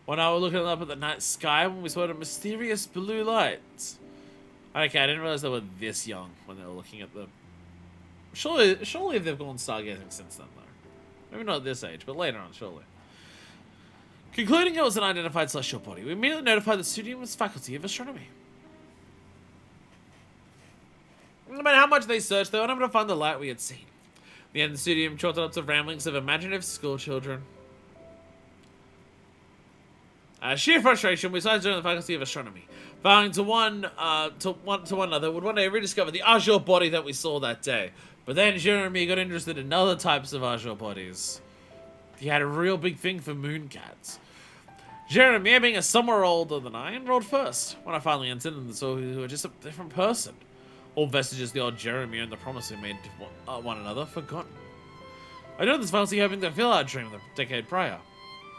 [SPEAKER 1] One hour looking up at the night sky when we spotted mysterious blue lights. Okay, I didn't realize they were this young when they were looking at them. Surely they've gone stargazing since then, though. Maybe not at this age, but later on, surely. Concluding it was an unidentified celestial body, we immediately notified the student's faculty of astronomy. No matter how much they searched, they were unable to find the light we had seen. The end of the studium chalked up to ramblings of imaginative school children. Sheer frustration, we decided to join the faculty of astronomy, vowing to one another would one day rediscover the azure body that we saw that day. But then Jeremy got interested in other types of azure bodies. He had a real big thing for moon cats. Jeremy, being a summer older than I, enrolled first. When I finally entered and saw we were just a different person. All vestiges of the old Jeremy and the promise we made to one another forgotten. I know this faculty hoping to fill our dream the decade prior.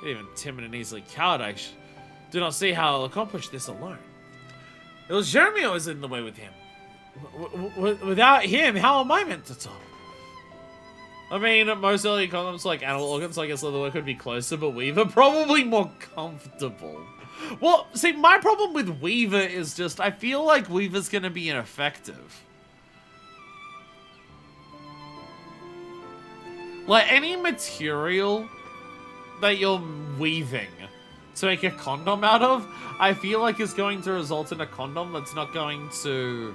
[SPEAKER 1] Even timid and easily cowed, I do not see how I'll accomplish this alone. It was Jeremy who was in the way with him. Without him, how am I meant to talk? I mean, most early condoms like animal organs, so I guess Leatherwork would be closer, but Weaver probably more comfortable. Well, see, my problem with Weaver is just, I feel like Weaver's gonna be ineffective. Like, any material that you're weaving to make a condom out of, I feel like is going to result in a condom that's not going to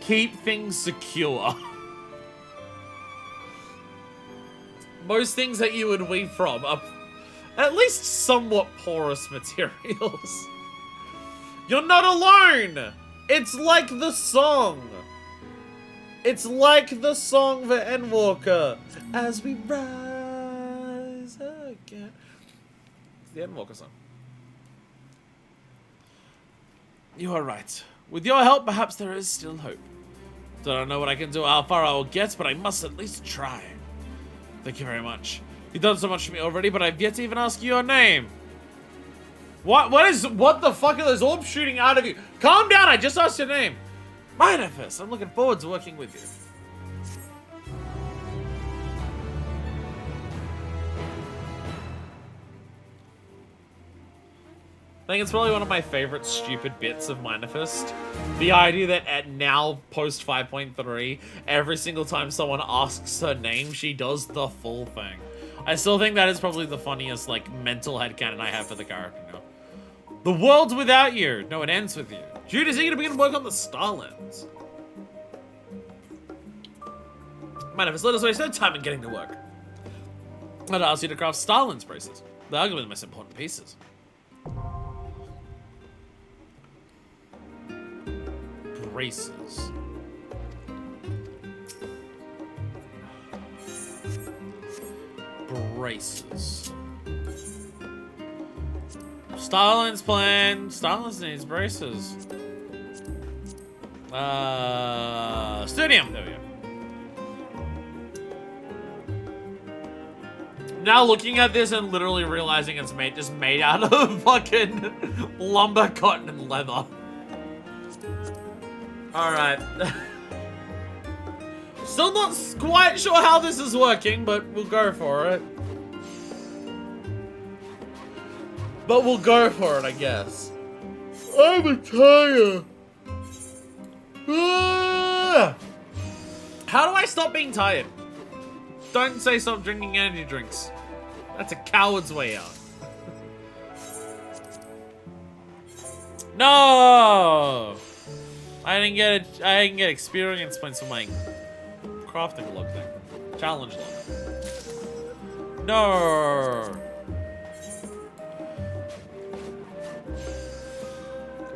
[SPEAKER 1] keep things secure. Most things that you would weave from are at least somewhat porous materials. You're not alone! It's like the song. It's like the song for Endwalker. As we rise again. It's the Endwalker song. You are right. With your help, perhaps there is still hope. Don't know what I can do, how far I will get, but I must at least try. Thank you very much. You've done so much for me already, but I've yet to even ask you your name. What the fuck are those orbs shooting out of you? Calm down, I just asked your name. Minifest, I'm looking forward to working with you. I think it's probably one of my favorite stupid bits of Minifest. The idea that at now, post 5.3, every single time someone asks her name, she does the full thing. I still think that is probably the funniest, like, mental headcanon I have for the character now. The world's without you. No, it ends with you. Jude is eager to begin work on the Starlands. Minifest, let us waste no time in getting to work. I'd ask you to craft Starlands braces. They are going to be the most important pieces. Braces. Braces. Starland's plan. Starland's needs braces. Studium. There we go. Now looking at this and literally realizing it's just made out of fucking lumber, cotton, and leather. Alright. Still not quite sure how this is working, but we'll go for it. But we'll go for it, I guess. I'm tired. How do I stop being tired? Don't say stop drinking energy drinks. That's a coward's way out. No! I didn't get experience points for my crafting log thing. Challenge log. No!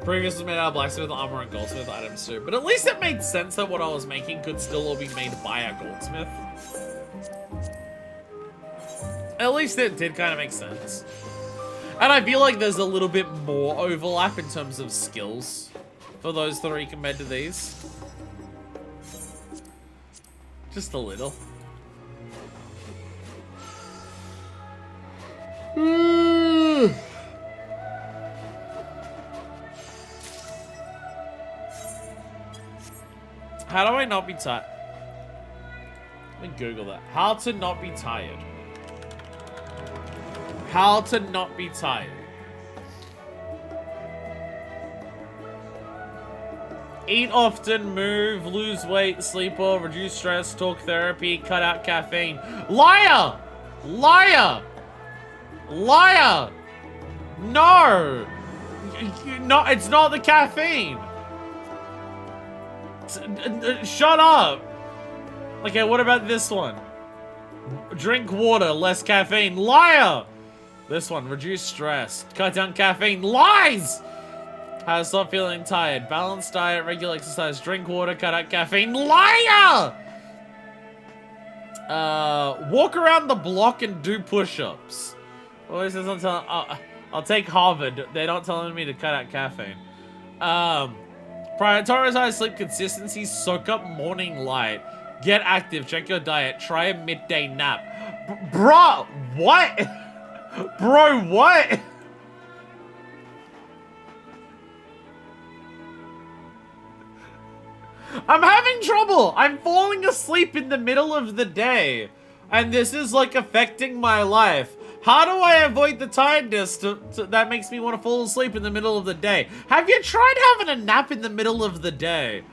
[SPEAKER 1] Previously made out of blacksmith, armor, and goldsmith items too. But at least it made sense that what I was making could still all be made by a goldsmith. At least it did kind of make sense. And I feel like there's a little bit more overlap in terms of skills for those three compared to these. Just a little. How do I not be tired? Let me Google that. How to not be tired. How to not be tired. Eat often, move, lose weight, sleep well, reduce stress, talk therapy, cut out caffeine. Liar! Liar! Liar! No! No, it's not the caffeine. Shut up. Okay, what about this one? Drink water, less caffeine. Liar! This one, reduce stress, cut down caffeine. Lies! How to stop feeling tired. Balanced diet, regular exercise, drink water, cut out caffeine. Liar! Walk around the block and do push-ups. Well, this isn't telling. I'll take Harvard. They're not telling me to cut out caffeine. Prioritize sleep consistency. Soak up morning light. Get active. Check your diet. Try a midday nap. Bro, what? Bro, what? I'm having trouble. I'm falling asleep in the middle of the day. And this is like affecting my life. How do I avoid the tiredness that makes me want to fall asleep in the middle of the day? Have you tried having a nap in the middle of the day?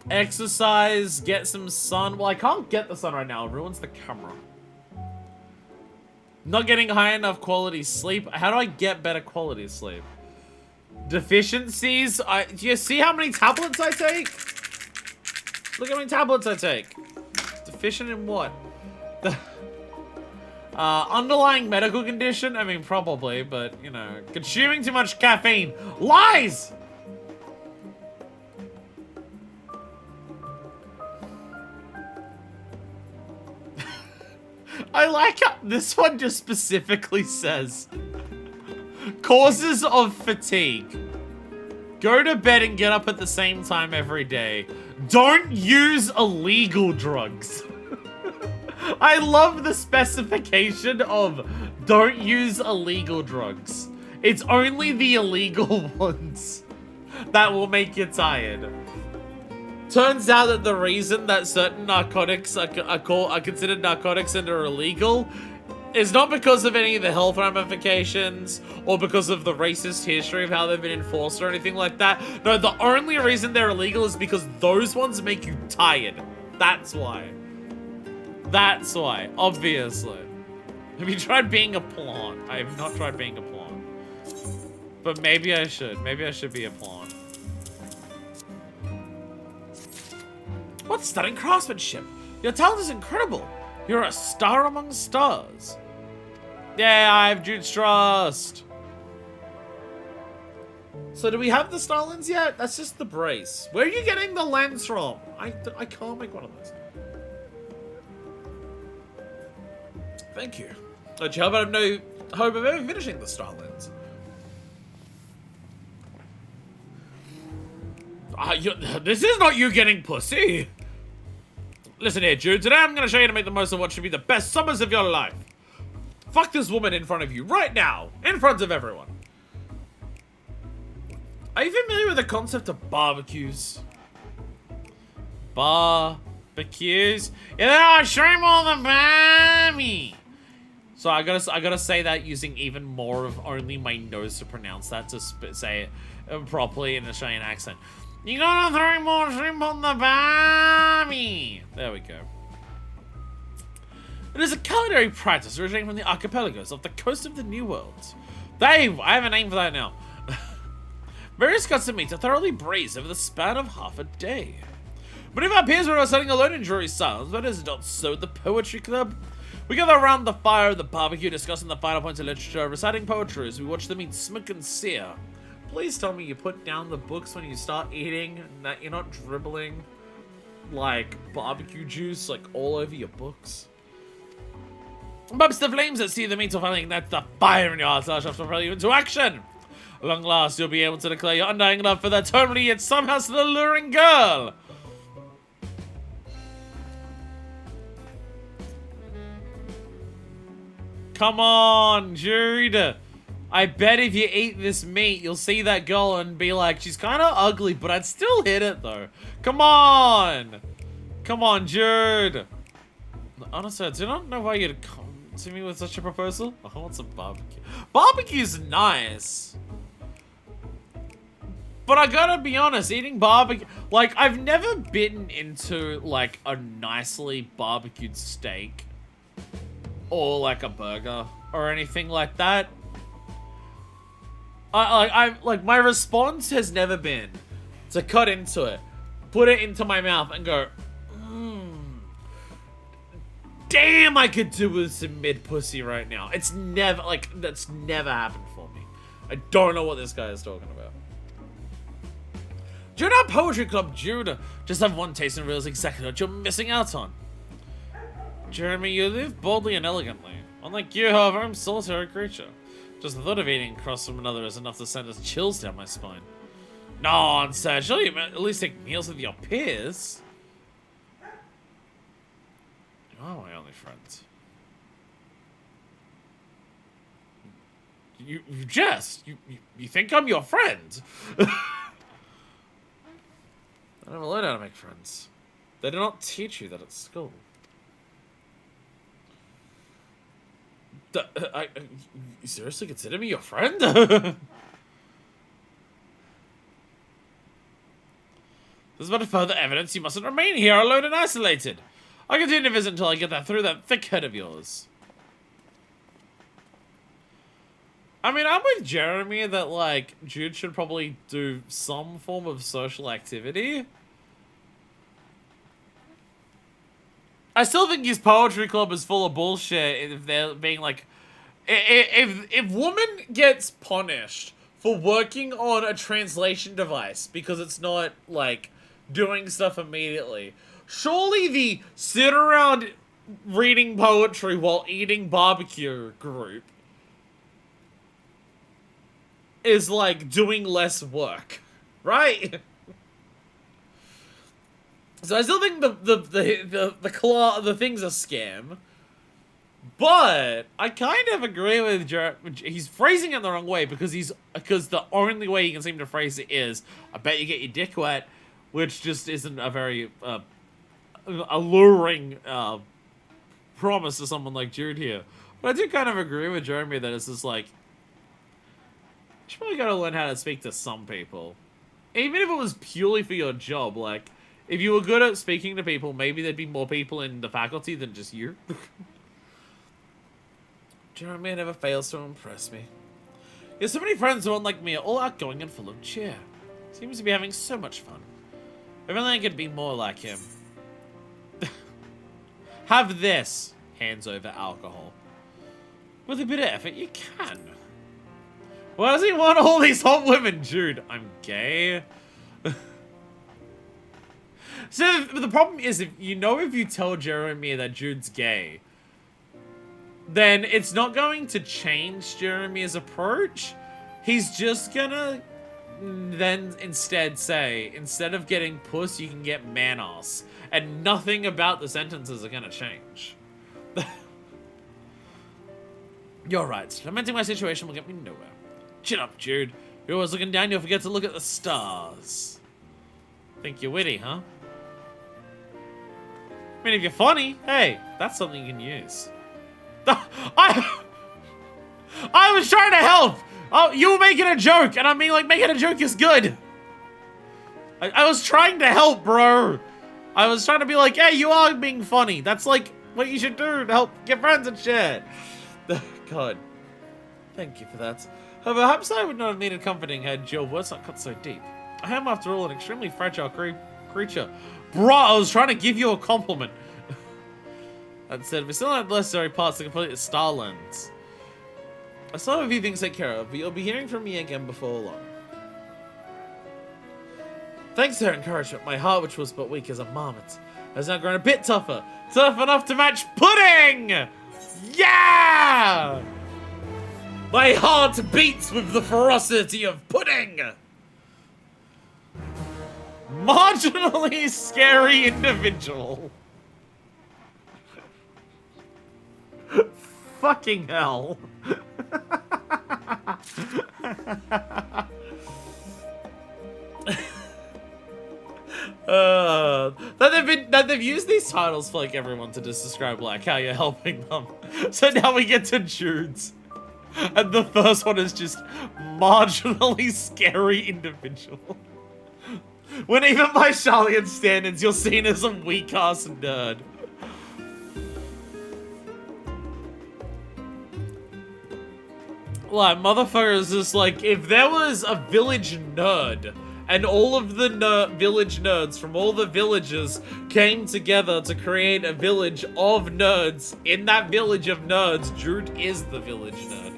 [SPEAKER 1] Exercise, get some sun. Well, I can't get the sun right now. It ruins the camera. Not getting high enough quality sleep. How do I get better quality sleep? Deficiencies. Do you see how many tablets I take? Look how many tablets I take. Deficient in what? Underlying medical condition? I mean, probably, but, you know. Consuming too much caffeine. Lies! I like how this one just specifically says causes of fatigue. Go to bed and get up at the same time every day. Don't use illegal drugs. I love the specification of don't use illegal drugs. It's only the illegal ones that will make you tired. Turns out that the reason that certain narcotics are considered narcotics and are illegal is not because of any of the health ramifications or because of the racist history of how they've been enforced or anything like that. No, the only reason they're illegal is because those ones make you tired. That's why. That's why, obviously. Have you tried being a plant? I have not tried being a plant. But maybe I should. Maybe I should be a plant. What's stunning craftsmanship? Your talent is incredible. You're a star among stars. Yeah, I have Jude's trust. So do we have the star lens yet? That's just the brace. Where are you getting the lens from? I can't make one of those. Thank you. Don't you have no hope of ever finishing the star lens? This is not you getting pussy. Listen here, Jude. Today I'm going to show you how to make the most of what should be the best summers of your life. Fuck this woman in front of you right now. In front of everyone. Are you familiar with the concept of barbecues? Barbecues? Yeah, shrimp on the barbie. So I gotta say that using even more of only my nose to pronounce that to say it properly in an Australian accent. You gotta throw more shrimp on the barbie. There we go. It is a culinary practice originating from the archipelagos off the coast of the New World. Dave, I have a name for that now. Various cuts of meat are thoroughly braised over the span of half a day. Many of our peers were sitting alone in dreary silence, but it is not so at the Poetry Club. We gather around the fire of the barbecue, discussing the final points of literature, reciting poetry as we watch the meat smoke and sear. Please tell me you put down the books when you start eating, and that you're not dribbling, like, barbecue juice, like, all over your books. Bumps the flames that see the meat, or finding that the fire in your heart shall propel you into action. At long last, you'll be able to declare your undying love for that totally yet somehow still alluring girl. Come on, Jude. I bet if you eat this meat, you'll see that girl and be like, she's kind of ugly, but I'd still hit it, though. Come on. Come on, Jude. Honestly, I do not know why you'd come to me with such a proposal. I want some barbecue. Barbecue's nice. But I gotta be honest, eating barbecue... Like, I've never bitten into, like, a nicely barbecued steak. Or, like, a burger. Or anything like that. Like, my response has never been to cut into it, put it into my mouth, and go, damn, I could do with some mid-pussy right now. It's never, like, that's never happened for me. I don't know what this guy is talking about. Join our Poetry Club, Judah. Just have one taste and realize exactly what you're missing out on. Jeremy, you live boldly and elegantly. Unlike you, however, I'm a solitary creature. Just the thought of eating across from another is enough to send us chills down my spine. Nonsense, surely you at least take meals with your peers. You are my only friend. You jest. You think I'm your friend? I never learned how to make friends. They do not teach you that at school. You seriously consider me your friend? This is but further evidence you mustn't remain here alone and isolated. I'll continue to visit until I get that through that thick head of yours. I mean, I'm with Jeremy that, like, Jude should probably do some form of social activity. I still think his poetry club is full of bullshit if they're being like... If woman gets punished for working on a translation device because it's not, like, doing stuff immediately, surely the sit around reading poetry while eating barbecue group is, like, doing less work, right? So I still think the thing's a scam, but I kind of agree with he's phrasing it the wrong way because the only way he can seem to phrase it is, I bet you get your dick wet, which just isn't a very alluring promise to someone like Jude here. But I do kind of agree with Jeremy that it's just like, you probably gotta learn how to speak to some people, even if it was purely for your job. Like, if you were good at speaking to people, maybe there'd be more people in the faculty than just you. Jeremy never fails to impress me. He has so many friends who, unlike me, are all outgoing and full of cheer. Seems to be having so much fun. If only I could be more like him. Have this. Hands over alcohol. With a bit of effort, you can. Why does he want all these hot women? Jude, I'm gay. So the problem is, if you tell Jeremy that Jude's gay, then it's not going to change Jeremy's approach. He's just gonna then instead say, instead of getting puss, you can get man-ass. And nothing about the sentences are gonna change. You're right. Lamenting my situation will get me nowhere. Chin up, Jude. You're always looking down, you'll forget to look at the stars. Think you're witty, huh? I mean, if you're funny, hey, that's something you can use. I was trying to help! Oh, you were making a joke, and I mean, like, making a joke is good. I was trying to help, bro. I was trying to be like, hey, you are being funny. That's, like, what you should do to help get friends and shit. God. Thank you for that. Perhaps I would not have needed comforting had your words not cut so deep. I am, after all, an extremely fragile creature. Bro, I was trying to give you a compliment. That said, we still have the necessary parts to complete the star lens. I still have a few things to take care of, but you'll be hearing from me again before long. Thanks to her encouragement, my heart, which was but weak as a marmot, has now grown a bit tougher. Tough enough to match pudding! Yeah! My heart beats with the ferocity of pudding! Marginally scary individual. Fucking hell. That they've used these titles for like everyone to just describe like how you're helping them. So now we get to Jude's. And the first one is just marginally scary individual. When even by Sharalyan standards, you're seen as a weak-ass nerd. Like, motherfucker is just like, if there was a village nerd, and all of the village nerds from all the villages came together to create a village of nerds, in that village of nerds, Jude is the village nerd.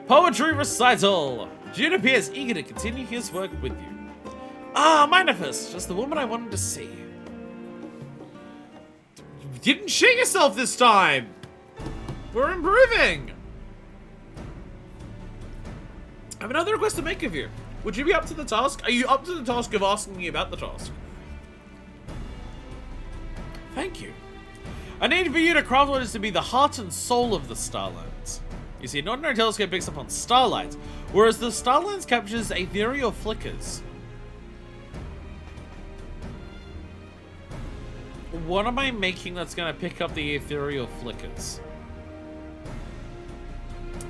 [SPEAKER 1] Poetry recital! Jude appears eager to continue his work with you. Ah, Minifus, just the woman I wanted to see. You didn't shit yourself this time! We're improving! I have another request to make of you. Would you be up to the task? Are you up to the task of asking me about the task? Thank you. I need for you to craft what is to be the heart and soul of the Starlands. You see, an ordinary telescope picks up on starlight, whereas the Starlands captures ethereal flickers. What am I making that's gonna pick up the ethereal flickers?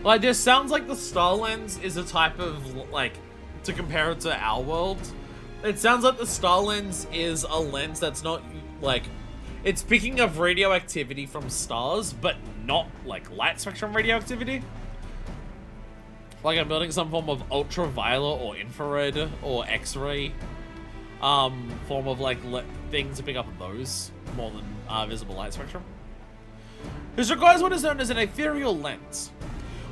[SPEAKER 1] Like, this sounds like the Starlands is a type of, like, to compare it to our world. It sounds like the Starlands is a lens that's not, like, it's picking up radioactivity from stars, but not, like, light spectrum radioactivity. Like, I'm building some form of ultraviolet or infrared or X-ray form of, like, things to pick up those more than visible light spectrum. This requires what is known as an ethereal lens.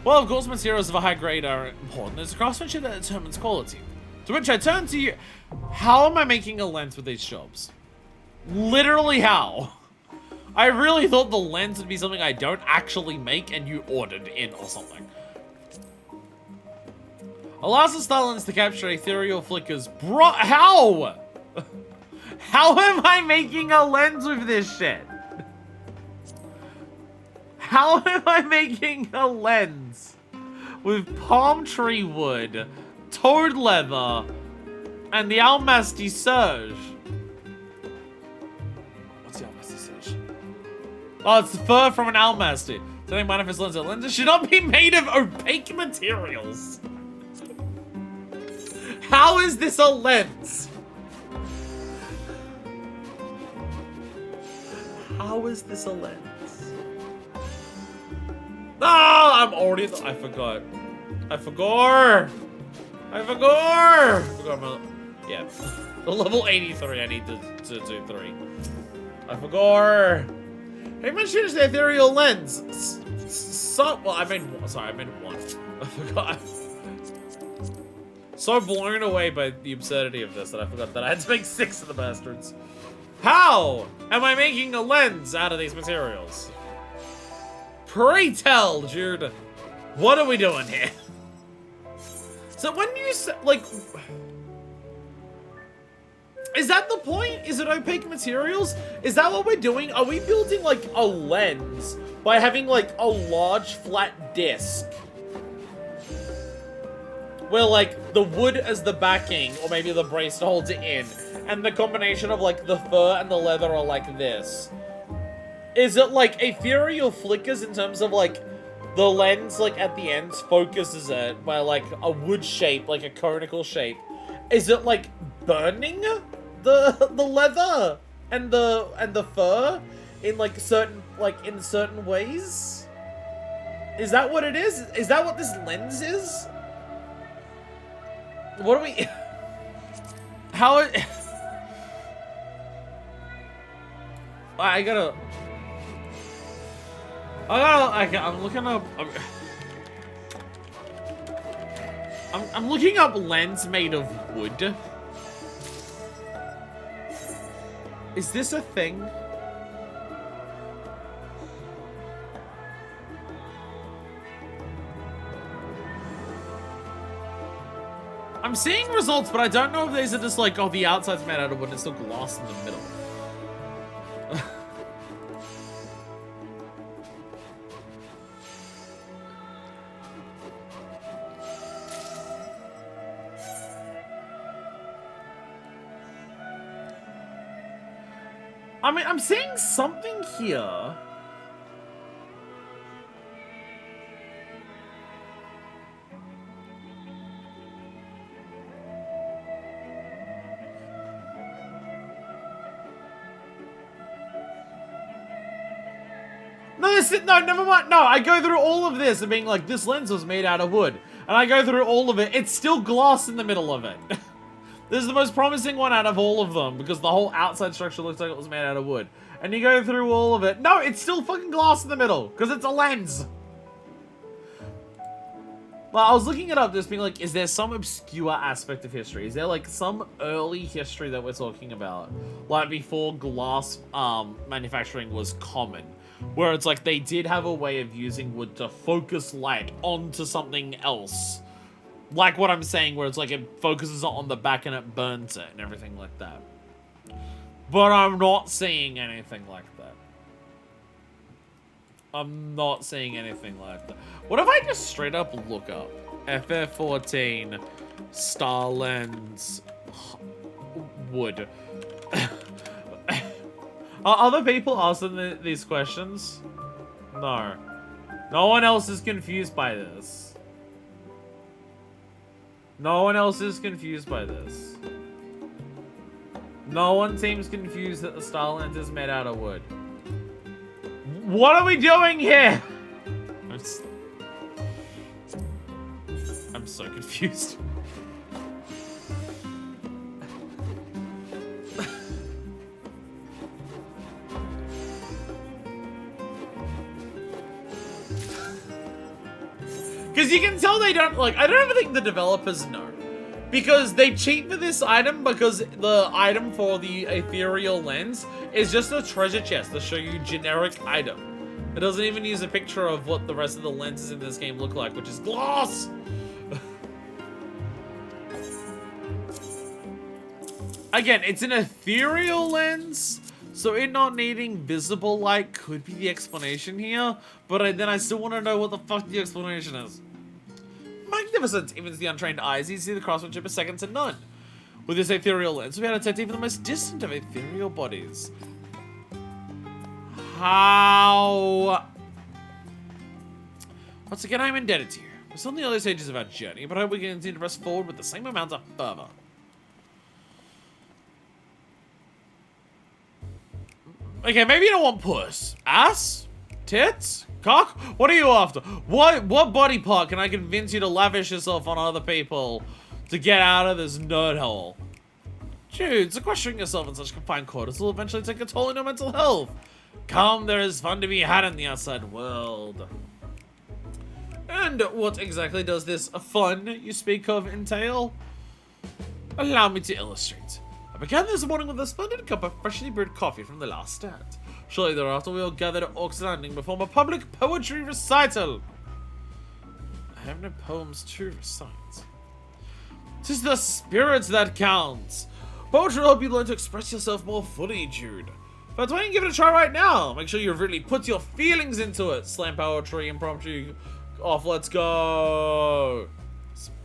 [SPEAKER 1] Well, of course, materials of a high grade are important. It's craftsmanship that determines quality. To which I turn to you. How am I making a lens with these jobs? Literally how? I really thought the lens would be something I don't actually make and you ordered in or something. Allows the star lens to capture ethereal flickers. Bro, how? How am I making a lens with this shit? How am I making a lens with palm tree wood, toad leather, and the Almasty Serge? What's the Almasty Serge? Oh, it's the fur from an Almasty. Don't mind if it's lens. Lenses should not be made of opaque materials. How is this a lens? How is this a lens? Ah, I'm already. I forgot. I forgot. Yeah, the level 83. I need to do 3. I forgot. Hey, man, shit is the ethereal lens. Well, I made one. Sorry, I made 1. I forgot. So blown away by the absurdity of this that I forgot that I had to make 6 of the bastards. How am I making a lens out of these materials? Pray tell, Jude. What are we doing here? So when you say, like, is that the point? Is it opaque materials? Is that what we're doing? Are we building, like, a lens by having, like, a large flat disc where like the wood as the backing, or maybe the brace holds it in, and the combination of like the fur and the leather are like this. Is it like ethereal flickers in terms of like the lens like at the ends focuses it by like a wood shape, like a conical shape? Is it like burning the leather and the fur in like certain ways? Is that what it is? Is that what this lens is? What do we... How it... I'm looking up... I'm looking up lens made of wood. Is this a thing? I'm seeing results, but I don't know if these are just like, oh, the outside's made out of wood and it's still glass in the middle. I mean, I'm seeing something here. No, never mind. No, I go through all of this and being like, this lens was made out of wood. And I go through all of it. It's still glass in the middle of it. This is the most promising one out of all of them because the whole outside structure looks like it was made out of wood. And you go through all of it. No, it's still fucking glass in the middle because it's a lens. Well, I was looking it up just being like, is there some obscure aspect of history? Is there like some early history that we're talking about? Like before glass manufacturing was common. Where it's like they did have a way of using wood to focus light onto something else. Like what I'm saying, where it's like it focuses on the back and it burns it and everything like that. But I'm not seeing anything like that. I'm not seeing anything like that. What if I just straight up look up FF14 star lens wood? Are other people asking these questions? No. No one else is confused by this. No one else is confused by this. No one seems confused that the star lens is made out of wood. What are we doing here? I'm so confused. Because you can tell they don't, like, I don't even think the developers know. Because they cheat for this item because the item for the ethereal lens is just a treasure chest to show you generic item. It doesn't even use a picture of what the rest of the lenses in this game look like, which is glass! Again, it's an ethereal lens, so it not needing visible light could be the explanation here, but then I still want to know what the fuck the explanation is. Magnificent! Even to the untrained eyes, you see the craftsmanship is second to none. With this ethereal lens, we can detect even the most distant of ethereal bodies. How? Once again, I'm indebted to you. We're still in the early stages of our journey, but I hope we can continue to press forward with the same amount of fervor. Okay, maybe you don't want puss. Ass? Tits? Cock? What are you after? What body part can I convince you to lavish yourself on other people to get out of this nerd hole? Dude, sequestering yourself in such confined quarters will eventually take a toll on your mental health. Come, there is fun to be had in the outside world. And what exactly does this fun you speak of entail? Allow me to illustrate. I began this morning with a splendid cup of freshly brewed coffee from the last stand. Shortly thereafter, we all gathered at Orc's Landing to perform a public poetry recital. I have no poems to recite. 'Tis the spirit that counts. Poetry will help you learn to express yourself more fully, Jude. But why don't you give it a try right now? Make sure you really put your feelings into it. Slam poetry, impromptu, off, let's go.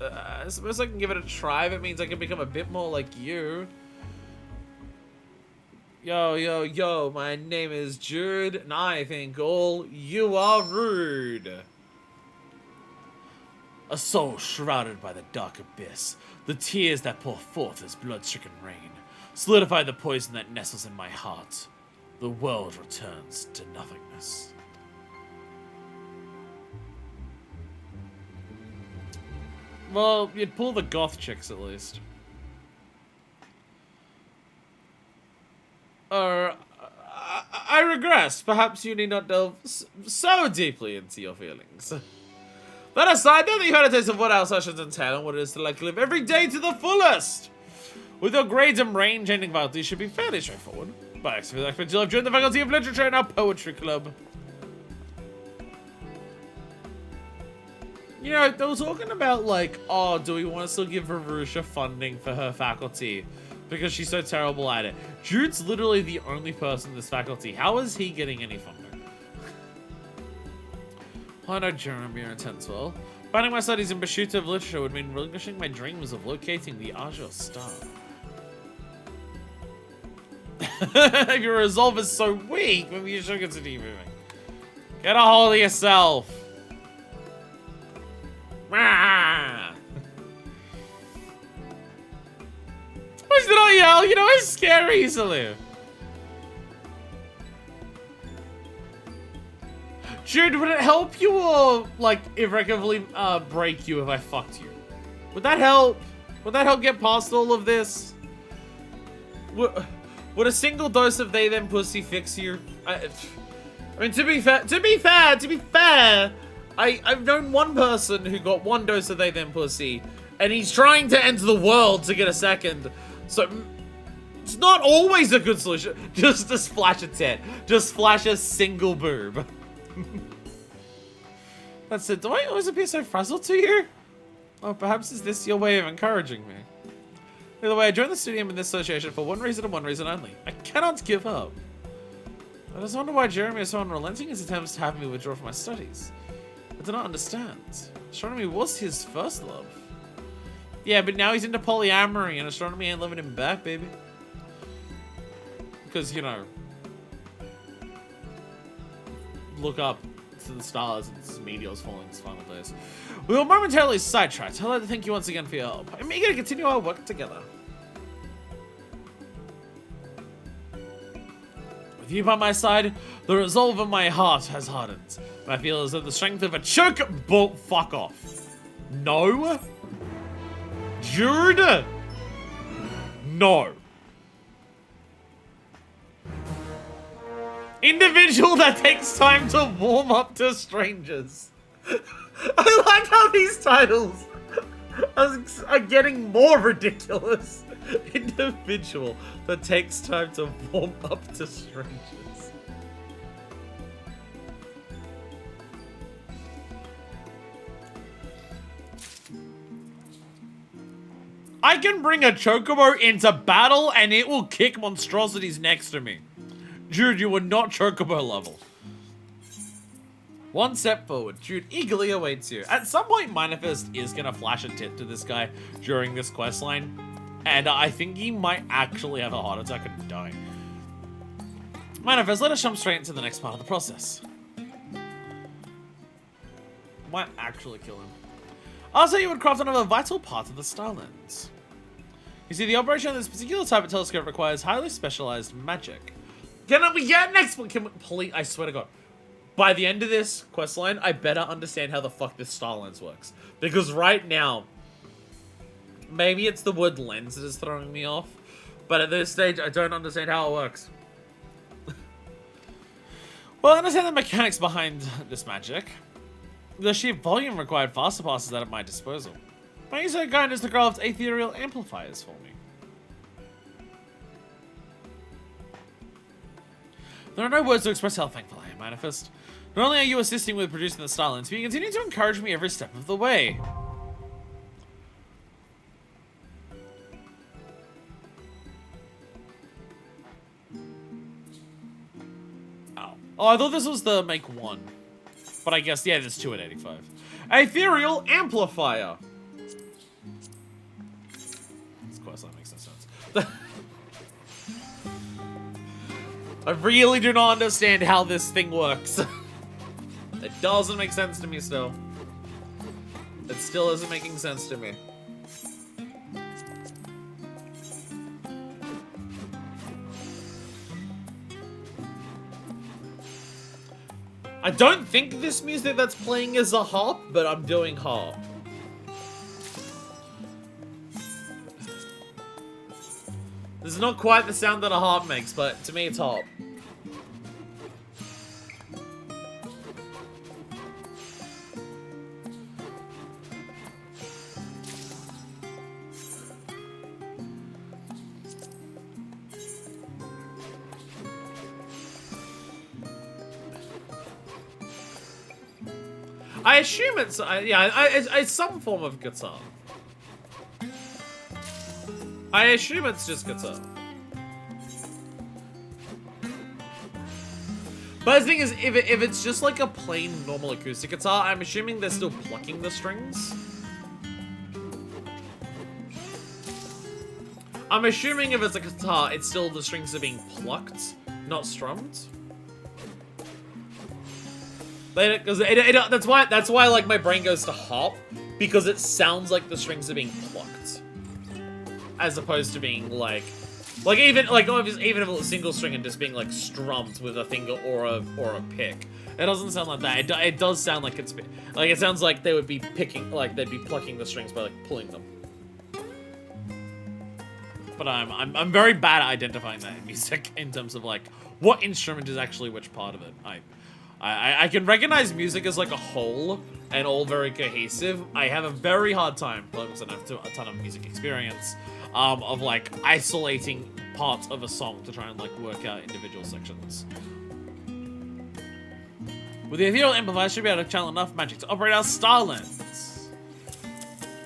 [SPEAKER 1] I suppose I can give it a try if it means I can become a bit more like you. Yo, yo, yo, my name is Jude, and I think all you are rude. A soul shrouded by the dark abyss, the tears that pour forth as blood-stricken rain, solidify the poison that nestles in my heart. The world returns to nothingness. Well, you'd pull the goth chicks at least. I regress. Perhaps you need not delve so deeply into your feelings. That aside, now that you've had a taste of what our sessions entail and what it is to like live every day to the fullest, with your grades and range-ending faculty should be fairly straightforward. By expert, you'll have joined the Faculty of Literature in our Poetry Club. You know, they were talking about, like, oh, do we want to still give Varusha funding for her faculty? Because she's so terrible at it. Jude's literally the only person in this faculty. How is he getting any funding? Oh no, Jeremy, you're intense. Well, finding my studies in pursuit of literature would mean relinquishing my dreams of locating the Azure Star. If your resolve is so weak, maybe you should continue moving. Get a hold of yourself. Please do not yell, you know I scare easily. Jude, would it help you or, like, irrecoverably break you if I fucked you? Would that help? Would that help get past all of this? Would a single dose of they them pussy fix you? I mean, to be fair, I've known one person who got one dose of they them pussy, and he's trying to enter the world to get a second. So it's not always a good solution. Just to splash a tit. Just flash a single boob. That's it. Do I always appear so frazzled to you? Or perhaps is this your way of encouraging me? Either way, I joined the studium in this association for one reason and one reason only. I cannot give up. I just wonder why Jeremy is so unrelenting in his attempts to have me withdraw from my studies. I do not understand. Astronomy was his first love. Yeah, but now he's into polyamory and astronomy ain't loving him back, baby. Because, you know, look up to the stars and this meteor's falling in its final days. We were momentarily sidetracked. I'd like to thank you once again for your help. I'm eager to continue our work together. With you by my side, the resolve of my heart has hardened. I feel as though the strength of a choke bolt. Fuck off. No. Jude. No. Individual that takes time to warm up to strangers. I like how these titles are getting more ridiculous. Individual that takes time to warm up to strangers. I can bring a chocobo into battle and it will kick monstrosities next to me. Jude, you were not chocobo level. One step forward. Jude eagerly awaits you. At some point, Manifest is gonna flash a tit to this guy during this questline. And I think he might actually have a heart attack and die. Manifest, let us jump straight into the next part of the process. Might actually kill him. Also, you would craft another vital part of the Starlands. You see, the operation of this particular type of telescope requires highly specialized magic. Can we get next one? Can we, please, I swear to God. By the end of this questline, I better understand how the fuck this Starlands works. Because right now, maybe it's the word lens that is throwing me off. But at this stage, I don't understand how it works. Well, I understand the mechanics behind this magic. The sheer volume required far surpasses that at my disposal. My use of guidance to craft ethereal amplifiers for me. There are no words to express how thankful I am, Manifest. Not only are you assisting with producing the Starlands, but you continue to encourage me every step of the way. Oh, I thought this was the make one. But I guess, yeah, there's two at 85. Ethereal amplifier. I really do not understand how this thing works. It doesn't make sense to me still. It still isn't making sense to me. I don't think this music that's playing is a harp, but I'm doing harp. This is not quite the sound that a harp makes, but to me it's harp. I assume it's, it's some form of guitar. I assume it's just guitar. But the thing is, if it's just like a plain normal acoustic guitar, I'm assuming they're still plucking the strings. I'm assuming if it's a guitar, it's still the strings are being plucked, not strummed. Because that's why like my brain goes to harp, because it sounds like the strings are being plucked, as opposed to being like even if it was a single string and just being like strummed with a finger or a pick. It doesn't sound like that. It does sound like it's like it sounds like they would be picking, like they'd be plucking the strings by like pulling them. But I'm very bad at identifying that in music in terms of like what instrument is actually which part of it. I can recognize music as like a whole and all very cohesive. I have a very hard time, because I don't have a ton of music experience, of like isolating parts of a song to try and like work out individual sections. With the ethereal amplifier, should be able to channel enough magic to operate our star lens.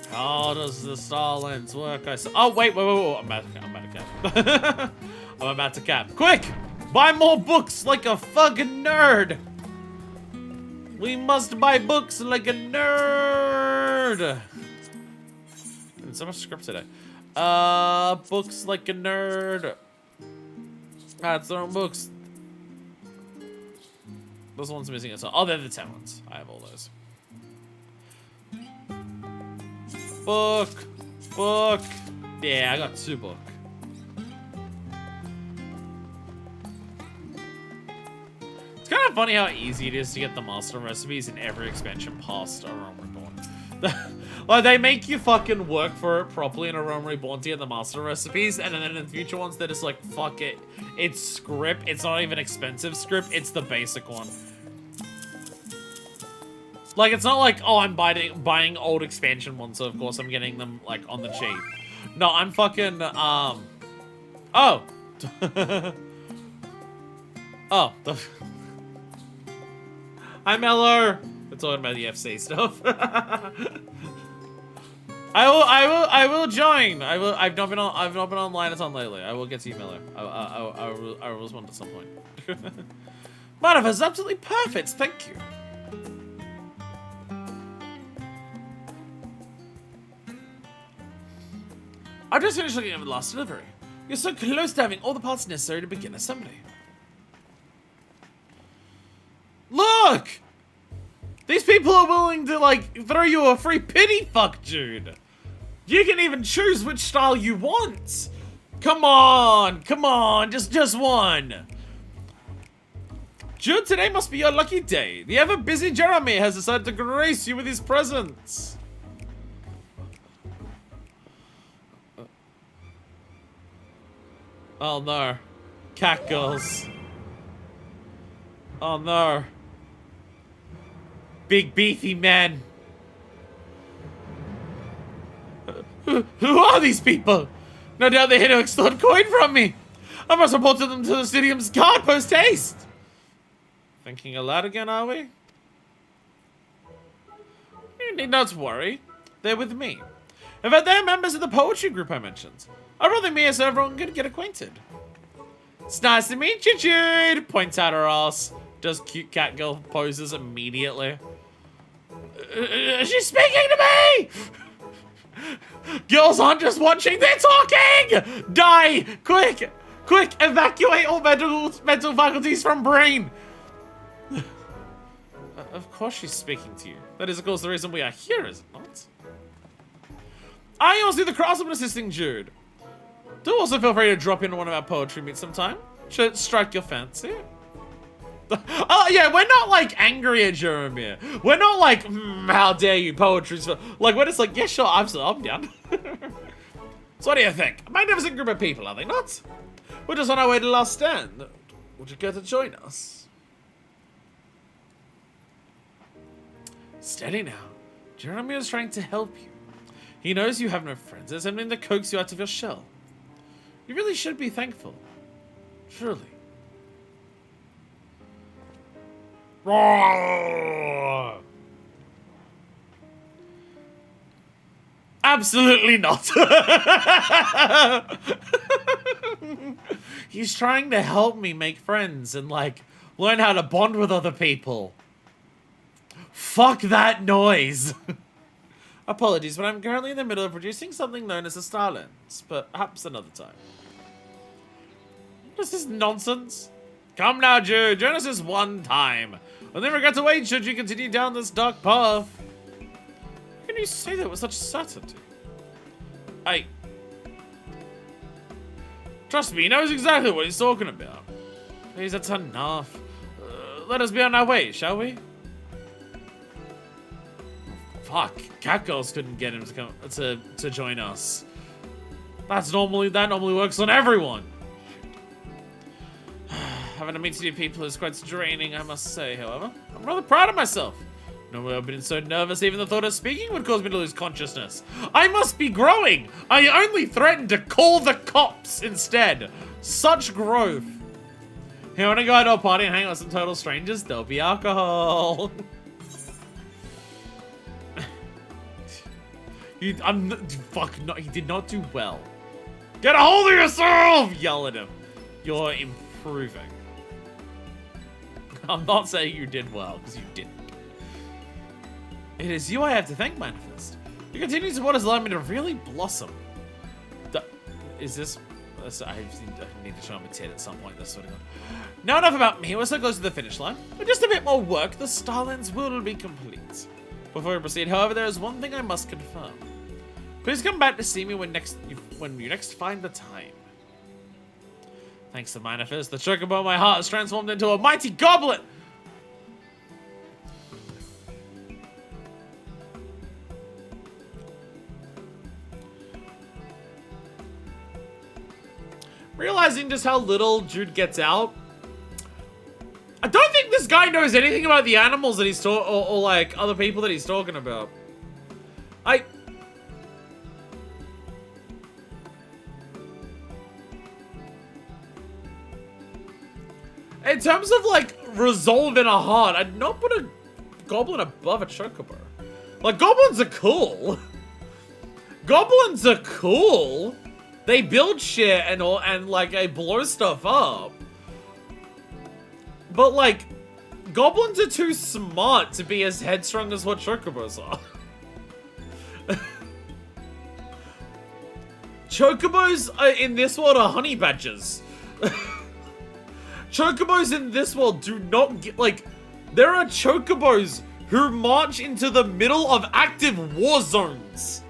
[SPEAKER 1] How does the star lens work? Oh wait, I'm about to cap. I'm about to cap. Quick! Buy more books like a fucking nerd! We must buy books like a nerd! There's so much script today. Books like a nerd. It's their own books. Those ones missing as well. Oh, they're the 10 ones. I have all those. Book. Yeah, I got 2 book. It's kind of funny how easy it is to get the master recipes in every expansion past A Realm Reborn. Like, they make you fucking work for it properly in A Realm Reborn to get the master recipes, and then in the future ones, they're just like, fuck it. It's script. It's not even expensive script. It's the basic one. Like, it's not like, oh, I'm buying old expansion ones, so of course I'm getting them, like, on the cheap. No, I'm fucking, oh. Oh. Hi, Mello. We're talking about the FC stuff. I will join. I've not been online a ton lately. I will get to you, Mello. I will respond at some point. Manifest is absolutely perfect. Thank you. I just finished looking over the last delivery. You're so close to having all the parts necessary to begin assembly. Look! These people are willing to, like, throw you a free pity fuck, dude. You can even choose which style you want. Come on, just one. Jude, today must be your lucky day. The ever-busy Jeremy has decided to grace you with his presence. Oh no. Cat girls. Oh no. Big beefy men. Who are these people? No doubt they're here to extort coin from me. I must report them to the stadium's guard post haste. Thinking aloud again, are we? You need not worry. They're with me. In fact, they're members of the poetry group I mentioned. I'd rather me so everyone could get acquainted. It's nice to meet you, Jude. Points out her ass. Does cute cat girl poses immediately. She's speaking to me! Girls aren't just watching, they're talking! Die! Quick! Quick! Evacuate all mental faculties from brain! Of course she's speaking to you. That is, of course, the reason we are here, is it not? I also do the crossover assisting Jude. Do also feel free to drop in one of our poetry meets sometime. Should strike your fancy. Oh yeah, we're not like angry at Jeremy. We're not like, how dare you, poetry's for... Like, we're just like, yeah, sure, I'm down. So what do you think? A magnificent group of people, are they not? We're just on our way to Last Stand. Would you care to join us? Steady now. Jeremy is trying to help you. He knows you have no friends. There's something that coax you out of your shell. You really should be thankful. Truly. Roar! Absolutely not. He's trying to help me make friends and, like, learn how to bond with other people. Fuck that noise. Apologies, but I'm currently in the middle of producing something known as a Starlands, but perhaps another time. What is this nonsense? Come now, Jude, join us this one time. We'll never get to wait should you continue down this dark path. How can you say that with such certainty? Trust me, he knows exactly what he's talking about. Please, that's enough. Let us be on our way, shall we? Fuck, Catgirls couldn't get him to come to join us. That normally works on everyone. Having to meet new people is quite draining, I must say, however. I'm rather proud of myself. Normally I've been so nervous, even the thought of speaking would cause me to lose consciousness. I must be growing! I only threatened to call the cops instead. Such growth. Here, when I go to a party and hang out with some total strangers, there'll be alcohol. Fuck, no, he did not do well. Get a hold of yourself! Yell at him. You're improving. I'm not saying you did well, because you didn't. It is you I have to thank, Manifest. Your continued support has allowed me to really blossom. Is this... I need to show him a tit at some point, this sort of thing. Now enough about me, we're so close to the finish line. With just a bit more work, the Starlands will be complete. Before we proceed, however, there is one thing I must confirm. Please come back to see me when you next find the time. Thanks to Manifest, the chocobo in my heart is transformed into a mighty goblet! Realizing just how little Jude gets out, I don't think this guy knows anything about the animals that he's or like other people that he's talking about. In terms of like resolve in a heart, I'd not put a goblin above a chocobo. Like, goblins are cool. Goblins are cool. They build shit and all, and like they blow stuff up. But like, goblins are too smart to be as headstrong as what chocobos are. Chocobos in this world are honey badgers. Chocobos in this world do not get, like, there are chocobos who march into the middle of active war zones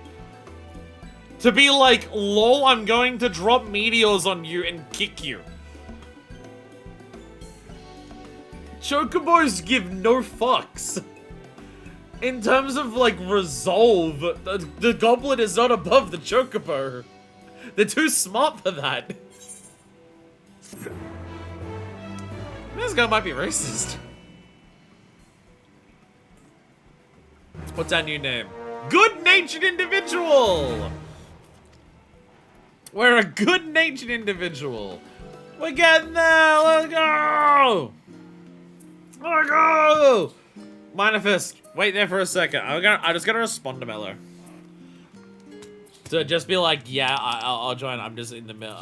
[SPEAKER 1] to be like, lol, I'm going to drop meteors on you and kick you. Chocobos give no fucks. In terms of, like, resolve, the goblin is not above the chocobo. They're too smart for that. This guy might be racist. What's our new name? Good-natured individual! We're a good-natured individual. We're getting there, let's go! Let's go! Manifest, wait there for a second. I'm just gonna respond to Mello. So just be like, yeah, I'll join. I'm just in the middle.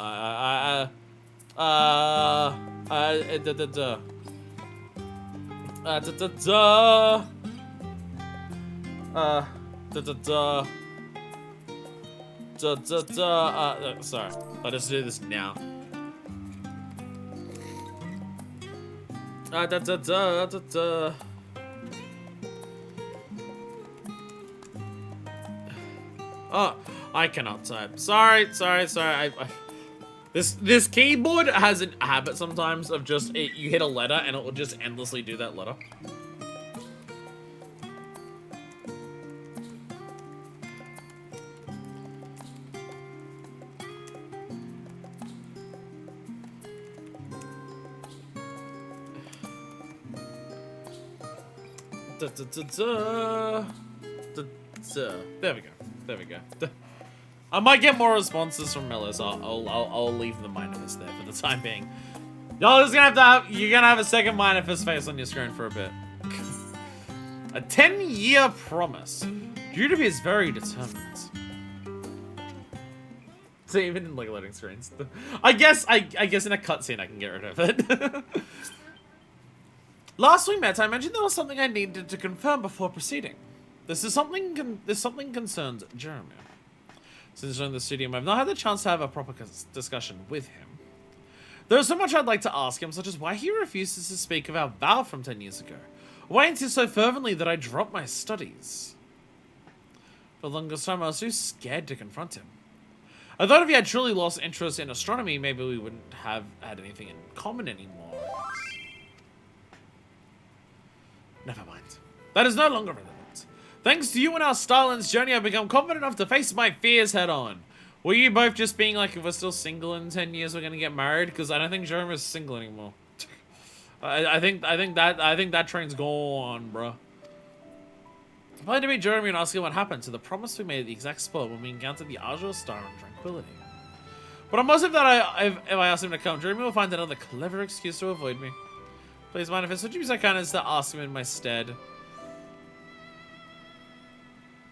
[SPEAKER 1] Sorry. Let us do this now. Oh, I cannot type. Sorry. This keyboard has a habit sometimes of just you hit a letter and it will just endlessly do that letter. There we go. I might get more responses from Millis. I'll leave the Minifist there for the time being. Y'all just you're gonna have a second Minifist face on your screen for a bit. A 10-year promise. Judith is very determined. So even in like loading screens. I guess in a cutscene I can get rid of it. Last we met, I mentioned there was something I needed to confirm before proceeding. This something concerns Jeremy. Since joining the studio, I've not had the chance to have a proper discussion with him. There's so much I'd like to ask him, such as why he refuses to speak of our vow from 10 years ago. Why insists so fervently that I drop my studies? For the longest time, I was too scared to confront him. I thought if he had truly lost interest in astronomy, maybe we wouldn't have had anything in common anymore. Never mind. That is no longer relevant. Thanks to you and our Starland's journey, I've become confident enough to face my fears head on. Were you both just being like, if we're still single in 10 years, we're gonna get married? Because I don't think Jeremy is single anymore. I think that train's gone, bro. I plan to meet Jeremy and ask him what happened to the promise we made at the exact spot when we encountered the Azure Star in Tranquility. But I'm positive that if I ask him to come, Jeremy will find another clever excuse to avoid me. Please, Manifest, would you be so kind as to ask him in my stead?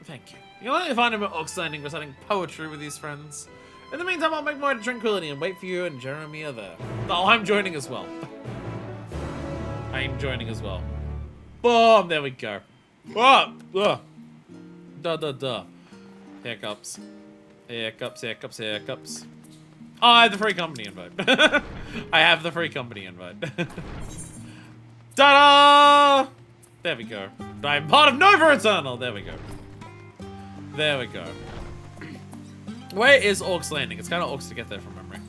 [SPEAKER 1] Thank you. You'll only find him at Ox Landing reciting poetry with his friends. In the meantime, I'll make my way to Tranquility and wait for you and Jeremy are there. Oh, I'm joining as well. I'm joining as well. Boom! There we go. Oh! Ugh. Duh. Hiccups. Hiccups. Oh, I have the free company invite. I have the free company invite. Ta-da! There we go. I'm part of Nova Eternal. There we go. Where is Orcs Landing? It's kind of Orcs to get there from memory.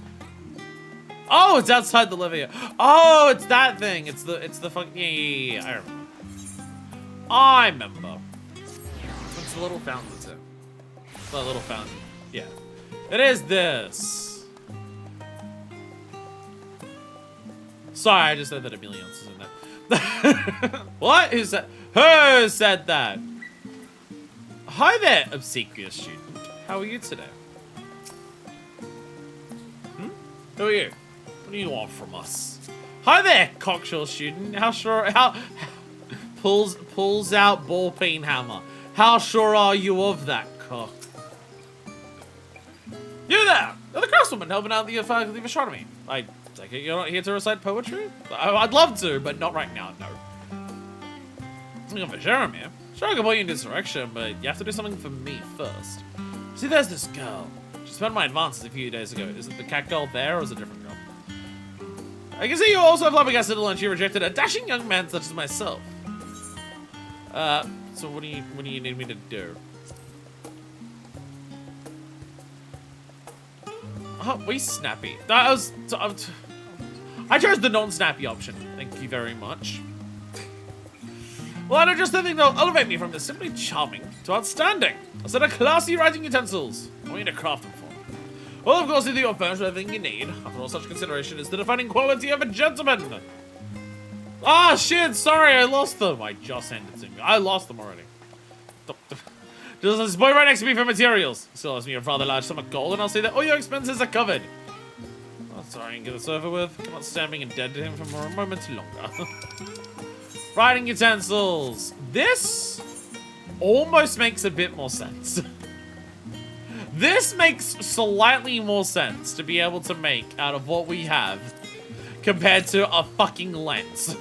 [SPEAKER 1] Oh, it's outside the Livia. Oh, it's that thing. It's the fuck. Yeah. I remember. It's the little fountain too. The little fountain. Yeah. It is this. Sorry, I just said that Emilion is in there. What? Who said that? Hi there, obsequious student. How are you today? Who are you? What do you want from us? Hi there, cocksure student. How pulls out ball peen hammer. How sure are you of that, cock? You there! You're the craftswoman helping out the faculty of astronomy. I take it you're not here to recite poetry? I'd love to, but not right now, no. Something for Jeremy. Sure, I can point you in this direction, but you have to do something for me first. See, there's this girl. She spent my advances a few days ago. Is it the cat girl there, or is it a different girl? I can see you also flabbergasted and she rejected a dashing young man such as myself. So what do you need me to do? We snappy. I chose the non-snappy option. Thank you very much. Well, I don't just think they'll elevate me from the simply charming to outstanding. A set of classy writing utensils. I want you to craft them for me. Well, of course, if you're furnished with everything you need, after all such consideration is the defining quality of a gentleman. Ah, shit, sorry, I lost them. I just handed it to me. I lost them already. There's this boy right next to me for materials. Still owes me a rather large sum of gold, and I'll say that all your expenses are covered. Oh, sorry, and get this over with. I'm not standing and dead to him for a moment longer. Writing utensils. This almost makes a bit more sense. This makes slightly more sense to be able to make out of what we have compared to a fucking lens.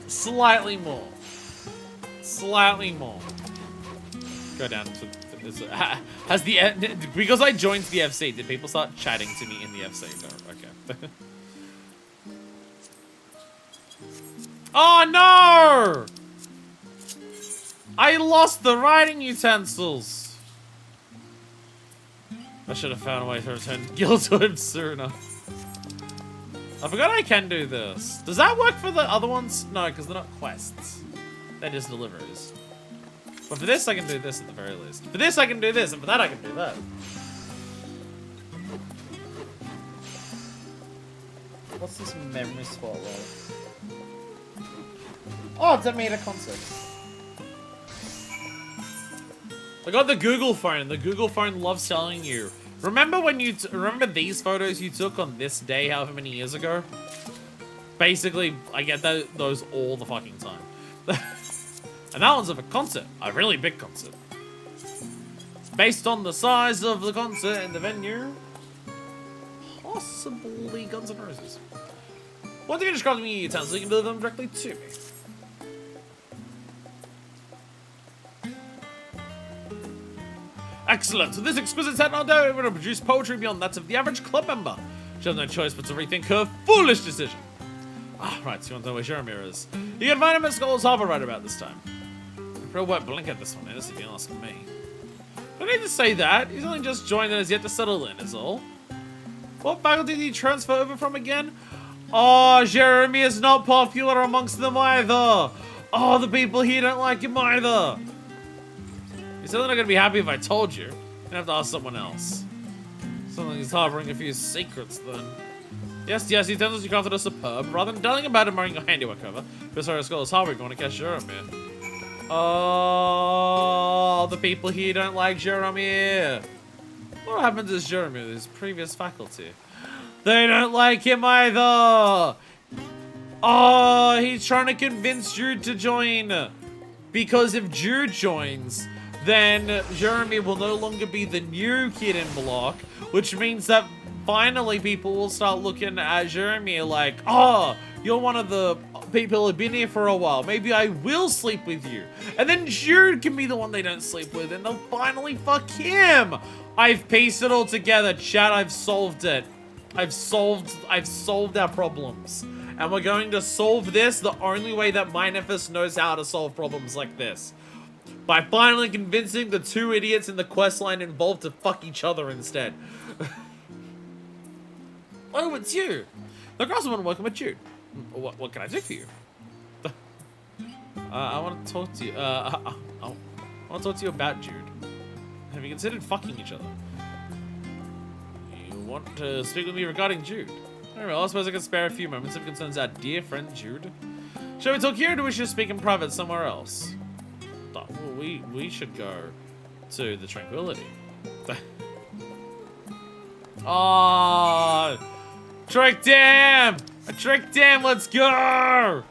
[SPEAKER 1] Slightly more. Slightly more. go down to... Has the... Because I joined the FC, did people start chatting to me in the FC? No, okay. Oh, no! I lost the writing utensils. I should have found a way to return Gil to him sooner. I forgot I can do this. Does that work for the other ones? No, because they're not quests. They're just deliveries. But for this, I can do this at the very least. For this, I can do this, and for that, I can do that. What's this memory spot like? Oh, it's a meta concert. I got the Google phone. The Google phone loves telling you. Remember when you remember these photos you took on this day, however many years ago? Basically, I get those all the fucking time. And that one's of a concert, a really big concert. Based on the size of the concert and the venue, possibly Guns N' Roses. Once you describe me your utensils, you can deliver them directly to me. Excellent. So this exquisite set not able to produce poetry beyond that of the average club member. She has no choice but to rethink her foolish decision. Ah, right, so you want to know where Jeremy is. You can find him at Skull's Harbor right about this time. Real wet blanket this one is, if you ask me. Don't need to say that. He's only just joined and has yet to settle in, is all. What faculty did he transfer over from again? Oh, Jeremy is not popular amongst them either. Oh, the people here don't like him either. You're certainly not going to be happy if I told you. You're going to have to ask someone else. Something is harboring a few secrets, then. Yes, he tells us you crafted a superb. Rather than telling about admiring your handiwork over, because our scholar's harboring going to catch Jeremy. Oh, the people here don't like Jeremy. What happens is Jeremy with his previous faculty? They don't like him either. Oh, he's trying to convince Jude to join. Because if Jude joins, then Jeremy will no longer be the new kid in block, which means that finally people will start looking at Jeremy like, oh, you're one of the people who've been here for a while. Maybe I will sleep with you. And then Jude can be the one they don't sleep with, and they'll finally fuck him. I've pieced it all together, chat. I've solved it. I've solved our problems. And we're going to solve this the only way that Minefus knows how to solve problems like this. By finally convincing the two idiots in the questline involved to fuck each other instead. Oh, it's you. The Crossman, welcome at you. What can I do for you? I want to talk to you. I want to talk to you about Jude. Have you considered fucking each other? You want to speak with me regarding Jude? Very well, I suppose I can spare a few moments if it concerns our dear friend Jude. Shall we talk here, or do we should speak in private somewhere else? Oh, well, we should go to the Tranquility. Oh, tricked him! I tricked him. Let's go!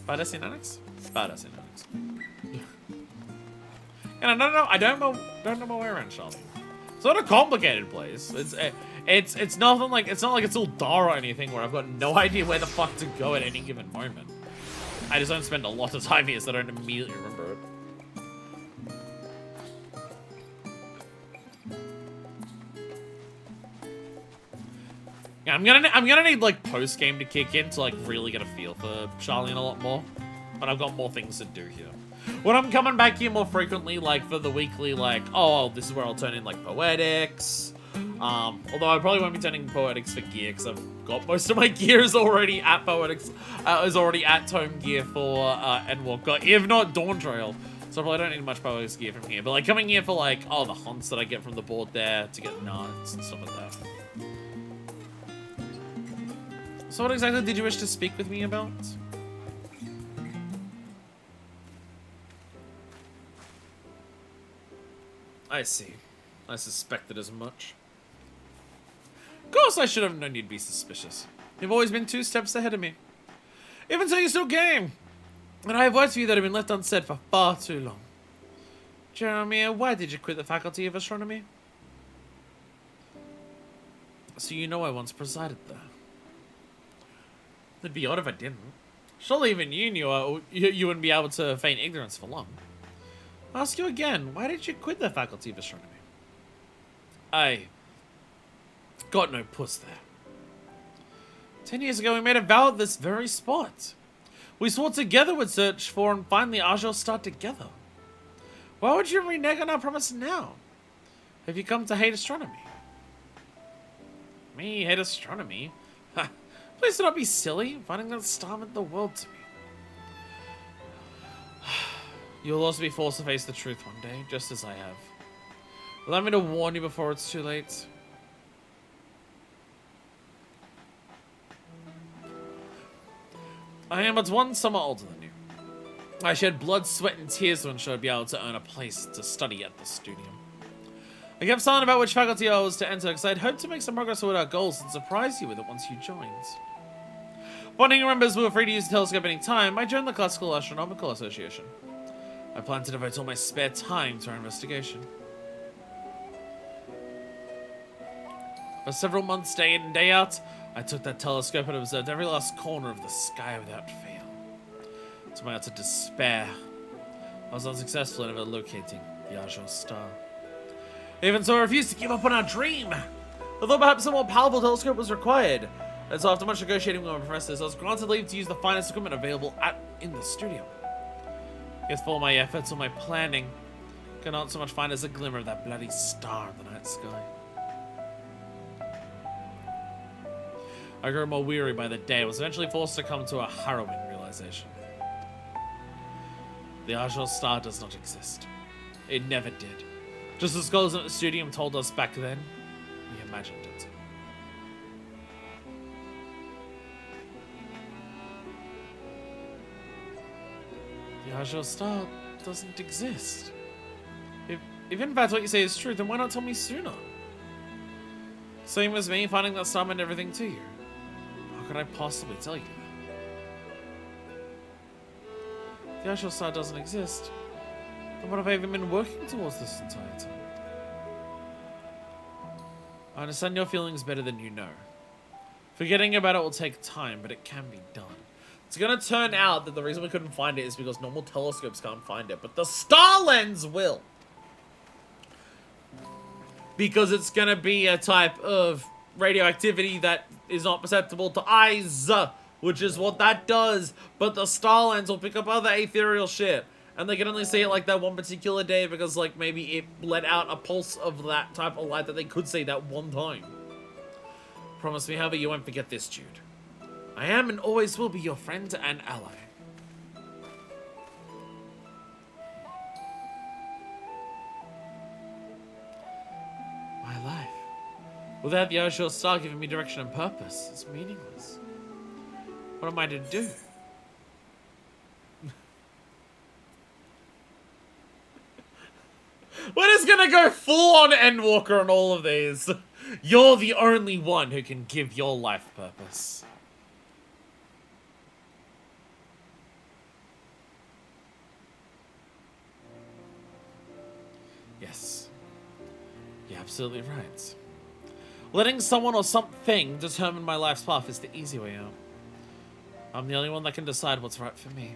[SPEAKER 1] Badass in Annex? Badass in Annex. And I don't know my way around Sharalyan. It's not a complicated place. It's nothing like it's not like it's all Dara or anything where I've got no idea where the fuck to go at any given moment. I just don't spend a lot of time here, so I don't immediately remember it. Yeah, I'm gonna need like post game to kick in to like really get a feel for Sharalyan a lot more. But I've got more things to do here. When I'm coming back here more frequently, like for the weekly, like, oh, this is where I'll turn in like poetics. Although I probably won't be turning poetics for gear because I've got most of my gear is already at poetics, is already at tome gear for Endwalker, if not Dawn Trail. So I probably don't need much poetics gear from here. But like coming here for like, oh, the hunts that I get from the board there to get nuts and stuff like that. So what exactly did you wish to speak with me about? I see. I suspected as much. Of course I should have known you'd be suspicious. You've always been 2 steps ahead of me. Even so, you still came. And I have words for you that have been left unsaid for far too long. Jeremy, why did you quit the Faculty of Astronomy? So you know I once presided there. It'd be odd if I didn't. Surely even you knew you wouldn't be able to feign ignorance for long. I'll ask you again, why did you quit the Faculty of Astronomy? I got no puss there. 10 years ago, we made a vow at this very spot. We swore together we'd search for and find the Argel Star together. Why would you renege on our promise now? Have you come to hate astronomy? Me hate astronomy? Ha! Please do not be silly. Finding that star meant the world to me. You'll also be forced to face the truth one day, just as I have. Allow me to warn you before it's too late. I am but one summer older than you. I shed blood, sweat, and tears to ensure I'd be able to earn a place to study at the studium. I kept silent about which faculty I was to enter because I'd hoped to make some progress toward our goals and surprise you with it once you joined. Bonding members were free to use the telescope any time. I joined the Classical Astronomical Association. I plan to devote all my spare time to our investigation. For several months, day in and day out, I took that telescope and observed every last corner of the sky without fail. To my utter despair, I was unsuccessful in ever locating the Argel Star. Even so, I refused to give up on our dream. Although perhaps a more powerful telescope was required. And so after much negotiating with my professors, I was granted leave to use the finest equipment available in the studio. Yet for all my efforts or my planning, I cannot so much find as a glimmer of that bloody star in the night sky. I grew more weary by the day. I was eventually forced to come to a harrowing realization. The Argel Star does not exist. It never did. Just as scholars at the studium told us back then, we imagined it. The Argel Star doesn't exist. If in fact what you say is true, then why not tell me sooner? Same as me finding that star meant everything to you. How could I possibly tell you that? The Argel Star doesn't exist. Then what have I even been working towards this entire time? I understand your feelings better than you know. Forgetting about it will take time, but it can be done. It's gonna turn out that the reason we couldn't find it is because normal telescopes can't find it, but the star lens will. Because it's gonna be a type of radioactivity that is not perceptible to eyes, which is what that does. But the star lens will pick up other ethereal shit, and they can only see it like that one particular day because like maybe it let out a pulse of that type of light that they could see that one time. Promise me, however, you won't forget this, Jude. I am and always will be your friend and ally. My life, without the Argel Star giving me direction and purpose, is meaningless. What am I to do? We're just gonna go full on Endwalker on all of these. You're the only one who can give your life purpose. Yes. You're absolutely right. Letting someone or something determine my life's path is the easy way out. I'm the only one that can decide what's right for me.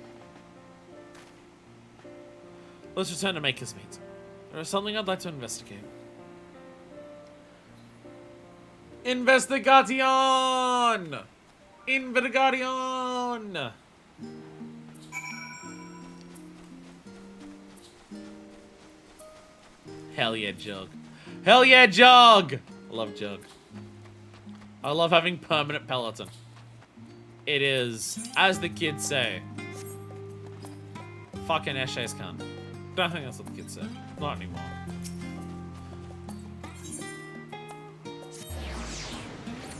[SPEAKER 1] Let's return to Maker's Meet. There is something I'd like to investigate. Investigation! Investigation! Hell yeah, Jug. Hell yeah, Jug! I love Jug. I love having permanent Peloton. It is, as the kids say, fucking Eshe's cunt. Don't think that's what the kids say. Not anymore.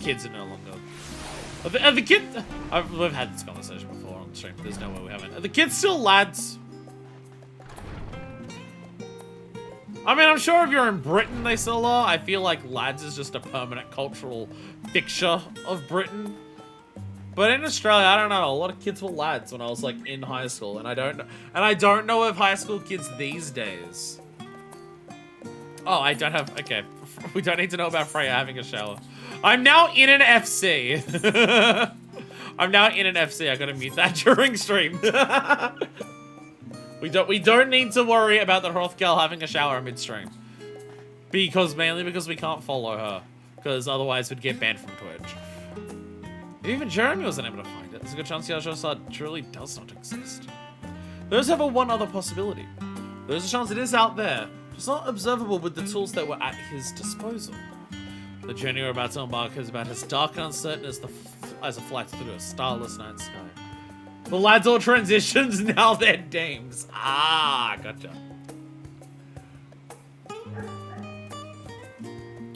[SPEAKER 1] Kids are no longer. Are the kids? We've had this conversation before on stream. There's no way we haven't. Are the kids still lads? I mean, I'm sure if you're in Britain, they still are. I feel like lads is just a permanent cultural fixture of Britain. But in Australia, I don't know. A lot of kids were lads when I was like in high school, and I don't know of high school kids these days. Oh, I don't have. Okay, we don't need to know about Freya having a shower. I'm now in an FC. I'm now in an FC. I gotta mute that during stream. We don't need to worry about the Hrothgal having a shower midstream. Mainly because we can't follow her. Because otherwise we'd get banned from Twitch. Even Jeremy wasn't able to find it. There's a good chance the Argyle Star truly does not exist. There's however one other possibility. There's a chance it is out there, just not observable with the tools that were at his disposal. The journey we're about to embark is about as dark and uncertain as a flight through a starless night sky. The lads all transitions, now they're dames. Ah, gotcha.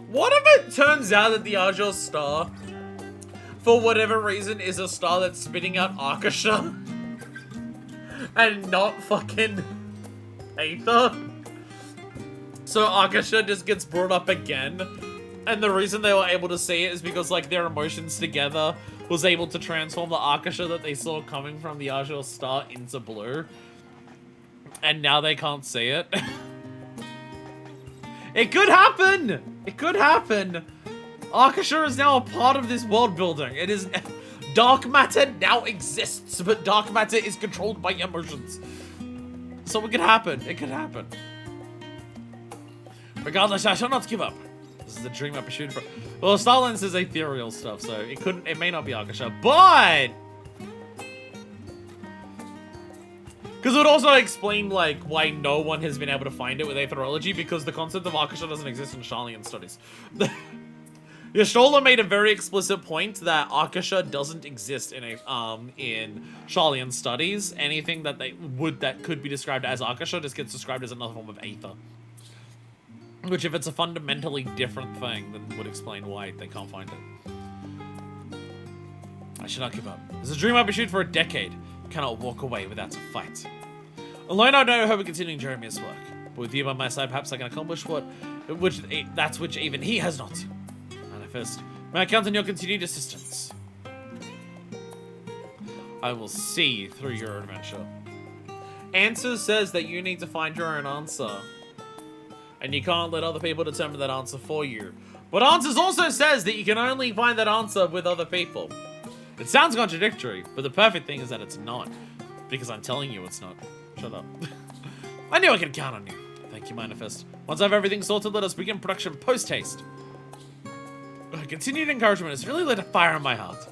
[SPEAKER 1] What if it turns out that the Argyle Star, for whatever reason, is a star that's spitting out Arkasha? And not fucking Aether? So Arkasha just gets brought up again. And the reason they were able to see it is because, like, their emotions together was able to transform the Arkasha that they saw coming from the Argyle Star into blue. And now they can't see it. It could happen! It could happen! Arkasha is now a part of this world building. It is... Dark matter now exists, but dark matter is controlled by emotions. So it could happen. It could happen. Regardless, I shall not give up. This is a dream I pursued for... Well, Starlands is ethereal stuff, so it may not be Arkasha, but... Because it would also explain, like, why no one has been able to find it with aetherology, because the concept of Arkasha doesn't exist in Sharalyan studies. Yashola made a very explicit point that Arkasha doesn't exist in Sharalyan studies. Anything that that could be described as Arkasha just gets described as another form of aether. Which, if it's a fundamentally different thing, then would explain why they can't find it. I should not give up. It's a dream I've pursued for a decade. Cannot walk away without a fight. Alone, I don't hope of continuing Jeremy's work. But with you by my side, perhaps I can accomplish which even he has not. Manifest. May I count on your continued assistance? I will see through your adventure. Answer says that you need to find your own answer. And you can't let other people determine that answer for you. But Answers also says that you can only find that answer with other people. It sounds contradictory, but the perfect thing is that it's not. Because I'm telling you it's not. Shut up. I knew I could count on you. Thank you, Manifest. Once I have everything sorted, let us begin production post-haste. Continued encouragement has really lit a fire in my heart.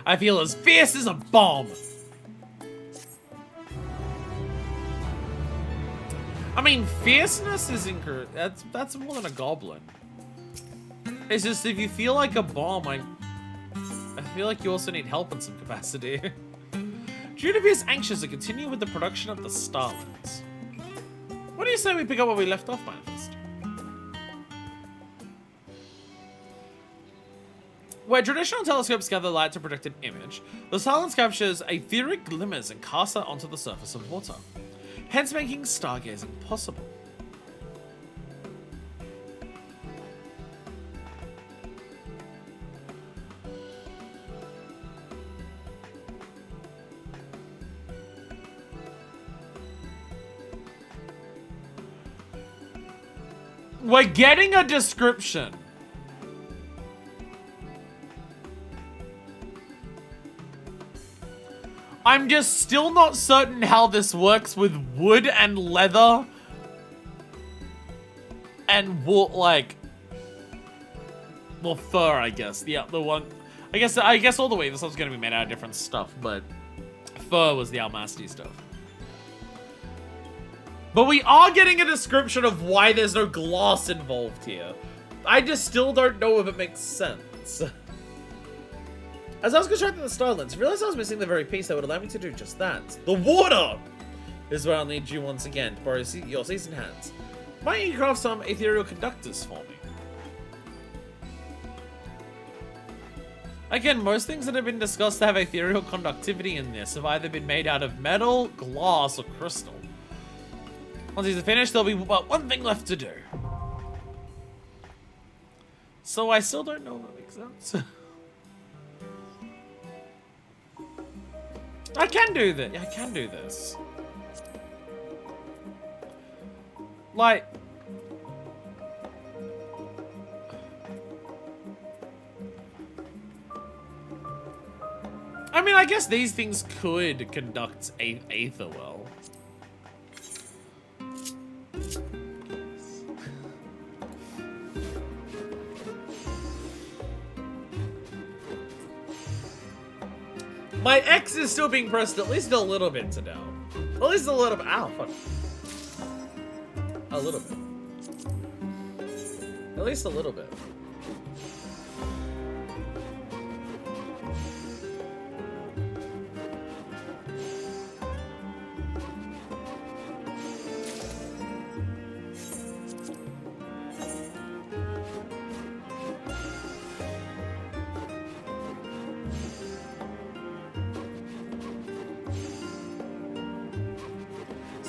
[SPEAKER 1] I feel as fierce as a bomb. I mean, fierceness is incorrect. That's more than a goblin. It's just if you feel like a bomb, I feel like you also need help in some capacity. Juniper is anxious to continue with the production of the Starlands. What do you say we pick up where we left off, Manifest? Where traditional telescopes gather light to predict an image, the Starlands captures etheric glimmers and casts it onto the surface of water, hence making stargazing possible. We're getting a description. I'm just still not certain how this works with wood and leather and wool, like, well, fur, I guess. The one, I guess all the way this one's gonna be made out of different stuff, but fur was the Almasty stuff. But we are getting a description of why there's no glass involved here. I just still don't know if it makes sense. As I was constructing the Starlands, I realized I was missing the very piece that would allow me to do just that. The water! This is where I'll need you once again to borrow your seasoned hands. Why don't you craft some ethereal conductors for me? Again, most things that have been discussed to have ethereal conductivity in this have either been made out of metal, glass, or crystal. Once these are finished, there'll be but one thing left to do. So I still don't know if that makes sense. I can do this. I can do this. Like... I mean, I guess these things could conduct aether well. My X is still being pressed at least a little bit to now. At least a little bit. Ow, fuck. A little bit. At least a little bit.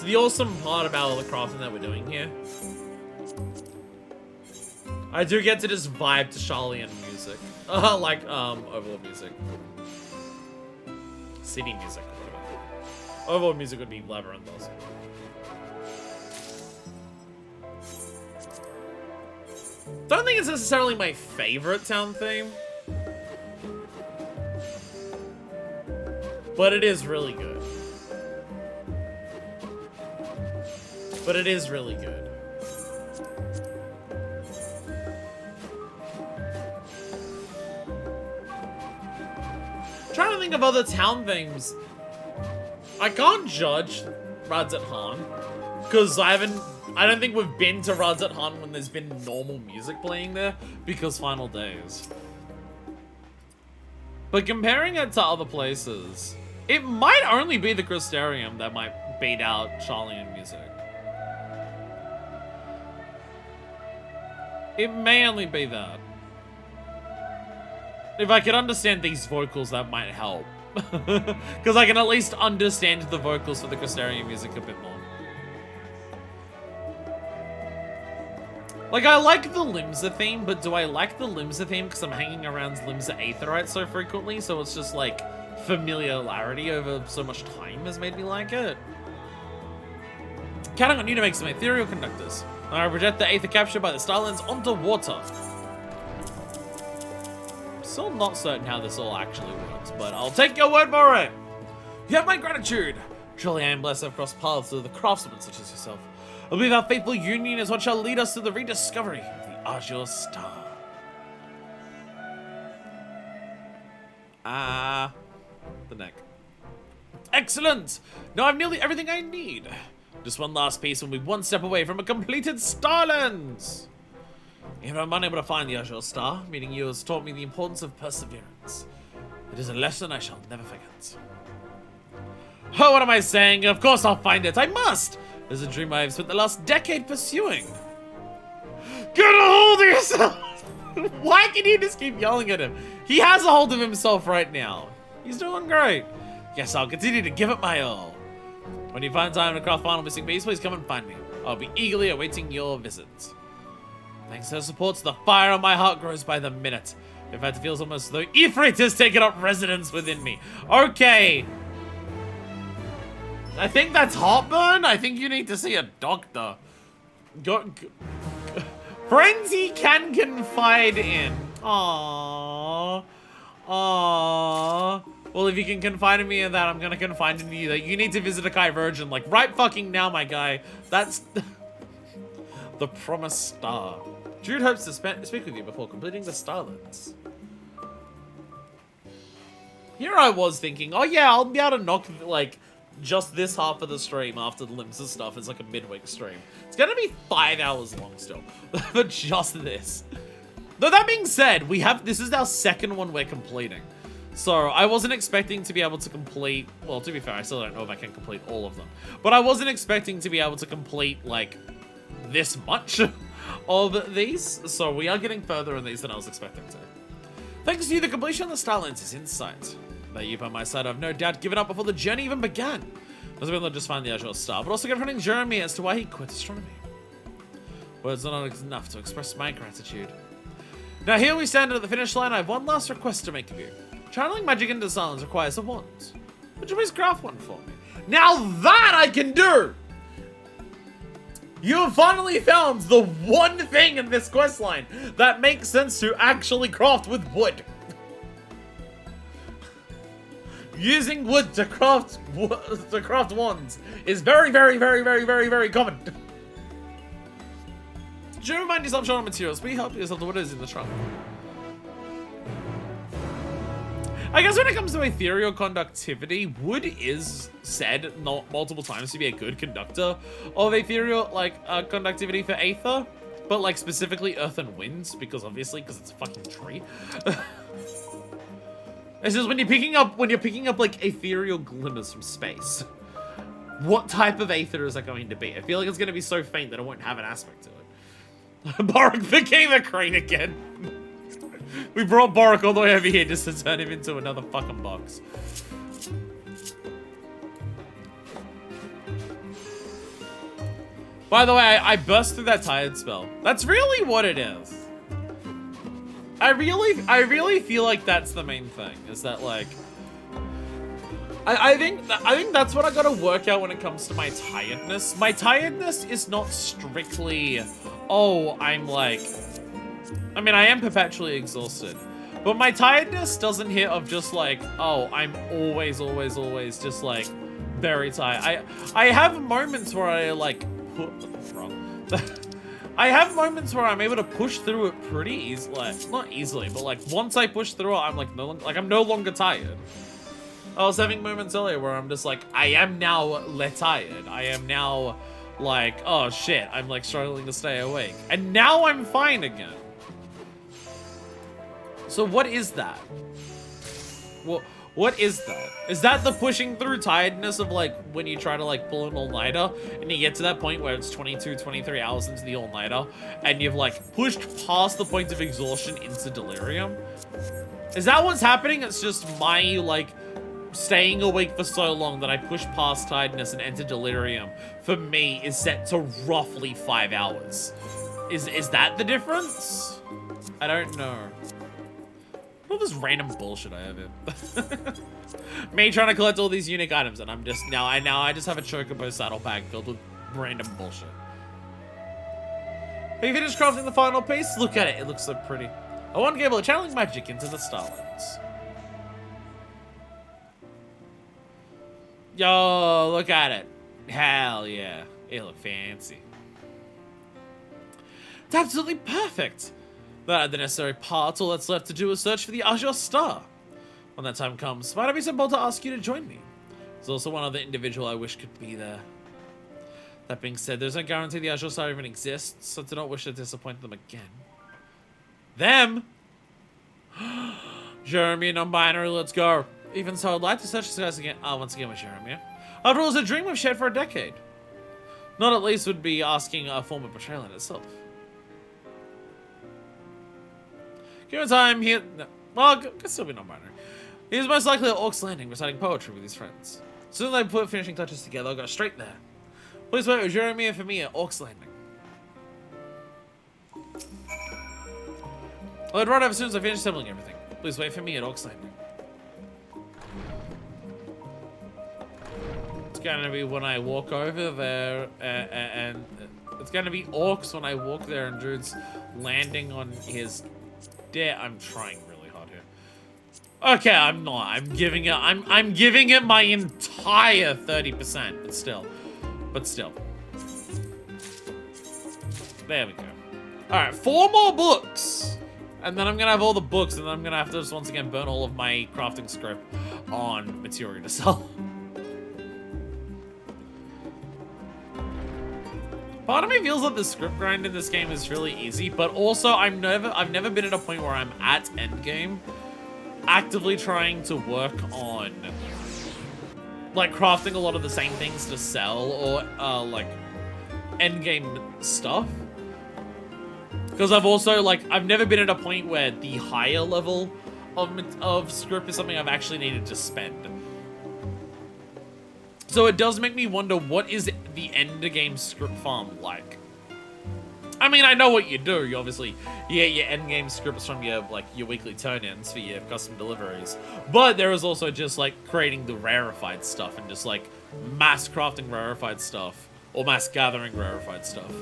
[SPEAKER 1] The awesome part about all the crafting that we're doing here, I do get to just vibe to Sharalyan music, like overlord music, city music. Overlord music would be Labyrinth also. Don't think it's necessarily my favorite town theme, but it is really good. But it is really good. Trying to think of other town themes. I can't judge Rads at Han, because I don't think we've been to Rads at Han when there's been normal music playing there, because Final Days. But comparing it to other places, it might only be the Crystarium that might beat out Sharalyan music. It may only be that. If I could understand these vocals, that might help. Because I can at least understand the vocals for the Crystarium music a bit more. Like, I like the Limsa theme, but do I like the Limsa theme because I'm hanging around Limsa Aetheryte so frequently, so it's just like familiarity over so much time has made me like it? Counting on you to make some ethereal conductors. I project the Aether captured by the Starlands onto water. Still not certain how this all actually works, but I'll take your word for it. You have my gratitude. Truly I am blessed to have crossed paths with the craftsmen such as yourself. I believe our faithful union is what shall lead us to the rediscovery of the Azure Star. The neck. Excellent! Now I've nearly everything I need. Just one last piece and we're one step away from a completed Starlands! Even I'm unable to find the Azure Star, meeting you has taught me the importance of perseverance. It is a lesson I shall never forget. Oh, what am I saying? Of course I'll find it. I must! It's a dream I have spent the last decade pursuing. Get a hold of yourself! Why can you just keep yelling at him? He has a hold of himself right now. He's doing great. Yes, I'll continue to give it my all. When you find time to craft final missing piece, please come and find me. I'll be eagerly awaiting your visit. Thanks to her support, the fire on my heart grows by the minute. In fact, it feels almost as though Ifrit has taken up residence within me. Okay. I think that's heartburn. I think you need to see a doctor. Go. Friends he can confide in. Aww. Aww. Well, if you can confide in me in that, I'm gonna confide in you that you need to visit a Kai Virgin, like, right fucking now, my guy. That's the promised star. Jude hopes to speak with you before completing the Starlands. Here I was thinking, oh yeah, I'll be able to knock, like, just this half of the stream after the Limsa stuff is like a midweek stream. It's gonna be 5 hours long still, for just this. Though that being said, this is our second one we're completing. So I wasn't expecting to be able to complete, well, to be fair, I still don't know if I can complete all of them. But I wasn't expecting to be able to complete, like, this much of these. So we are getting further in these than I was expecting to. Thanks to you, the completion of the Starlands is in sight. That you by my side, I've no doubt given up before the journey even began. I was able to just find the Azure Star, but also confronting Jeremy as to why he quit astronomy. Words are not enough to express my gratitude. Now here we stand at the finish line. I have one last request to make of you. Channeling magic into silence requires a wand. Would you please craft one for me? Now that I can do! You have finally found the one thing in this questline that makes sense to actually craft with wood. Using wood to craft wands is very, very, very, very, very, very common. Do remind yourself short on materials. Be help yourself to what is in the trunk. I guess when it comes to ethereal conductivity, wood is said not multiple times to be a good conductor of ethereal conductivity for aether, but like specifically earth and winds, because it's a fucking tree. It's just when you're picking up like ethereal glimmers from space. What type of aether is that going to be? I feel like it's going to be so faint that it won't have an aspect to it. Borok became a crane again. We brought Borok all the way over here just to turn him into another fucking box. By the way, I burst through that tired spell. That's really what it is. I really feel like that's the main thing. Is that like, I think that's what I gotta work out when it comes to my tiredness. My tiredness is not strictly, oh, I'm like. I mean, I am perpetually exhausted, but my tiredness doesn't hit of just like, oh, I'm always just like very tired. I have moments where I like I have moments where I'm able to push through it pretty easily, not easily, but like once I push through it, I'm like I'm no longer tired. I was having moments earlier where I'm just like, I am now tired. I am now like, oh shit, I'm like struggling to stay awake, and now I'm fine again. So what is that? What is that? Is that the pushing through tiredness of like when you try to like pull an all-nighter and you get to that point where it's 22, 23 hours into the all-nighter and you've like pushed past the point of exhaustion into delirium? Is that what's happening? It's just my like staying awake for so long that I push past tiredness and enter delirium for me is set to roughly 5 hours. Is that the difference? I don't know. All this random bullshit I have here. Me trying to collect all these unique items, and I'm just now I just have a chocobo saddle bag filled with random bullshit. Have you finished crafting the final piece? Look at it, it looks so pretty. I want to be able to channel magic into the Starlands. Yo, look at it. Hell yeah, it looks fancy. It's absolutely perfect. That are the necessary parts. All that's left to do is search for the Azure Star. When that time comes, might I be so bold to ask you to join me? There's also one other individual I wish could be there. That being said, there's no guarantee the Azure Star even exists, so I do not wish to disappoint them again. Them? Jeremy, non-binary, let's go. Even so, I'd like to search the skies again. Once again with Jeremy. After all, it's a dream we've shared for a decade. Not at least would be asking a form of betrayal in itself. Given time, he... Well, could still be non-binary. He was most likely at Orc's Landing reciting poetry with his friends. As soon as I put finishing touches together, I'll go straight there. Please wait with Jeremy and for me at Orc's Landing. I'll head right over as soon as I finish assembling everything. Please wait for me at Orc's Landing. It's gonna be when I walk over there, and it's gonna be orcs when I walk there and Druid's landing on his... I'm trying really hard here. Okay, I'm not. I'm giving it my entire 30%, but still. There we go. Alright, 4 more books! And then I'm gonna have all the books, and then I'm gonna have to just once again burn all of my crafting script on material to sell. Part of me feels like the script grind in this game is really easy, but also I've never been at a point where I'm at endgame actively trying to work on like crafting a lot of the same things to sell or like endgame stuff. Because I've never been at a point where the higher level of script is something I've actually needed to spend. So it does make me wonder, what is the end game script farm like? I mean, I know what you do. You obviously, yeah, your end game scripts from your weekly turn-ins for your custom deliveries. But there is also just like creating the rarefied stuff and just like mass crafting rarefied stuff or mass gathering rarefied stuff.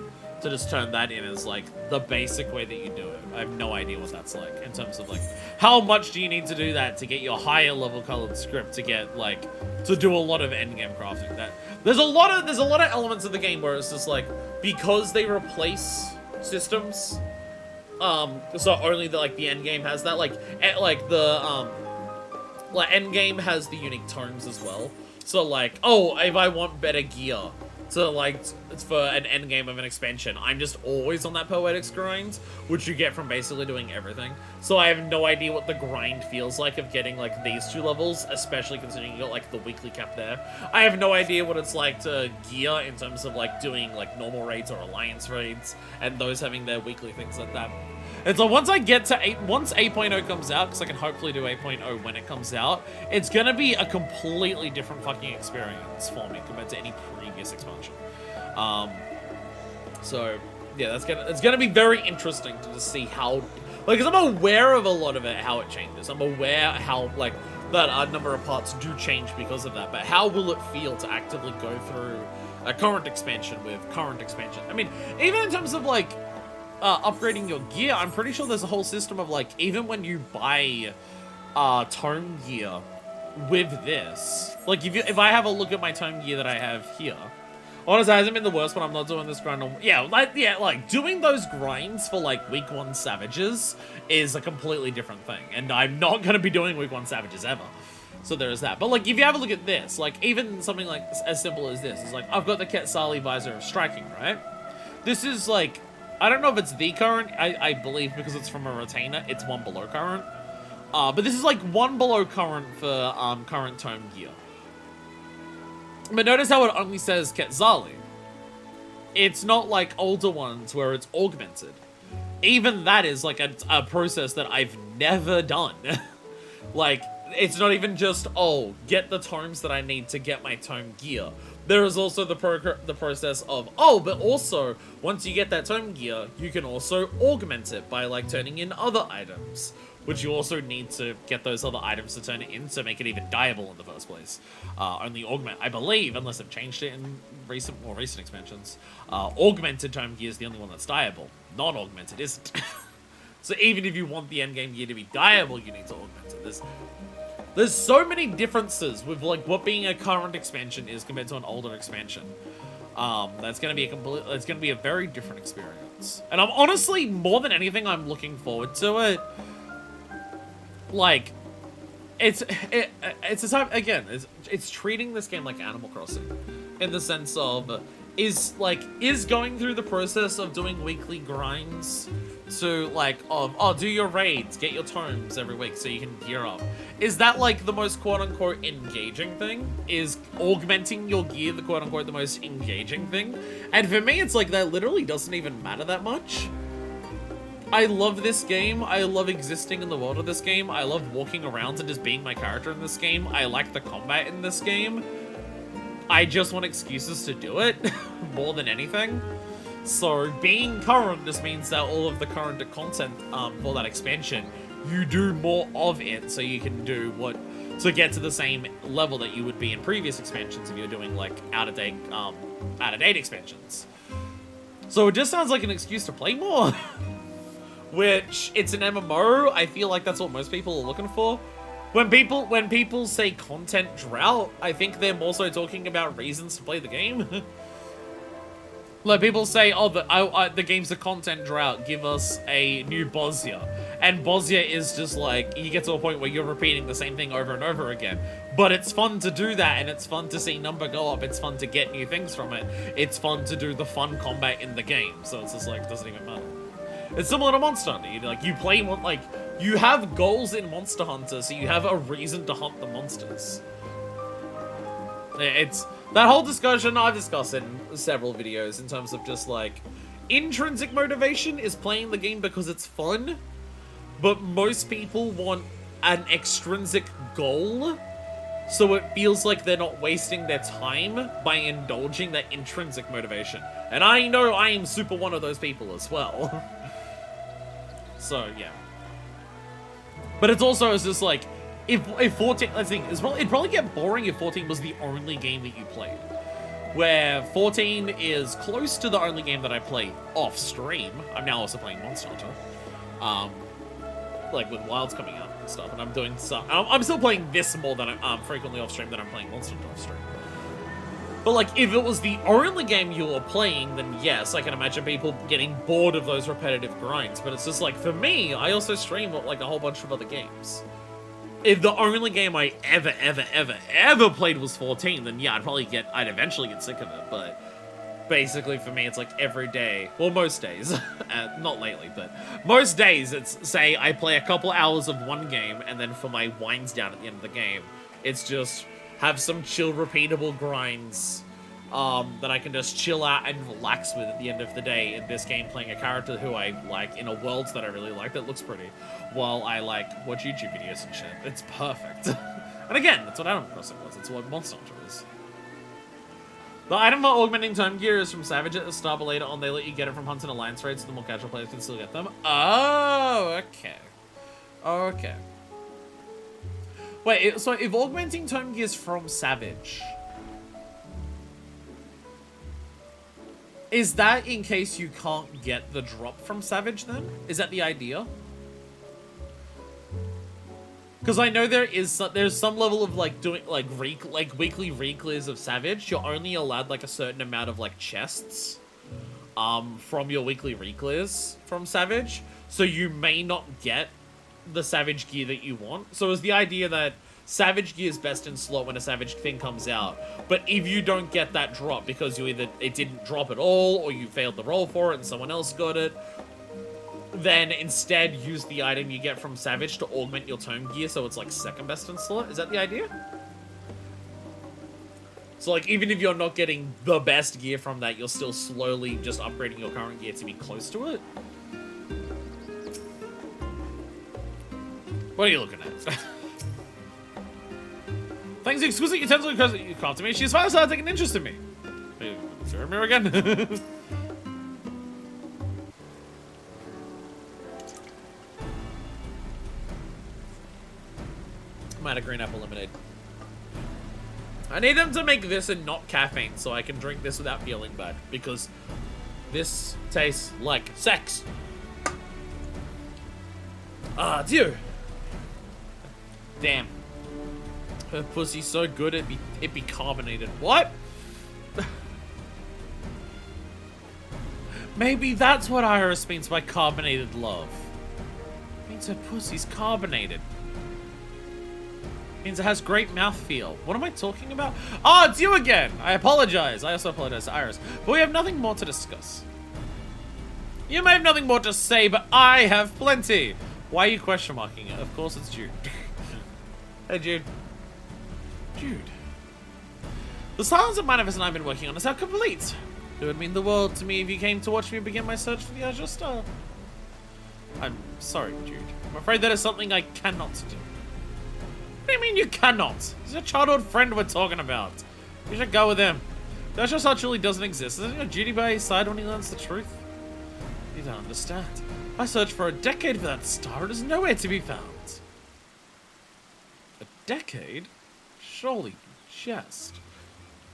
[SPEAKER 1] To just turn that in as like the basic way that you do it. I have no idea what that's like in terms of like how much do you need to do that to get your higher level colored script to get like to do a lot of endgame crafting. That there's a lot of elements of the game where it's just like because they replace systems. So only the end game has that. Like end game has the unique tomes as well. So like, oh, if I want better gear, so like it's for an end game of an expansion, I'm just always on that poetics grind, which you get from basically doing everything. So I have no idea what the grind feels like of getting like these 2 levels, especially considering you got like the weekly cap there. I have no idea what it's like to gear in terms of like doing like normal raids or alliance raids, and those having their weekly things like that. And so once I get to once 8.0 comes out, because I can hopefully do 8.0 when it comes out, it's gonna be a completely different fucking experience for me compared to any previous expansion. So yeah, it's gonna be very interesting to just see how, like, because I'm aware of a lot of it, how it changes. I'm aware how like that a number of parts do change because of that. But how will it feel to actively go through a current expansion with current expansion? I mean, even in terms of like upgrading your gear, I'm pretty sure there's a whole system of like, even when you buy tome gear with this, like if I have a look at my tome gear that I have here, honestly, it hasn't been the worst, but I'm not doing this grind on, like doing those grinds for like week 1 savages is a completely different thing, and I'm not going to be doing week 1 savages ever. So there is that. But like, if you have a look at this, like even something like as simple as this, it's like, I've got the Quetzali visor of striking, right? This is like, I don't know if it's the current, I believe because it's from a retainer, it's 1 below current. But this is like 1 below current for current tome gear. But notice how it only says Quetzali. It's not like older ones where it's augmented. Even that is like a process that I've never done. Like, it's not even just, oh, get the tomes that I need to get my tome gear. There is also the process of, oh, but also, once you get that tome gear, you can also augment it by, like, turning in other items, which you also need to get those other items to turn it in to make it even dyeable in the first place. Only augment, I believe, unless they've changed it in more recent expansions, augmented tome gear is the only one that's dyeable. Non-augmented isn't. So even if you want the endgame gear to be dyeable, you need to augment it. There's so many differences with like what being a current expansion is compared to an older expansion. That's gonna be it's gonna be a very different experience. And I'm honestly, more than anything, I'm looking forward to it. Like, it's a time, again, it's treating this game like Animal Crossing, in the sense of, is going through the process of doing weekly grinds to like, do your raids, get your tomes every week so you can gear up. Is that like the most quote-unquote engaging thing? Is augmenting your gear the quote-unquote the most engaging thing? And for me, it's like that literally doesn't even matter that much. I love this game. I love existing in the world of this game. I love walking around and just being my character in this game. I like the combat in this game. I just want excuses to do it more than anything. So being current just means that all of the current content for that expansion, you do more of it so you can do to get to the same level that you would be in previous expansions if you're doing like out-of-date expansions. So it just sounds like an excuse to play more. Which, it's an MMO, I feel like that's what most people are looking for. When people say content drought, I think they're more so talking about reasons to play the game. Like, people say, oh, the game's a content drought, give us a new Bosnia. And Bosnia is just like, you get to a point where you're repeating the same thing over and over again. But it's fun to do that, and it's fun to see number go up, it's fun to get new things from it. It's fun to do the fun combat in the game, so it's just like, it doesn't even matter. It's similar to Monster Hunter. Like, you play one, like, you have goals in Monster Hunter, so you have a reason to hunt the monsters. It's that whole discussion I've discussed in several videos in terms of just like, intrinsic motivation is playing the game because it's fun, but most people want an extrinsic goal, so it feels like they're not wasting their time by indulging that intrinsic motivation. And I know I am super one of those people as well. So, yeah. But it's also, it's just like, if 14, I think, it'd probably get boring if 14 was the only game that you played. Where 14 is close to the only game that I play off stream. I'm now also playing Monster Hunter. Like, with Wilds coming out and stuff, and I'm doing some, I'm still playing this more than I'm frequently off stream than I'm playing Monster Hunter off stream. But, like, if it was the only game you were playing, then yes, I can imagine people getting bored of those repetitive grinds. But it's just like, for me, I also stream, like, a whole bunch of other games. If the only game I ever played was 14, then yeah, I'd eventually get sick of it. But basically, for me, it's like every day, well, most days, not lately, but most days, it's, say, I play a couple hours of one game, and then for my winds down at the end of the game, it's just have some chill, repeatable grinds that I can just chill out and relax with at the end of the day in this game, playing a character who I like in a world that I really like that looks pretty, while I like watch YouTube videos and shit. It's perfect. And again, that's what Animal Crossing was. It's what Monster Hunter is. The item for augmenting tome gear is from Savage at the start, but later on they let you get it from Hunt and Alliance raids, so the more casual players can still get them. Oh, okay. Okay. Wait, so if augmenting tome gear is from Savage, is that in case you can't get the drop from Savage then? Is that the idea? Because I know there's some level of like doing like weekly re-clears of Savage. You're only allowed like a certain amount of like chests from your weekly re-clears from Savage. So you may not get the Savage gear that you want. So is the idea that Savage gear is best in slot when a Savage thing comes out, but if you don't get that drop because you either it didn't drop at all or you failed the roll for it and someone else got it, then instead use the item you get from Savage to augment your tome gear so it's like second best in slot. Is that the idea? So like even if you're not getting the best gear from that, you're still slowly just upgrading your current gear to be close to it? What are you looking at? Thanks to exquisite utensil because you called to me, she's finally started taking interest in me. Is there a mirror again? I'm out of green apple lemonade. I need them to make this and not caffeine so I can drink this without feeling bad, because this tastes like sex. Ah, dear. Damn. Her pussy's so good it'd be carbonated. What? Maybe that's what Iris means by carbonated love. It means her pussy's carbonated. It means it has great mouthfeel. What am I talking about? Oh, it's you again! I apologize. I also apologize to Iris. But we have nothing more to discuss. You may have nothing more to say, but I have plenty. Why are you question marking it? Of course it's Jude. Hey, Jude. Jude. The silence that Manifest and I have been working on is now complete. It would mean the world to me if you came to watch me begin my search for the Azure Star. I'm sorry, Jude. I'm afraid that is something I cannot do. What do you mean you cannot? He's a childhood friend we're talking about. You should go with him. The Azure Star truly doesn't exist. Isn't your duty by his side when he learns the truth? You don't understand. I searched for a decade for that star. It is nowhere to be found. A decade? Surely jest.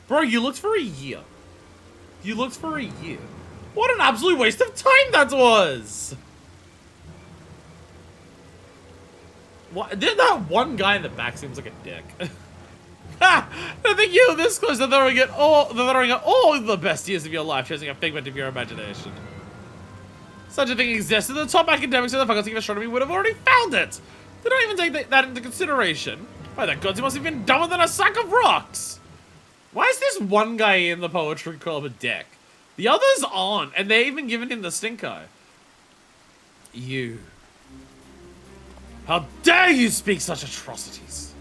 [SPEAKER 1] Bro, you looked for a year. You looked for a year. What an absolute waste of time that was! What? Did that one guy in the back seems like a dick? Ha! I think you this close to throwing out all the best years of your life, chasing a figment of your imagination. Such a thing existed. The top academics of the faculty of astronomy would have already found it. They don't even take that into consideration. By the gods, he must have been dumber than a sack of rocks. Why is this one guy in the poetry club a dick? The others aren't, and they're even giving him the stink eye. You. How dare you speak such atrocities?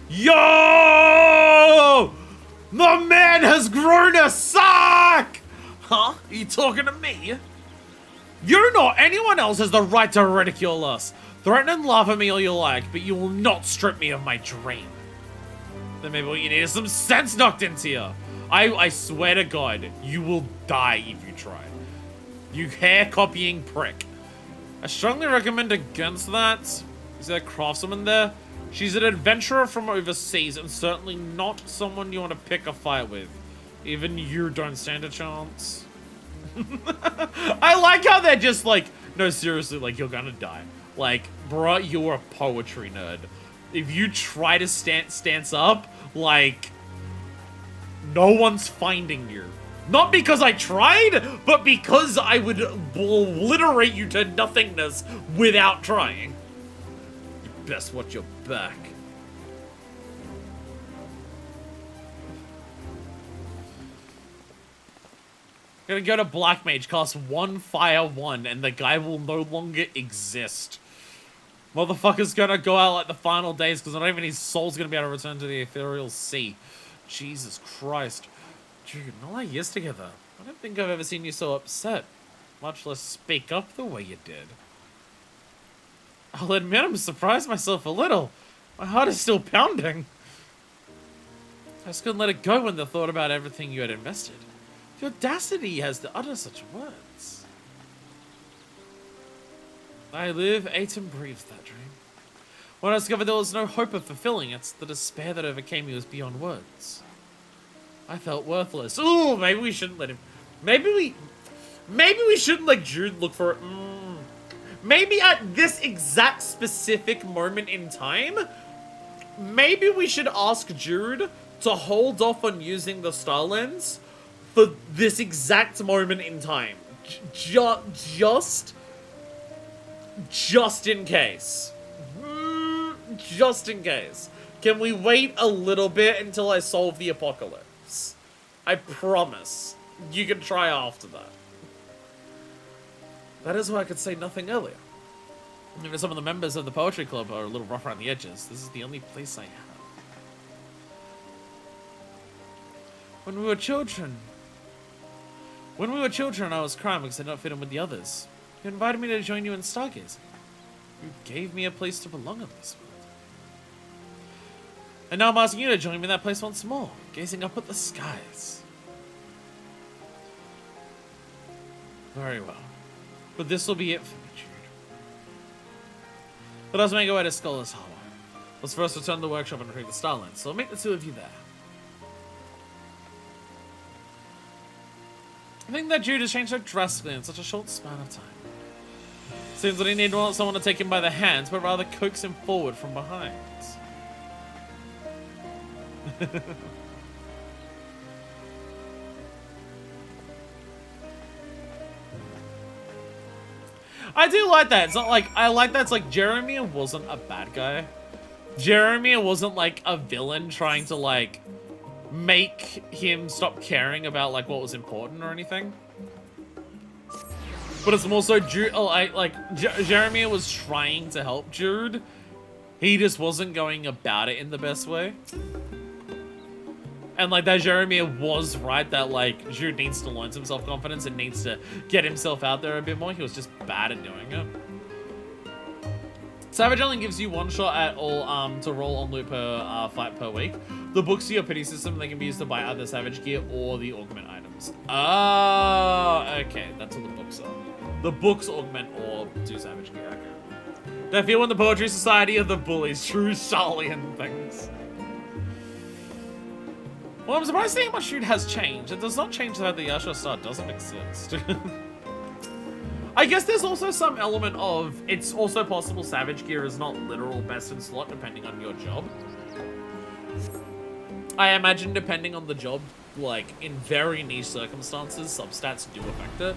[SPEAKER 1] Yo! The man has grown a sack! Huh? Are you talking to me? You nor anyone else has the right to ridicule us. Threaten and laugh at me all you like, but you will not strip me of my dream. Then maybe what you need is some sense knocked into you. I swear to God, you will die if you try. You hair-copying prick. I strongly recommend against that. Is there a craftswoman there? She's an adventurer from overseas and certainly not someone you want to pick a fight with. Even you don't stand a chance. I like how they're just like, no, seriously, like, you're gonna die. Like, bruh, you're a poetry nerd. If you try to stance up, like, No one's finding you. Not because I tried, but because I would obliterate you to nothingness without trying. You best watch your back. Gonna go to Black Mage, cast 1 Fire 1, and the guy will no longer exist. Motherfucker's gonna go out like the final days, because not even his soul's gonna be able to return to the ethereal sea. Jesus Christ. Dude, not like years together. I don't think I've ever seen you so upset. Much less speak up the way you did. I'll admit I'm surprised myself a little. My heart is still pounding. I just couldn't let it go when the thought about everything you had invested. The audacity he has to utter such words. I live, ate and breathed that dream. When I discovered there was no hope of fulfilling it, the despair that overcame me was beyond words. I felt worthless. Ooh, maybe we shouldn't let him. Maybe we shouldn't let Jude look for it. Maybe at this exact specific moment in time, maybe we should ask Jude to hold off on using the Star Lens for this exact moment in time. Just in case. Just in case. Can we wait a little bit until I solve the apocalypse? I promise. You can try after that. That is why I could say nothing earlier. Even some of the members of the poetry club are a little rough around the edges. This is the only place I have. When we were children, I was crying because I did not fit in with the others. You invited me to join you in stargazing. You gave me a place to belong in this world. And now I'm asking you to join me in that place once more, gazing up at the skies. Very well. But this will be it for me, Jude. Let us make our way to Scholar's Hollow. Let's first return to the workshop and retrieve the Star Lens, so I'll meet the two of you there. I think that Jude has changed so drastically in such a short span of time. Seems that he didn't want someone to take him by the hands, but rather coax him forward from behind. I do like that. It's not like, I like that it's like Jeremiah wasn't a bad guy. Jeremiah wasn't like a villain trying to like make him stop caring about like what was important or anything. But it's more so Jude, Jeremiah was trying to help Jude. He just wasn't going about it in the best way. And like that Jeremiah was right that like Jude needs to learn some self-confidence and needs to get himself out there a bit more. He was just bad at doing it. Savage only gives you one shot at all to roll on loot per fight per week. The books to your pity system, they can be used to buy either Savage gear or the augment items. Oh, okay, that's what the books are. The books augment or do Savage gear, okay. They feel in the Poetry Society of the bullies, true Sharalyan things. Well, I'm surprised to see how much Jude has changed. It does not change that the Yasha Star doesn't exist. I guess there's also some element of, it's also possible Savage gear is not literal best in slot depending on your job. I imagine depending on the job, like in very niche circumstances, substats do affect it.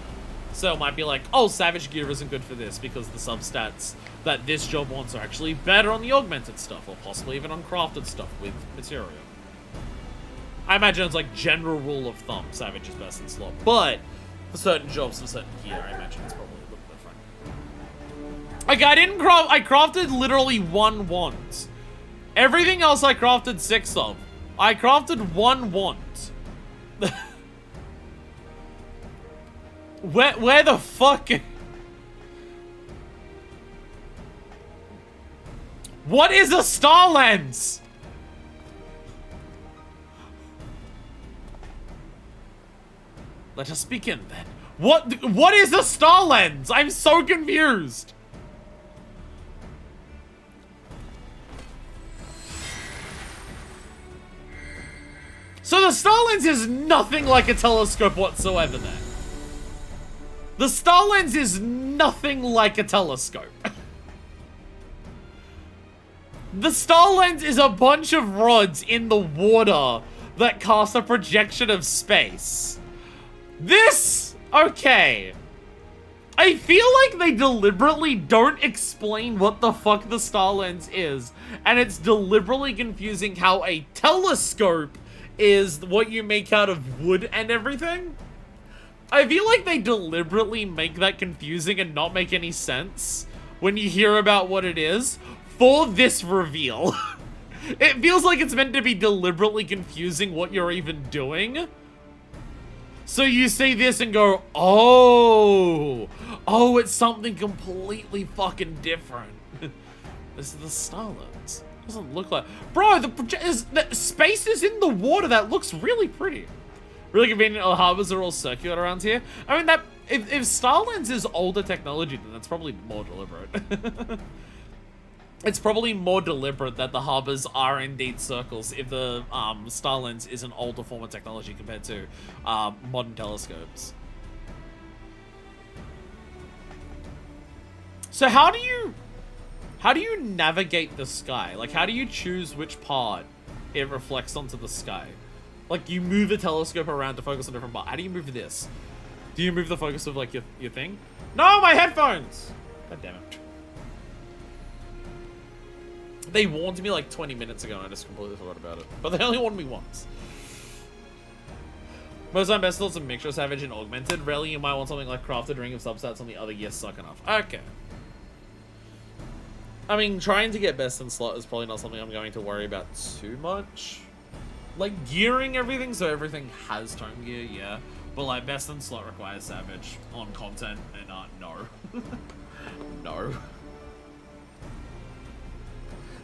[SPEAKER 1] So it might be like, oh, Savage gear isn't good for this because the substats that this job wants are actually better on the augmented stuff, or possibly even on crafted stuff with material. I imagine it's like general rule of thumb, Savage is best in slot, but for certain jobs, for certain gear, I imagine it's probably a little different. Like, I crafted literally 1 wand. Everything else I crafted 6 of. I crafted 1 wand. Where the fuck? What is a Star Lens? Let us begin then. What is a Star Lens? I'm so confused. So the Star Lens is nothing like a telescope whatsoever then. The Star Lens is nothing like a telescope. The Star Lens is a bunch of rods in the water that cast a projection of space. This, okay. I feel like they deliberately don't explain what the fuck the star lens is, and it's deliberately confusing how a telescope is what you make out of wood and everything. I feel like they deliberately make that confusing and not make any sense when you hear about what it is for this reveal. It feels like it's meant to be deliberately confusing what you're even doing. So you say this and go, oh, it's something completely fucking different. This is the star lens. Doesn't look like, bro, the space is in the water. That looks really pretty. Really convenient. All harbors are all circular around here. I mean, that if star lens is older technology, then that's probably more deliberate. It's probably more deliberate that the harbors are indeed circles if the star lens is an older form of technology compared to modern telescopes. So how do you navigate the sky? Like, how do you choose which part it reflects onto the sky? Like, you move the telescope around to focus on different parts. How do you move this? Do you move the focus of, like, your thing? No, my headphones! God damn it. They warned me like 20 minutes ago and I just completely forgot about it. But they only warned me once. Most time best thoughts a mixture of Savage and Augmented. Rarely you might want something like Crafted Ring of Substats on the other. Yes, suck enough. Okay. I mean, trying to get best in slot is probably not something I'm going to worry about too much. Like, gearing everything so everything has tone gear, yeah. But like, best in slot requires Savage on content and no. No.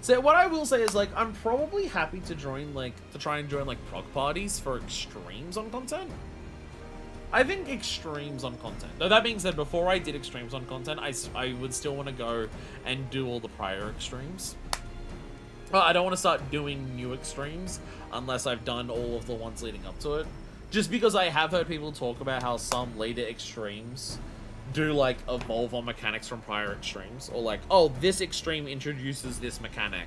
[SPEAKER 1] So what I will say is, like, I'm probably happy to join, like, to try and join, like, prog parties for extremes on content. I think extremes on content. Though that being said, before I did extremes on content, I would still want to go and do all the prior extremes. I don't want to start doing new extremes unless I've done all of the ones leading up to it. Just because I have heard people talk about how some later extremes do, like, evolve on mechanics from prior extremes, or like, oh, this extreme introduces this mechanic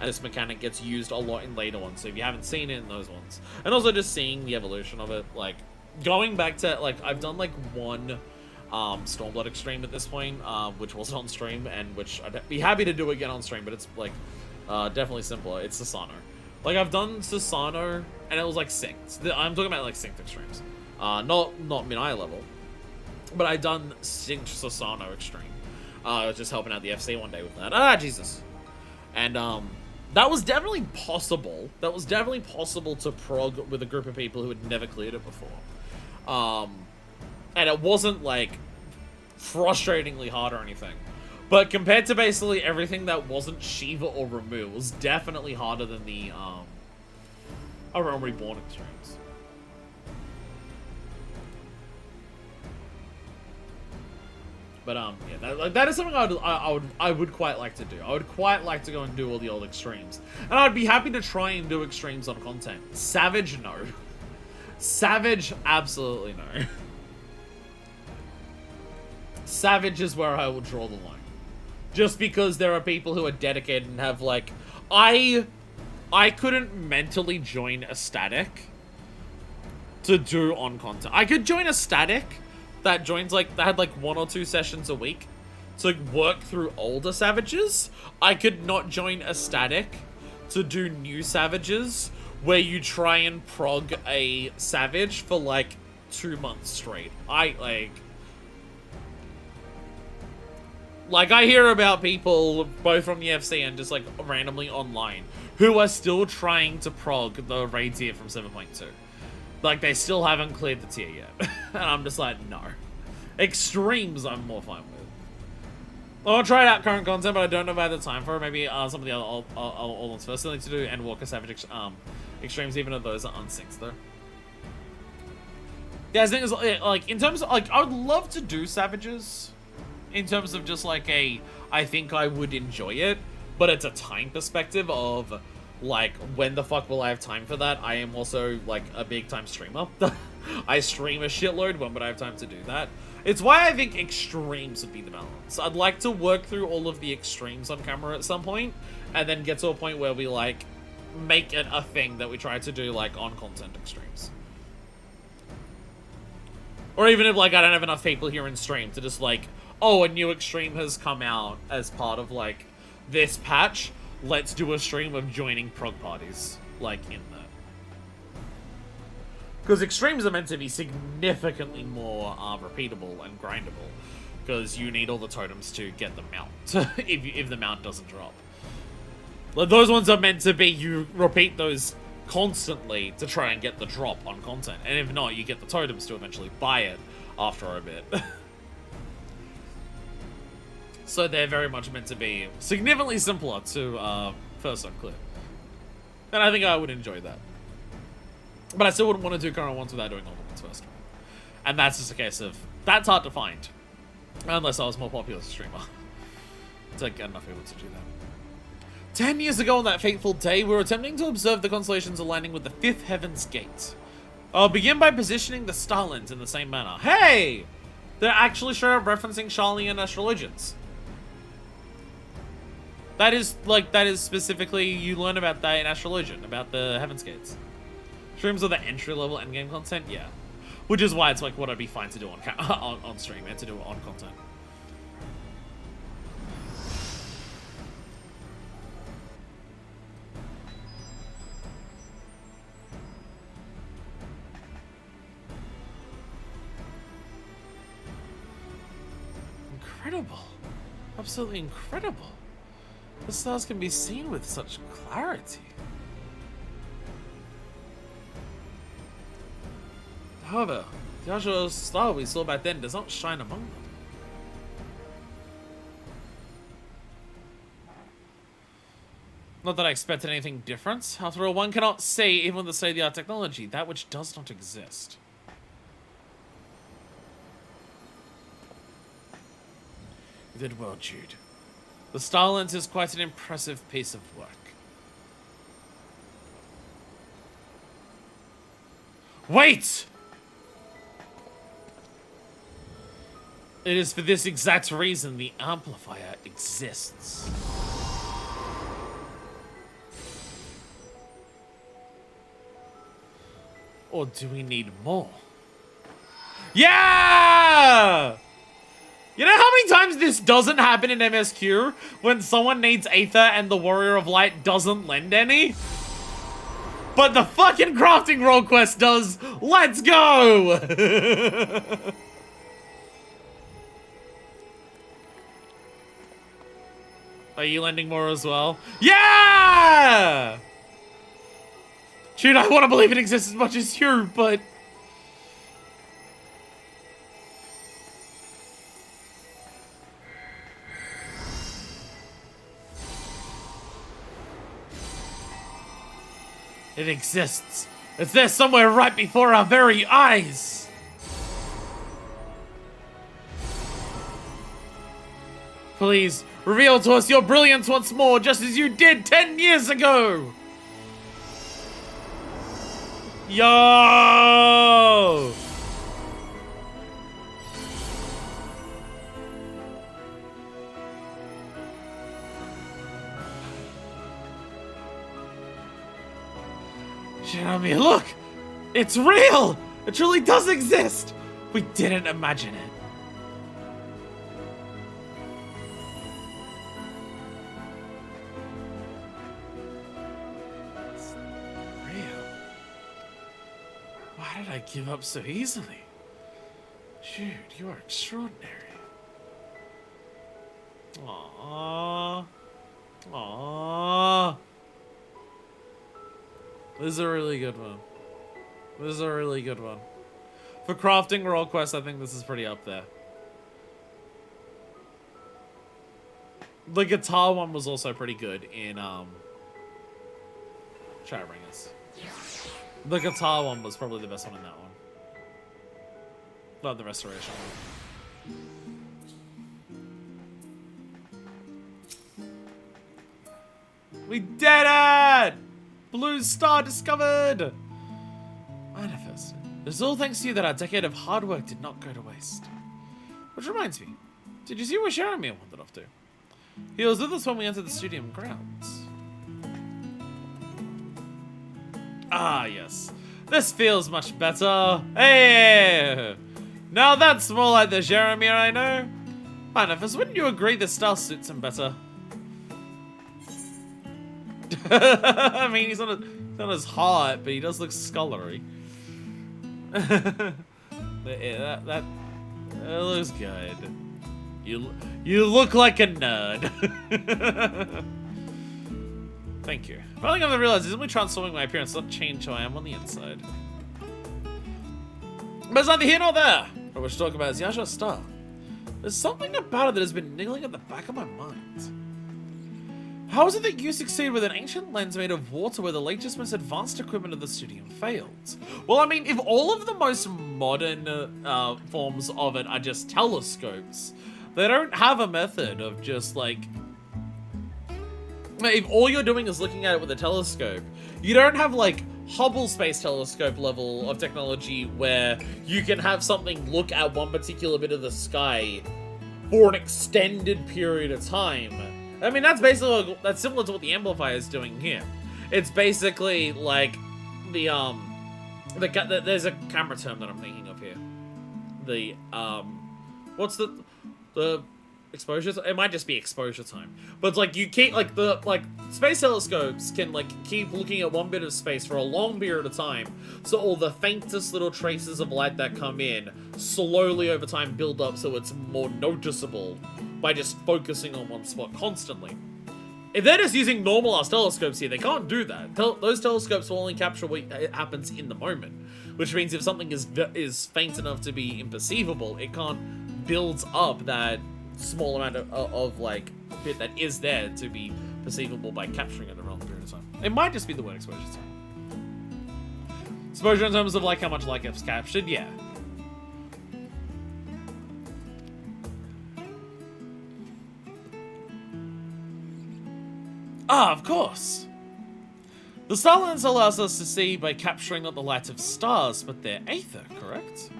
[SPEAKER 1] and this mechanic gets used a lot in later ones, so if you haven't seen it in those ones, and also just seeing the evolution of it, like going back to, like, I've done like one Stormblood extreme at this point, which wasn't on stream, and which I'd be happy to do again on stream, but it's like definitely simpler. It's Susano. Like, I've done Susano and it was like synced. I'm talking about like synced extremes, not mid-eye level. But I done synced Susano extreme. I was just helping out the FC one day with that. Ah, Jesus. And that was definitely possible. That was definitely possible to prog with a group of people who had never cleared it before. And it wasn't like frustratingly hard or anything. But compared to basically everything that wasn't Shiva or Ramu, it was definitely harder than the Realm Reborn extremes. But yeah, that is something I would quite like to do. I would quite like to go and do all the old extremes, and I'd be happy to try and do extremes on content. Savage, no. Savage, absolutely no. Savage is where I will draw the line, just because there are people who are dedicated and have, like, I couldn't mentally join a static to do on content. I could join a static that joins, like, that had like 1 or 2 sessions a week to work through older savages. I could not join a static to do new savages where you try and prog a savage for like 2 months straight. I hear about people both from the FC and just like randomly online who are still trying to prog the raid tier from 7.2. Like, they still haven't cleared the tier yet. And I'm just like, no. Extremes I'm more fine with. I'll try it out current content, but I don't know if I have the time for it. Maybe some of the other old ones first. I need to do Endwalker Savage extremes, even though those are unsynced, though. Yeah, the thing is, like, in terms of, like, I would love to do Savages. In terms of just, like, I think I would enjoy it. But it's a time perspective of, like, when the fuck will I have time for that? I am also, like, a big time streamer. I stream a shitload. When would I have time to do that? It's why I think extremes would be the balance. I'd like to work through all of the extremes on camera at some point, and then get to a point where we, like, make it a thing that we try to do, like, on content extremes. Or even if, like, I don't have enough people here in stream to just, like, oh, a new extreme has come out as part of, like, this patch. Let's do a stream of joining prog parties, like, in there. Because extremes are meant to be significantly more repeatable and grindable. Because you need all the totems to get the mount, if the mount doesn't drop. Like, those ones are meant to be, you repeat those constantly to try and get the drop on content. And if not, you get the totems to eventually buy it after a bit. So they're very much meant to be significantly simpler to first unclear. And I think I would enjoy that. But I still wouldn't want to do current ones without doing all the ones first. And that's just a case of, that's hard to find. Unless I was more popular as a streamer. To get enough people to do that. 10 years ago on that fateful day, we were attempting to observe the constellations aligning with the 5th Heaven's Gate. I'll begin by positioning the starlines in the same manner. Hey! They're actually straight up referencing Sharalyan astrologians. That is specifically, you learn about that in Astrologian, about the Heaven's Gates. Streams are the entry-level endgame content? Yeah. Which is why it's like what I'd be fine to do on stream and to do it on content. Incredible. Absolutely incredible. The stars can be seen with such clarity. However, the actual star we saw back then does not shine among them. Not that I expected anything different. After all, one cannot say, even with the state-of-the-art technology, that which does not exist. You did well, Jude. The Starlens is quite an impressive piece of work. Wait! It is for this exact reason the amplifier exists. Or do we need more? Yeah! You know how many times this doesn't happen in MSQ? When someone needs Aether and the Warrior of Light doesn't lend any? But the fucking crafting role quest does! Let's go! Are you lending more as well? Yeah! Dude, I want to believe it exists as much as you, but... It exists. It's there somewhere right before our very eyes. Please, reveal to us your brilliance once more, just as you did 10 years ago. Yo! Jeremy, look! It's real! It truly does exist! We didn't imagine it. It's real. Why did I give up so easily? Jude, you are extraordinary. Aww. Aww. This is a really good one. This is a really good one. For crafting role quests, I think this is pretty up there. The guitar one was also pretty good in Shadowbringers. The guitar one was probably the best one in that one. Not the restoration one. We did it! Blue star discovered! Manifested. It's all thanks to you that our decade of hard work did not go to waste. Which reminds me, did you see where Sharalyan wandered off to? He was with us when we entered the stadium grounds. Ah, yes. This feels much better. Hey! Now that's more like the Jeremy I know. Manifest, wouldn't you agree this style suits him better? I mean, he's not as hot, but he does look scholarly. Yeah, that looks good. You look like a nerd. Thank you. Finally come to realize it's only transforming my appearance, not change who I am on the inside. But it's neither here nor there. What we're talking about is Yasha's star. There's something about it that has been niggling at the back of my mind. How is it that you succeed with an ancient lens made of water where the latest, most advanced equipment of the studium failed? Well, I mean, if all of the most modern forms of it are just telescopes, they don't have a method of just, like... If all you're doing is looking at it with a telescope, you don't have, like, Hubble Space Telescope level of technology where you can have something look at one particular bit of the sky for an extended period of time. I mean, that's basically, that's similar to what the amplifier is doing here. It's basically like there's a camera term that I'm thinking of here. The, what's the exposure? It might just be exposure time. But it's like, you keep, like, space telescopes can, like, keep looking at one bit of space for a long period of time, so all the faintest little traces of light that come in slowly over time build up so it's more noticeable by just focusing on one spot constantly. If they're just using normal-ass telescopes here, they can't do that. Those telescopes will only capture what happens in the moment, which means if something is faint enough to be imperceivable, it can't build up that small amount of like, bit that is there to be perceivable by capturing it in a long period of time. It might just be the word exposure time. Exposure in terms of, like, how much light gets captured, yeah. Ah, of course. The star lens allows us to see by capturing not the light of stars, but their aether, correct?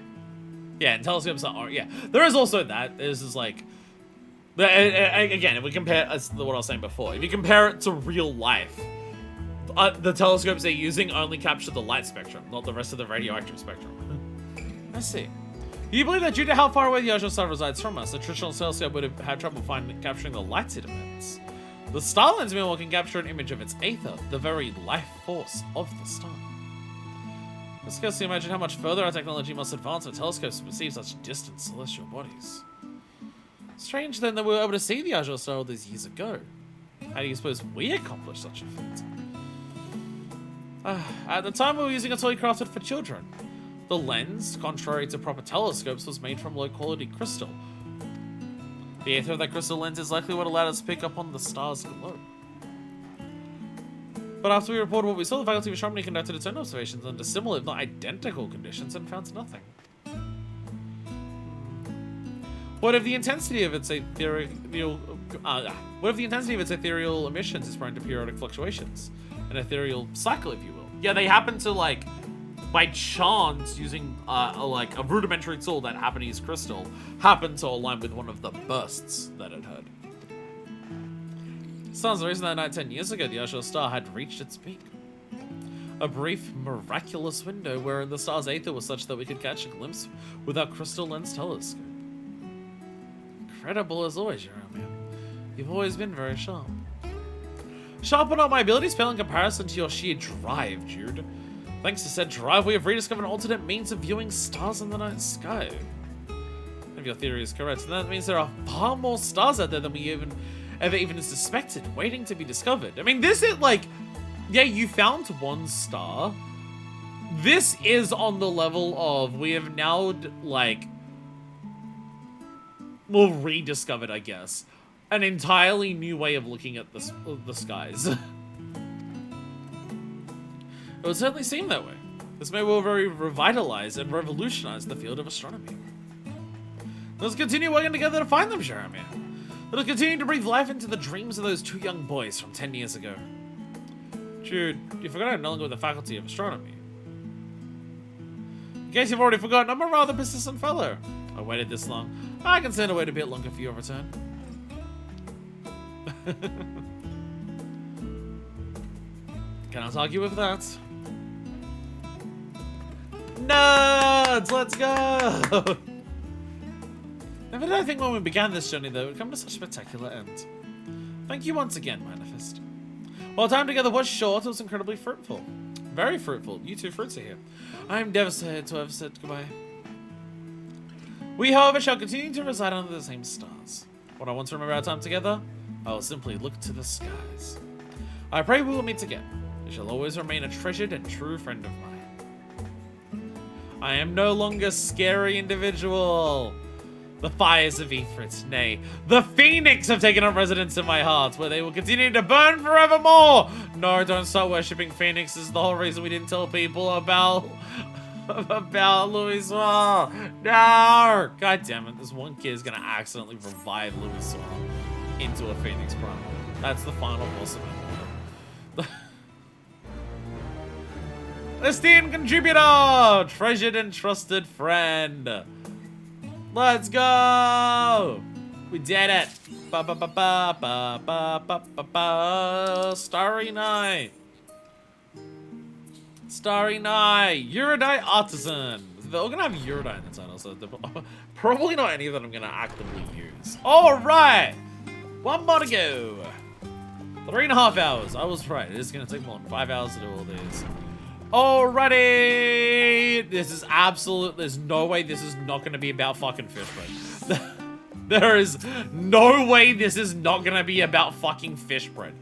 [SPEAKER 1] Yeah, and telescopes are, yeah. There is also that. This is like, again, if we compare, as what I was saying before, if you compare it to real life, the telescopes they're using only capture the light spectrum, not the rest of the radioactive spectrum. I see. Do you believe that due to how far away the Yasha star resides from us, the traditional telescope would have had trouble capturing the light it emits? The star lens, meanwhile, can capture an image of its aether, the very life force of the star. I scarcely imagine how much further our technology must advance our telescopes to perceive such distant celestial bodies. Strange, then, that we were able to see the Yasha star all these years ago. How do you suppose we accomplished such a feat? At the time, we were using a toy crafted for children. The lens, contrary to proper telescopes, was made from low-quality crystal. The aether of that crystal lens is likely what allowed us to pick up on the star's glow. But after we reported what we saw, the faculty of astronomy conducted its own observations under similar, if not identical, conditions and found nothing. What if the intensity of its ethereal emissions is prone to periodic fluctuations? An ethereal cycle, if you will. Yeah, they happen to, like, by chance, using like a rudimentary tool that happened to use crystal, happened to align with one of the bursts that it had. Sounds the reason that night 10 years ago, the Yasha star had reached its peak. A brief, miraculous window wherein the star's aether was such that we could catch a glimpse with our crystal lens telescope. Incredible as always, Sharalyan. You've always been very sharp. Sharp but not my abilities pale in comparison to your sheer drive, Jude. Thanks to said drive, we have rediscovered an alternate means of viewing stars in the night sky. If your theory is correct, then that means there are far more stars out there than we ever even suspected, waiting to be discovered. I mean, this is like, yeah, you found one star. This is on the level of, we have now, like, well, rediscovered, I guess, an entirely new way of looking at the skies. It would certainly seem that way. This may well very revitalize and revolutionize the field of astronomy. Let's continue working together to find them, Sharalyan. Let us continue to breathe life into the dreams of those two young boys from 10 years ago. Jude, you forgot I'm no longer with the Faculty of Astronomy. In case you've already forgotten, I'm a rather persistent fellow. I waited this long. I can stand to wait a bit longer for your return. Cannot argue with that. Nerds, let's go! Never did I think when we began this journey, though, it would come to such a spectacular end. Thank you once again, Manifest. While time together was short, it was incredibly fruitful. Very fruitful. You two fruits are here. I am devastated to have said goodbye. We, however, shall continue to reside under the same stars. When I want to remember our time together, I will simply look to the skies. I pray we will meet again. You shall always remain a treasured and true friend of mine. I am no longer a scary individual. The fires of Ifrit, nay, the Phoenix have taken up residence in my heart, where they will continue to burn forevermore. No, don't start worshipping Phoenix. This is the whole reason we didn't tell people about Louis Suarez. No! God damn it, this one kid is gonna accidentally revive Louis Suarez into a Phoenix Prime. That's the final boss of it. Esteemed contributor! Treasured and trusted friend. Let's go! We did it! Ba ba ba ba ba ba ba ba ba. Starry Night. Starry Night. Eurodite Artisan. They're all gonna have Eurodite in the title, so probably not any that I'm gonna actively use. Alright! One more to go. 3.5 hours. I was right. It is gonna take more than 5 hours to do all these. Alrighty! This is absolute. There's no way this is not gonna be about fucking fish bread. There is no way this is not gonna be about fucking fish bread.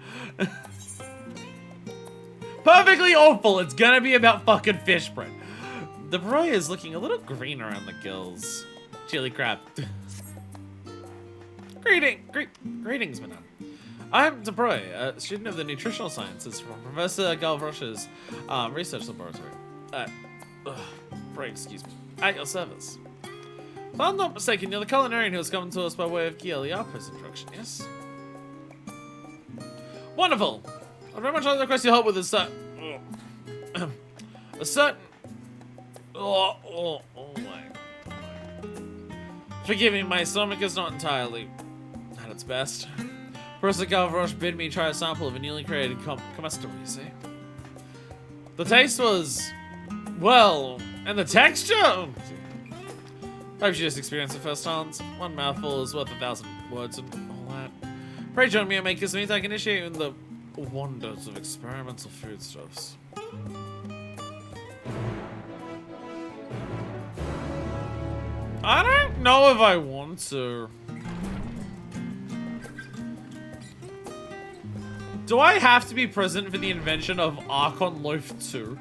[SPEAKER 1] Perfectly awful. It's gonna be about fucking fish bread. The Broy is looking a little green around the gills. Chili crab. Greetings, madame. I'm DeBroy, a student of the nutritional sciences from Professor Gavroche's research laboratory. Excuse me. At your service. If I'm not mistaken, you're the culinarian who has come to us by way of Giuliapo's introduction, yes? Wonderful! I'd very much like to request your help with this, a certain... Oh my. Forgive me, my stomach is not entirely at its best. Professor Gavroche bid me try a sample of a newly created comestible, you see. The taste was... well, and the texture... Perhaps you just experienced it firsthand. One mouthful is worth 1,000 words and all that. Pray join me and make this means I can initiate in the wonders of experimental foodstuffs. I don't know if I want to. Do I have to be present for the invention of Archon Loaf 2?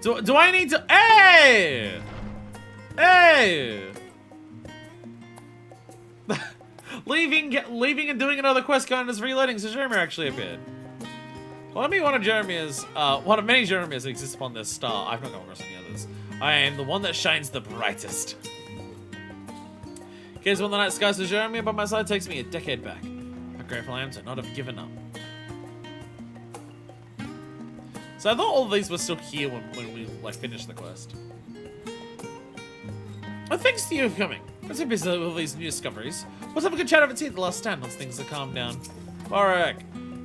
[SPEAKER 1] Do I need to? Hey! Hey! leaving and doing another quest count as reloading, so Jeremy actually appeared. Well, I mean, one of many Jeremys that exists upon this star. I've not come across any others. I am the one that shines the brightest. In case when the night skies to Jeremy by my side takes me a decade back. How grateful I am to not have given up. So I thought all of these were still here when we like finished the quest. Well, thanks to you for coming. I'm so busy with all these new discoveries. Let's have a good chat over tea at the last stand once things have calmed down. Alright.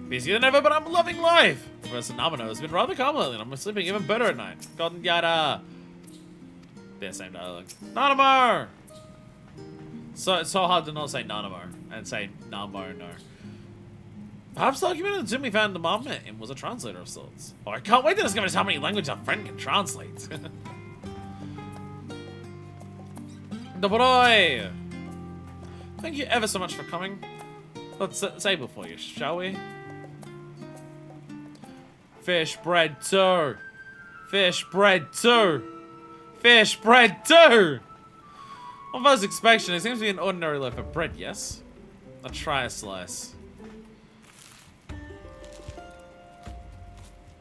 [SPEAKER 1] Busier than ever, but I'm loving life. Professor Namino has been rather calm lately, and I'm sleeping even better at night. Golden Yada. Their same dialogue. Nanamar! So it's so hard to not say Nanamar and say Namar no. Perhaps the document that Zumi found in the moment and was a translator of sorts. Oh, I can't wait to discover just how many languages our friend can translate. Dobroy! Thank you ever so much for coming. Let's sable for you, shall we? Fish bread too! Fish bread too! Fish bread too! On first inspection, it seems to be an ordinary loaf of bread, yes? Let's try a slice.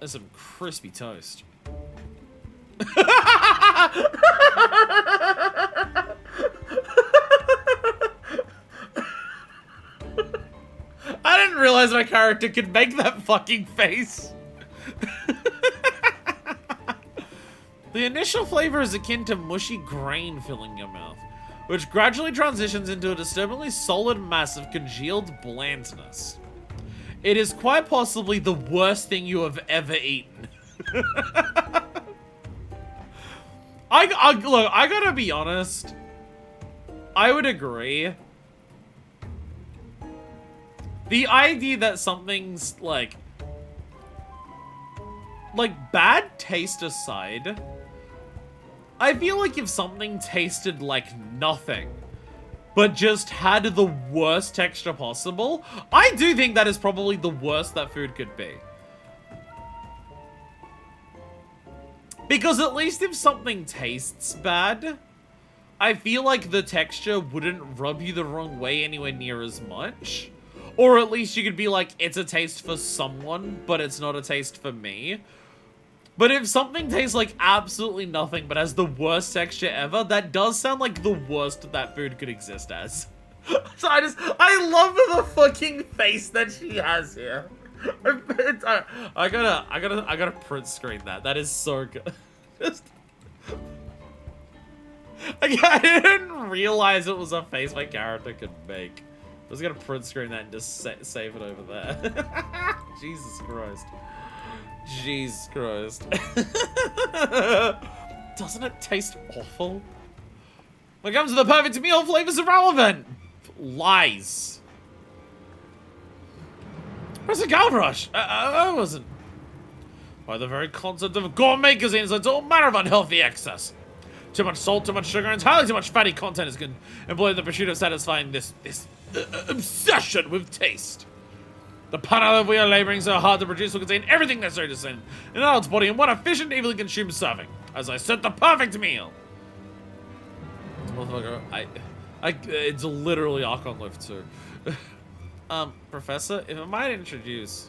[SPEAKER 1] There's some crispy toast. I didn't realize my character could make that fucking face. The initial flavor is akin to mushy grain filling your mouth, which gradually transitions into a disturbingly solid mass of congealed blandness. It is quite possibly the worst thing you have ever eaten. Look, I gotta be honest. I would agree. The idea that something's like bad taste aside, I feel like if something tasted like nothing, but just had the worst texture possible, I do think that is probably the worst that food could be. Because at least if something tastes bad, I feel like the texture wouldn't rub you the wrong way anywhere near as much. Or at least you could be like, it's a taste for someone, but it's not a taste for me. But if something tastes like absolutely nothing, but has the worst texture ever, that does sound like the worst that food could exist as. So I love the fucking face that she has here. I gotta print screen that. That is so good. Just, I didn't realize it was a face my character could make. I was gonna print screen that and just save it over there. Jesus Christ. Jesus Christ. Doesn't it taste awful? When it comes to the perfect meal, flavor's irrelevant. Lies. Where's the gold rush? I wasn't. By the very concept of gourmet cuisine, it's all manner of unhealthy excess. Too much salt, too much sugar, entirely too much fatty content is good. Employ the pursuit of satisfying this obsession with taste. The panel that we are laboring so hard to produce will contain everything necessary to send an adult's body in one efficient, evenly consumed serving. As I said, the perfect meal. It's literally Archon Loaf too. Professor, if I might introduce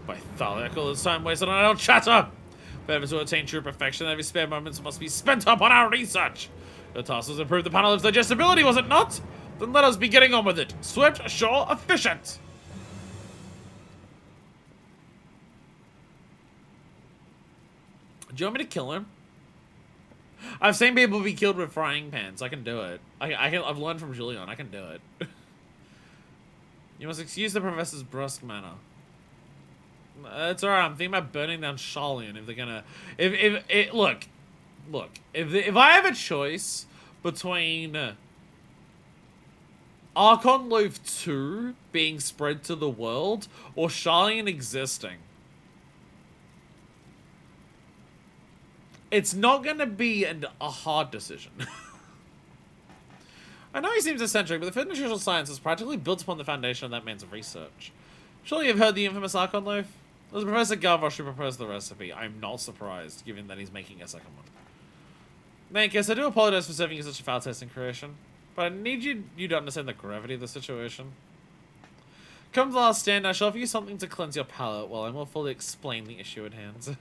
[SPEAKER 1] my Thaliac, all this time wasted on idle chatter. For ever to attain true perfection, every spare moments must be spent upon our research. The task was to improve the panel of digestibility, was it not? Then let us be getting on with it. Swift, sure, efficient. Do you want me to kill him? I've seen people be killed with frying pans. I can do it. I've learned from Julian. I can do it. You must excuse the professor's brusque manner. It's alright. I'm thinking about burning down Sharalyan if they're gonna. Look. If I have a choice between Archon Loaf 2 being spread to the world or Sharalyan existing, it's not gonna be a hard decision. I know he seems eccentric, but the field of nutritional science is practically built upon the foundation of that man's research. Surely you've heard the infamous Archon Loaf? It was Professor Garvosh who proposed the recipe. I'm not surprised, given that he's making a second one. Nankis, I do apologize for serving you such a foul-tasting creation, but I need you to understand the gravity of the situation. Come to the last stand, I shall offer you something to cleanse your palate while I more fully explain the issue at hand.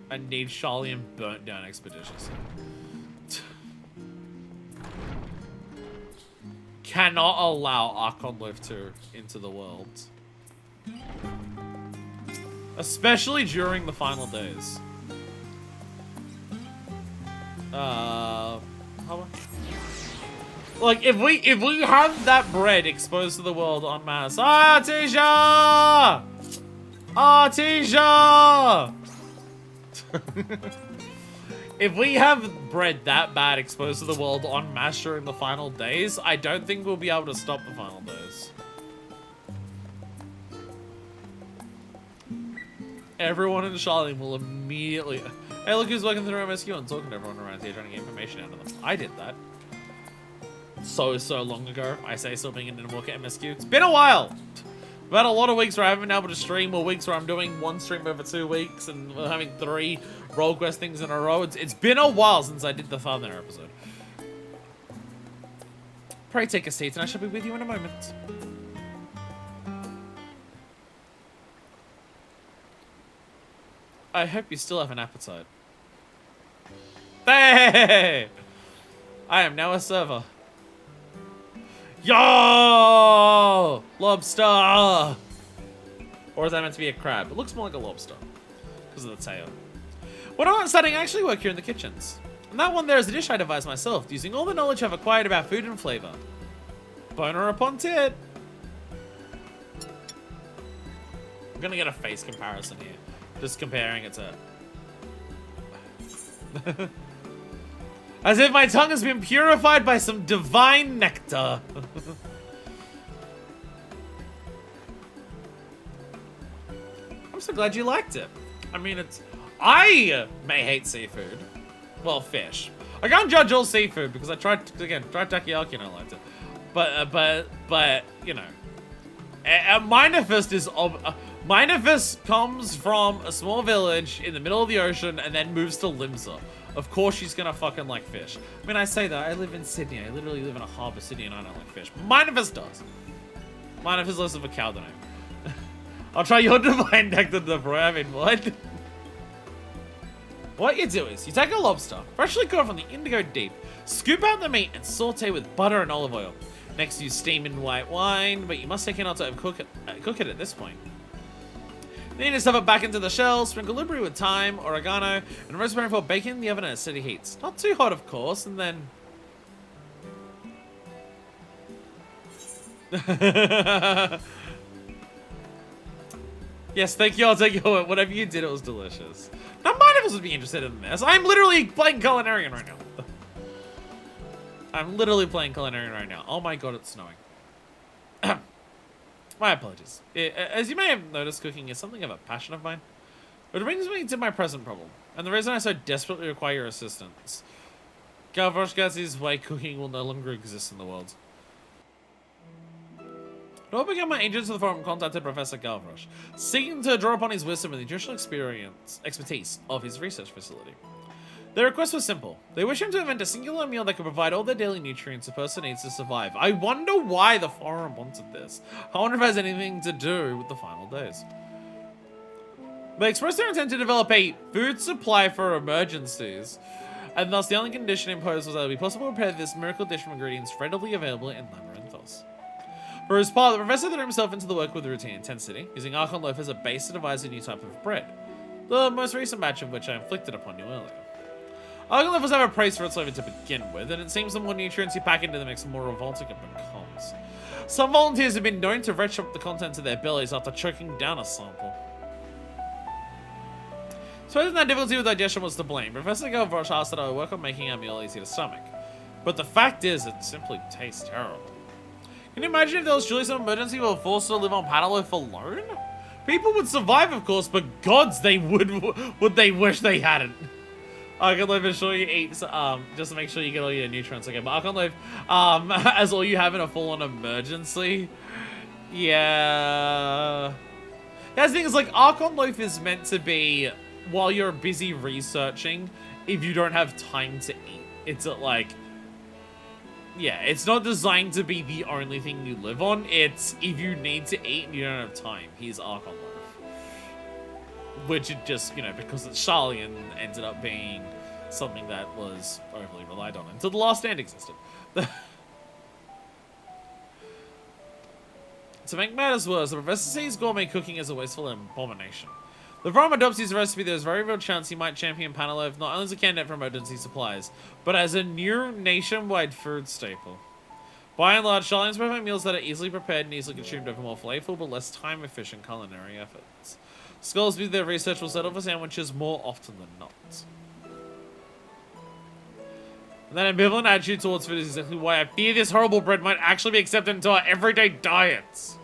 [SPEAKER 1] I need Sharalyan burnt down expeditiously. Cannot allow Archon Loaf 2 into the world. Especially during the final days. Like, if we have that bread exposed to the world en masse. Artesia! Artesia! If we have bread that bad exposed to the world en masse during the final days, I don't think we'll be able to stop the final days. Everyone in Sharalyan will immediately... Hey, look who's working through MSQ and talking to everyone around here, trying to get information out of them. I did that. So long ago. I say still being in Endwalker MSQ. It's been a while! I've had a lot of weeks where I haven't been able to stream, or weeks where I'm doing one stream over 2 weeks, and we're having 3 role quest things in a row. It's been a while since I did the Thunder episode. Pray take a seat, and I shall be with you in a moment. I hope you still have an appetite. Hey! I am now a server. Yo! Lobster! Or is that meant to be a crab? It looks more like a lobster. Because of the tail. When I'm studying, I actually work here in the kitchens. And that one there is a dish I devised myself, using all the knowledge I've acquired about food and flavor. Boner upon tit! I'm gonna get a face comparison here. Just comparing it to... As if my tongue has been purified by some divine nectar. I'm so glad you liked it. I mean, I may hate seafood. Well, fish. I can't judge all seafood because I tried takoyaki and I liked it. But you know, Minefist comes from a small village in the middle of the ocean and then moves to Limsa. Of course she's gonna fucking like fish. I mean, I say that. I live in Sydney. I literally live in a harbour city and I don't like fish. Minefist does. Minefist is less of a cow than I am. I'll try your divine nectar, bro. I mean, what? What you do is, you take a lobster, freshly caught from the Indigo Deep, scoop out the meat and saute with butter and olive oil. Next, you steam in white wine, but you must take care not to cook it at this point. Then you stuff it back into the shell, sprinkle liberally with thyme, oregano, and rosemary for baking in the oven at steady heats. Not too hot, of course, and then... Yes, thank you, I'll take your word. Whatever you did, it was delicious. Now, mine of us would be interested in this. I'm literally playing Culinarian right now. I'm literally playing Culinarian right now. Oh my god, it's snowing. My apologies. As you may have noticed, cooking is something of a passion of mine. Which brings me to my present problem, and the reason I so desperately require your assistance. Gavroshka's way cooking will no longer exist in the world. To help become my agent to the forum, contacted Professor Gavrosh, seeking to draw upon his wisdom and the nutritional expertise of his research facility. Their request was simple. They wish him to invent a singular meal that could provide all the daily nutrients a person needs to survive. I wonder why the forum wanted this. I wonder if it has anything to do with the final days. They expressed their intent to develop a food supply for emergencies, and thus the only condition imposed was that it would be possible to prepare this miracle dish from ingredients readily available in Labyrinthos. For his part, the professor threw himself into the work with routine intensity, using Archon Loaf as a base to devise a new type of bread, the most recent batch of which I inflicted upon you earlier. Archon Loaf was never praised for its flavor to begin with, and it seems the more nutrients you pack into the mix, the more revolting it becomes. Some volunteers have been known to retch up the contents of their bellies after choking down a sample. Supposing that difficulty with digestion was to blame, Professor Gavrosh asked that I would work on making our meal easy to stomach. But the fact is, it simply tastes terrible. Can you imagine if there was truly some emergency we were forced to live on paddle loaf alone? People would survive, of course, but gods, they would they wish they hadn't. Archon Loaf, ensure you eat, just to make sure you get all your nutrients. Okay, but Archon Loaf, as all you have in a full-on emergency. Yeah. That's the thing is, like, Archon Loaf is meant to be, while you're busy researching, if you don't have time to eat. It's like, yeah, it's not designed to be the only thing you live on. It's, if you need to eat and you don't have time, here's Archon Loaf. Which it just, you know, because it's Sharalyan, ended up being something that was overly relied on until the last stand existed. To make matters worse, the professor sees gourmet cooking as a wasteful abomination. The farm adopts his recipe, there's a very real chance he might champion Panaloaf not only as a candidate for emergency supplies, but as a new nationwide food staple. By and large, Sharalyan's perfect meals that are easily prepared and easily consumed over more flavorful but less time-efficient culinary efforts. Scholars with their research will settle for sandwiches more often than not. And that ambivalent attitude towards food is exactly why I fear this horrible bread might actually be accepted into our everyday diets.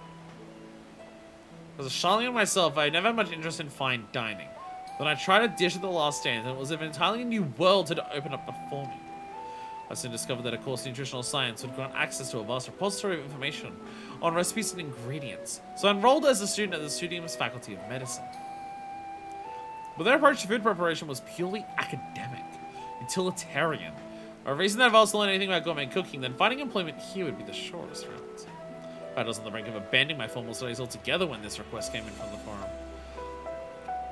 [SPEAKER 1] As a Sharalyan myself, I never had much interest in fine dining. Then I tried a dish at the last stand, and it was as if an entirely new world had opened up before me. I soon discovered that a course in nutritional science would grant access to a vast repository of information on recipes and ingredients, so I enrolled as a student at the Studium's Faculty of Medicine. But their approach to food preparation was purely academic, utilitarian. A reason that if I was to learn anything about gourmet cooking, then finding employment here would be the shortest route. I was on the brink of abandoning my formal studies altogether when this request came in from the forum.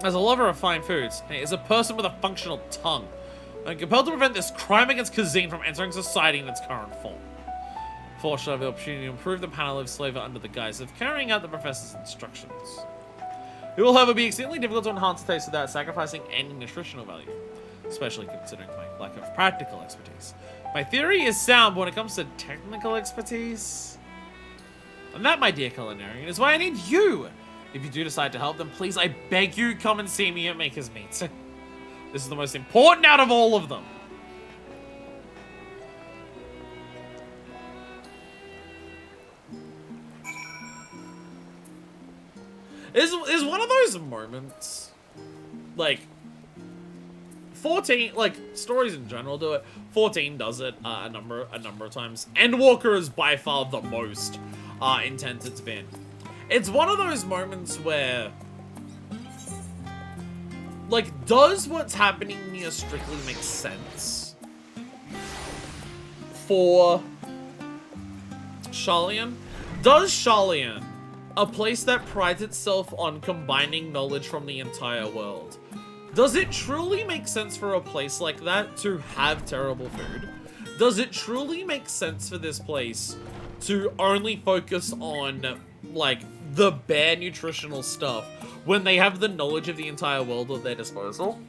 [SPEAKER 1] As a lover of fine foods, and as a person with a functional tongue, I'm compelled to prevent this crime against cuisine from entering society in its current form. Fortunately, I have the opportunity to improve the Panaloaf's flavor under the guise of carrying out the professor's instructions. It will, however, be exceedingly difficult to enhance the taste without sacrificing any nutritional value, especially considering my lack of practical expertise. My theory is sound, but when it comes to technical expertise... And that, my dear culinarian, is why I need you If you do decide to help them, please, I beg you, come and see me at Maker's Meet. This is the most important out of all of them. Is one of those moments, like, 14, like, stories in general do it. 14 does it a number of times. Endwalker is by far the most intense it's been. It's one of those moments where, like, does what's happening here strictly make sense for Sharalyan? Does Sharalyan, a place that prides itself on combining knowledge from the entire world, does it truly make sense for a place like that to have terrible food? Does it truly make sense for this place to only focus on, like, the bare nutritional stuff when they have the knowledge of the entire world at their disposal?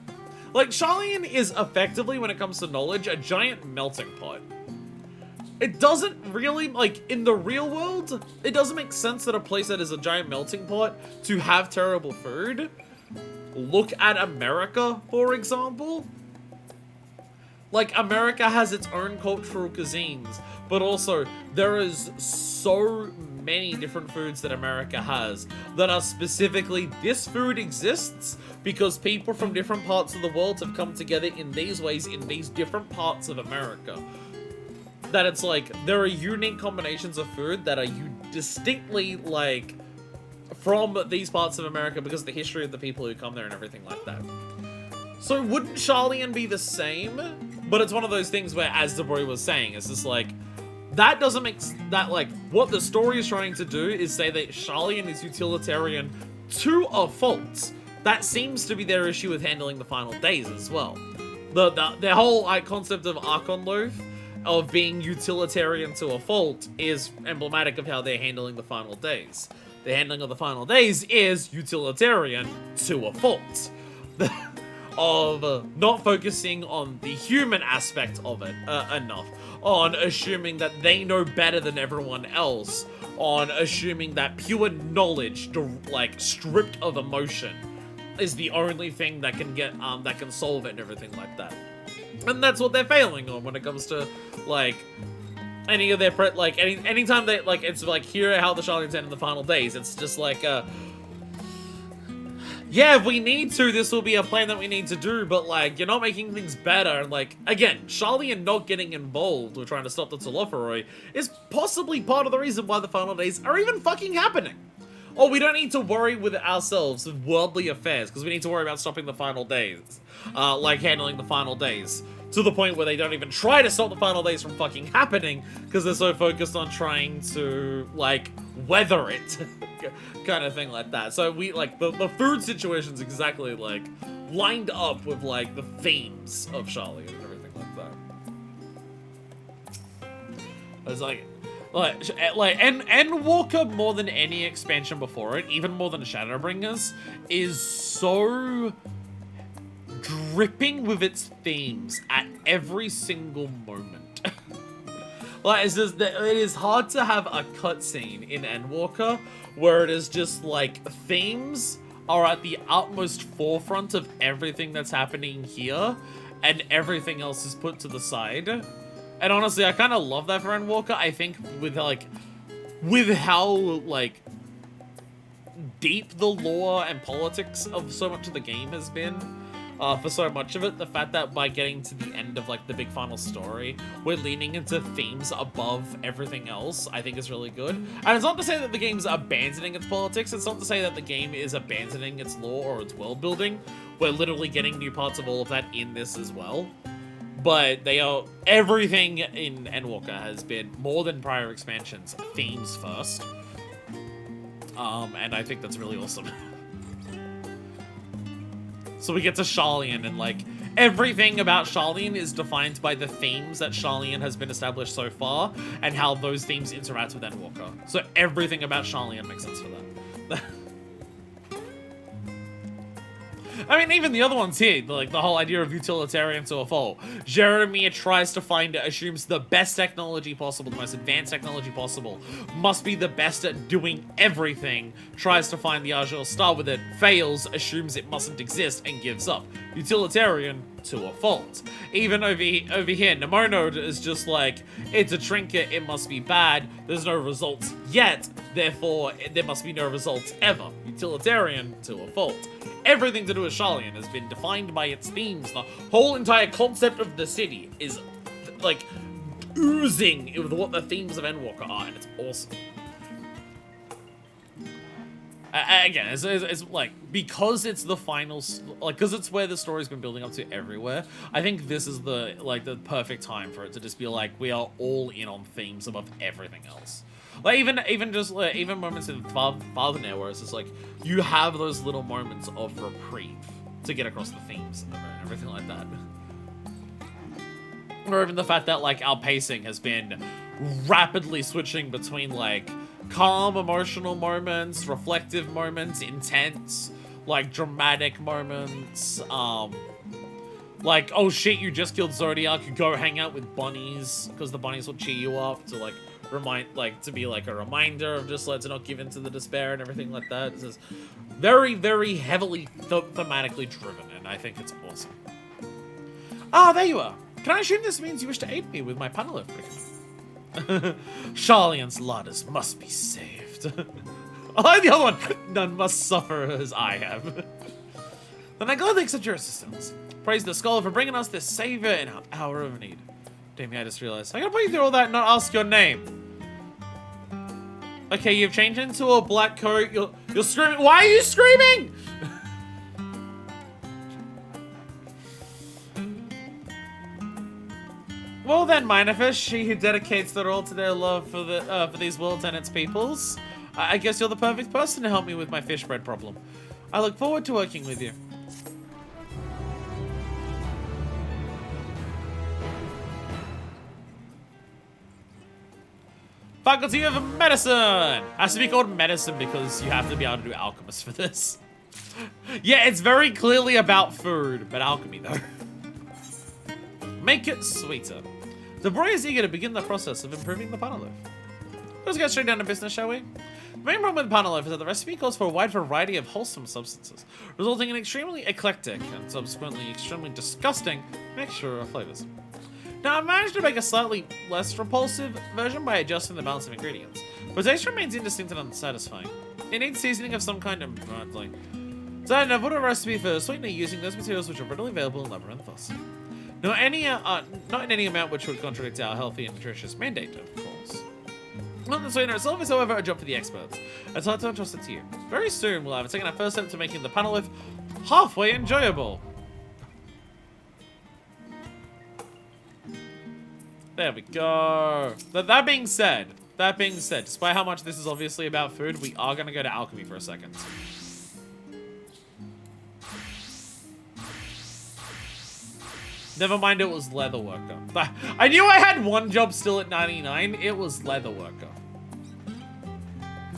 [SPEAKER 1] Like, Sharalyan is effectively, when it comes to knowledge, a giant melting pot. It doesn't really, like, in the real world, it doesn't make sense that a place that is a giant melting pot to have terrible food. Look at America, for example. Like, America has its own cultural cuisines, but also there is so many different foods that America has that are specifically, this food exists because people from different parts of the world have come together in these ways in these different parts of America. That it's like, there are unique combinations of food that are distinctly, like, from these parts of America because of the history of the people who come there and everything like that. So wouldn't Sharalyan be the same? But it's one of those things where, as Zabori was saying, it's just like, that doesn't make that, like, what the story is trying to do is say that Sharalyan is utilitarian to a fault. That seems to be their issue with handling the final days as well. The whole concept of Archon Loaf, of being utilitarian to a fault, is emblematic of how they're handling the final days. The handling of the final days is utilitarian to a fault. Of not focusing on the human aspect of it enough. On assuming that they know better than everyone else. On assuming that pure knowledge, like, stripped of emotion, is the only thing that can get, that can solve it and everything like that. And that's what they're failing on when it comes to, like, any of their, like, anytime they, like, it's like, here are how the Sharalyan's end in the final days. It's just like, yeah, if we need to, this will be a plan that we need to do, but, like, you're not making things better. And, like, again, Sharalyan not getting involved with trying to stop the Telophoroi is possibly part of the reason why the final days are even fucking happening. Oh, we don't need to worry with ourselves with worldly affairs, because we need to worry about stopping the final days. Like, handling the final days. To the point where they don't even try to stop the final days from fucking happening, because they're so focused on trying to, like, weather it. Kind of thing like that. So we, like, the food situation's exactly, like, lined up with, like, the themes of Sharalyan and everything like that. It's like Endwalker, more than any expansion before it, even more than Shadowbringers, is so dripping with its themes at every single moment. Like, it's just that it is hard to have a cutscene in Endwalker where it is just like themes are at the utmost forefront of everything that's happening here, and everything else is put to the side. And honestly, I kind of love that for Endwalker. I think with how, like, deep the lore and politics of so much of the game has been, for so much of it, the fact that by getting to the end of, like, the big final story, we're leaning into themes above everything else, I think is really good. And it's not to say that the game's abandoning its politics, it's not to say that the game is abandoning its lore or its world building. We're literally getting new parts of all of that in this as well. But they are, everything in Endwalker has been, more than prior expansions, themes first. And I think that's really awesome. So we get to Sharalyan, and, like, everything about Sharalyan is defined by the themes that Sharalyan has been established so far, and how those themes interact with Endwalker. So everything about Sharalyan makes sense for that. I mean, even the other ones here, like the whole idea of utilitarian to a fault. Jeremiah tries to find it, assumes the best technology possible, the most advanced technology possible, must be the best at doing everything, tries to find the Azure Star with it, fails, assumes it mustn't exist, and gives up. Utilitarian to a fault. Even over here, Nemono is just like, it's a trinket, it must be bad, there's no results yet, therefore there must be no results ever. Utilitarian to a fault. Everything to do with Sharalyan has been defined by its themes. The whole entire concept of the city is like oozing with what the themes of Endwalker are, and it's awesome. Again, it's like, because it's the final, like, because it's where the story's been building up to everywhere, I think this is the perfect time for it to just be like, we are all in on themes above everything else. Like, even moments in Father Nair where it's just like, you have those little moments of reprieve to get across the themes and everything like that. Or even the fact that, like, our pacing has been rapidly switching between, like, calm emotional moments, reflective moments, intense, like, dramatic moments, like, oh shit, you just killed Zodiac, go hang out with bunnies, because the bunnies will cheer you up to, like, to be like a reminder of just, like, to not give in to the despair and everything like that. This is very, very heavily thematically driven, and I think it's awesome. Ah, there you are. Can I assume this means you wish to aid me with my panel predicament? Sharalyan's ladders must be saved. I like the other one. None must suffer as I have. Then I gladly accept your assistance. Praise the scholar for bringing us this savior in our hour of need. Damn, I just realized. I gotta put you through all that and not ask your name. Okay, you've changed into a black coat. You're screaming. Why are you screaming? Well then, Minefish, she who dedicates their all to their love for these worlds and its peoples. I guess you're the perfect person to help me with my fish bread problem. I look forward to working with you. Faculty of Medicine! Has to be called medicine because you have to be able to do alchemist for this. Yeah, it's very clearly about food, but alchemy though. Make it sweeter. The boy is eager to begin the process of improving the panaloaf. Let's get straight down to business, shall we? The main problem with panaloaf is that the recipe calls for a wide variety of wholesome substances, resulting in extremely eclectic and subsequently extremely disgusting mixture of flavors. Now, I managed to make a slightly less repulsive version by adjusting the balance of ingredients, but taste remains indistinct and unsatisfying. It needs seasoning of some kind of so I put a recipe for sweetener using those materials which are readily available in Labyrinthos. Not in any amount which would contradict our healthy and nutritious mandate, of course. Not the sweetener itself is, however, a job for the experts. I'd like to entrust it to you. Very soon, we'll have taken our first step to making the panaloaf halfway enjoyable. There we go. That being said, despite how much this is obviously about food, we are going to go to alchemy for a second. Never mind, it was leatherworker. I knew I had one job still at 99. It was leatherworker.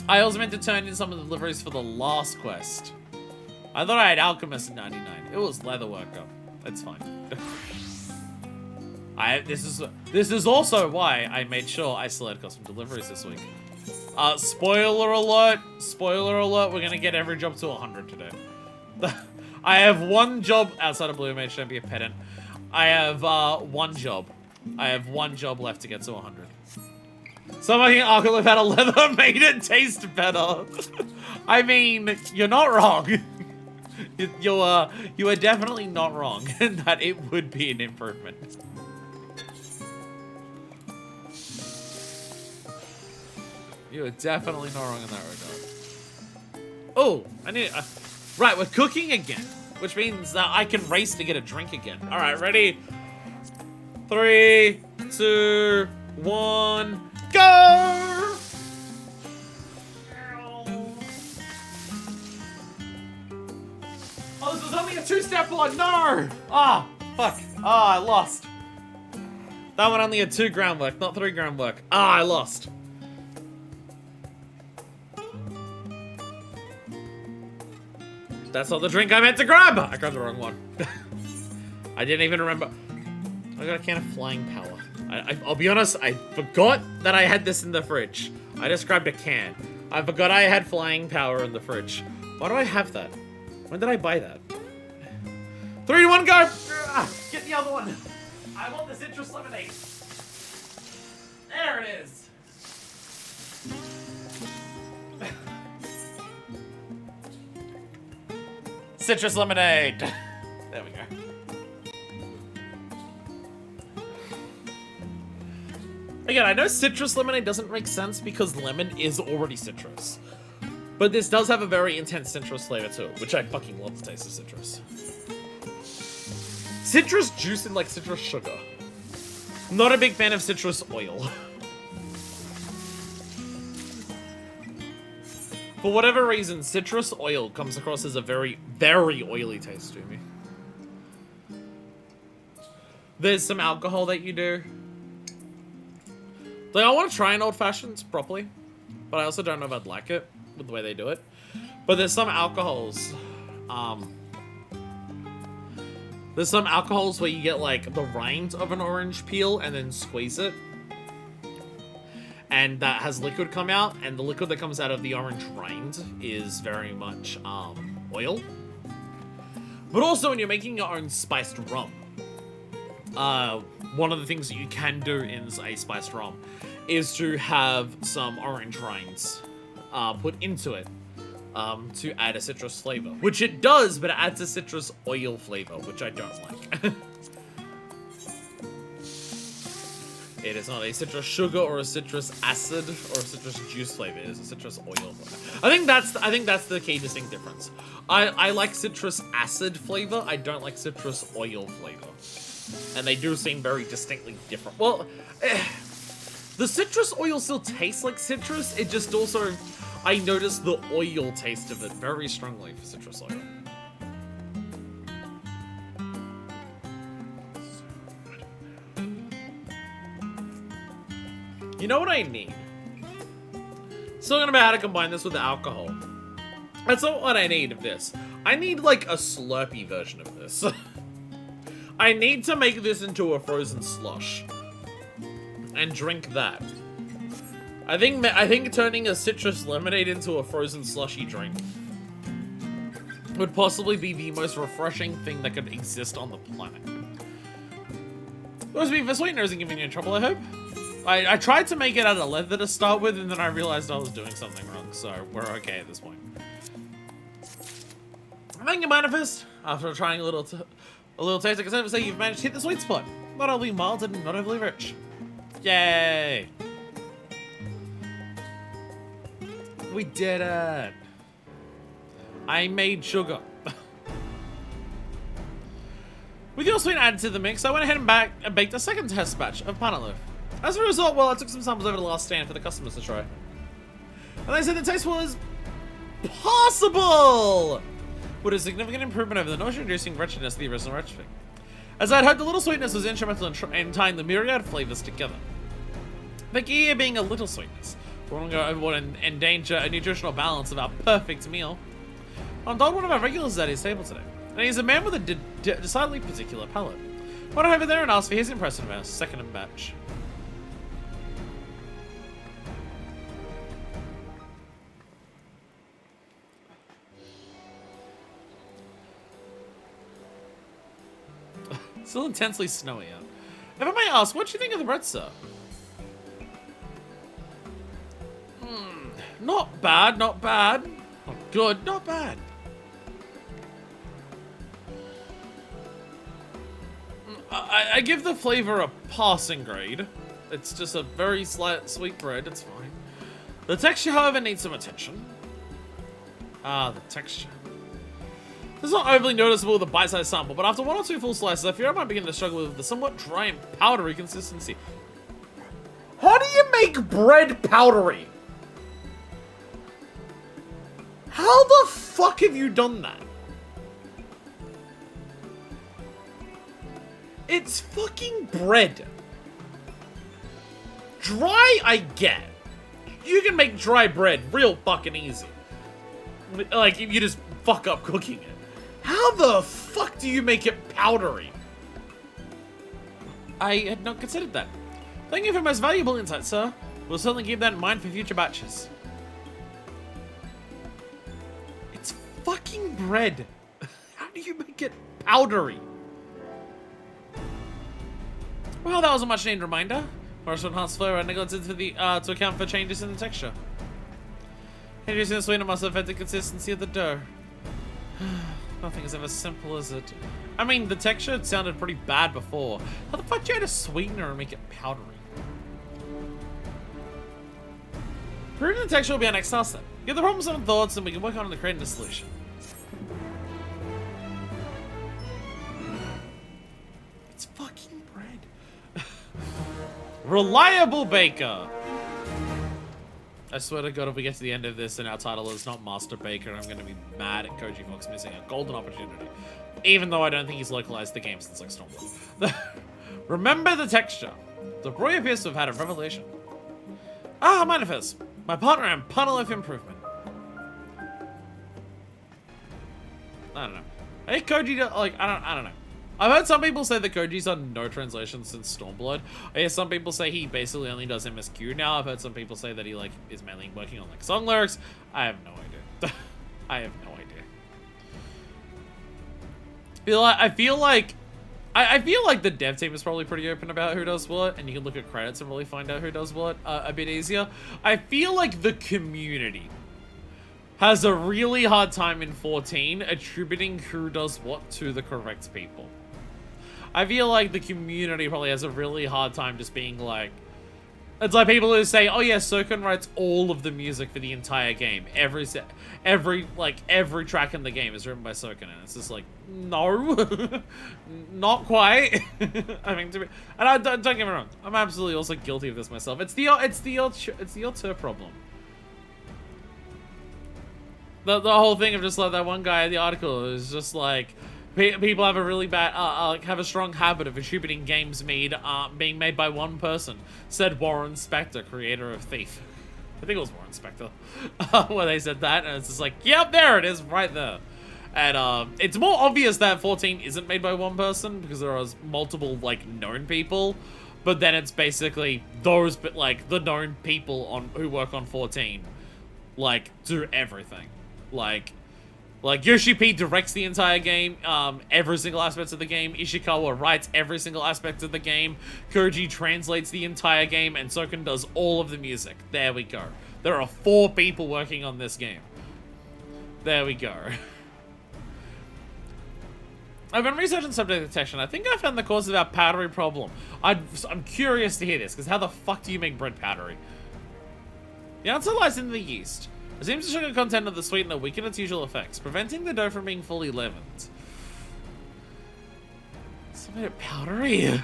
[SPEAKER 1] I also meant to turn in some of the deliveries for the last quest. I thought I had alchemist at 99. It was leatherworker. That's fine. This is also why I made sure I still had custom deliveries this week. Spoiler alert, we're gonna get every job to 100 today. I have one job outside of Blue Mage, don't be a pedant. I have one job. I have one job left to get to 100. Somebody in Alchemist had a leather made it taste better. I mean, you're not wrong. You are definitely not wrong in that it would be an improvement. You are definitely not wrong in that regard. Oh, I need right, we're cooking again, which means that I can race to get a drink again. All right, ready? 3, 2, 1, go! Oh, this was only a 2-step one. No! Ah, fuck. Ah, I lost. That one only had 2 groundwork, not 3 groundwork. Ah, I lost. That's not the drink I meant to grab! I grabbed the wrong one. I didn't even remember. I got a can of flying power. I'll be honest, I forgot that I had this in the fridge. I just grabbed a can. I forgot I had flying power in the fridge. Why do I have that? When did I buy that? 3, 2, 1, go! Get the other one! I want the citrus lemonade. There it is. Citrus lemonade. There we go. Again, I know citrus lemonade doesn't make sense because lemon is already citrus. But this does have a very intense citrus flavor to it, which I fucking love the taste of citrus. Citrus juice and like citrus sugar. Not a big fan of citrus oil. For whatever reason, citrus oil comes across as a very, very oily taste to me. There's some alcohol that you do. Like, I want to try an old-fashioned properly, but I also don't know if I'd like it with the way they do it. But there's some alcohols, where you get, like, the rind of an orange peel and then squeeze it. And that has liquid come out, and the liquid that comes out of the orange rind is very much, oil. But also, when you're making your own spiced rum, one of the things that you can do in a spiced rum is to have some orange rinds put into it to add a citrus flavor. Which it does, but it adds a citrus oil flavor, which I don't like. It is not a citrus sugar or a citrus acid or a citrus juice flavor. It is a citrus oil flavor. I think that's the key distinct difference. I like citrus acid flavor. I don't like citrus oil flavor. And they do seem very distinctly different. Well, the citrus oil still tastes like citrus. It just also, I notice the oil taste of it very strongly for citrus oil. You know what I need? Still gonna know how to combine this with the alcohol. That's not what I need of this. I need like a Slurpee version of this. I need to make this into a frozen slush and drink that. I think turning a citrus lemonade into a frozen slushy drink would possibly be the most refreshing thing that could exist on the planet. The sweetener isn't giving you trouble, I hope. I tried to make it out of leather to start with, and then I realized I was doing something wrong, so we're okay at this point. Thank you, Manifest. After trying a little taste, I can say you've managed to hit the sweet spot. Not overly mild and not overly rich. Yay! We did it! I made sugar. With your sweet added to the mix, I went ahead and baked a second test batch of panaloaf. As a result, well, I took some samples over to the last stand for the customers to try. And they said the taste was possible! With a significant improvement over the nausea-inducing wretchedness of the original recipe. As I'd hoped, the little sweetness was instrumental in tying the myriad flavors together. The key here being a little sweetness. We won't endanger a nutritional balance of our perfect meal. I'm told one of our regulars is at his table today, and he's a man with a decidedly particular palate. Went over there and asked for his impression of our second batch. Still intensely snowy out. If I may ask, what do you think of the bread, sir? Not bad, not bad. Not good, not bad. I give the flavor a passing grade. It's just a very slight sweet bread, it's fine. The texture, however, needs some attention. The texture. This is not overly noticeable with a bite-sized sample, but after 1 or 2 full slices, I fear I might begin to struggle with the somewhat dry and powdery consistency. How do you make bread powdery? How the fuck have you done that? It's fucking bread. Dry, I get. You can make dry bread real fucking easy. Like, if you just fuck up cooking it. How the fuck do you make it powdery? I had not considered that. Thank you for your most valuable insight, sir. We'll certainly keep that in mind for future batches. It's fucking bread. How do you make it powdery? Well, that was a much needed reminder. Or to enhance flavor and neglected to account for changes in the texture. Introducing the sweetener must affect the consistency of the dough. Nothing is ever simple, is it? I mean, the texture sounded pretty bad before. How the fuck do you add a sweetener and make it powdery? Proving the texture will be our next task then. Get the problems and thoughts and we can work on creating a solution. It's fucking bread. Reliable baker. I swear to God, if we get to the end of this and our title is not Master Baker, I'm going to be mad at Koji Fox missing a golden opportunity. Even though I don't think he's localized the game since like Stormblood. Remember the texture. The boy appears to have had a revelation. Ah, Manifest. My partner and partner life improvement. I don't know. Hey, Koji, like, I don't know. I've heard some people say that Koji's done no translation since Stormblood. I hear some people say he basically only does MSQ now. I've heard some people say that he like is mainly working on like song lyrics. I have no idea. I have no idea. I feel like the dev team is probably pretty open about who does what, and you can look at credits and really find out who does what a bit easier. I feel like the community has a really hard time in 14 attributing who does what to the correct people. I feel like the community probably has a really hard time just being like, it's like people who say, oh yeah, Sokun writes all of the music for the entire game. Every track in the game is written by Sokun, and it's just like, no, not quite. I mean, and don't get me wrong, I'm absolutely also guilty of this myself. It's the auteur problem. The whole thing of just like that one guy in the article is just like, people have a really bad, have a strong habit of attributing games being made by one person, said Warren Spector, creator of Thief. I think it was Warren Spector, where they said that, and it's just like, yep, there it is, right there. And it's more obvious that 14 isn't made by one person, because there are multiple, like, known people, but then it's basically those, but like, the known people who work on 14, like, do everything. Like Yoshi P directs the entire game, every single aspect of the game. Ishikawa writes every single aspect of the game. Koji translates the entire game, and Sokun does all of the music. There we go. There are 4 people working on this game. There we go. I've been researching subject detection. I think I found the cause of our powdery problem. I'm curious to hear this, because how the fuck do you make bread powdery? The answer lies in the yeast. It seems the sugar content of the sweetener weaken its usual effects, preventing the dough from being fully leavened. It's a bit powdery.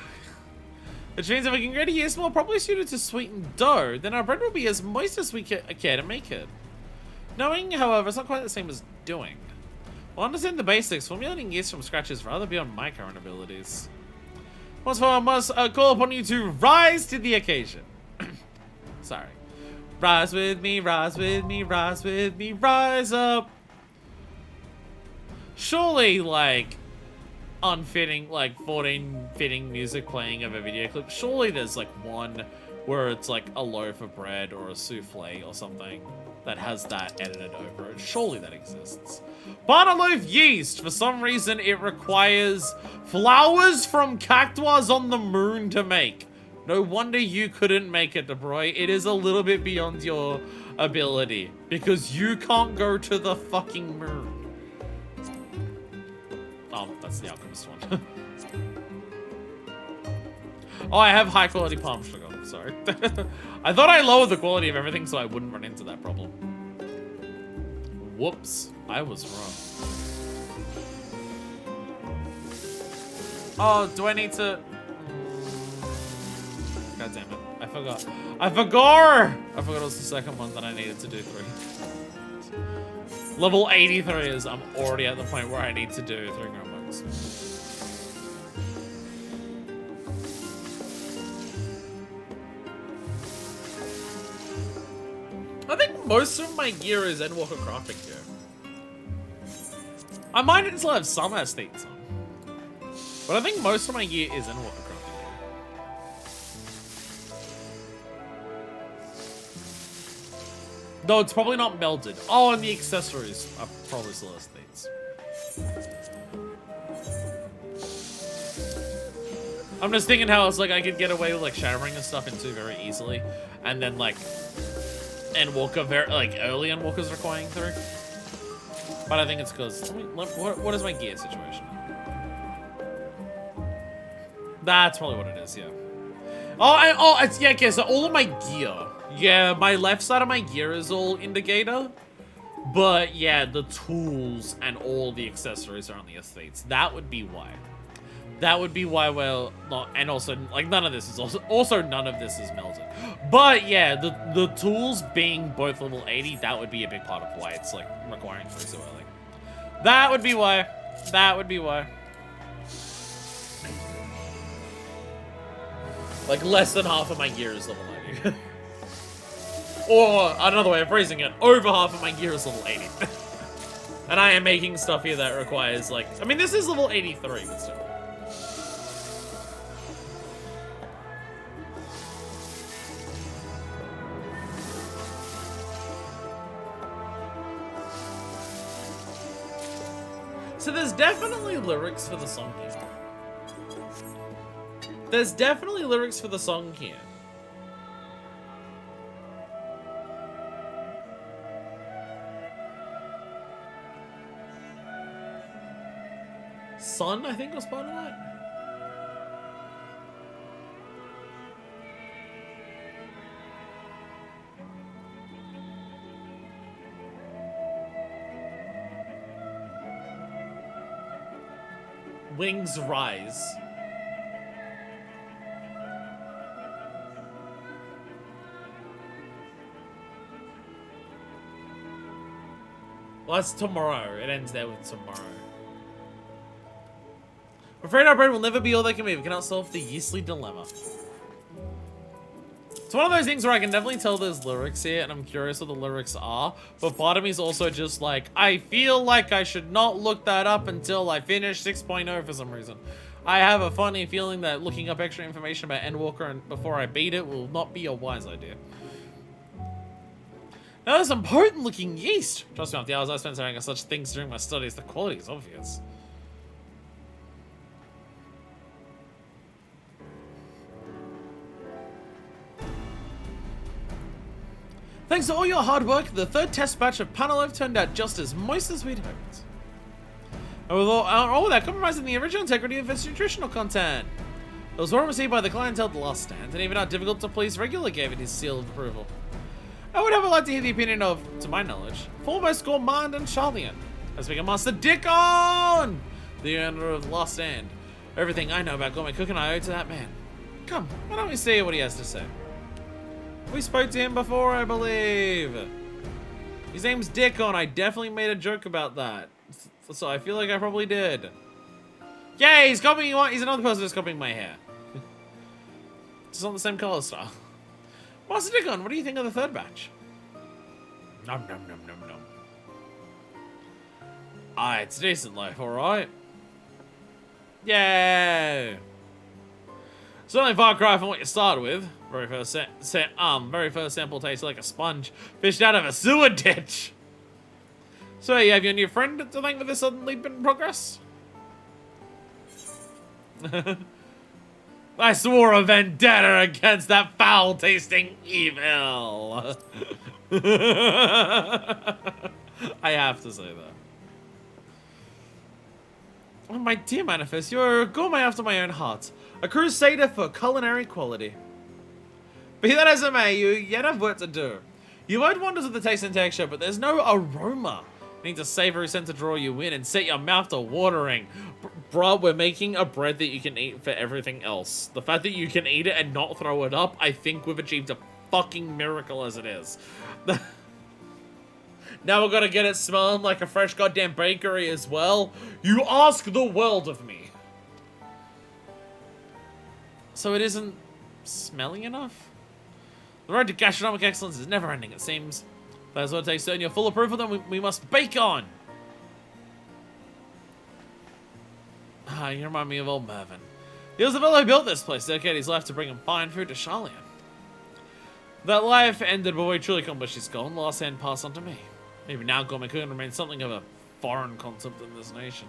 [SPEAKER 1] Which means if we can create a yeast more properly suited to sweeten dough, then our bread will be as moist as we care to make it. Knowing, however, it's not quite the same as doing. While understanding the basics, formulating yeast from scratch is rather beyond my current abilities. Once more, I must call upon you to rise to the occasion. Sorry. Rise with me, rise with me, rise with me, rise up. Surely, like, unfitting, like, 14 fitting music playing of a video clip. Surely there's, like, one where it's, like, a loaf of bread or a souffle or something that has that edited over it. Surely that exists. Banana loaf yeast. For some reason, it requires flowers from cactuars on the moon to make. No wonder you couldn't make it, DeBroy. It is a little bit beyond your ability. Because you can't go to the fucking moon. Oh, that's the Alchemist one. Oh, I have high quality palm sugar. Sorry. I thought I lowered the quality of everything so I wouldn't run into that problem. Whoops. I was wrong. Oh, do I need to... God damn it. I forgot. I forgot it was the second one that I needed to do 3. Level 83 is I'm already at the point where I need to do 3 notebooks. I think most of my gear is Endwalker crafting gear. I might still have some aesthetes on. But I think most of my gear is Endwalker crafting gear. No, it's probably not melded. Oh, and the accessories are probably still aesthetes. I'm just thinking how it's like I could get away with like shattering and stuff into very easily, and then like Endwalker, like early Endwalkers requiring through. But I think it's because what is my gear situation? That's probably what it is. Yeah. It's yeah. Okay, so all of my gear. Yeah, my left side of my gear is all indicator, but yeah, the tools and all the accessories are on the aesthetes. That would be why. That would be why we're not, and also, like, none of this is also none of this is melted. But yeah, the tools being both level 80, that would be a big part of why it's, like, requiring 3 so early. That would be why. That would be why. Like, less than half of my gear is level 90. Or, another way of phrasing it, over half of my gear is level 80. And I am making stuff here that requires, like, I mean, this is level 83, but still. So there's definitely lyrics for the song here. There's definitely lyrics for the song here. Sun, I think, was part of that. Wings rise. Well, that's tomorrow. It ends there with tomorrow. I'm afraid our brain will never be all they can be. We cannot solve the yeastly dilemma. It's one of those things where I can definitely tell there's lyrics here, and I'm curious what the lyrics are. But part of me is also just like, I feel like I should not look that up until I finish 6.0 for some reason. I have a funny feeling that looking up extra information about Endwalker and before I beat it will not be a wise idea. Now there's some potent looking yeast. Trust me, after the hours I spent staring at such things during my studies, the quality is obvious. Thanks to all your hard work, the third test batch of Panelov turned out just as moist as we'd hoped. And with all without compromising the original integrity of its nutritional content. It was well received by the clientele at the last stand, and even our difficult to please regular gave it his seal of approval. I would have liked to hear the opinion of, to my knowledge, foremost gourmand and Sharalyan. I speak of Master Dickon, the owner of the last stand. Everything I know about gourmet cooking I owe to that man. Come, why don't we see what he has to say? We spoke to him before, I believe. His name's Dickon. I definitely made a joke about that. So I feel like I probably did. Yeah, he's copying one. He's another person who's copying my hair. It's not the same color style. Master Dickon, what do you think of the third batch? Nom nom nom nom nom. It's a decent loaf, alright. Yeah. Certainly far cry from what you started with. Very first sample tasted like a sponge fished out of a sewer ditch. So you have your new friend to thank for this sudden leap in progress? I swore a vendetta against that foul-tasting evil. I have to say that. Oh, my dear Manifest, you're a gourmet after my own heart. A crusader for culinary quality. Be that as it may, you yet have work to do. You won't wonders of the taste and texture, but there's no aroma. You need a savory scent to draw you in and set your mouth to watering. Bruh, we're making a bread that you can eat for everything else. The fact that you can eat it and not throw it up, I think we've achieved a fucking miracle as it is. Now we're gonna get it smelling like a fresh goddamn bakery as well. You ask the world of me. So it isn't smelling enough? The road to gastronomic excellence is never ending, it seems. If that's what it takes to earn your full approval, then we must bake on. You remind me of old Mervyn. He was the fellow who built this place, dedicated his life to bringing fine food to Sharalyan. That life ended before he truly accomplished his goal, and the last hand passed on to me. Even now, gourmet cooking remains something of a foreign concept in this nation.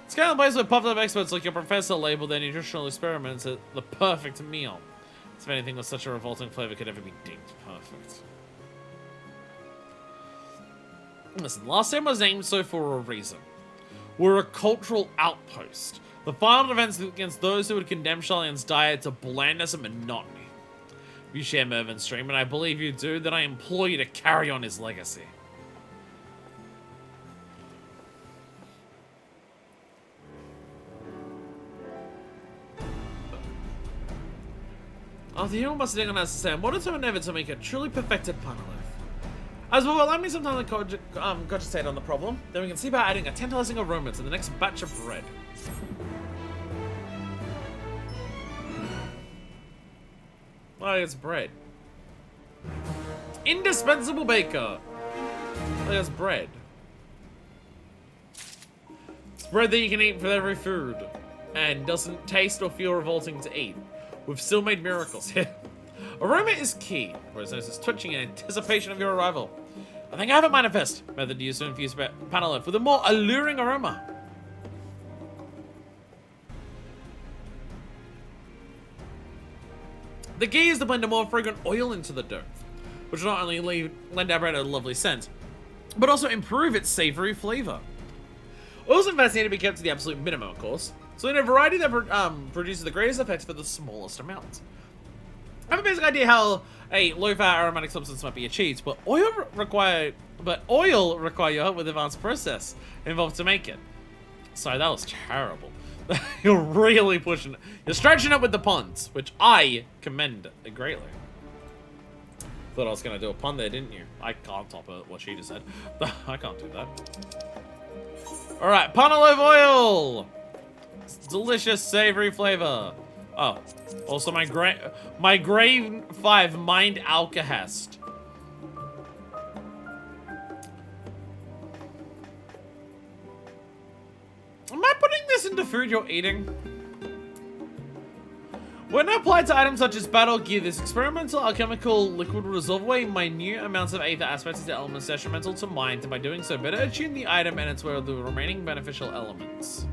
[SPEAKER 1] It's kind of a place where popular experts like your professor label their nutritional experiments as the perfect meal. If anything with such a revolting flavor could ever be deemed perfect. Listen, last time was named so for a reason. We're a cultural outpost. The final defense against those who would condemn Sharalyan's diet to blandness and monotony. If you share Mervyn's dream, and I believe you do, then I implore you to carry on his legacy. After hearing what Sting has to say, I'm more determined ever to make a truly perfected panelif. As well, allow me some time to cogitate on the problem, then we can see about adding a tantalizing aroma to the next batch of bread. Oh, it's bread. Indispensable baker. Oh, it's bread. It's bread that you can eat with every food, and doesn't taste or feel revolting to eat. We've still made miracles here. Aroma is key, whereas nose is twitching in anticipation of your arrival. I think I have a manifest method used to infuse panelif with a more alluring aroma. The key is to blend a more fragrant oil into the dough, which will not only lend our bread a lovely scent, but also improve its savory flavor. Oils and fats need to be kept to the absolute minimum, of course, so in a variety that produces the greatest effects for the smallest amount. I have a basic idea how a low-fat aromatic substance might be achieved, but oil require your help with the advanced process involved to make it. Sorry, that was terrible. You're really pushing it. You're stretching it with the puns, which I commend greatly. Thought I was gonna do a pun there, didn't you? I can't top it, what she just said. I can't do that. Alright, panelif oil! It's delicious, savory flavor. Oh, also my grade 5 mind alkahest. Am I putting this into food you're eating? When applied to items such as battle gear, this experimental alchemical liquid will dissolve away minute amounts of aether aspects into elements detrimental to mind, and by doing so, better attune the item and its wear of the remaining beneficial elements.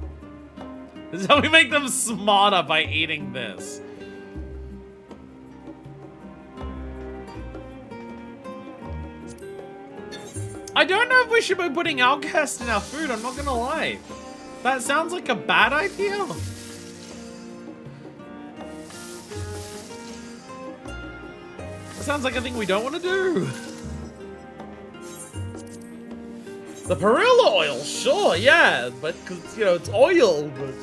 [SPEAKER 1] This is how we make them smarter, by eating this. I don't know if we should be putting alkahest in our food, I'm not gonna lie. That sounds like a bad idea. That sounds like a thing we don't want to do. The perilla oil, sure, yeah, but, cause, you know, it's oil, but...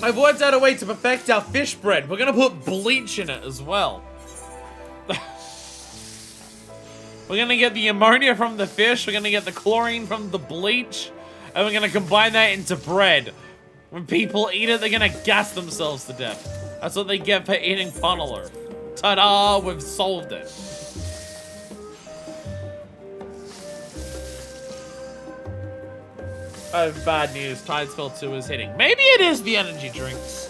[SPEAKER 1] I've worked out a way to perfect our fish bread. We're gonna put bleach in it as well. We're gonna get the ammonia from the fish, we're gonna get the chlorine from the bleach, and we're gonna combine that into bread. When people eat it, they're gonna gas themselves to death. That's what they get for eating panelif. Ta-da, we've solved it. I have bad news, Tide Spell 2 is hitting. Maybe it is the energy drinks.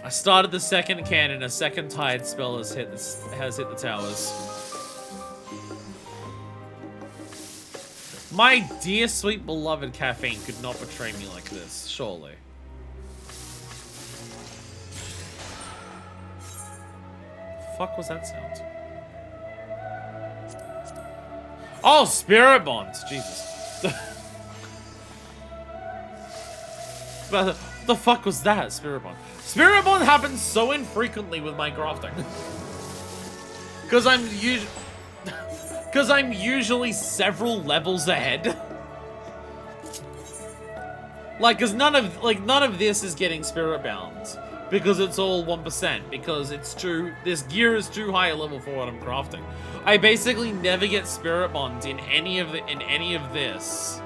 [SPEAKER 1] I started the second can and a second Tide Spell has hit the towers. My dear sweet beloved caffeine could not betray me like this, surely. Fuck was that sound? Oh, spirit bonds, Jesus. What the fuck was that, spirit bond? Spirit bond happens so infrequently with my crafting. Cause I'm usually several levels ahead. Like, cause none of this is getting spirit bound. Because it's all 1%, because this gear is too high a level for what I'm crafting. I basically never get spirit bonds in any of this,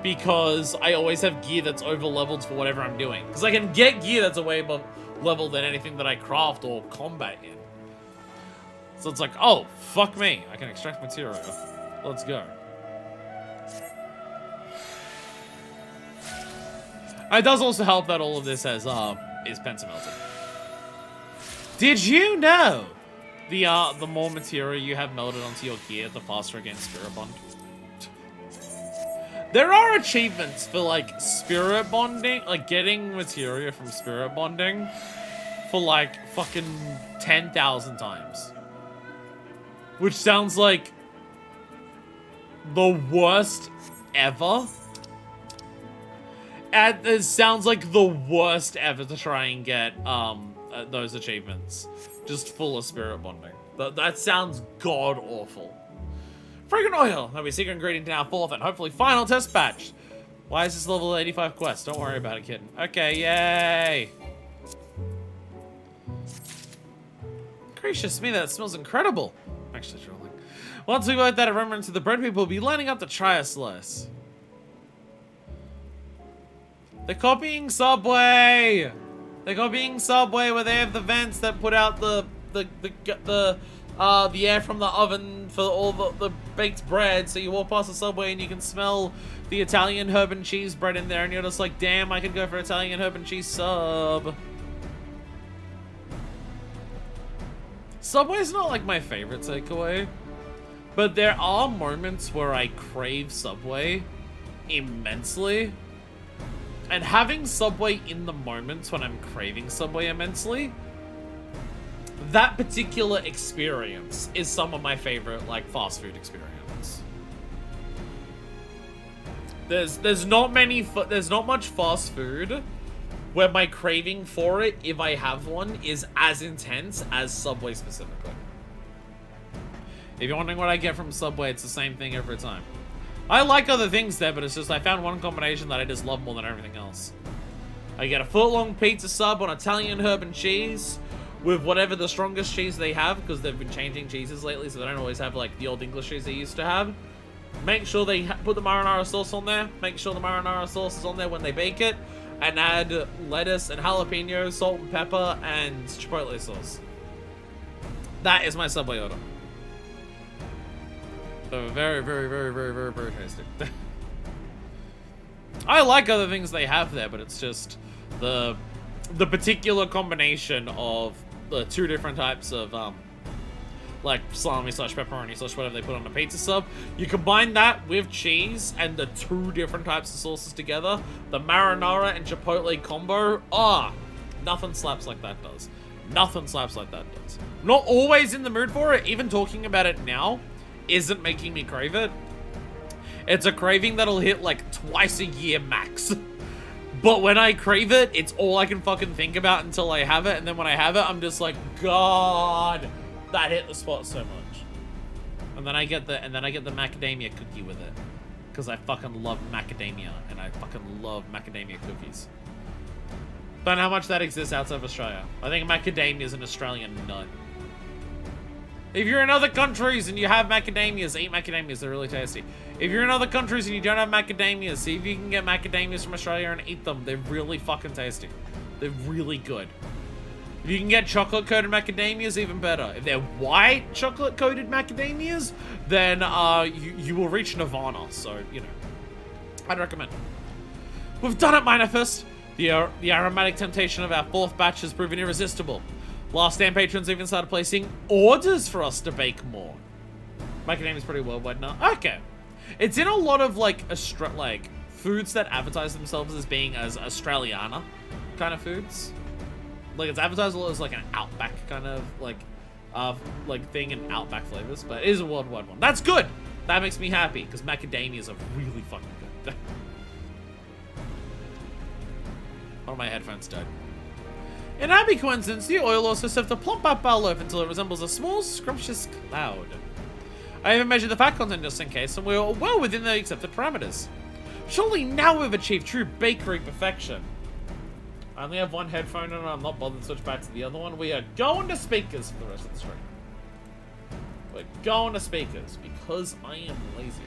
[SPEAKER 1] because I always have gear that's over leveled for whatever I'm doing. Because I can get gear that's a way above level than anything that I craft or combat in. So it's like, oh, fuck me. I can extract material. Let's go. It does also help that all of this has, is pentamelted. Did you know the more material you have melted onto your gear, the faster it gains spirit bond? There are achievements for, like, spirit bonding, like, getting materia from spirit bonding for, like, fucking 10,000 times. Which sounds like the worst ever. And it sounds like the worst ever to try and get, those achievements. Just full of spirit bonding. That sounds god-awful. Fragrant oil! That'll be a secret ingredient in our 4th and hopefully final test batch. Why is this level 85 quest? Don't worry about it, kid. Okay, yay! Gracious me, that smells incredible. Actually, trolling. Once we work that aroma into the bread, people will be lining up to try a slice. They're copying Subway! They're copying Subway where they have the vents that put out the air from the oven for all the baked bread, so you walk past the Subway and you can smell the Italian herb and cheese bread in there, and you're just like, damn, I could go for Italian herb and cheese sub. Subway's not like my favorite takeaway, but there are moments where I crave Subway immensely, and having Subway in the moments when I'm craving Subway immensely, that particular experience is some of my favorite, like, fast food experience. There's not much fast food where my craving for it, if I have one, is as intense as Subway specifically. If you're wondering what I get from Subway, it's the same thing every time. I like other things there, but it's just I found one combination that I just love more than everything else. I get a foot-long pizza sub on Italian herb and cheese with whatever the strongest cheese they have, because they've been changing cheeses lately, so they don't always have, like, the old English cheese they used to have. Make sure they put the marinara sauce on there. Make sure the marinara sauce is on there when they bake it. And add lettuce and jalapeno, salt and pepper, and chipotle sauce. That is my Subway order. So very, very, very, very, very, very tasty. I like other things they have there, but it's just the particular combination of the two different types of like salami slash pepperoni slash whatever they put on a pizza sub. You combine that with cheese and the two different types of sauces together, the marinara and chipotle combo. Nothing slaps like that does. Nothing slaps like that does. Not always in the mood for it. Even talking about it now isn't making me crave it. It's a craving that'll hit like twice a year max. But when I crave it, it's all I can fucking think about until I have it. And then when I have it, I'm just like, God, that hit the spot so much. And then I get the macadamia cookie with it, because I fucking love macadamia, and I fucking love macadamia cookies. Don't know how much that exists outside of Australia. I think macadamia is an Australian nut. If you're in other countries and you have macadamias, eat macadamias. They're really tasty. If you're in other countries and you don't have macadamias, see if you can get macadamias from Australia and eat them. They're really fucking tasty. They're really good. If you can get chocolate-coated macadamias, even better. If they're white chocolate-coated macadamias, then you will reach nirvana. So, you know, I'd recommend. We've done it, Manifest. The aromatic temptation of our 4th batch has proven irresistible. Last stand patrons even started placing orders for us to bake more. Macadamia is pretty worldwide now. Okay. It's in a lot of, like, foods that advertise themselves as being as Australiana kind of foods. Like, it's advertised a lot as, like, an Outback kind of, like thing in Outback flavors. But it is a worldwide one. That's good! That makes me happy, because macadamias are really fucking good. One of my headphones died. In happy coincidence, the oil also served to plump up our loaf until it resembles a small, scrumptious cloud. I even measured the fat content just in case, and we were well within the accepted parameters. Surely now we've achieved true bakery perfection. I only have one headphone and I'm not bothered to switch back to the other one. We are going to speakers for the rest of the stream. We're going to speakers because I am lazy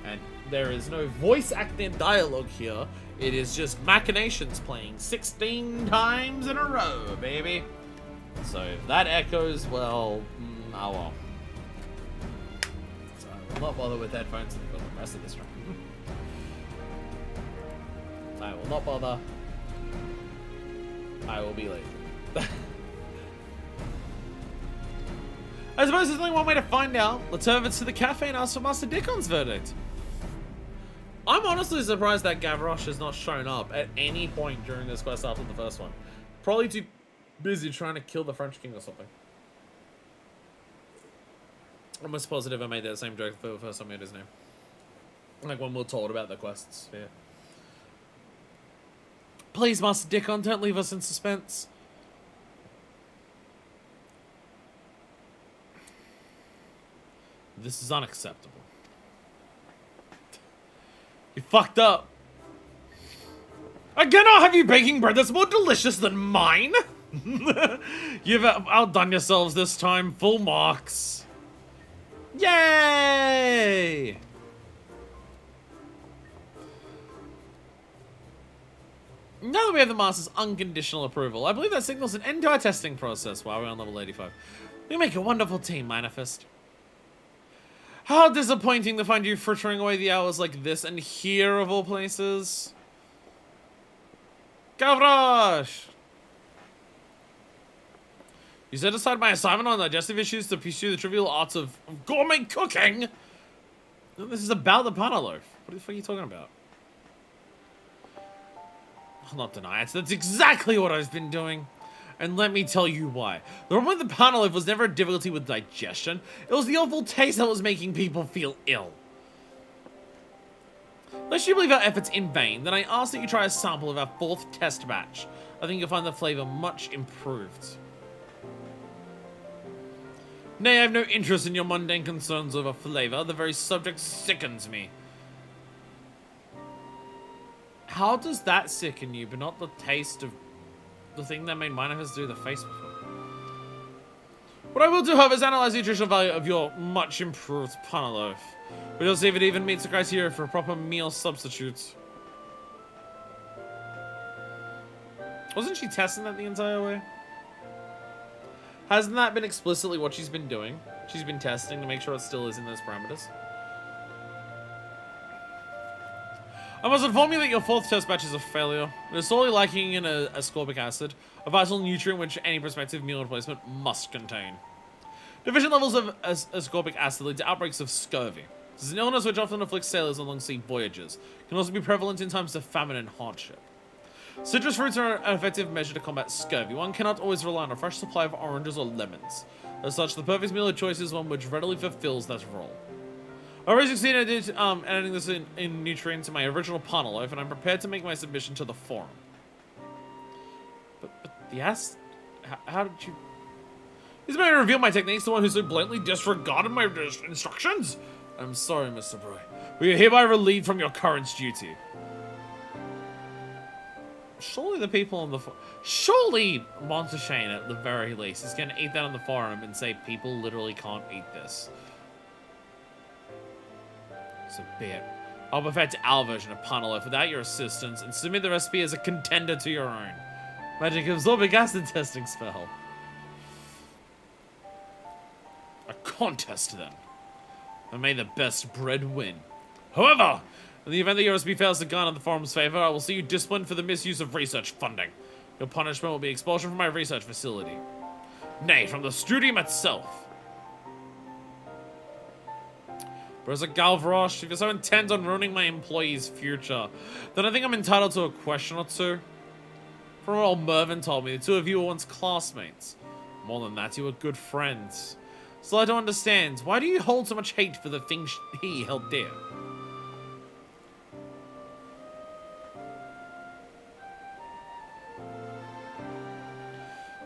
[SPEAKER 1] and there is no voice acting dialogue here. It is just machinations playing 16 times in a row, baby. So if that echoes, well, oh well. So I will not bother with headphones for the rest of this round. I will not bother. I will be late. I suppose there's only one way to find out. Let's head over to the cafe and ask for Master Dickon's verdict. I'm honestly surprised that Gavroche has not shown up at any point during this quest after the first one. Probably too busy trying to kill the French king or something. I'm almost positive I made that same joke for the first time I heard his name. Like when we were told about the quests. Yeah. Please, Master Dickon, don't leave us in suspense. This is unacceptable. You fucked up. I cannot have you baking bread that's more delicious than mine. You've outdone yourselves this time. Full marks. Yay! Now that we have the Master's unconditional approval, I believe that signals an end to our testing process. Wow, we're on level 85. We make a wonderful team, Manifest. How disappointing to find you frittering away the hours like this, and here of all places. Gavroche! You set aside my assignment on digestive issues to pursue the trivial arts of gourmet cooking? This is about the Panaloaf. What the fuck are you talking about? I'll not deny it. That's exactly what I've been doing. And let me tell you why. The problem with the Panaloaf was never a difficulty with digestion. It was the awful taste that was making people feel ill. Lest you believe our efforts in vain, then I ask that you try a sample of our 4th test batch. I think you'll find the flavor much improved. Nay, I have no interest in your mundane concerns over flavor. The very subject sickens me. How does that sicken you, but not the taste of the thing that made Manifest do the face before? What I will do, however, is analyze the nutritional value of your much improved Panaloaf. We'll see if it even meets the criteria for a proper meal substitute. Wasn't she testing that the entire way? Hasn't that been explicitly what she's been doing? She's been testing to make sure it still is in those parameters. I must inform you that your 4th test batch is a failure. It is sorely lacking in ascorbic acid, a vital nutrient which any prospective meal replacement must contain. Deficient levels of ascorbic acid lead to outbreaks of scurvy. This is an illness which often afflicts sailors on long-sea voyages. It can also be prevalent in times of famine and hardship. Citrus fruits are an effective measure to combat scurvy. One cannot always rely on a fresh supply of oranges or lemons. As such, the perfect meal of choice is one which readily fulfills that role. I already succeeded in adding this in nutrient to my original Panaloaf, and I'm prepared to make my submission to the forum. But the ass... How did you... Is man reveal my techniques to one who so blatantly disregarded my instructions? I'm sorry, Mr. Broy. We are hereby relieved from your current duty. Surely the people on the... Surely Monteshane, at the very least, is going to eat that on the forum and say people literally can't eat this. So be it. I'll perfect our version of Panaloaf without your assistance and submit the recipe as a contender to your own. Magic absorbic acid testing spell. A contest then. And may the best bread win. However, in the event that your recipe fails to garner the forum's favor, I will see you disciplined for the misuse of research funding. Your punishment will be expulsion from my research facility. Nay, from the studium itself. Professor Gavroche, if you're so intent on ruining my employee's future, then I think I'm entitled to a question or two. From what old Mervyn told me, the two of you were once classmates. More than that, you were good friends. So I don't understand, why do you hold so much hate for the things he held dear?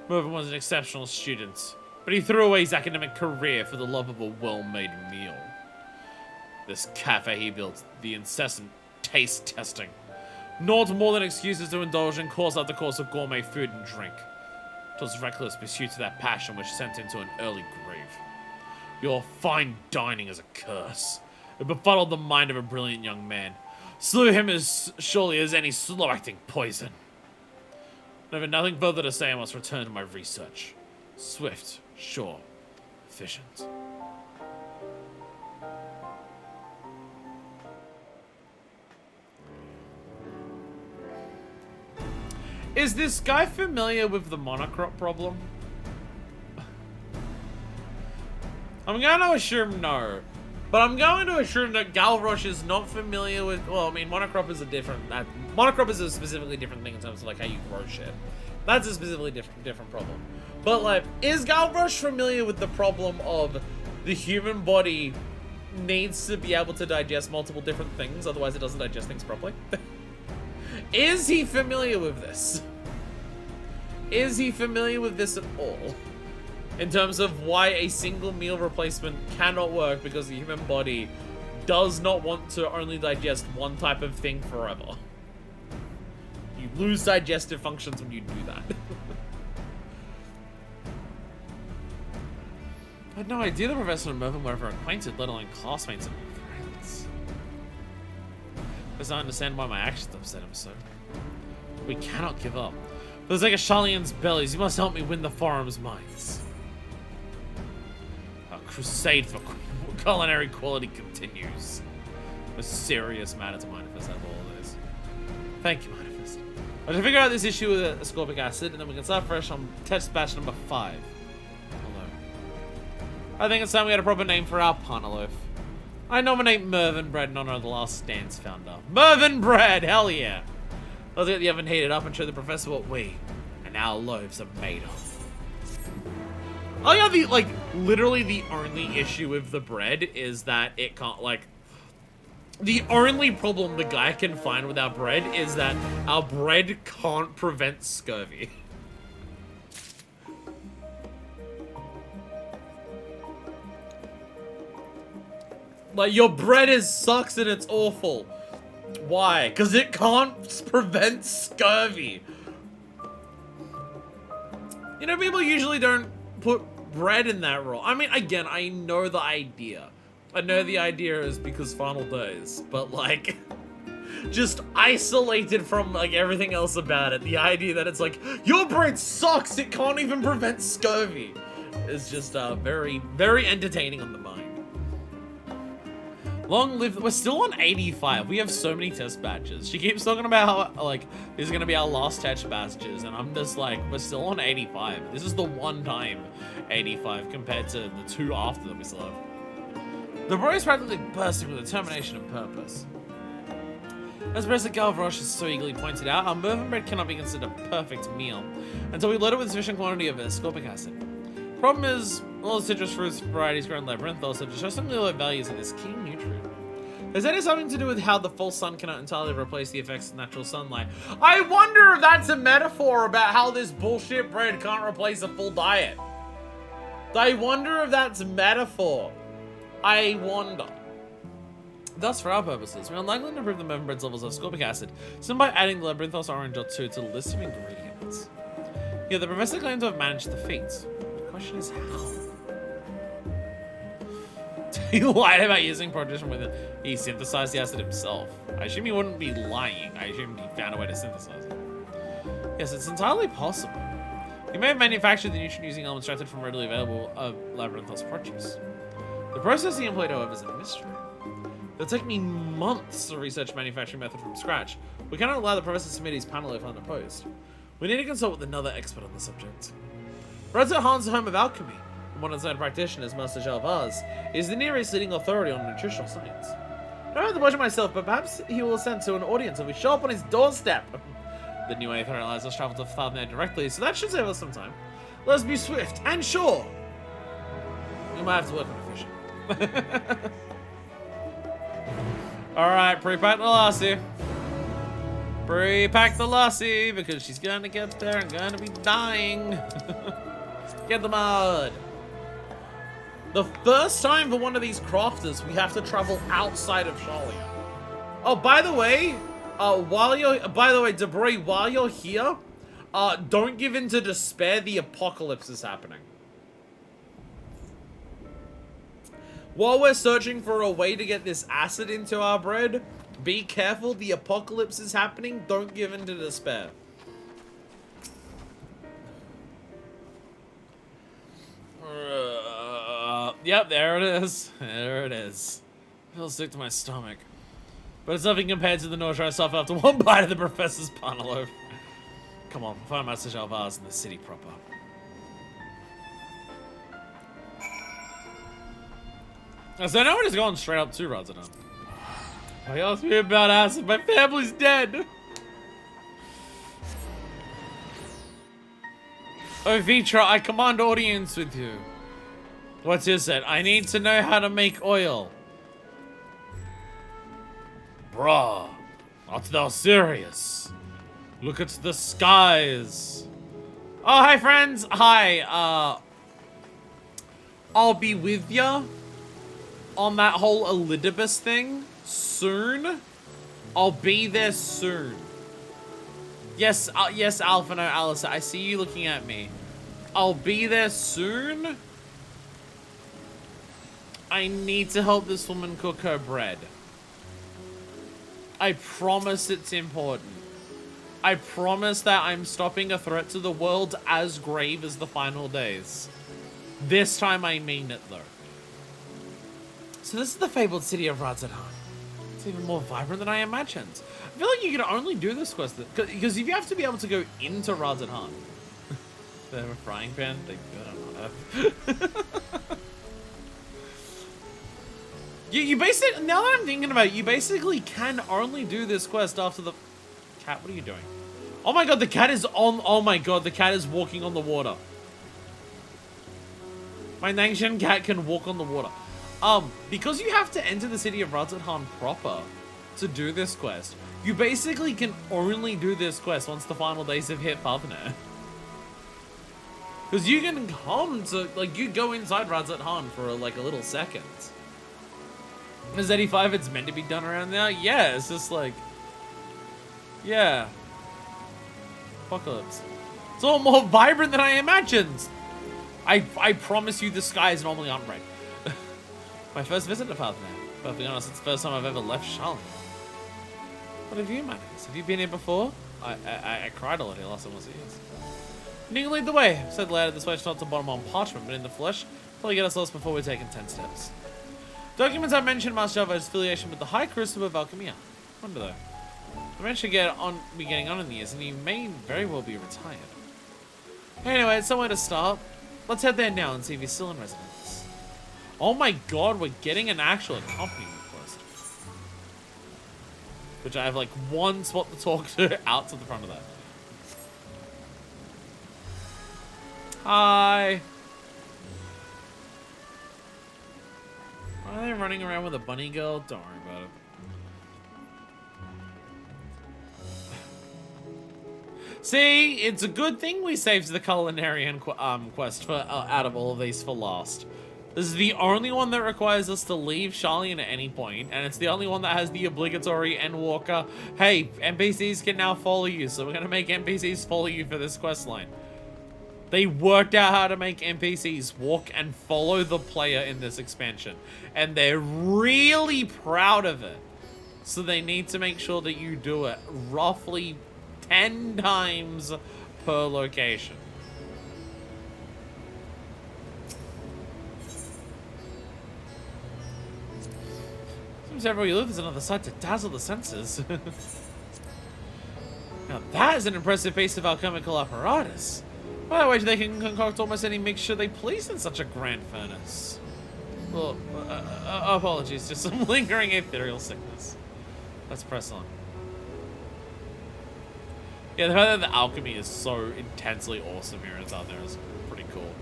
[SPEAKER 1] Mervyn was an exceptional student, but he threw away his academic career for the love of a well-made meal. This cafe he built, the incessant taste testing. Naught more than excuses to indulge in course after course of gourmet food and drink. It was reckless pursuit of that passion which sent him to an early grave. Your fine dining is a curse. It befuddled the mind of a brilliant young man. Slew him as surely as any slow-acting poison. I have nothing further to say. I must return to my research. Swift, sure, efficient. Is this guy familiar with the monocrop problem? I'm going to assume no. But I'm going to assume that Galrosh is not familiar with... Well, I mean, monocrop is a different... monocrop is a specifically different thing in terms of, like, how you grow shit. That's a specifically different problem. But, like, is Galrosh familiar with the problem of the human body needs to be able to digest multiple different things, otherwise it doesn't digest things properly? Is he familiar with this? Is he familiar with this at all? In terms of why a single meal replacement cannot work because the human body does not want to only digest one type of thing forever. You lose digestive functions when you do that. I had no idea the professor and Mervyn were ever acquainted, let alone classmates and friends. Because I understand why my actions upset him so. We cannot give up. For the sake of Sharalyan's bellies, you must help me win the forum's minds. Our crusade for culinary quality continues. A serious matter to Manifest out of all of this. Thank you, Manifest. I should figure out this issue with ascorbic acid, and then we can start fresh on test batch number 5. Hello. I think it's time we had a proper name for our Panaloaf. I nominate Mervyn Bread in honor of the last Stand's founder. Mervyn Bread! Hell yeah! Let's get the oven heated up and show the professor what we and our loaves are made of. Oh yeah, literally the only issue with the bread is that it can't, the only problem the guy can find with our bread is that our bread can't prevent scurvy. Like, your bread sucks and it's awful. Why? Because it can't prevent scurvy. You know, people usually don't put bread in that role. I mean, again, I know the idea. I know the idea is because Final dies, but like, just isolated from like everything else about it, the idea that it's like, your bread sucks, it can't even prevent scurvy, is just very, very entertaining on the mind. Long live, we're still on 85. We have so many test batches. She keeps talking about how, like, this is gonna be our last test batches, and I'm just like, we're still on 85. This is the one time 85 compared to the 2 after that we still have. The bro is practically bursting with determination and purpose. As Professor Galrosh has so eagerly pointed out, our Mervyn bread cannot be considered a perfect meal until we load it with sufficient quantity of ascorbic acid. Problem is, all the citrus fruits varieties grown in Labyrinthos have distressingly low values of this key nutrient. Has that something to do with how the full sun cannot entirely replace the effects of natural sunlight? I wonder if that's a metaphor about how this bullshit bread can't replace a full diet. I wonder if that's a metaphor. I wonder. Thus, for our purposes, we are likely to improve the Mervyn bread's levels of ascorbic acid simply by adding the Labyrinthos orange or 2 to the list of ingredients. Yeah, the professor claims to have managed the feat. The question is how? He lied about using protection with it. He synthesized the acid himself. I assume he wouldn't be lying. I assume he found a way to synthesize it. Yes, it's entirely possible. He may have manufactured the nutrient using elements extracted from readily available Labyrinthos produce. The process he employed, however, is a mystery. It'll take me months to research manufacturing method from scratch. We cannot allow the professor to submit his panel if unopposed. We need to consult with another expert on the subject. Professor Han's home of alchemy, one of his own practitioners, Master Jalvaz, is the nearest leading authority on nutritional science. I don't have the pleasure myself, but perhaps he will send to an audience if we show up on his doorstep. The new Aether allows us to travel to Farther directly, so that should save us some time. Let us be swift and sure. We might have to work on efficient. Alright, pre-pack the lassie. Pre-pack the lassie, because she's gonna get there and gonna be dying. Get the mud. The first time for one of these crafters, we have to travel outside of Sharalyan. Oh, by the way, Debris, while you're here, don't give in to despair. The apocalypse is happening. While we're searching for a way to get this acid into our bread, be careful. The apocalypse is happening. Don't give in to despair. Yep, there it is. There it is. Feels sick to my stomach. But it's nothing compared to the nausea I suffer after one bite of the professor's panaloaf. Come on, find Master Shalvaz in the city proper. So now we're just going straight up to Razadon. He asked me about acid. My family's dead. Oh, Vitra, I command audience with you. What is it? I need to know how to make oil. Bruh, art thou serious? Look at the skies. Oh, hi friends. Hi, I'll be with ya on that whole Elidibus thing soon. I'll be there soon. Yes, yes, Alpha, no, Alice, I see you looking at me. I'll be there soon. I need to help this woman cook her bread. I promise it's important. I promise that I'm stopping a threat to the world as grave as the final days. This time I mean it, though. So this is the fabled city of Razadhan. It's even more vibrant than I imagined. I feel like you can only do this quest because you have to be able to go into Razadhan. They have a frying pan? They better not have. You basically, now that I'm thinking about it, you basically can only do this quest after the... Cat, what are you doing? Oh my god, the cat is on... Oh my god, the cat is walking on the water. My Nangshan cat can walk on the water. Because you have to enter the city of Razadhan proper to do this quest, you basically can only do this quest once the final days have hit Fatherner. Because you can come to, like, you go inside Razadhan for, like, a little second. Is 85 it's meant to be done around now? Yeah, it's just like... Yeah. Apocalypse. It's all more vibrant than I imagined! I promise you the skies normally aren't red. My first visit to Fatherner. Perfectly honest, it's the first time I've ever left Sharalyan. What have you, Manus? Have you been here before? I cried a lot here last time I was here. You can lead the way. Said later, this way's not to bottom on parchment, but in the flesh. Probably get us lost before we're taking 10 steps. Documents have mentioned Master Shalvaz's affiliation with the High Crucible of Alchemia. Wonder though. The man should be getting on in the years, and he may very well be retired. Anyway, it's somewhere to start. Let's head there now and see if he's still in residence. Oh my god, we're getting an actual accompaniment quest. Which I have like one spot to talk to out to the front of that. Hi. Why are they running around with a bunny girl? Don't worry about it. See, it's a good thing we saved the Culinarian quest for out of all of these for last. This is the only one that requires us to leave Sharalyan at any point, and it's the only one that has the obligatory Endwalker. Hey, NPCs can now follow you, so we're gonna make NPCs follow you for this quest line. They worked out how to make NPCs walk and follow the player in this expansion, and they're really proud of it. So they need to make sure that you do it roughly 10 times per location. Seems everywhere you live there's another sight to dazzle the senses. Now that is an impressive piece of alchemical apparatus. By the way, they can concoct almost any mixture they please in such a grand furnace. Well, apologies, just some lingering ethereal sickness. Let's press on. Yeah, the fact that the alchemy is so intensely awesome here in South there is pretty cool.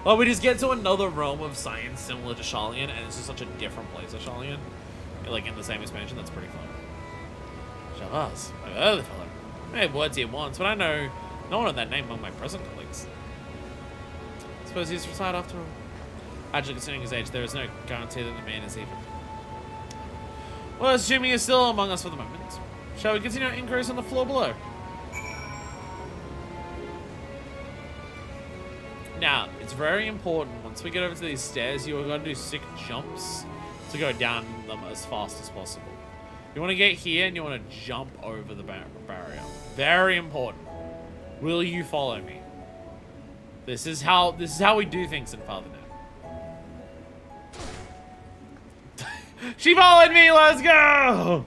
[SPEAKER 1] Well, we just get to another realm of science similar to Sharalyan, and it's just such a different place of Sharalyan. Like in the same expansion, that's pretty fun. Shalvaz, I've heard of the fellow. I had words here once, but I know no one of that name among my present colleagues. I suppose he's retired after all. Actually, considering his age, there is no guarantee that the man is even. Well, assuming he's still among us for the moment. Shall we continue our inquiries on the floor below? Now, it's very important, once we get over to these stairs, you are going to do sick jumps to go down them as fast as possible. You want to get here and you want to jump over the barrier. Very important. Will you follow me? This is how we do things in Fathernet. She followed me, let's go!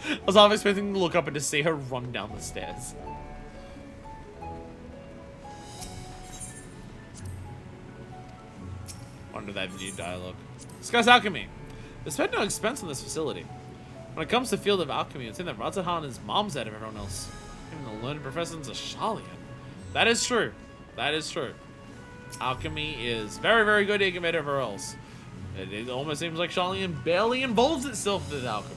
[SPEAKER 1] I was half expecting to look up and to see her run down the stairs. Wonder that new dialogue. Discuss alchemy. There's been no expense on this facility. When it comes to field of alchemy, it's in that Radzahan is mom's out of everyone else. Even the learned professor's a Sharalyan. That is true. That is true. Alchemy is very, very good compared to everywhere else. It almost seems like Sharalyan barely involves itself with alchemy.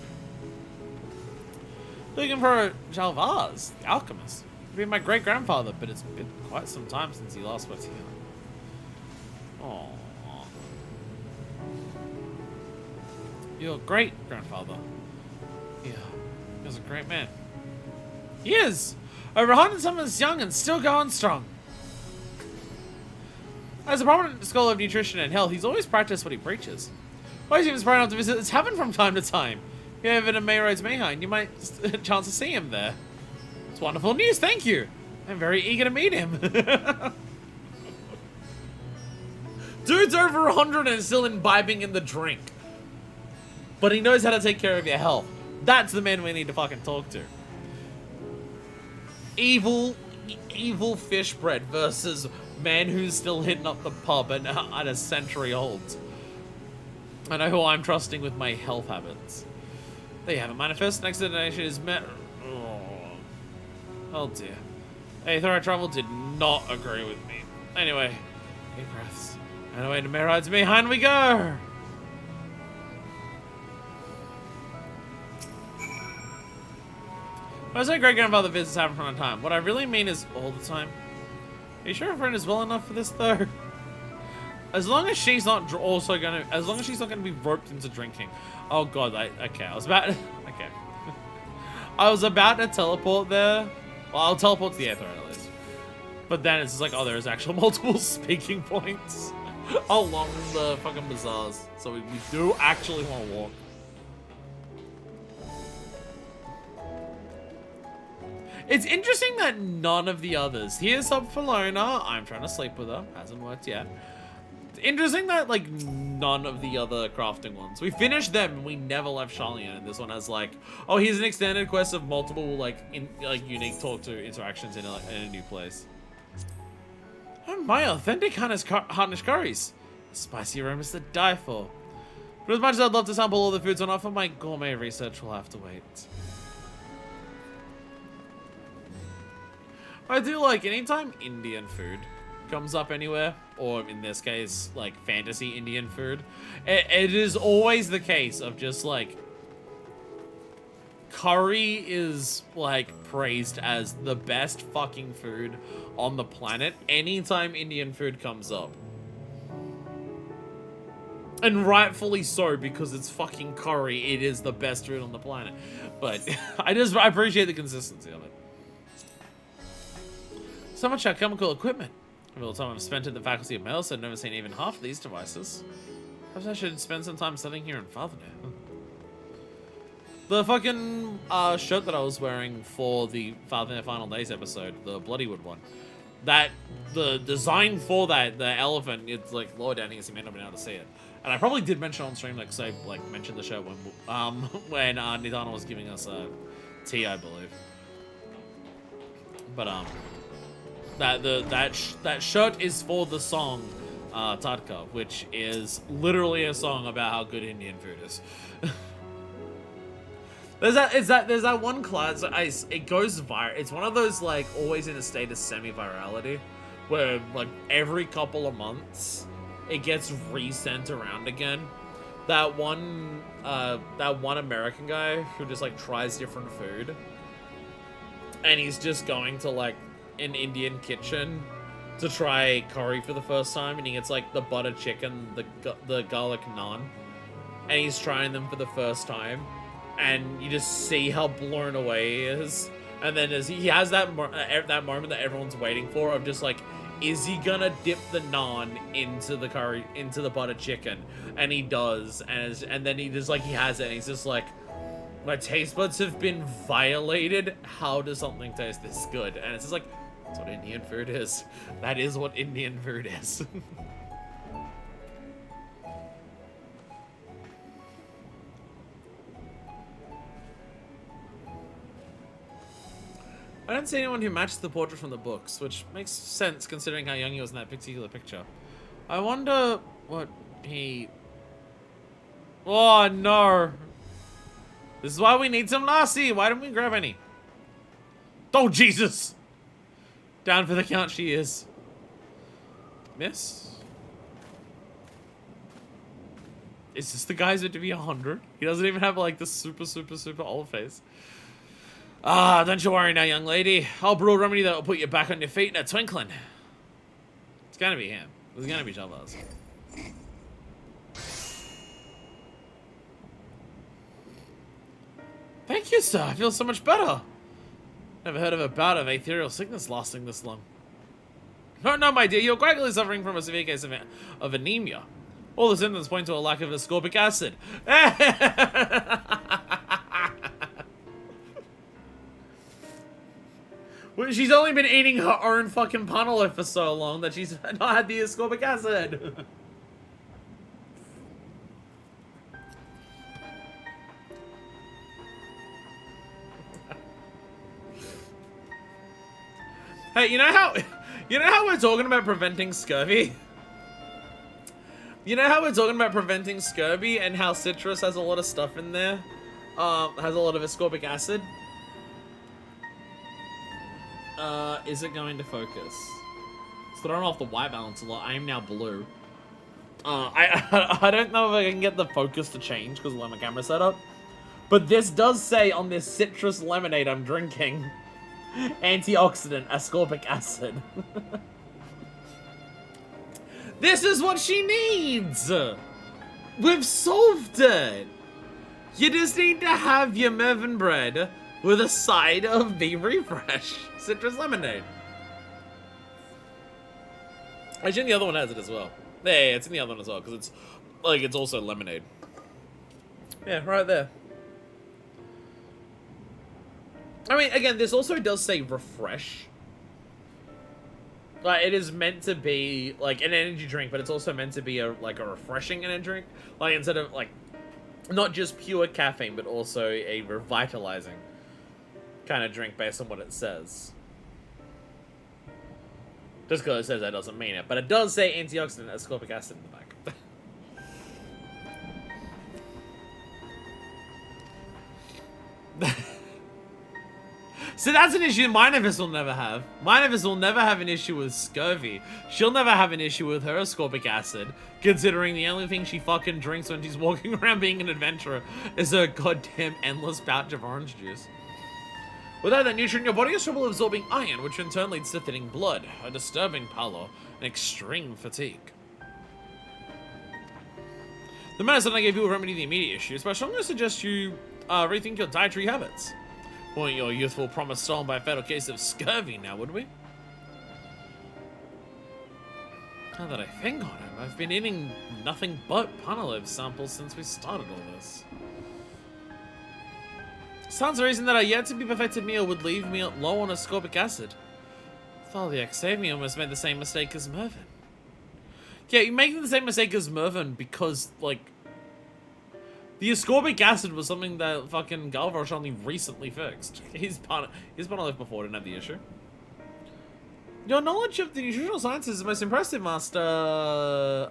[SPEAKER 1] Looking for Jalvaz, the alchemist. He'd be my great-grandfather, but it's been quite some time since he last worked here. Aww. Your great-grandfather. Yeah, he was a great man. He is! Over 100 summers young and still going strong. As a prominent scholar of nutrition and health, he's always practiced what he preaches. Always seems bright enough to visit this tavern from time to time. If you're ever in Mayroad's Mayheim, you might chance to see him there. It's wonderful news, thank you. I'm very eager to meet him. Dude's over 100 and still imbibing in the drink. But he knows how to take care of your health. That's the man we need to fucking talk to. Evil fish bread versus man who's still hitting up the pub and at a century old. I know who I'm trusting with my health habits. They have a manifest. Next donation is met. Oh dear. Hey, Thor Travel did not agree with me. Anyway, deep breaths. And away to Mayroad's behind we go. When I say great-grandfather visits happen from time, what I really mean is all the time. Are you sure a friend is well enough for this, though? As long as she's not also gonna, as long as she's not gonna be roped into drinking. Oh god, okay, I was about to, okay. I was about to teleport there. Well, I'll teleport to the Aether at least. But then it's just like, oh, there's actual multiple speaking points along the fucking bazaars. So we do actually want to walk. It's interesting that none of the others. Here's up for Lona. I'm trying to sleep with her. Hasn't worked yet. It's interesting that, like, none of the other crafting ones. We finished them and we never left Sharalyan. And this one has, like, oh, here's an extended quest of multiple, like, unique talk-to interactions in a new place. Oh, my authentic Harnish curries. Spicy aromas to die for. But as much as I'd love to sample all the foods on offer, my gourmet research will have to wait. I do like anytime Indian food comes up anywhere, or in this case, like fantasy Indian food, it is always the case of just like curry is like praised as the best fucking food on the planet anytime Indian food comes up. And rightfully so, because it's fucking curry, it is the best food on the planet. But I appreciate the consistency of it. So much alchemical equipment. Over the time I've spent at the Faculty of Medicine, I've never seen even half of these devices. Perhaps I should spend some time studying here in Fathernet. The fucking shirt that I was wearing for the Fathernet Final Days episode, the Bloodywood one, that the design for that, the elephant, it's like lower down here, so you may not be able to see it. And I probably did mention on stream, like, so I like mentioned the show when Nidana was giving us tea, I believe. But that shirt is for the song Tadka, which is literally a song about how good Indian food is. there's that one class, it goes viral. It's one of those like always in a state of semi-virality, where like every couple of months it gets resent around again. That one American guy who just like tries different food, and he's just going to like an Indian kitchen to try curry for the first time, and he gets like the butter chicken, the garlic naan, and he's trying them for the first time, and you just see how blown away he is. And then as he has that moment that everyone's waiting for of just like, is he gonna dip the naan into the curry, into the butter chicken? And he does, and then he just like, he has it, and he's just like, my taste buds have been violated. How does something taste this good? And it's just like, that's what Indian food is. That is what Indian food is. I don't see anyone who matches the portrait from the books, which makes sense considering how young he was in that particular picture. I wonder what he... Oh, no. This is why we need some Lassie. Why didn't we grab any? Oh, Jesus. Down for the count she is. Miss? Is this the guy's meant to be 100? He doesn't even have like the super old face. Ah, don't you worry now, young lady. I'll brew a remedy that will put you back on your feet in a twinkling. It's gonna be him. It's gonna be Shalvaz. Thank you, sir. I feel so much better. Never heard of a bout of ethereal sickness lasting this long. Oh, no, my dear. You're gradually suffering from a severe case of anemia. All the symptoms point to a lack of ascorbic acid. Well, she's only been eating her own fucking panalo for so long that she's not had the ascorbic acid. Hey, you know how we're talking about preventing scurvy? You know how we're talking about preventing scurvy and how citrus has a lot of stuff in there? Has a lot of ascorbic acid? Is it going to focus? It's thrown off the white balance a lot. I am now blue. I don't know if I can get the focus to change because of my camera setup. But this does say on this citrus lemonade I'm drinking, antioxidant ascorbic acid. This is what she needs! We've solved it! You just need to have your Mervyn bread with a side of the refresh citrus lemonade. Actually, the other one has it as well. Yeah, it's in the other one as well, because it's, like, it's also lemonade. Yeah, right there. I mean, again, this also does say refresh. Like, it is meant to be, like, an energy drink, but it's also meant to be, a refreshing energy drink. Like, instead of, like, not just pure caffeine, but also a revitalizing kind of drink based on what it says. Just because it says that doesn't mean it. But it does say antioxidant ascorbic acid in the back. So that's an issue Minervis will never have. Minervis will never have an issue with scurvy. She'll never have an issue with her ascorbic acid, considering the only thing she fucking drinks when she's walking around being an adventurer is a goddamn endless pouch of orange juice. Without that nutrient, your body has trouble absorbing iron, which in turn leads to thinning blood, a disturbing pallor, and extreme fatigue. The medicine I gave you will remedy the immediate issues, but I strongly suggest you rethink your dietary habits. Want your youthful promise stolen by a fatal case of scurvy now, would we? Now that I think on it, I've been eating nothing but Panalev samples since we started all this. Sounds the reason that a yet to be perfected meal would leave me low on ascorbic acid. FFXIV almost made the same mistake as Mervyn. Yeah, you're making the same mistake as Mervyn because, like, the ascorbic acid was something that fucking Galvarosh only recently fixed. His Panalev before didn't have the issue. Your knowledge of the nutritional sciences is most impressive, Master.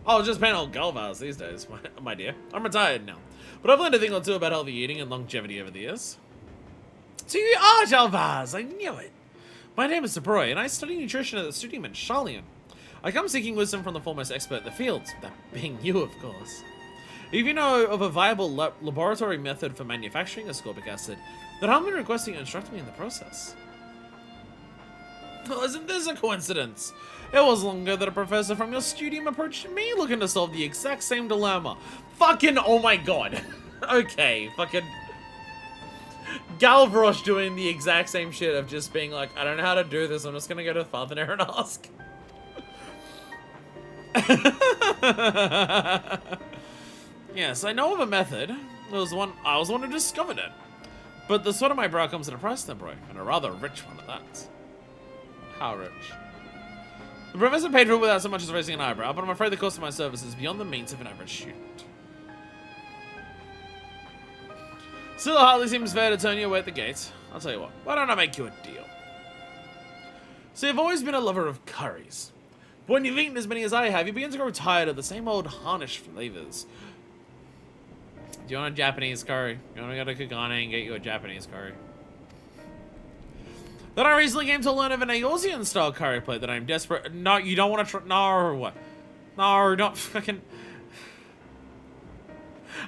[SPEAKER 1] Oh, just plain old Galvaz these days, my dear. I'm retired now. But I've learned a thing or two about healthy eating and longevity over the years. So you are Galvaz! I knew it! My name is Sabroy, and I study nutrition at the studium in Sharalyan. I come seeking wisdom from the foremost expert in the field, that being you, of course. If you know of a viable laboratory method for manufacturing ascorbic acid, then I'm requesting you instruct me in the process. Well, isn't this a coincidence? It was long ago that a professor from your studium approached me looking to solve the exact same dilemma. Fucking, oh my god. Okay, fucking Galvarosh doing the exact same shit of just being like, I don't know how to do this, I'm just gonna go to Father and ask. Yes, I know of a method. I was the one who discovered it. But the sweat of my brow comes at a price, then, bro, and a rather rich one at that. How rich? The professor paid for it without so much as raising an eyebrow, but I'm afraid the cost of my service is beyond the means of an average student. Still, it hardly seems fair to turn you away at the gate. I'll tell you what. Why don't I make you a deal? See, I've always been a lover of curries. But when you've eaten as many as I have, you begin to grow tired of the same old harnish flavors. Do you want a Japanese curry? You want to go to Kagane and get you a Japanese curry? Then I recently came to learn of an Eorzean style curry plate that I'm desperate. No, you don't want to try. No, what? No, don't fucking.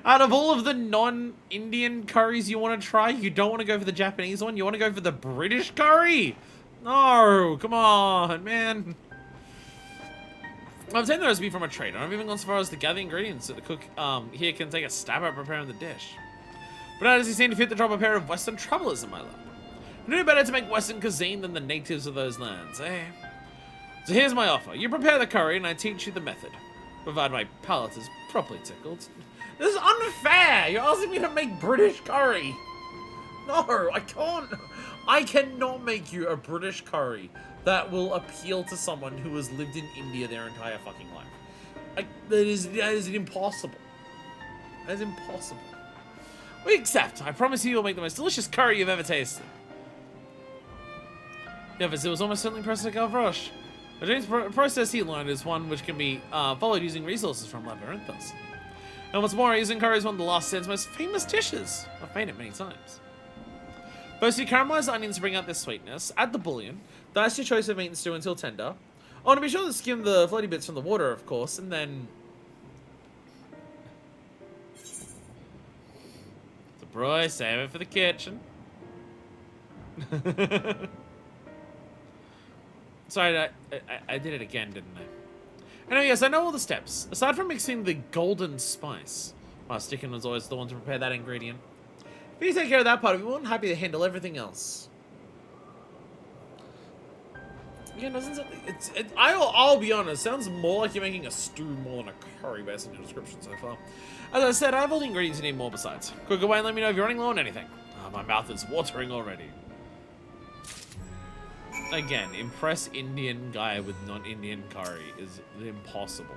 [SPEAKER 1] Out of all of the non-Indian curries you want to try, you don't want to go for the Japanese one. You want to go for the British curry. No, come on, man. I've taken the recipe from a trader. I've even gone so far as to gather ingredients so the cook here can take a stab at preparing the dish. But how does he seem to fit the drop a pair of Western travelers in my lap? No better to make Western cuisine than the natives of those lands, eh? So here's my offer. You prepare the curry and I teach you the method. Provided my palate is properly tickled. This is unfair! You're asking me to make British curry! No, I can't. I cannot make you a British curry that will appeal to someone who has lived in India their entire fucking life. That is impossible. That is impossible. We accept. I promise you will make the most delicious curry you've ever tasted. Yes, it was almost certainly Professor Gavroche. The James process he learned is one which can be followed using resources from Labyrinthos. And what's more, using curry is one of the last Set's most famous dishes. I've made it many times. First, you caramelize the onions to bring out their sweetness. Add the bouillon. Dice your choice of meat and stew until tender. Oh, and be sure to skim the floaty bits from the water, of course, and then... So, bro, save it for the kitchen. Sorry, I did it again, didn't I? Anyway, yes, I know all the steps. Aside from mixing the golden spice, Stickin was always the one to prepare that ingredient. If you take care of that part, we're more than happy to handle everything else. Yeah, doesn't I'll be honest, sounds more like you're making a stew more than a curry based on your description so far. As I said, I have all the ingredients you need more besides. Cook away and let me know if you're running low on anything. Oh, my mouth is watering already. Again, impress Indian guy with non-Indian curry is impossible.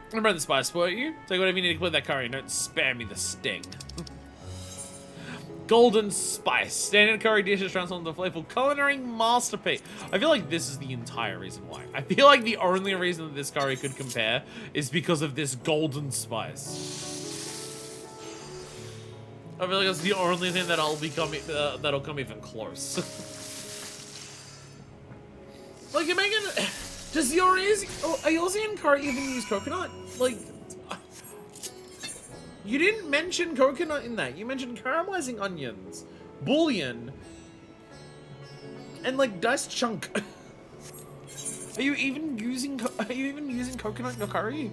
[SPEAKER 1] Remember the spice for you? Take whatever you need to complete that curry and don't spare me the sting. Golden spice. Standard curry dishes transformed into a flavorful culinary masterpiece. I feel like this is the entire reason why. I feel like the only reason that this curry could compare is because of this golden spice. I feel like that's the only thing that'll come even close. Like, you're making... Does your Eorzean curry even use coconut? Like... You didn't mention coconut in that. You mentioned caramelizing onions, bouillon, and, like, diced chunk. Are you even using coconut in your curry?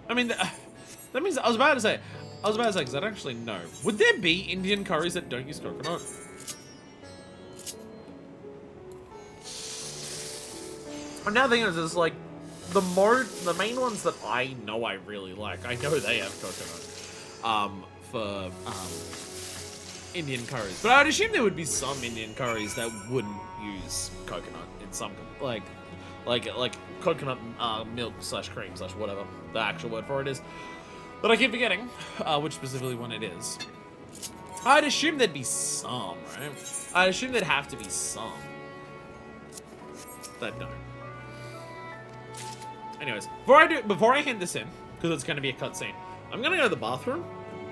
[SPEAKER 1] I mean, that means... I was about to say, because I don't actually know. Would there be Indian curries that don't use coconut? I'm now thinking of this, like, the main ones that I know I really like, I know they have coconut, for, Indian curries. But I would assume there would be some Indian curries that wouldn't use coconut in some, like coconut, milk / cream / whatever the actual word for it is. But I keep forgetting, which specifically one it is. I'd assume there'd be some, right? I'd assume there'd have to be some. That don't. Anyways, before I hand this in, because it's going to be a cutscene, I'm going to go to the bathroom,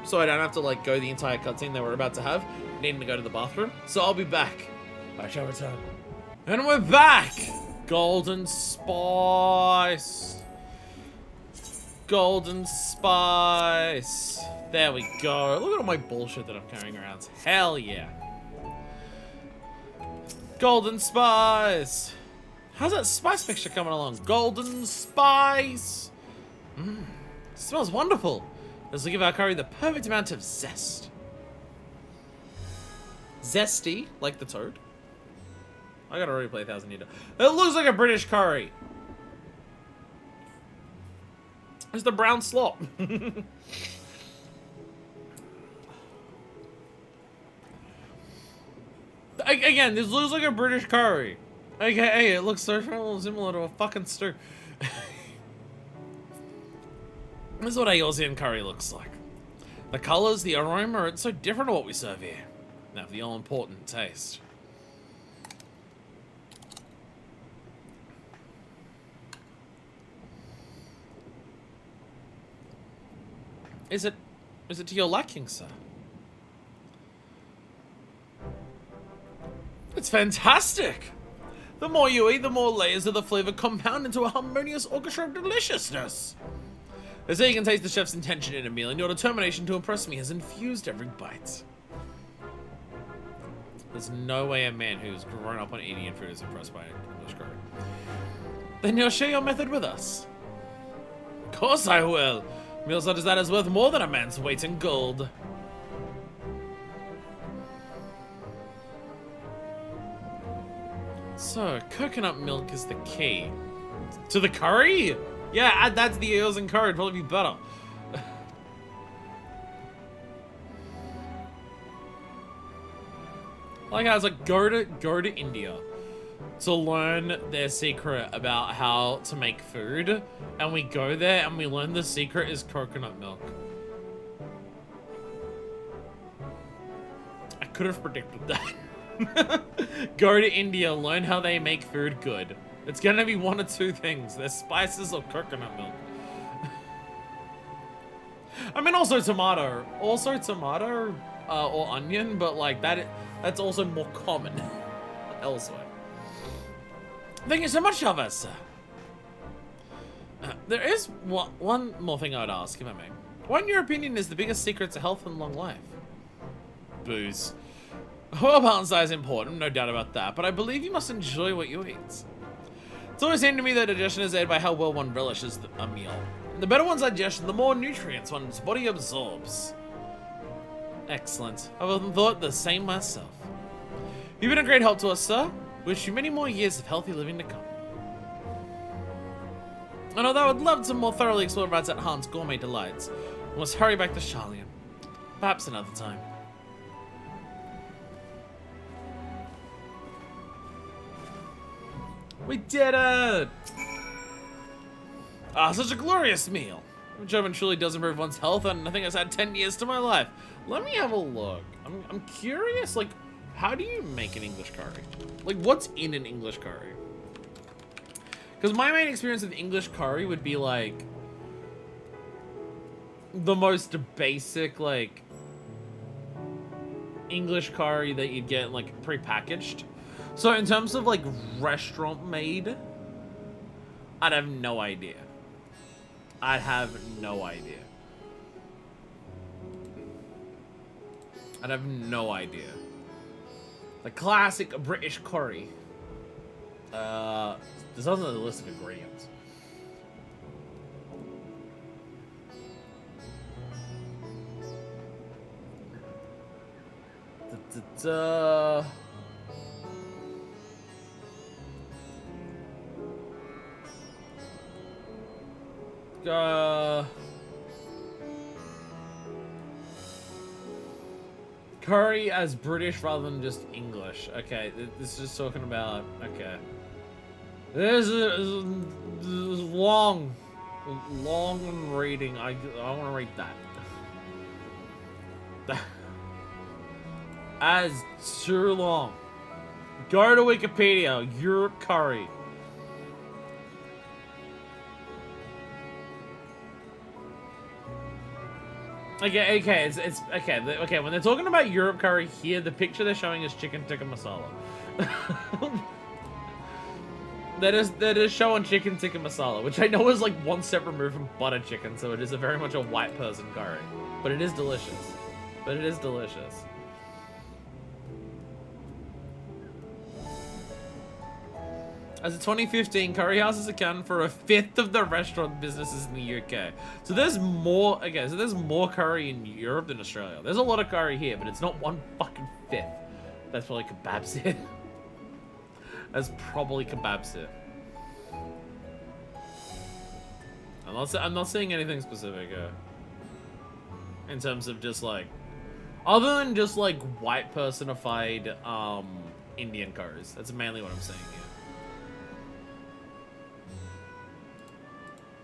[SPEAKER 1] so I don't have to, like, go the entire cutscene that we're about to have, needing to go to the bathroom. So I'll be back. I shall return. And we're back! Golden spice. Golden spice. There we go. Look at all my bullshit that I'm carrying around. Hell yeah. Golden spice. How's that spice mixture coming along? Golden spice! Mmm, smells wonderful. This will give our curry the perfect amount of zest. Zesty, like the toad. I gotta already play 1000 Year. It looks like a British curry. It's the brown slop. Again, this looks like a British curry. Okay, it looks so similar to a fucking stew. This is what a Eorzean curry looks like. The colors, the aroma, it's so different to what we serve here. Now for the all-important taste. Is it to your liking, sir? It's fantastic! The more you eat, the more layers of the flavor compound into a harmonious orchestra of deliciousness. As you can taste the chef's intention in a meal, and your determination to impress me has infused every bite. There's no way a man who's grown up on Indian food is impressed by English curry. Then you'll share your method with us. Of course I will. Meal such as that is worth more than a man's weight in gold. So, coconut milk is the key. To the curry? Yeah, add that to the eels and curry, it'd probably be better. Like how it's like, go to India to learn their secret about how to make food, and we go there and we learn the secret is coconut milk. I could have predicted that. Go to India, learn how they make food good. It's gonna be one of two things. There's spices or coconut milk. I mean, also tomato. Also tomato or onion, but like that's also more common elsewhere. Thank you so much, Chavez. There is one more thing I would ask, if I may. What, in your opinion, is the biggest secret to health and long life? Booze. Well, balanced diet is important, no doubt about that, but I believe you must enjoy what you eat. It's always seemed to me that digestion is aided by how well one relishes a meal. The better one's digestion, the more nutrients one's body absorbs. Excellent. I've often thought the same myself. You've been a great help to us, sir. Wish you many more years of healthy living to come. And although I'd love to more thoroughly explore Radzat Han's gourmet delights, we must hurry back to Sharalyan. Perhaps another time. We did it! Ah, such a glorious meal. German truly does improve one's health, and I think it's had 10 years to my life. Let me have a look. I'm curious, like, how do you make an English curry? Like, what's in an English curry? Because my main experience with English curry would be, like, the most basic, like, English curry that you'd get, like, pre-packaged. So in terms of, like, restaurant made, I'd have no idea. I'd have no idea. I'd have no idea. The classic British curry. This doesn't have a list of ingredients. Curry as British rather than just English. Okay, this is just talking about. Okay, this is long reading. I want to read that. As too long. Go to Wikipedia. Europe curry. Okay, it's okay. Okay, when they're talking about Europe curry here, the picture they're showing is chicken tikka masala. that is showing chicken tikka masala, which I know is like one step removed from butter chicken, so it is very much a white person curry, but it is delicious. As of 2015, curry houses account for 1/5 of the restaurant businesses in the UK. So there's more, okay, so there's more curry in Europe than Australia. There's a lot of curry here, but it's not 1/5. That's probably kebabs here. That's probably kebabs here. I'm not seeing anything specific in terms of just like, other than just like white personified Indian curries. That's mainly what I'm saying here.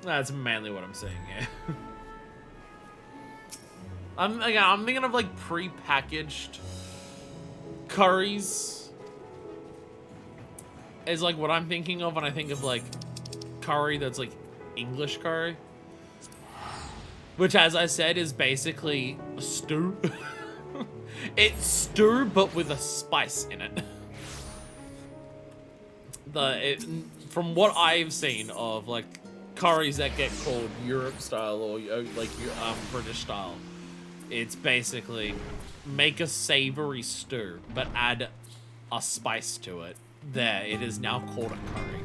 [SPEAKER 1] That's mainly what I'm saying, yeah. I'm thinking of like pre-packaged curries. Is like what I'm thinking of when I think of like curry that's like English curry. Which, as I said, is basically a stew. It's stew, but with a spice in it. From what I've seen of like curries that get called Europe style or like British style, it's basically make a savory stew, but add a spice to it. There, it is now called a curry.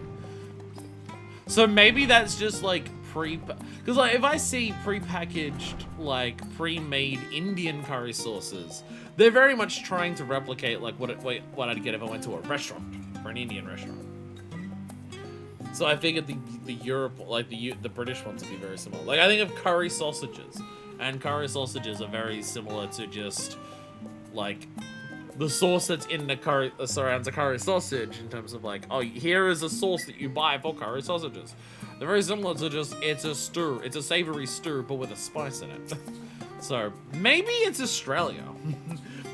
[SPEAKER 1] So maybe that's just like because like if I see pre-packaged like pre-made Indian curry sauces, they're very much trying to replicate like what I'd get if I went to a restaurant, for an Indian restaurant. So I figured the Europe, like the British ones would be very similar. Like I think of curry sausages, and curry sausages are very similar to just like the sauce that's in the curry surrounds a curry sausage in terms of like, oh, here is a sauce that you buy for curry sausages. They're very similar to just, it's a stew. It's a savory stew, but with a spice in it. So maybe it's Australia.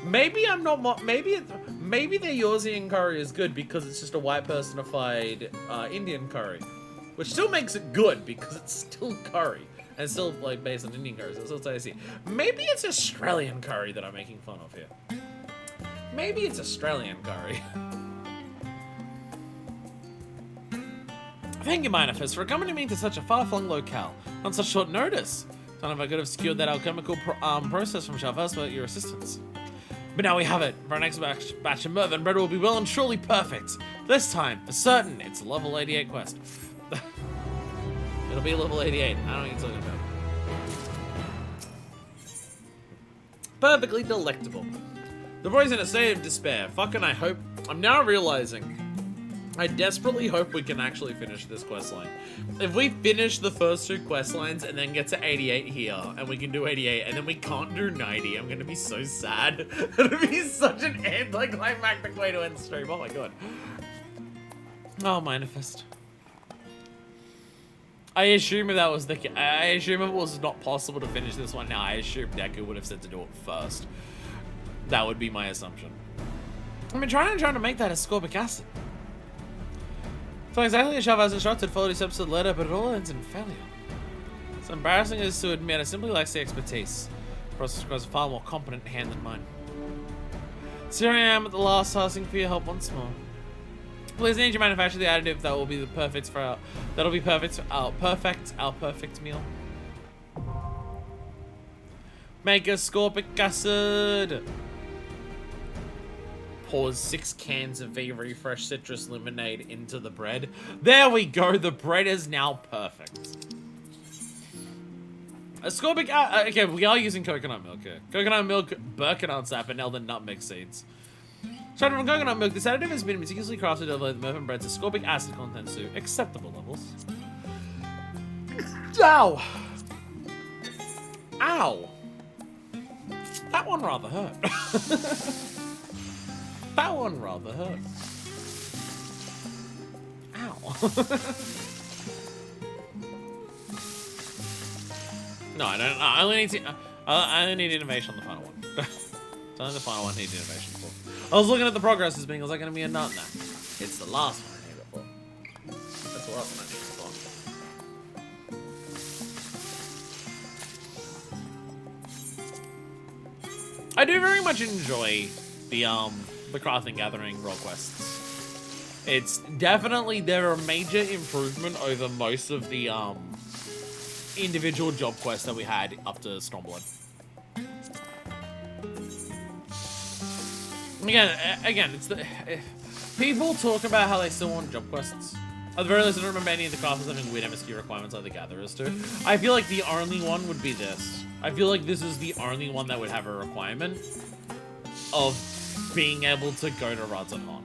[SPEAKER 1] Maybe I'm not, maybe their Yorzian curry is good because it's just a white personified Indian curry. Which still makes it good because it's still curry. And it's still like based on Indian curry, so it's still tasty. Maybe it's Australian curry that I'm making fun of here. Maybe it's Australian curry. Thank you, Manifest, for accompanying me to such a far-flung locale on such short notice. Don't know if I could have secured that alchemical process from Shalvas without your assistance. But now we have it. For our next batch of Mervyn, bread will be well and surely perfect. This time, for certain, it's a level 88 quest. It'll be level 88. I don't know what you're talking about. Perfectly delectable. The boy's in a state of despair. Fucking I hope... I'm now realizing... I desperately hope we can actually finish this questline. If we finish the first two questlines and then get to 88 here, and we can do 88, and then we can't do 90, I'm gonna be so sad. It'll be such an anticlimactic way to end the stream. Oh my god. Oh, Manifest. I assume if that was the... I assume if it was not possible to finish this one now, I assume Deku would have said to do it first. That would be my assumption. I've been trying to make that ascorbic acid. So exactly as Shalvas instructed, followed his episode letter, but it all ends in failure. It's embarrassing as to admit, I simply lack the expertise. The process requires a far more competent hand than mine. So here I am at the last, asking for your help once more. Please need to manufacture the additive that will be perfect for our perfect meal. Make ascorbic acid. Pours 6 cans of very fresh citrus lemonade into the bread. There we go. The bread is now perfect. Ascorbic okay, we are using coconut milk here. Coconut milk, Birkenau sap, and now the nutmeg seeds. Starting from coconut milk, this additive has been meticulously crafted to elevate the Mervyn bread's ascorbic acid content to acceptable levels. Ow! Ow! That one rather hurt. That one rather hurt. Ow. No, I don't. I only need innovation on the final one. It's only the final one I need innovation for. I was looking at the progress as being, was that going to be a nut? No. It's the last one I need it for. That's the last one I need it for. I do very much enjoy the Crafting Gathering role quests. It's definitely, they're a major improvement over most of the individual job quests that we had up to Stormblood. Again, it's the people talk about how they still want job quests. At the very least, I don't remember any of the classes having weird MSQ requirements like the Gatherers do. I feel like the only one would be this. I feel like this is the only one that would have a requirement of being able to go to Radzahan.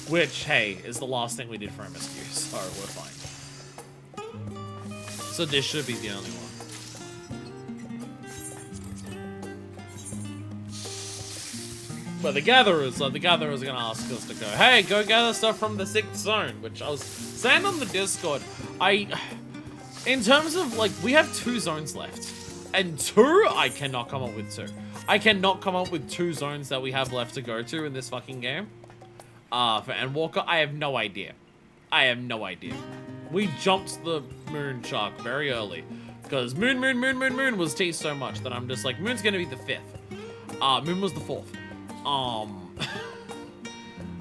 [SPEAKER 1] Which, hey, is the last thing we did for MSQ, so we're fine. So this should be the only one. But the Gatherers are gonna ask us to go, hey, go gather stuff from the 6th zone, which I was saying on the Discord. In terms of, like, we have 2 zones left. And 2, I cannot come up with 2. I cannot come up with 2 zones that we have left to go to in this fucking game. For Endwalker, I have no idea. I have no idea. We jumped the moon shark very early. Because moon was teased so much that I'm just like, moon's gonna be the 5th. Moon was the 4th.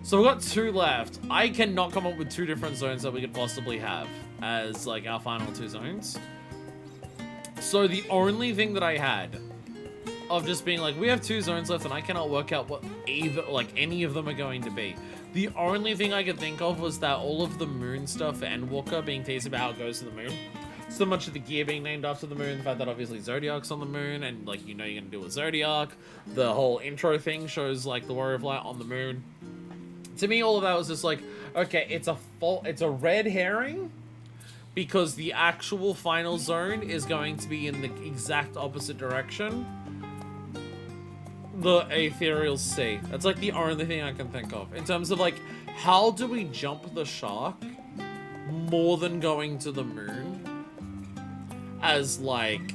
[SPEAKER 1] So we've got 2 left. I cannot come up with 2 different zones that we could possibly have as like our final 2 zones. So the only thing that I had of just being like, we have 2 zones left and I cannot work out what either, like any of them are going to be. The only thing I could think of was that all of the moon stuff for Endwalker being teased about how it goes to the moon. So much of the gear being named after the moon, the fact that obviously Zodiac's on the moon, and like, you know you're gonna do a Zodiac. The whole intro thing shows like the Warrior of Light on the moon. To me, all of that was just like, okay, it's a red herring, because the actual final zone is going to be in the exact opposite direction. The Ethereal Sea. That's like the only thing I can think of. In terms of like, how do we jump the shark more than going to the moon as like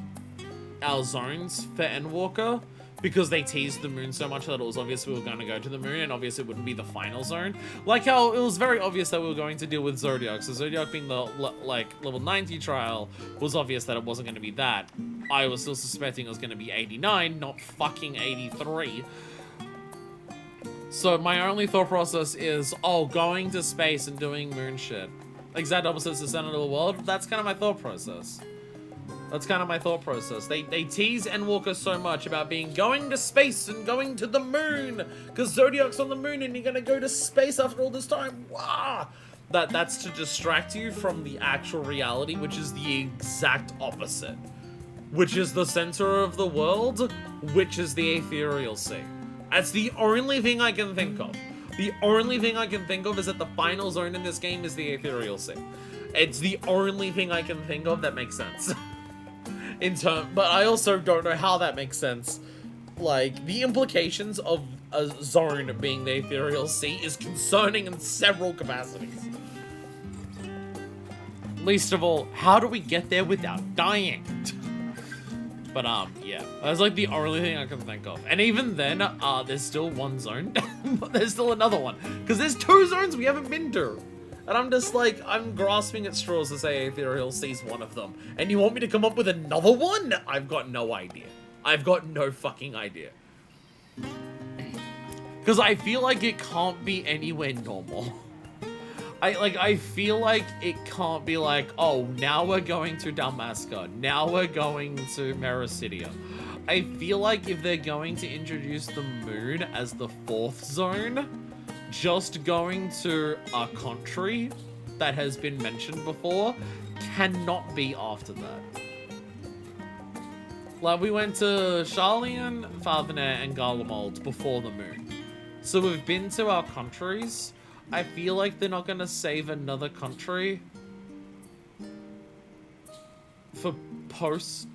[SPEAKER 1] our zones for Endwalker? Because they teased the moon so much that it was obvious we were going to go to the moon, and obviously it wouldn't be the final zone. Like how it was very obvious that we were going to deal with Zodiac. So Zodiac being the like level 90 trial was obvious that it wasn't going to be that. I was still suspecting it was going to be 89, not fucking 83. So my only thought process is, oh, going to space and doing moon shit. Exact opposites to center of the world. That's kind of my thought process. That's kind of my thought process. They tease Endwalker so much about going to space and going to the moon, because Zodiac's on the moon and you're gonna go to space after all this time. Wow! That's to distract you from the actual reality, which is the exact opposite. Which is the center of the world, which is the Ethereal Sea. That's the only thing I can think of. The only thing I can think of is that the final zone in this game is the Ethereal Sea. It's the only thing I can think of that makes sense. But I also don't know how that makes sense. Like, the implications of a zone being the Ethereal Sea is concerning in several capacities. Least of all, how do we get there without dying? But, yeah. That's, like, the only thing I can think of. And even then, there's still one zone. There's still another one. Because there's 2 zones we haven't been to. And I'm just like, I'm grasping at straws to say Ethereal Sea's one of them. And you want me to come up with another one? I've got no idea. I've got no fucking idea. Because I feel like it can't be anywhere normal. I feel like it can't be like, oh, now we're going to Dalmasca. Now we're going to Mericidia. I feel like if they're going to introduce the moon as the 4th zone, just going to a country that has been mentioned before cannot be after that. Like, we went to Sharalyan, Farvenet, and Garlemald before the moon. So we've been to our countries. I feel like they're not going to save another country for post.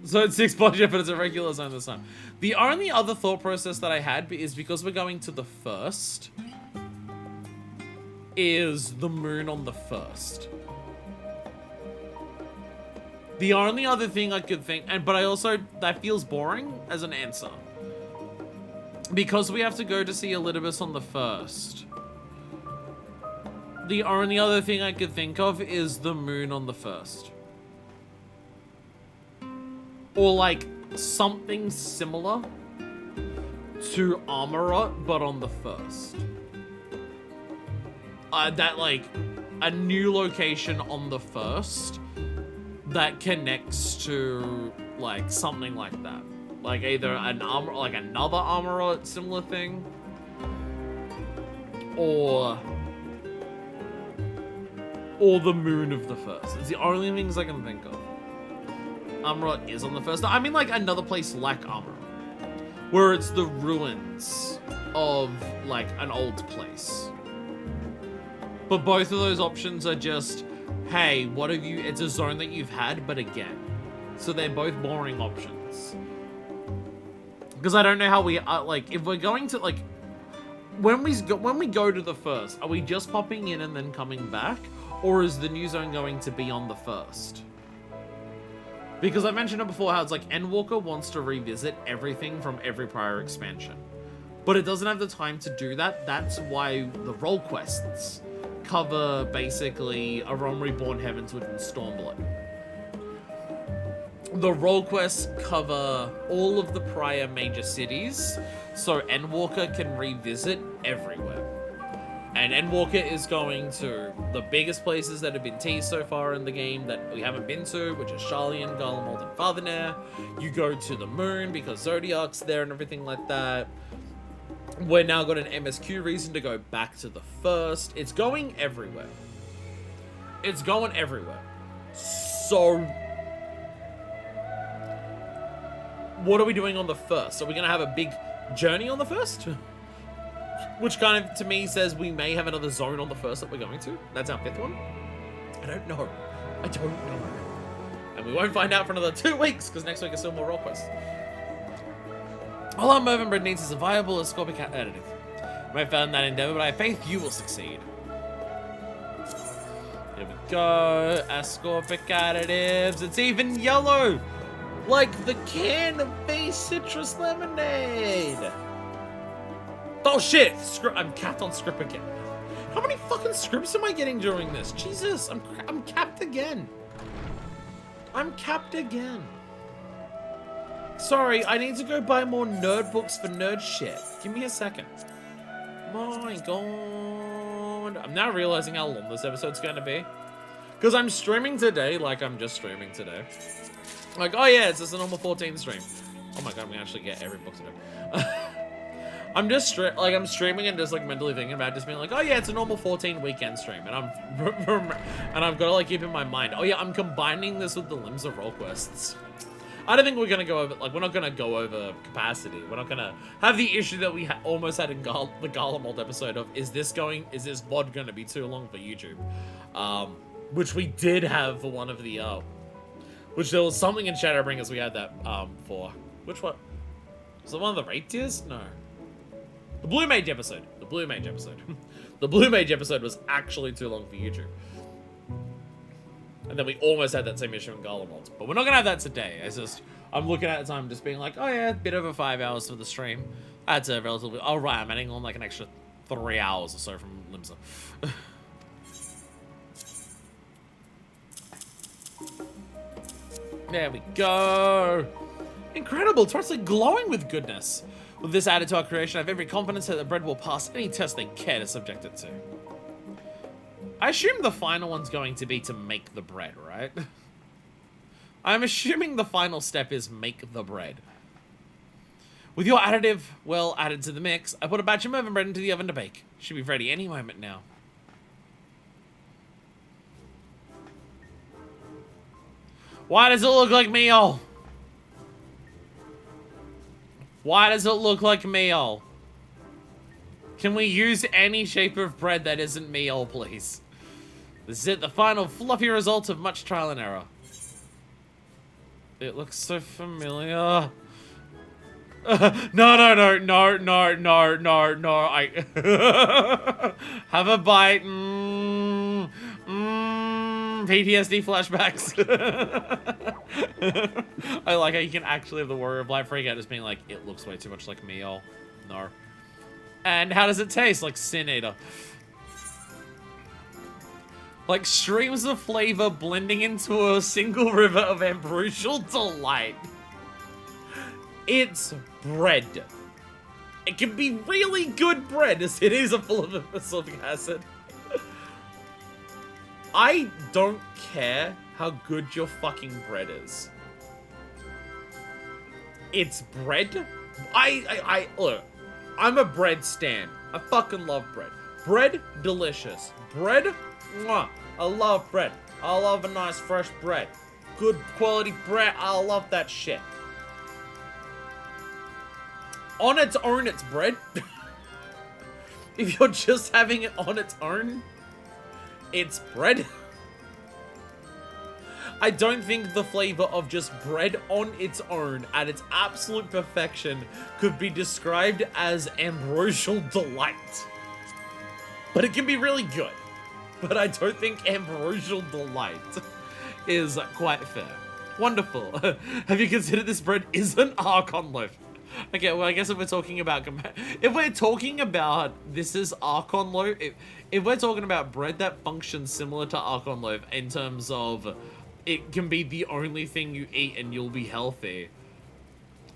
[SPEAKER 1] So it's 6 budget, but it's a regular zone this time. The only other thought process that I had is because we're going to the 1st, is the moon on the 1st. The only other thing I could think, but I also, that feels boring as an answer. Because we have to go to see Elidibus on the 1st. The only other thing I could think of is the moon on the 1st. Or like something similar to Armorot, but on the 1st. That like a new location on the 1st that connects to like something like that. Like either an armor, like another Armorot similar thing, or the moon of the 1st. It's the only things I can think of. Armorot is on the 1st. I mean, like, another place like Armorot, where it's the ruins of, like, an old place. But both of those options are just, hey, what have you... It's a zone that you've had, but again. So they're both boring options. Because I don't know how we... like, if we're going to, like... When we go to the 1st, are we just popping in and then coming back? Or is the new zone going to be on the 1st? Because I mentioned it before how it's like Endwalker wants to revisit everything from every prior expansion. But it doesn't have the time to do that. That's why the role quests cover basically A Realm Reborn, Heavensward, and Stormblood. The role quests cover all of the prior major cities, so Endwalker can revisit everywhere. And Endwalker is going to the biggest places that have been teased so far in the game that we haven't been to, which is Sharalyan, Garlemald, and Farthernair. You go to the moon because Zodiac's there and everything like that. We're now got an MSQ reason to go back to the first. It's going everywhere. It's going everywhere. So, what are we doing on the first? Are we going to have a big journey on the first? Which kind of, to me, says we may have another zone on the first that we're going to. That's our 5th one. I don't know. I don't know. And we won't find out for another 2 weeks, because next week is still more role quests. All our Mervyn bread needs is a viable ascorbic additive. I may have found that endeavor, but I have faith you will succeed. Here we go. Ascorbic additives. It's even yellow. Like the can of base citrus lemonade. Oh shit! I'm capped on script again. How many fucking scripts am I getting during this? Jesus, I'm capped again. I'm capped again. Sorry, I need to go buy more nerd books for nerd shit. Give me a second. My god. I'm now realizing how long this episode's going to be. Because I'm streaming today like I'm just streaming today. Like, oh yeah, it's just a normal 14 stream. Oh my god, I'm going to actually get every book to do. I'm just I'm streaming and just like mentally thinking about just being like, oh yeah, it's a normal 14 weekend stream, and I've got to like keep in my mind, oh yeah, I'm combining this with the Limsa role quests. I don't think we're gonna go over, like, we're not gonna go over capacity. We're not gonna have the issue that we almost had in the Garlemald episode of, is this VOD gonna be too long for YouTube? Which we did have for one of the, which there was something in Shadowbringers we had that, for. Which one? Was it one of the raid tiers? No. The Blue Mage episode. The Blue Mage episode. The Blue Mage episode was actually too long for YouTube. And then we almost had that same issue in Garlemald. But we're not going to have that today. It's just, I'm looking at the time just being like, oh yeah, a bit over 5 hours for the stream. That's a relatively, oh right, I'm adding on like an extra 3 hours or so from Limsa. There we go. Incredible, it's actually glowing with goodness. With this added to our creation, I have every confidence that the bread will pass any test they care to subject it to. I assume the final one's going to be to make the bread, right? I'm assuming the final step is make the bread. With your additive well added to the mix, I put a batch of Mervyn bread into the oven to bake. Should be ready any moment now. Why does it look like meal? Why does it look like meal? Can we use any shape of bread that isn't meal, please? This is it, the final fluffy result of much trial and error. It looks so familiar. No, I have a bite. PTSD flashbacks. I like how you can actually have the warrior of light freak out just being like, it looks way too much like meal. No. And how does it taste? Like Sin Eater. Like streams of flavor blending into a single river of ambrosial delight. It's bread. It can be really good bread as it is full of ascorbic acid. I don't care how good your fucking bread is. It's bread. Look, I'm a bread stan. I fucking love bread. Bread, delicious. Bread, mwah. I love bread. I love a nice fresh bread. Good quality bread, I love that shit. On its own, it's bread. If you're just having it on its own, it's bread. I don't think the flavor of just bread on its own at its absolute perfection could be described as ambrosial delight. But it can be really good. But I don't think ambrosial delight is quite fair. Wonderful. Have you considered this bread is an Archon loaf? Okay, well, I guess if we're talking about this is Archon loaf, if we're talking about bread that functions similar to Archon loaf in terms of it can be the only thing you eat and you'll be healthy,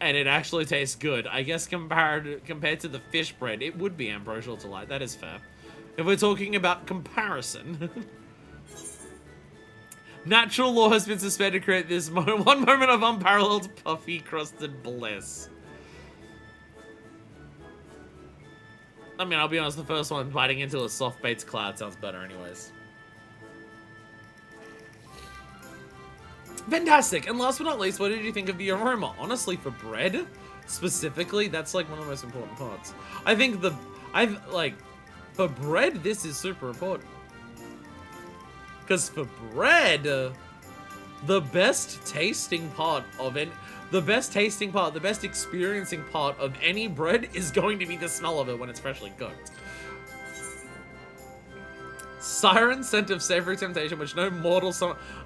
[SPEAKER 1] and it actually tastes good, I guess compared to the fish bread, it would be ambrosial delight. That is fair. If we're talking about comparison. Natural law has been suspended to create this one moment of unparalleled puffy crusted bliss. I mean, I'll be honest, the first one, biting into a soft baked cloud, sounds better anyways. Fantastic! And last but not least, what did you think of the aroma? Honestly, for bread, specifically, that's like one of the most important parts. I think for bread, this is super important. Because for bread, the best tasting part, the best experiencing part of any bread is going to be the smell of it when it's freshly cooked. Siren scent of savory temptation, which no mortal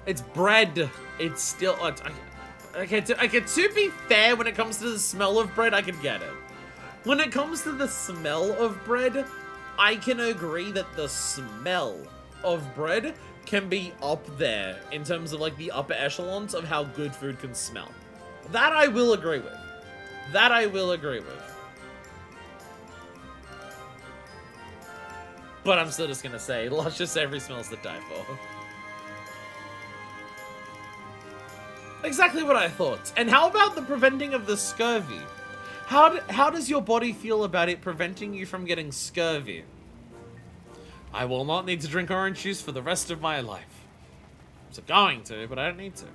[SPEAKER 1] it's bread. It's still, okay, to be fair, when it comes to the smell of bread, I can get it. When it comes to the smell of bread, I can agree that the smell of bread can be up there in terms of like the upper echelons of how good food can smell. That I will agree with. But I'm still just gonna say, luscious savory smells to die for. Exactly what I thought. And how about the preventing of the scurvy? How does your body feel about it preventing you from getting scurvy? I will not need to drink orange juice for the rest of my life. I'm going to, but I don't need to.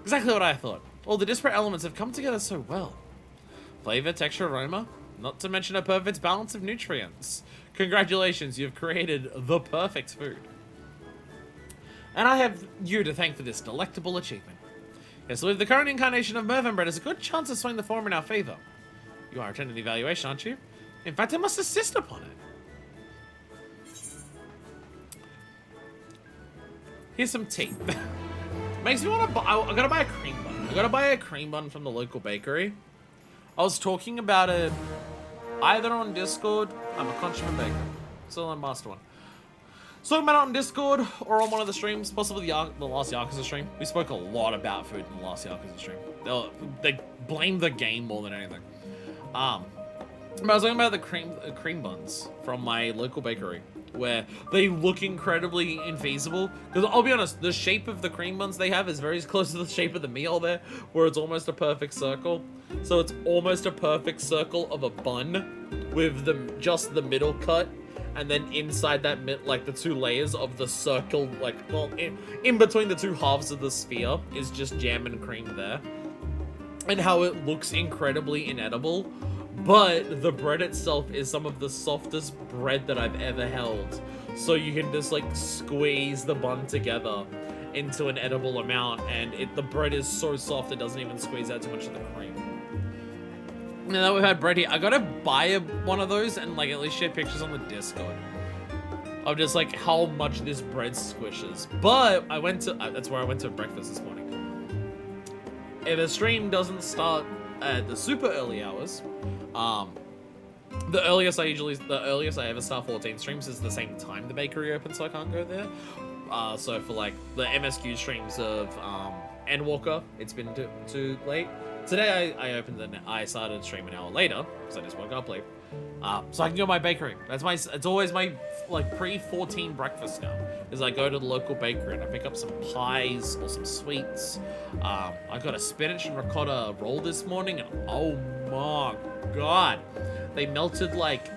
[SPEAKER 1] Exactly what I thought. All the disparate elements have come together so well. Flavor, texture, aroma, not to mention a perfect balance of nutrients. Congratulations, you've created the perfect food. And I have you to thank for this delectable achievement. Yes, with the current incarnation of Mervyn bread has a good chance of swaying the form in our favor. You are attending the evaluation, aren't you? In fact, I must insist upon it. Here's some tea. Makes me want to buy. I gotta buy a cream bun. I gotta buy a cream bun from the local bakery. I was talking about it either on Discord. I'm a consummate baker. Still on Master One. Talking about it on Discord or on one of the streams, possibly the last Yakuza stream. We spoke a lot about food in the last Yakuza stream. They blamed the game more than anything. But I was talking about the cream buns from my local bakery, where they look incredibly infeasible. Because I'll be honest, the shape of the cream buns they have is very close to the shape of the meal there, where it's almost a perfect circle. So it's almost a perfect circle of a bun with just the middle cut, and then inside that like the two layers of the circle, like well, in between the two halves of the sphere is just jam and cream there, and how it looks incredibly inedible. But the bread itself is some of the softest bread that I've ever held. So you can just like squeeze the bun together into an edible amount, and the bread is so soft it doesn't even squeeze out too much of the cream. Now that we've had bread here, I gotta buy one of those and like at least share pictures on the Discord of just like how much this bread squishes. But that's where I went to breakfast this morning. If the stream doesn't start at the super early hours, the earliest I ever start 14 streams is the same time the bakery opens, so I can't go there. So for like the MSQ streams of Endwalker, it's been too late. Today I started stream an hour later because I just woke up late. So I can go to my bakery. It's always my like pre-14 breakfast now. Is I go to the local bakery and I pick up some pies or some sweets. I got a spinach and ricotta roll this morning, and oh my god, they melted like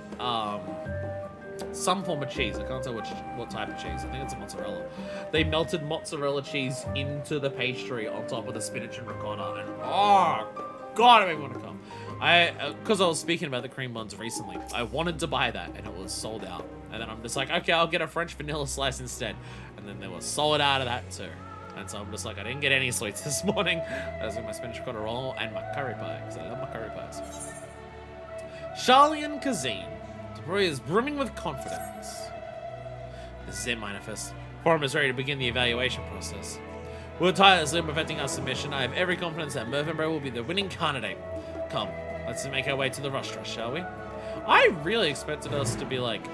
[SPEAKER 1] some form of cheese. I can't tell what type of cheese. I think it's a mozzarella. They melted mozzarella cheese into the pastry on top of the spinach and ricotta, and oh god, I want to come. Because I was speaking about the cream buns recently, I wanted to buy that and it was sold out. And then I'm just like, okay, I'll get a French vanilla slice instead. And then they were sold out of that too. And so I'm just like, I didn't get any sweets this morning. I was in my spinach ricotta roll and my curry pie, because I love my curry pies. Sharalyan Kazim. The brewery is brimming with confidence. This is it, Manifest. Forum is ready to begin the evaluation process. We're tirelessly preventing our submission. I have every confidence that Mervyn Bro will be the winning candidate. Come, let's make our way to the rostrum, shall we? I really expected us to be like...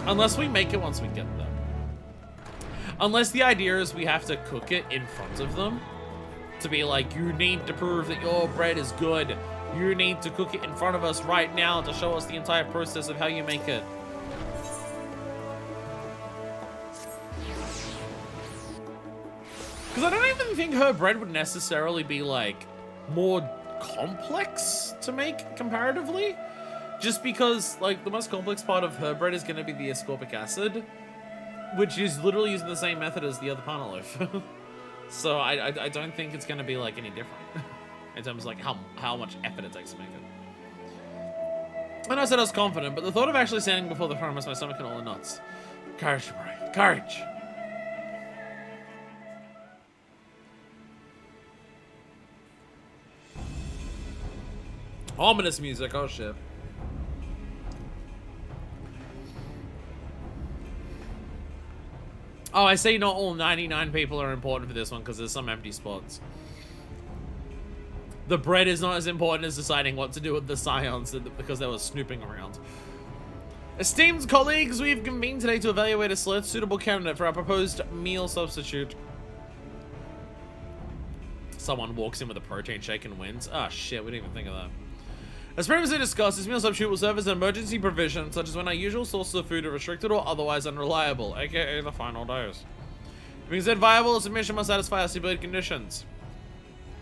[SPEAKER 1] Unless we make it once we get there. Unless the idea is we have to cook it in front of them. To be like, you need to prove that your bread is good. You need to cook it in front of us right now to show us the entire process of how you make it. Because I don't even think her bread would necessarily be, like, more complex to make comparatively. Just because, like, the most complex part of her bread is going to be the ascorbic acid, which is literally using the same method as the other panna loaf. So I don't think it's going to be, like, any different in terms of, like, how much effort it takes to make it. And I said I was confident, but the thought of actually standing before the throne makes my stomach in all the knots. Courage, bro. Courage. Ominous music, oh shit. Oh, I see not all 99 people are important for this one because there's some empty spots. The bread is not as important as deciding what to do with the scions because they were snooping around. Esteemed colleagues, we've convened today to evaluate a suitable candidate for our proposed meal substitute. Someone walks in with a protein shake and wins. Ah, shit, we didn't even think of that. As previously discussed, this meal substitute will serve as an emergency provision, such as when our usual sources of food are restricted or otherwise unreliable, aka the final dose. Being said viable, a submission must satisfy our stipulated conditions.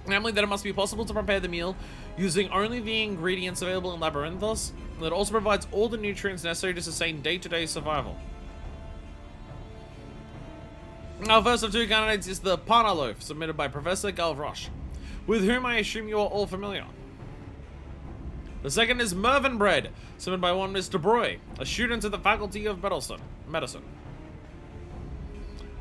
[SPEAKER 1] Namely, that it must be possible to prepare the meal using only the ingredients available in Labyrinthos, and that it also provides all the nutrients necessary to sustain day-to-day survival. Our first of two candidates is the Pana Loaf, submitted by Professor Galvroche, with whom I assume you are all familiar. The second is Mervyn Bread, submitted by one Mr. Broy, a student at the Faculty of Medicine.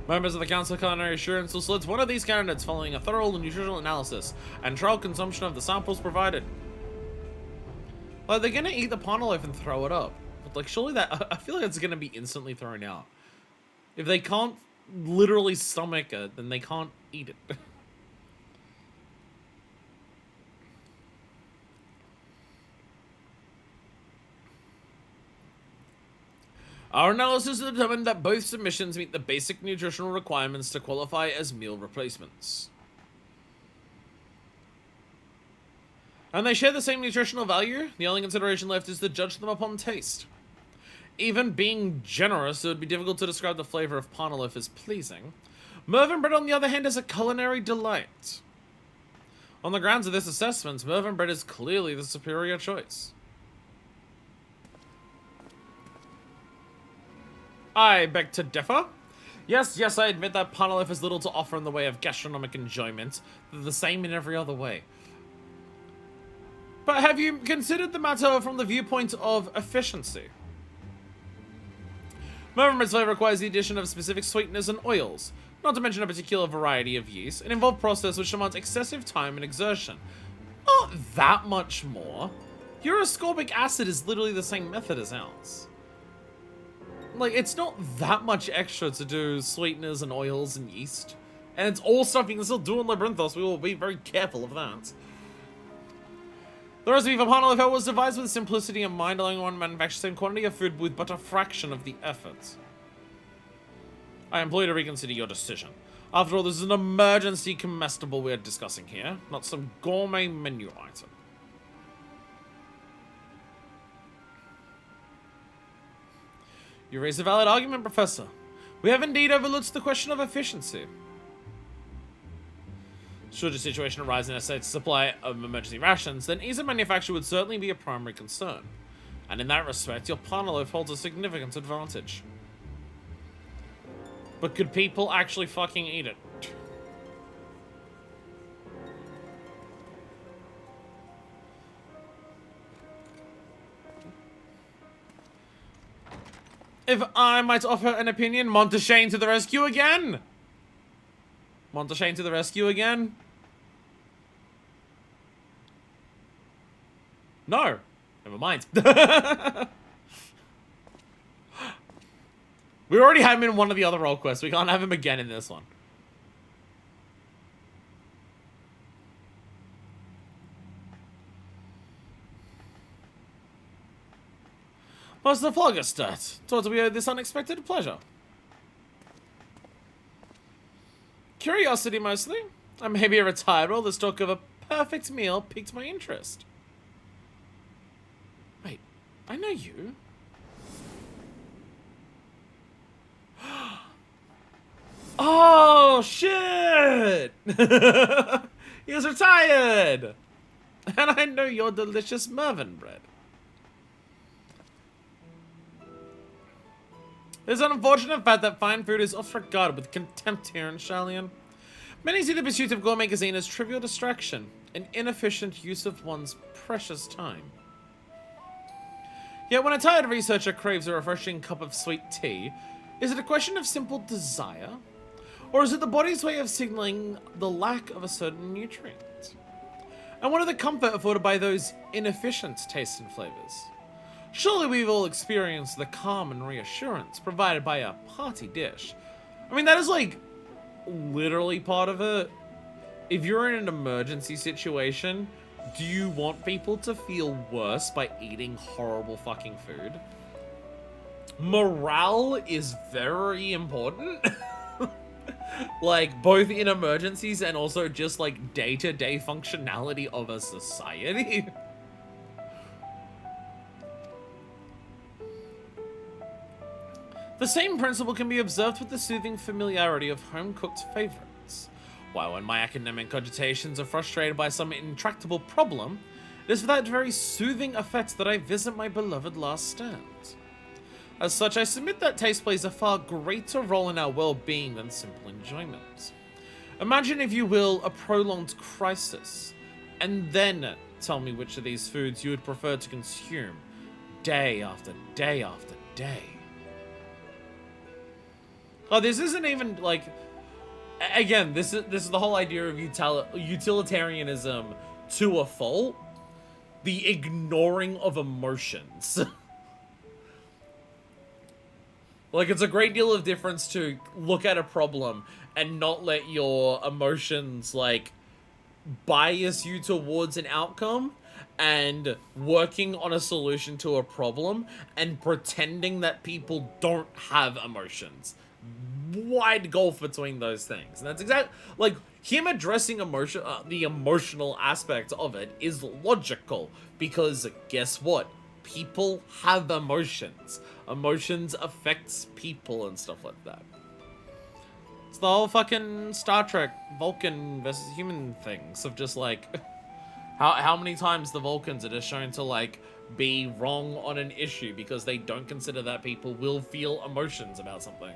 [SPEAKER 1] Members of the Council of Culinary Assurance will select one of these candidates following a thorough nutritional analysis and trial consumption of the samples provided. Like, they're gonna eat the Pana Loaf and throw it up. But, like, surely that... I feel like it's gonna be instantly thrown out. If they can't literally stomach it, then they can't eat it. Our analysis has determined that both submissions meet the basic nutritional requirements to qualify as meal replacements. And they share the same nutritional value. The only consideration left is to judge them upon taste. Even being generous, it would be difficult to describe the flavor of Pana Loaf as pleasing. Mervyn Bread, on the other hand, is a culinary delight. On the grounds of this assessment, Mervyn Bread is clearly the superior choice. I beg to differ. Yes, I admit that Pana Loaf has little to offer in the way of gastronomic enjoyment. They're the same in every other way. But have you considered the matter from the viewpoint of efficiency? Mervyn Bread's flavor requires the addition of specific sweeteners and oils, not to mention a particular variety of yeast, an involved process which demands excessive time and exertion. Not that much more. Your ascorbic acid is literally the same method as ours. Like, it's not that much extra to do sweeteners and oils and yeast. And it's all stuff you can still do in Labyrinthos. We will be very careful of that. The recipe for Pana Loaf was devised with simplicity in mind, allowing one to manufacture the same quantity of food with but a fraction of the effort. I implore you to reconsider your decision. After all, this is an emergency comestible we're discussing here, not some gourmet menu item. You raise a valid argument, Professor. We have indeed overlooked the question of efficiency. Should a situation arise in a state's supply of emergency rations, then ease of manufacture would certainly be a primary concern. And in that respect, your Pana Loaf holds a significant advantage. But could people actually fucking eat it? If I might offer an opinion, Monteshane to the rescue again! Monteshane to the rescue again? No. Never mind. We already have him in one of the other role quests. We can't have him again in this one. Must the flogger start? Thought we owed this unexpected pleasure. Curiosity, mostly. I may be a retired role. This talk of a perfect meal piqued my interest. Wait, I know you. Oh, shit! He's retired! And I know your delicious Mervyn bread. There's an unfortunate fact that fine food is oft regarded with contempt here in Sharalyan. Many see the pursuit of gourmet cuisine as trivial distraction, an inefficient use of one's precious time. Yet when a tired researcher craves a refreshing cup of sweet tea, is it a question of simple desire? Or is it the body's way of signaling the lack of a certain nutrient? And what are the comfort afforded by those inefficient tastes and flavors? Surely we've all experienced the calm and reassurance provided by a hearty dish. I mean, that is like literally part of it. If you're in an emergency situation, do you want people to feel worse by eating horrible fucking food? Morale is very important. Like, both in emergencies and also just like day-to-day functionality of a society. The same principle can be observed with the soothing familiarity of home-cooked favorites. While when my academic cogitations are frustrated by some intractable problem, it is for that very soothing effect that I visit my beloved last stand. As such, I submit that taste plays a far greater role in our well-being than simple enjoyment. Imagine, if you will, a prolonged crisis, and then tell me which of these foods you would prefer to consume, day after day after day. Oh, this isn't even, like... Again, this is the whole idea of utilitarianism to a fault. The ignoring of emotions. Like, it's a great deal of difference to look at a problem and not let your emotions, like, bias you towards an outcome, and working on a solution to a problem and pretending that people don't have emotions. Wide gulf between those things. And that's exactly, like, him addressing emotion, the emotional aspect of it is logical, because guess what? People have emotions. Emotions affects people and stuff like that. It's the whole fucking Star Trek Vulcan versus human things of just like how many times the Vulcans are just shown to like be wrong on an issue because they don't consider that people will feel emotions about something.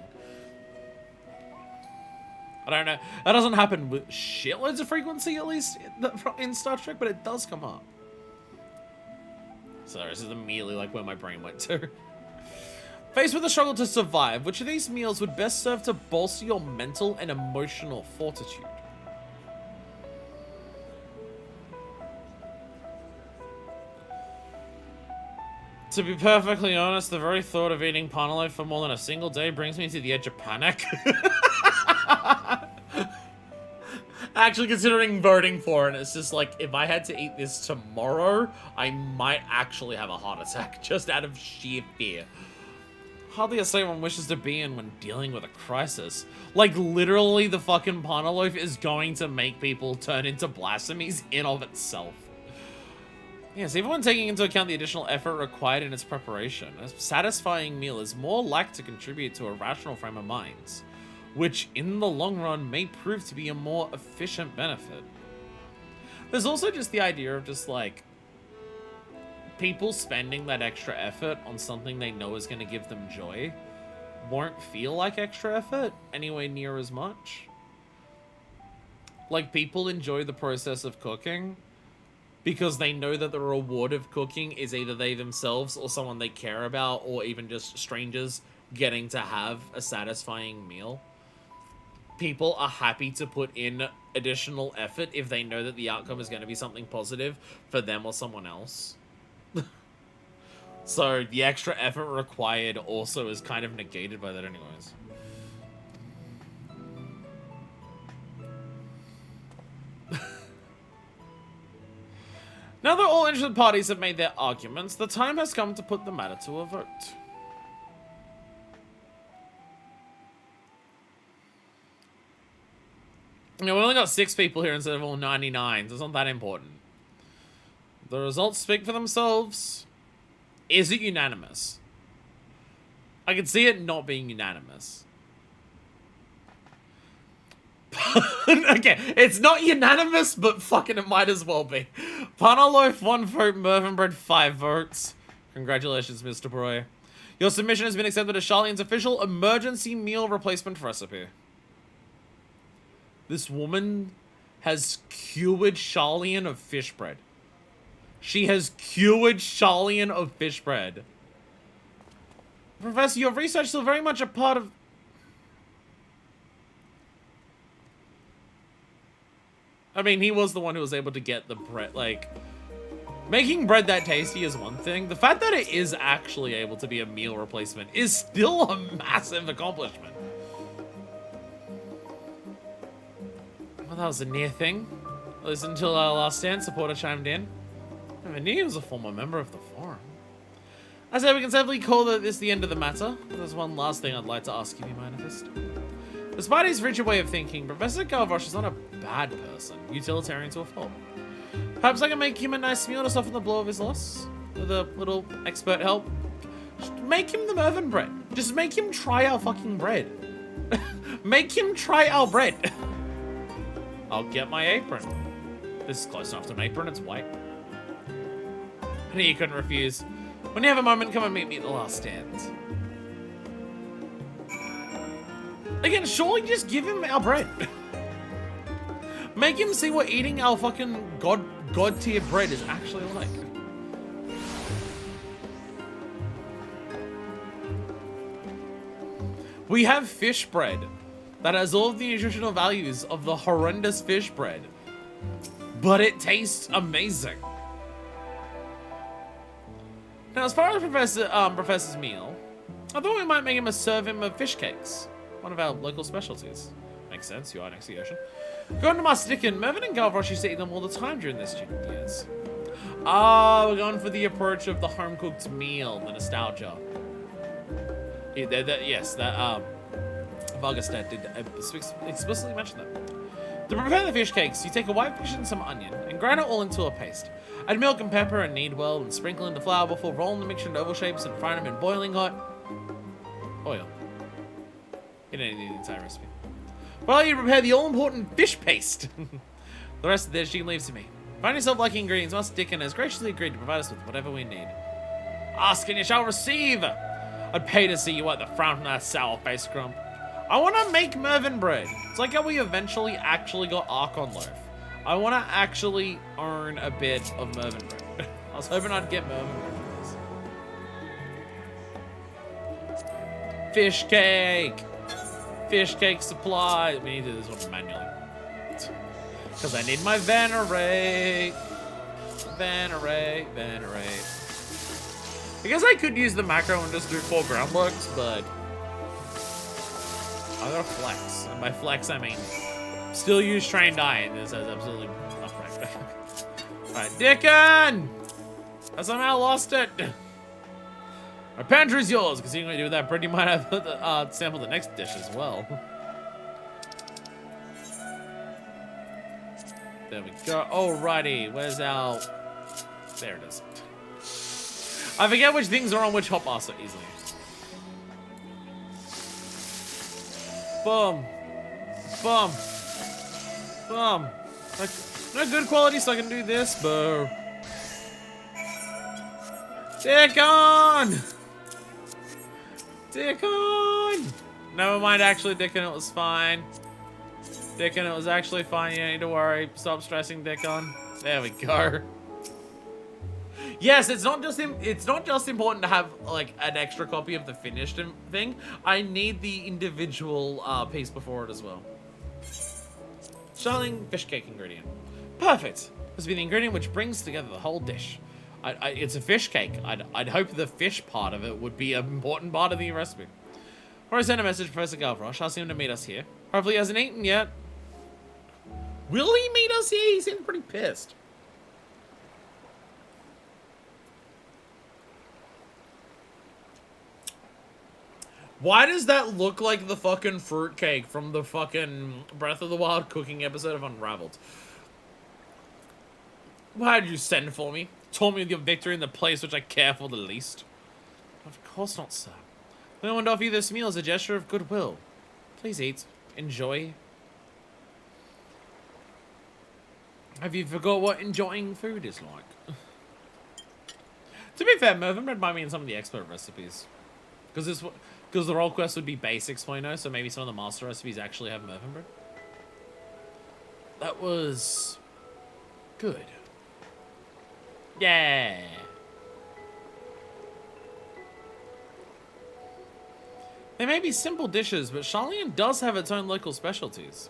[SPEAKER 1] I don't know. That doesn't happen with shitloads of frequency, at least in Star Trek, but it does come up. Sorry, this is immediately like where my brain went to. Faced with a struggle to survive, which of these meals would best serve to bolster your mental and emotional fortitude? To be perfectly honest, the very thought of eating panalo for more than a single day brings me to the edge of panic. Actually considering voting for it, it's just like, if I had to eat this tomorrow, I might actually have a heart attack just out of sheer fear. Hardly a state one wishes to be in when dealing with a crisis. Like, literally, the fucking panaloaf is going to make people turn into blasphemies in of itself. Yes, even when taking into account the additional effort required in its preparation, a satisfying meal is more likely to contribute to a rational frame of mind, which in the long run may prove to be a more efficient benefit. There's also just the idea of just like people spending that extra effort on something they know is going to give them joy won't feel like extra effort anywhere near as much. Like, people enjoy the process of cooking because they know that the reward of cooking is either they themselves or someone they care about, or even just strangers getting to have a satisfying meal. People are happy to put in additional effort if they know that the outcome is going to be something positive for them or someone else. So the extra effort required also is kind of negated by that anyways. Now that all interested parties have made their arguments, the time has come to put the matter to a vote. You know, we only got 6 people here instead of all 99, so it's not that important. The results speak for themselves. Is it unanimous? I can see it not being unanimous. Okay, it's not unanimous, but fucking it might as well be. Panaloaf 1 vote, Mervinbread 5 votes. Congratulations, Mr. Broy. Your submission has been accepted as Sharalyan's official emergency meal replacement recipe. This woman has cured Sharalyan of fish bread. She has cured Sharalyan of fish bread. Professor, your research is still very much a part of... I mean, he was the one who was able to get the bread, like... Making bread that tasty is one thing. The fact that it is actually able to be a meal replacement is still a massive accomplishment. Well, that was a near thing. At least until our last stand, supporter chimed in. I never knew he was a former member of the forum. I say we can safely call this the end of the matter. There's one last thing I'd like to ask you, Manifest. Despite his rigid way of thinking, Professor Galvarosh is not a bad person, utilitarian to a fault. Perhaps I can make him a nice meal to soften the blow of his loss? With a little expert help? Just make him the Mervin bread. Just make him try our fucking bread. Make him try our bread. I'll get my apron. This is close enough to an apron, it's white. I knew you couldn't refuse. When you have a moment, come and meet me at the last stand. Again, surely just give him our bread. Make him see what eating our fucking god tier bread is actually like. We have fish bread that has all of the nutritional values of the horrendous fish bread, but it tastes amazing. Now, as far as Professor's meal, I thought we might make him serve him of fish cakes, one of our local specialties. Makes sense, you are next to the ocean. Going to my Sticken, Mervin and Galvarosh used to eat them all the time during their student years. Ah, we're going for the approach of the home-cooked meal, the nostalgia. Yes, Vargastet did explicitly mention that. To prepare the fish cakes, you take a white fish and some onion, and grind it all into a paste. Add milk and pepper and knead well, and sprinkle into flour before rolling the mixture in oval shapes and frying them in boiling hot oil. You don't need the entire recipe. While you prepare the all-important fish paste. The rest of the dish you can leave to me. Find yourself liking ingredients, Master Dickon has graciously agreed to provide us with whatever we need. Ask and you shall receive! I'd pay to see you at the front of that sour-faced grump. I want to make Mervin bread. It's like how we eventually actually got Archon loaf. I want to actually earn a bit of Mervin bread. I was hoping I'd get Mervin bread for this. Fish cake! Fish cake supply. We need to do this one manually. Because I need my venerate. Venerate. I guess I could use the macro and just do 4 groundworks, but I gotta flex. And by flex, I mean still use trained eye, and this is absolutely not correct. Alright, Dickon! I somehow lost it. Our pantry's yours, because you can do that bread, you might have to sample the next dish as well. There we go. Alrighty, where's our... There it is. I forget which things are on which hotbar so easily. Boom. Boom. Boom. No good quality, so I can do this, but... Dickon! Dickon! Never mind, actually, Dickon, it was fine. Dickon, it was actually fine. You don't need to worry. Stop stressing, Dickon. There we go. Yes, it's not just important to have like an extra copy of the finished thing. I need the individual piece before it as well. Sharalyan fish cake ingredient. Perfect. This will be the ingredient which brings together the whole dish. It's a fish cake. I'd hope the fish part of it would be an important part of the recipe. Before I send a message to Professor Galvarosh, ask him to meet us here. Hopefully he hasn't eaten yet. Will he meet us here? He seems pretty pissed. Why does that look like the fucking fruitcake from the fucking Breath of the Wild cooking episode of Unraveled? Why did you send for me? Told me of your victory in the place which I care for the least. Of course not, sir. I want to offer you this meal as a gesture of goodwill. Please eat. Enjoy. Have you forgot what enjoying food is like? To be fair, Mervyn bread might be in some of the expert recipes. Because the roll quest would be base 6.0, so maybe some of the master recipes actually have Mervyn bread. That was good. Yeah. They may be simple dishes, but Sharalyan does have its own local specialties.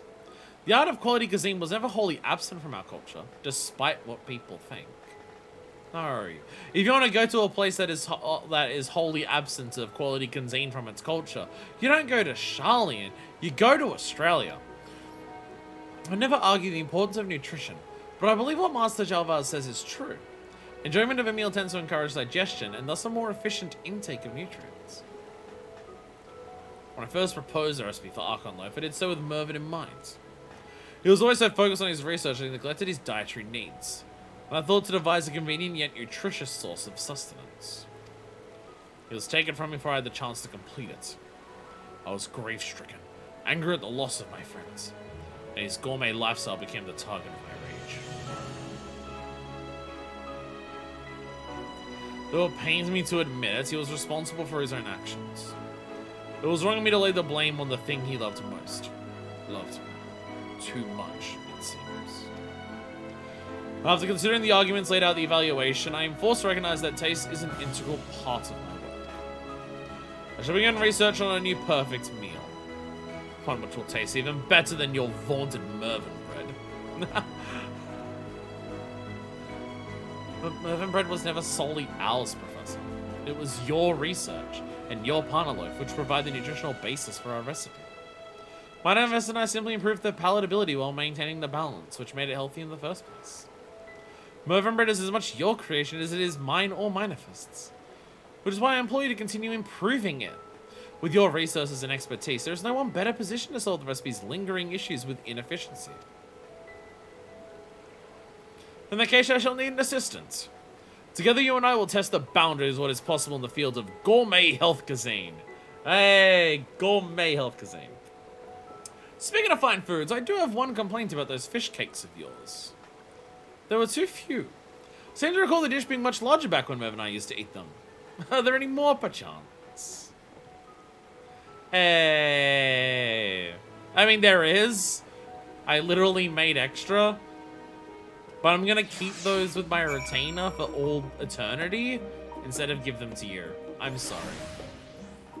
[SPEAKER 1] The art of quality cuisine was never wholly absent from our culture, despite what people think. No. If you want to go to a place that is wholly absent of quality cuisine from its culture, you don't go to Sharalyan, you go to Australia. I never argue the importance of nutrition, but I believe what Master Jalvaz says is true. Enjoyment of a meal tends to encourage digestion, and thus a more efficient intake of nutrients. When I first proposed a recipe for Archon Loaf, I did so with Mervyn in mind. He was always so focused on his research that he neglected his dietary needs, and I thought to devise a convenient yet nutritious source of sustenance. It was taken from me before I had the chance to complete it. I was grief-stricken, angry at the loss of my friends, and his gourmet lifestyle became the target of my rage. Though it pains me to admit it, he was responsible for his own actions. It was wrong of me to lay the blame on the thing he loved most. Loved too much, it seems. After considering the arguments laid out in the evaluation, I am forced to recognize that taste is an integral part of my work. I shall begin research on a new perfect meal. One which will taste even better than your vaunted Mervyn bread. But Mervyn bread was never solely ours, Professor. It was your research and your partner loaf which provide the nutritional basis for our recipe. My manifest and I simply improved the palatability while maintaining the balance, which made it healthy in the first place. Mervyn bread is as much your creation as it is mine or manifest's, which is why I implore you to continue improving it. With your resources and expertise, there is no one better positioned to solve the recipe's lingering issues with inefficiency. In that case, I shall need an assistant. Together, you and I will test the boundaries of what is possible in the field of gourmet health cuisine. Hey, gourmet health cuisine. Speaking of fine foods, I do have one complaint about those fish cakes of yours. There were too few. I seem to recall the dish being much larger back when Merv and I used to eat them. Are there any more, perchance? Hey. I mean, there is. I literally made extra. But I'm gonna keep those with my retainer for all eternity instead of give them to you. I'm sorry.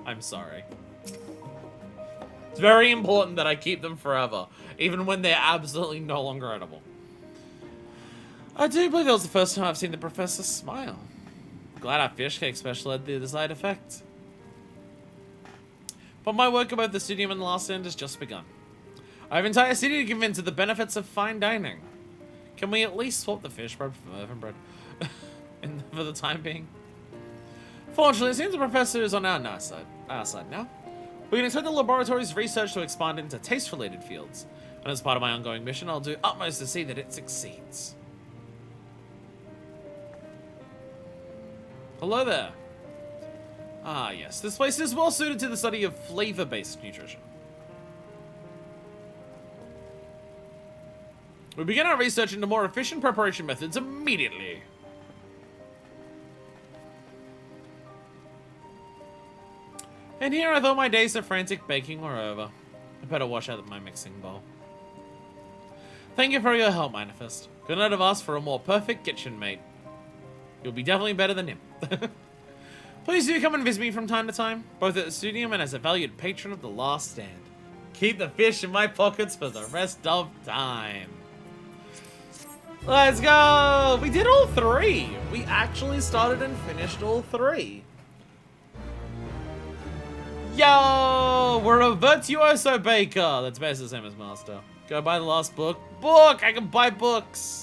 [SPEAKER 1] I'm sorry. It's very important that I keep them forever, even when they're absolutely no longer edible. I do believe that was the first time I've seen the professor smile. Glad our fish cake special had the desired effect. But my work about the studium and the last end has just begun. I have an entire city to convince of the benefits of fine dining. Can we at least swap the fish bread for Mervyn bread? For the time being? Fortunately, it seems the professor is on our side now. We can expect the laboratory's research to expand into taste-related fields, and as part of my ongoing mission, I'll do utmost to see that it succeeds. Hello there. Ah, yes, this place is well suited to the study of flavor-based nutrition. We begin our research into more efficient preparation methods immediately. And here I thought my days of frantic baking were over. I better wash out my mixing bowl. Thank you for your help, Manifest. Could not have asked for a more perfect kitchen mate. You'll be definitely better than him. Please do come and visit me from time to time, both at the studium and as a valued patron of the Last Stand. Keep the fish in my pockets for the rest of time. Let's go! We did all three! We actually started and finished all three. Yo! We're a virtuoso baker! That's basically the same as Master. Go buy the last book. Book! I can buy books!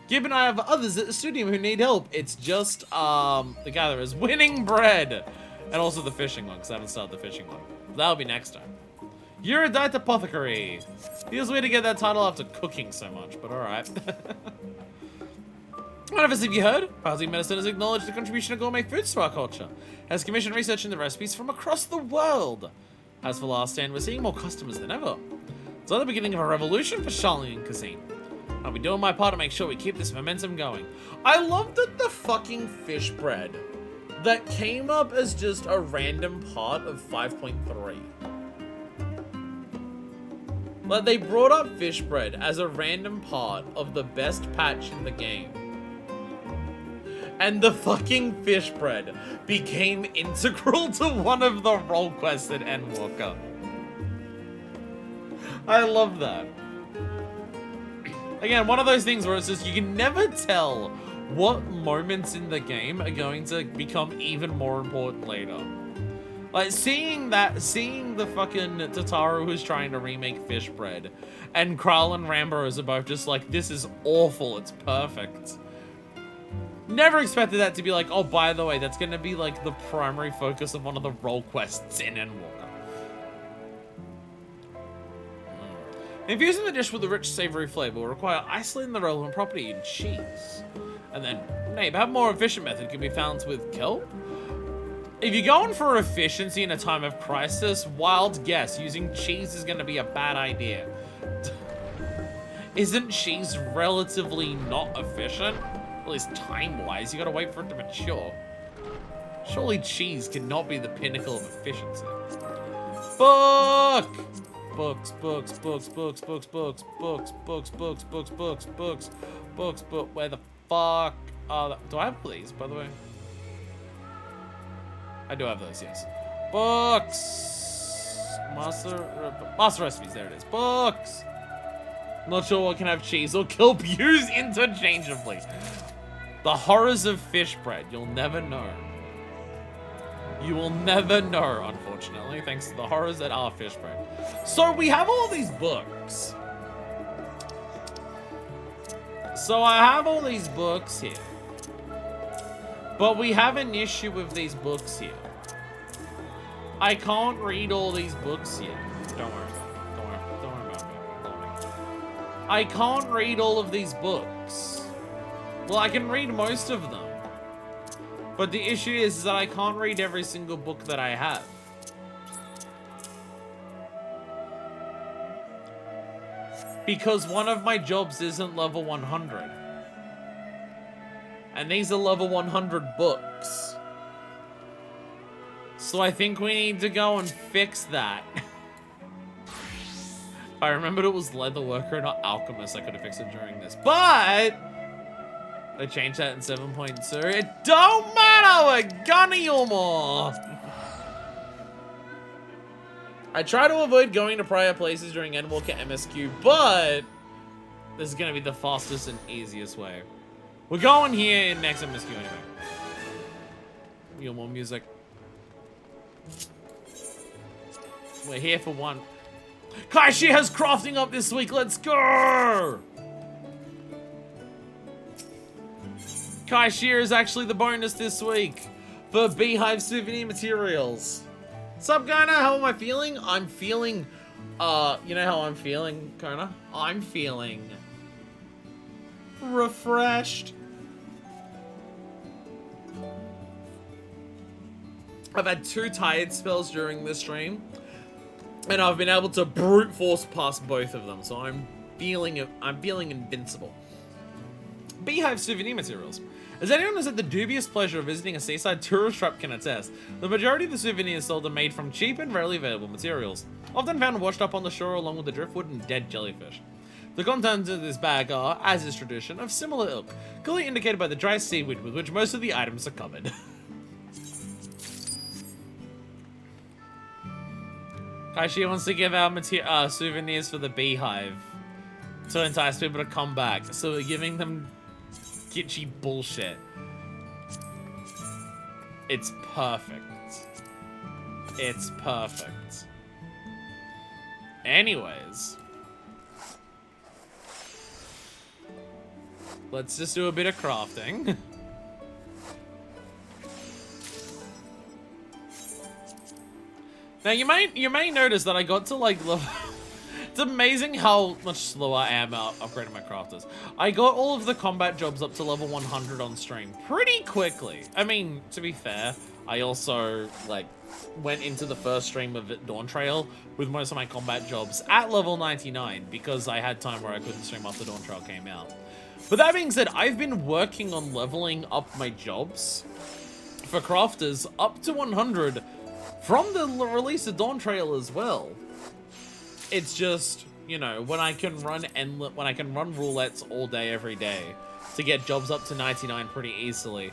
[SPEAKER 1] Gib and I have others at the studio who need help. It's just, the Gatherers. Winning bread! And also the fishing one, because I haven't started the fishing one. That'll be next time. Erudite Apothecary. Feels weird to get that title after cooking so much, but alright. What have you heard? Parsley Medicine has acknowledged the contribution of gourmet foods to our culture. Has commissioned research into recipes from across the world. As for Last Stand, we're seeing more customers than ever. It's like the beginning of a revolution for Sharalyan cuisine. I'll be doing my part to make sure we keep this momentum going. I love that the fucking fish bread that came up as just a random part of 5.3. Like, they brought up fish bread as a random part of the best patch in the game. And the fucking fish bread became integral to one of the role quests at Endwalker. I love that. Again, one of those things where it's just, you can never tell what moments in the game are going to become even more important later. Like, seeing the fucking Tataru who's trying to remake fish bread, and Kral and Rambo are both just like, this is awful, it's perfect. Never expected that to be like, oh, by the way, that's gonna be like the primary focus of one of the role quests in Endwalker. Infusing the dish with a rich, savory flavor will require isolating the relevant property in cheese. And then, maybe a more efficient method can be found with kelp. If you're going for efficiency in a time of crisis, wild guess, using cheese is gonna be a bad idea. Isn't cheese relatively not efficient? At least time-wise, you gotta wait for it to mature. Surely cheese cannot be the pinnacle of efficiency. Fuck! Books, books, books, books, books, books, books, books, books, books, books, books, books, books, where the fuck are do I have these, by the way? I do have those, yes. Books! Master recipes, there it is. Books! Not sure what can have cheese or kelp used interchangeably. The horrors of fish bread, you'll never know. You will never know, unfortunately, thanks to the horrors that are fish bread. So we have all these books. So I have all these books here. But we have an issue with these books here. I can't read all these books here. Don't worry about it. Don't worry about me. I can't read all of these books. Well, I can read most of them. But the issue is that I can't read every single book that I have. Because one of my jobs isn't level 100. And these are level 100 books. So I think we need to go and fix that. I remembered it was Leatherworker, not Alchemist. I could have fixed it during this. But they changed that in 7.2. It don't matter, we're gonna you more. I try to avoid going to prior places during Endwalker MSQ, but this is gonna be the fastest and easiest way. We're going here in next MSQ anyway. More music. We're here for one. Kaishi has crafting up this week, let's go! Kaishi is actually the bonus this week for Beehive souvenir materials. Sup, Kona? How am I feeling? I'm feeling, you know how I'm feeling, Kona? I'm feeling refreshed. I've had 2 tired spells during this stream, and I've been able to brute force past both of them, so I'm feeling invincible. Beehive souvenir materials. As anyone who's had the dubious pleasure of visiting a seaside tourist trap can attest, the majority of the souvenirs sold are made from cheap and readily available materials, often found washed up on the shore along with the driftwood and dead jellyfish. The contents of this bag are, as is tradition, of similar ilk, clearly indicated by the dry seaweed with which most of the items are covered. Kaishi wants to give out souvenirs for the Beehive to entice people to come back, so we're giving them kitschy bullshit. It's perfect. It's perfect. Anyways. Let's just do a bit of crafting. Now you may notice that I got to like level. It's amazing how much slower I am upgrading my crafters. I got all of the combat jobs up to level 100 on stream pretty quickly. I mean, to be fair, I also like went into the first stream of Dawn Trail with most of my combat jobs at level 99 because I had time where I couldn't stream after Dawn Trail came out. But that being said, I've been working on leveling up my jobs for crafters up to 100 from the release of Dawn Trail as well. It's just, you know, when I can run roulettes all day, every day to get jobs up to 99 pretty easily.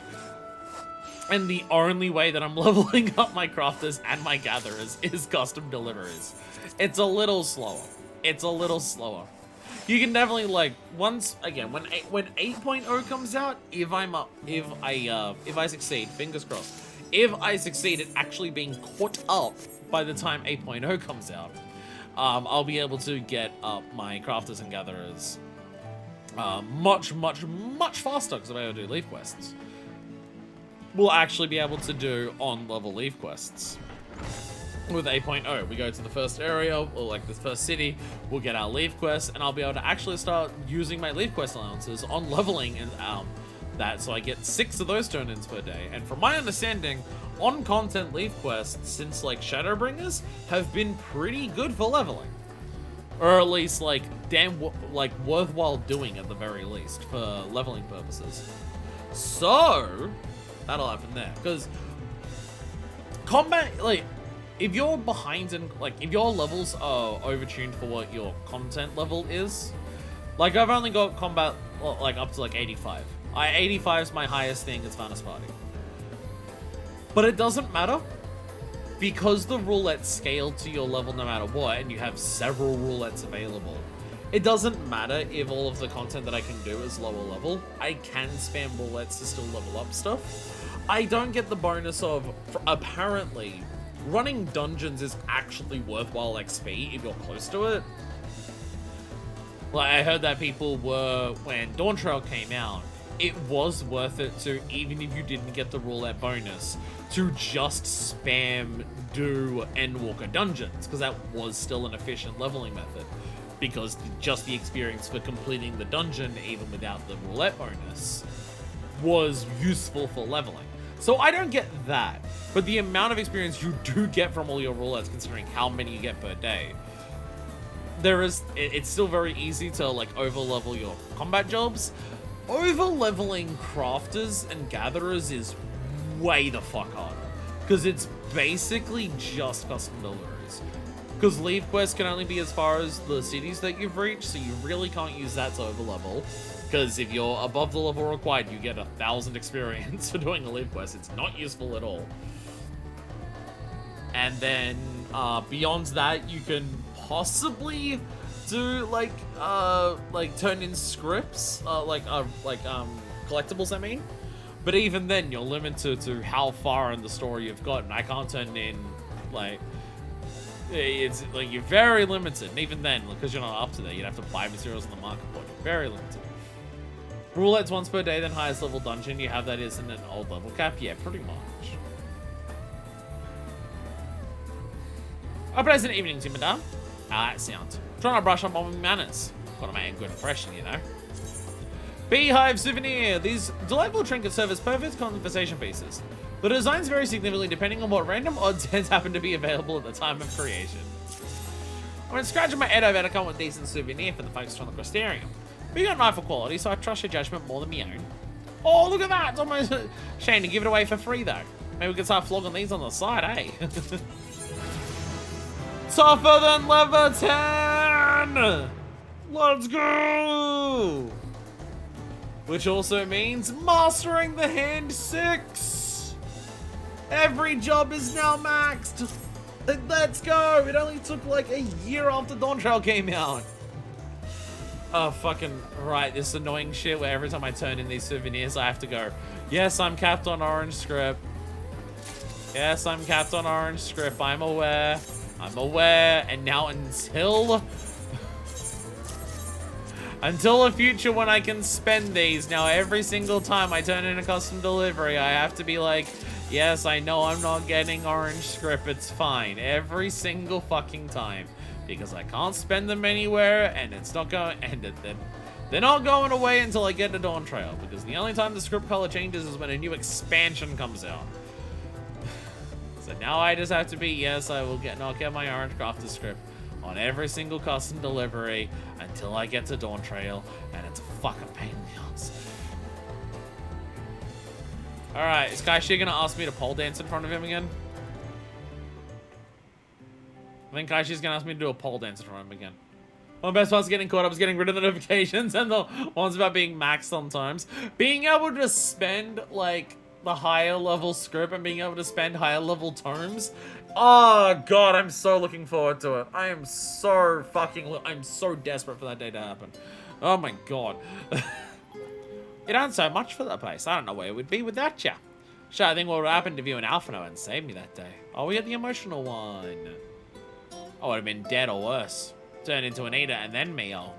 [SPEAKER 1] And the only way that I'm leveling up my crafters and my gatherers is custom deliveries. It's a little slower. It's a little slower. You can definitely like once again when 8.0 comes out, if I succeed, fingers crossed, if I succeed at actually being caught up by the time 8.0 comes out. I'll be able to get up my crafters and gatherers much faster because I'll be able to do leaf quests. We'll actually be able to do on-level leaf quests. With 8.0, we go to the first area, or like the first city, we'll get our leaf quests, and I'll be able to actually start using my leaf quest allowances on leveling and that, so I get 6 of those turn-ins per day. And from my understanding, on-content leaf quests since like Shadowbringers have been pretty good for leveling, or at least like worthwhile doing at the very least for leveling purposes. So that'll happen there because combat, like if you're behind and like if your levels are overtuned for what your content level is, like I've only got combat like up to like 85. 85 is my highest thing as Vanis Party. But it doesn't matter, because the roulettes scale to your level no matter what, and you have several roulettes available. It doesn't matter if all of the content that I can do is lower level. I can spam roulettes to still level up stuff. I don't get the bonus of, apparently, running dungeons is actually worthwhile XP if you're close to it. Like, I heard that people were, when Dawn Trail came out, it was worth it to, even if you didn't get the roulette bonus, to just spam do Endwalker dungeons, because that was still an efficient leveling method. Because just the experience for completing the dungeon, even without the roulette bonus, was useful for leveling. So I don't get that, but the amount of experience you do get from all your roulettes, considering how many you get per day, it's still very easy to like over-level your combat jobs. Over-leveling crafters and gatherers is way the fuck harder, because it's basically just custom deliveries. Because leaf quests can only be as far as the cities that you've reached, so you really can't use that to over-level. Because if you're above the level required, you get 1,000 experience for doing a leaf quest. It's not useful at all. And then beyond that, you can possibly do like turn in scripts, collectibles. I mean, but even then, you're limited to how far in the story you've gotten. I can't turn in like. It's like you're very limited, and even then, because you're not up to there, you'd have to buy materials on the market board. You're very limited. Roulettes once per day, then highest level dungeon. You have that isn't an old level cap? Yeah, pretty much. A pleasant evening to you, madame. That sounds. Trying to brush up on my manners. Gotta make a good impression, you know. Beehive souvenir. These delightful trinkets serve as perfect conversation pieces. The designs vary significantly depending on what random odds happen to be available at the time of creation. When scratching my head, I better come with a decent souvenir for the folks from the Crystarium. But you got an eye for quality, so I trust your judgment more than my own. Oh, look at that! It's almost a shame to give it away for free, though. Maybe we can start flogging these on the side, eh? Tougher than level 10! Let's go! Which also means mastering the hand 6! Every job is now maxed! Let's go! It only took like a year after Dawn Trail came out. Oh, fucking right, this annoying shit where every time I turn in these souvenirs, I have to go, yes, I'm capped on orange script. Yes, I'm capped on orange script. I'm aware. And now until a future when I can spend these, now every single time I turn in a custom delivery, I have to be like, Yes, I know I'm not getting orange script, it's fine. Every single fucking time. Because I can't spend them anywhere, and it's not going, and they're not going away until I get to Dawn Trail, because the only time the script color changes is when a new expansion comes out. So now I just have to be, yes, I will not get my orange crafter script on every single custom delivery until I get to Dawn Trail, and it's a fucking pain in the ass. Alright, is Kaishi gonna ask me to pole dance in front of him again? I think Kaishi's gonna ask me to do a pole dance in front of him again. One best part's getting caught up is getting rid of the notifications and the ones about being maxed sometimes. Being able to spend, like, the higher level script and being able to spend higher level tomes. Oh, God, I'm so looking forward to it. I am so I'm so desperate for that day to happen. Oh, my God. You'd earn so much for that place. I don't know where it would be without you. Sure, I think what would happen if you and Alphino hadn't saved me that day. Oh, we had the emotional one. I would have been dead or worse. Turned into an eater and then meal.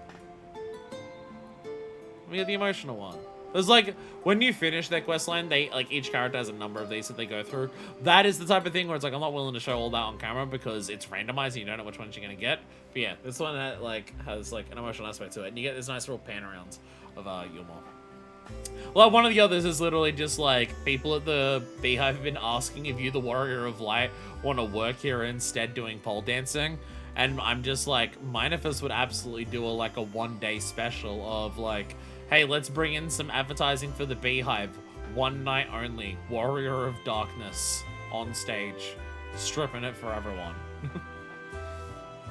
[SPEAKER 1] We got the emotional one. There's like, when you finish their questline, they, like, each character has a number of these that they go through. That is the type of thing where it's like, I'm not willing to show all that on camera because it's randomized and you don't know which ones you're gonna get. But yeah, this one like has like an emotional aspect to it. And you get this nice little pan around of Yulmore. Well, one of the others is literally just like, people at the Beehive have been asking if you, the Warrior of Light, want to work here instead doing pole dancing. And I'm just like, Minifest would absolutely do a 1-day special of like, hey, let's bring in some advertising for the Beehive. One night only. Warrior of Darkness on stage. Stripping it for everyone.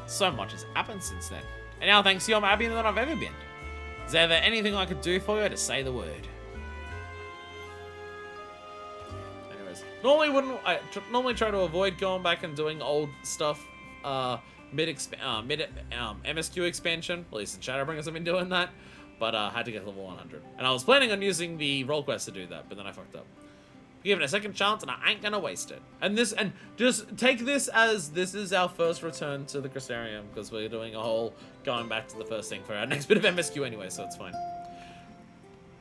[SPEAKER 1] So much has happened since then. And now thanks to you, I'm happier than I've ever been. Is there anything I could do for you to say the word? Anyways, normally try to avoid going back and doing old stuff mid MSQ expansion. At least the Shadowbringers have been doing that, but had to get level 100. And I was planning on using the roll quest to do that, but then I fucked up. Give it a second chance, and I ain't gonna waste it. And just take this as this is our first return to the Crystarium, because we're doing a whole going back to the first thing for our next bit of MSQ anyway, so it's fine.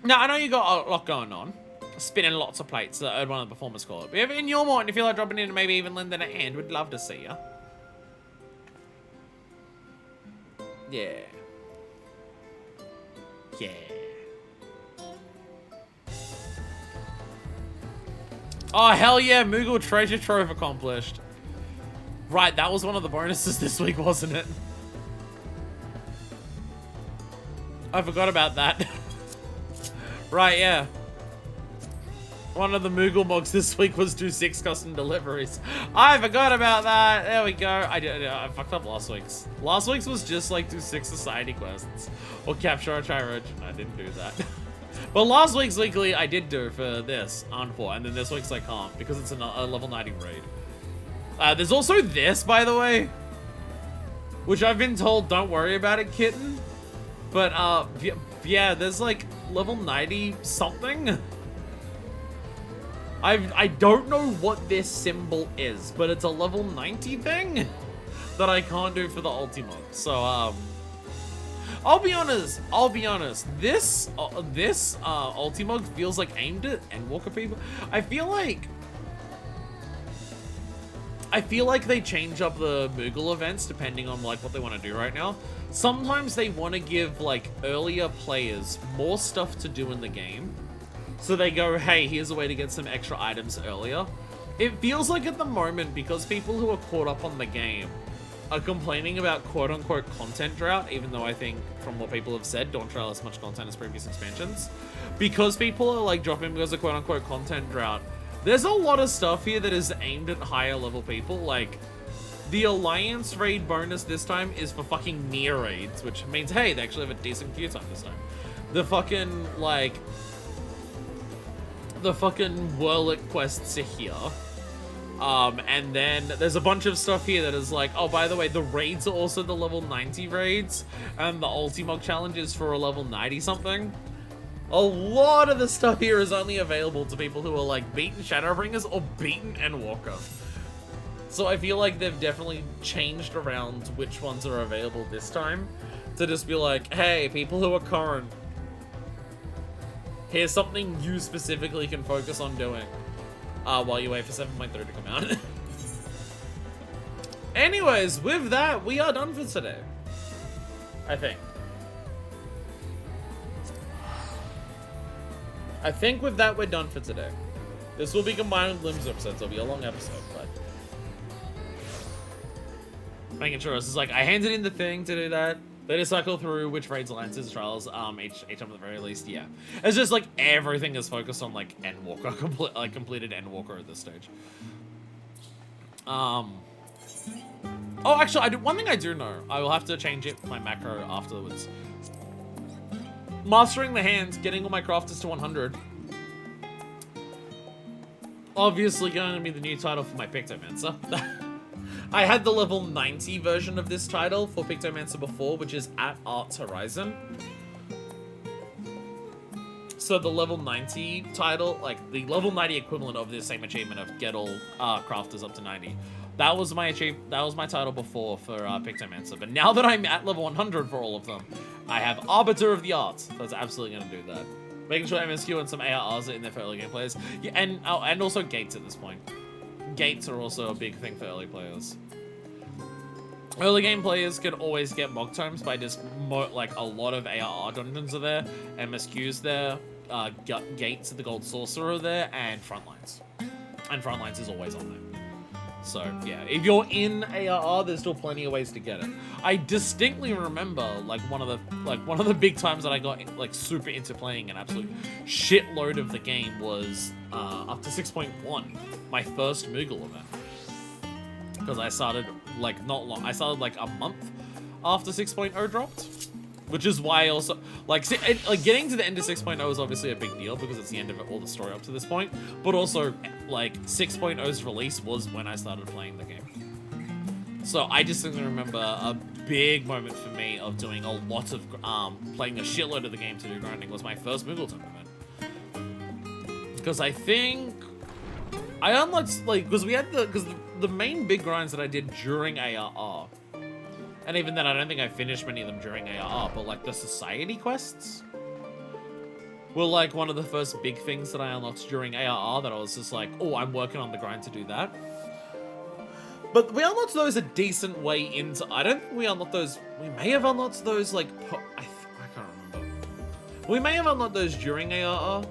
[SPEAKER 1] Now, I know you got a lot going on. Spinning lots of plates, that I heard one of the performers call it. But if in your mind, if you feel like dropping in and maybe even lending a hand, we'd love to see you. Yeah. Yeah. Oh, hell yeah, Moogle Treasure Trove accomplished. Right, that was one of the bonuses this week, wasn't it? I forgot about that. Right, yeah. One of the Moogle mods this week was do 6 custom deliveries. I forgot about that. There we go. I fucked up last week's. Last week's was just like do 6 society quests or capture a Chirogen. I didn't do that. But last week's weekly I did do for this on 4, and then this week's I can't because it's a level 90 raid. There's also this, by the way, which I've been told don't worry about it, kitten. But yeah, there's like level 90 something. I don't know what this symbol is, but it's a level 90 thing that I can't do for the Ultimate. So I'll be honest. This Ultimate feels like aimed at Endwalker people. I feel like they change up the Moogle events depending on like what they want to do right now. Sometimes they want to give like earlier players more stuff to do in the game. So they go, hey, here's a way to get some extra items earlier. It feels like at the moment, because people who are caught up on the game are complaining about quote-unquote content drought, even though I think, from what people have said, Dawn Trail has as much content as previous expansions. Because people are like dropping because of quote-unquote content drought, there's a lot of stuff here that is aimed at higher level people. Like, the Alliance raid bonus this time is for fucking near raids, which means, hey, they actually have a decent queue time this time. The fucking, like... the fucking Whirlic quests are here. And then there's a bunch of stuff here that is like, oh, by the way, the raids are also the level 90 raids, and the Ultimog challenge is for a level 90 something. A lot of the stuff here is only available to people who are like beaten Shadowbringers or beaten Endwalker. So I feel like they've definitely changed around which ones are available this time to just be like, hey, people who are current, here's something you specifically can focus on doing. while you wait for 7.3 to come out. Anyways, with that, we are done for today. I think with that, we're done for today. This will be combined with Limsa episodes. It'll be a long episode, but making sure it's just like I handed in the thing to do that. They just cycle through which raids, alliances, trials, each time at the very least. Yeah, it's just like everything is focused on like Endwalker, completed Endwalker at this stage. Oh, actually, one thing I do know. I will have to change it my macro afterwards. Mastering the hands, getting all my crafters to 100. Obviously going to be the new title for my Pictomancer. I had the level 90 version of this title for Pictomancer before, which is at Arts Horizon. So the level 90 title, like the level 90 equivalent of the same achievement of get all crafters up to 90. That was my title before for Pictomancer. But now that I'm at level 100 for all of them, I have Arbiter of the Arts. So that's absolutely going to do that. Making sure MSQ and some ARRs are in there for early game players. Yeah, and also gates at this point. Gates are also a big thing for early players. Early game players can always get Mog Tomes by just like a lot of ARR dungeons are there, MSQs there, Gates of the Gold Sorcerer there, and Frontlines. And Frontlines is always on there. So yeah, if you're in ARR, there's still plenty of ways to get it. I distinctly remember like one of the big times that I got like super into playing an absolute shitload of the game was up to 6.1, my first Moogle event. Because I started like I started like a month after 6.0 dropped. Which is why I also, like getting to the end of 6.0 is obviously a big deal because it's the end of all the story up to this point. But also, like, 6.0's release was when I started playing the game. So I distinctly remember a big moment for me of doing a lot of, playing a shitload of the game to do grinding was my first Moogle tournament. Because I think, I unlocked, like, because the main big grinds that I did during ARR, and even then, I don't think I finished many of them during ARR, but like the society quests were like one of the first big things that I unlocked during ARR that I was just like, oh, I'm working on the grind to do that. But we unlocked those a decent way into, I don't think we unlocked those, we may have unlocked those like, I can't remember. We may have unlocked those during ARR,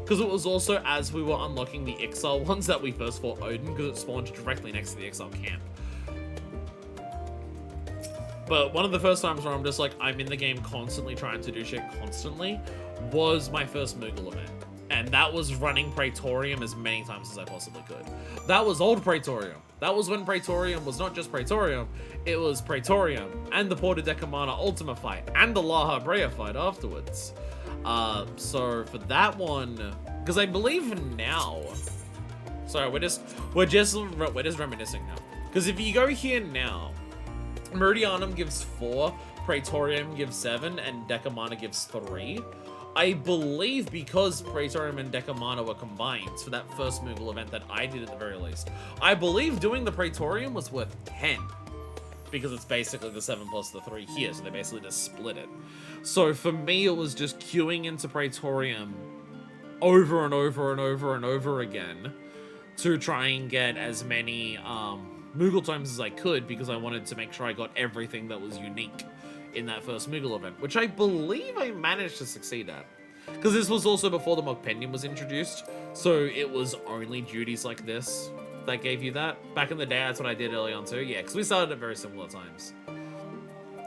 [SPEAKER 1] because it was also as we were unlocking the Exile ones that we first fought Odin, because it spawned directly next to the Exile camp. But one of the first times where I'm just like, I'm in the game constantly trying to do shit constantly was my first Moogle event. And that was running Praetorium as many times as I possibly could. That was old Praetorium. That was when Praetorium was not just Praetorium, it was Praetorium and the Porta Decamana Ultima fight and the Laha Brea fight afterwards. So for that one, because I believe now, sorry, we're just reminiscing now. Because if you go here now, Meridianum gives 4, Praetorium gives 7, and Decamana gives 3. I believe because Praetorium and Decamana were combined for that first Moogle event that I did at the very least, I believe doing the Praetorium was worth 10. Because it's basically the 7 plus the 3 here, so they basically just split it. So for me, it was just queuing into Praetorium over and over and over and over again to try and get as many, Moogle Tomes as I could because I wanted to make sure I got everything that was unique in that first Moogle event, which I believe I managed to succeed at. Because this was also before the Mogpendium was introduced, so it was only duties like this that gave you that. Back in the day, that's what I did early on too. Yeah, because we started at very similar times.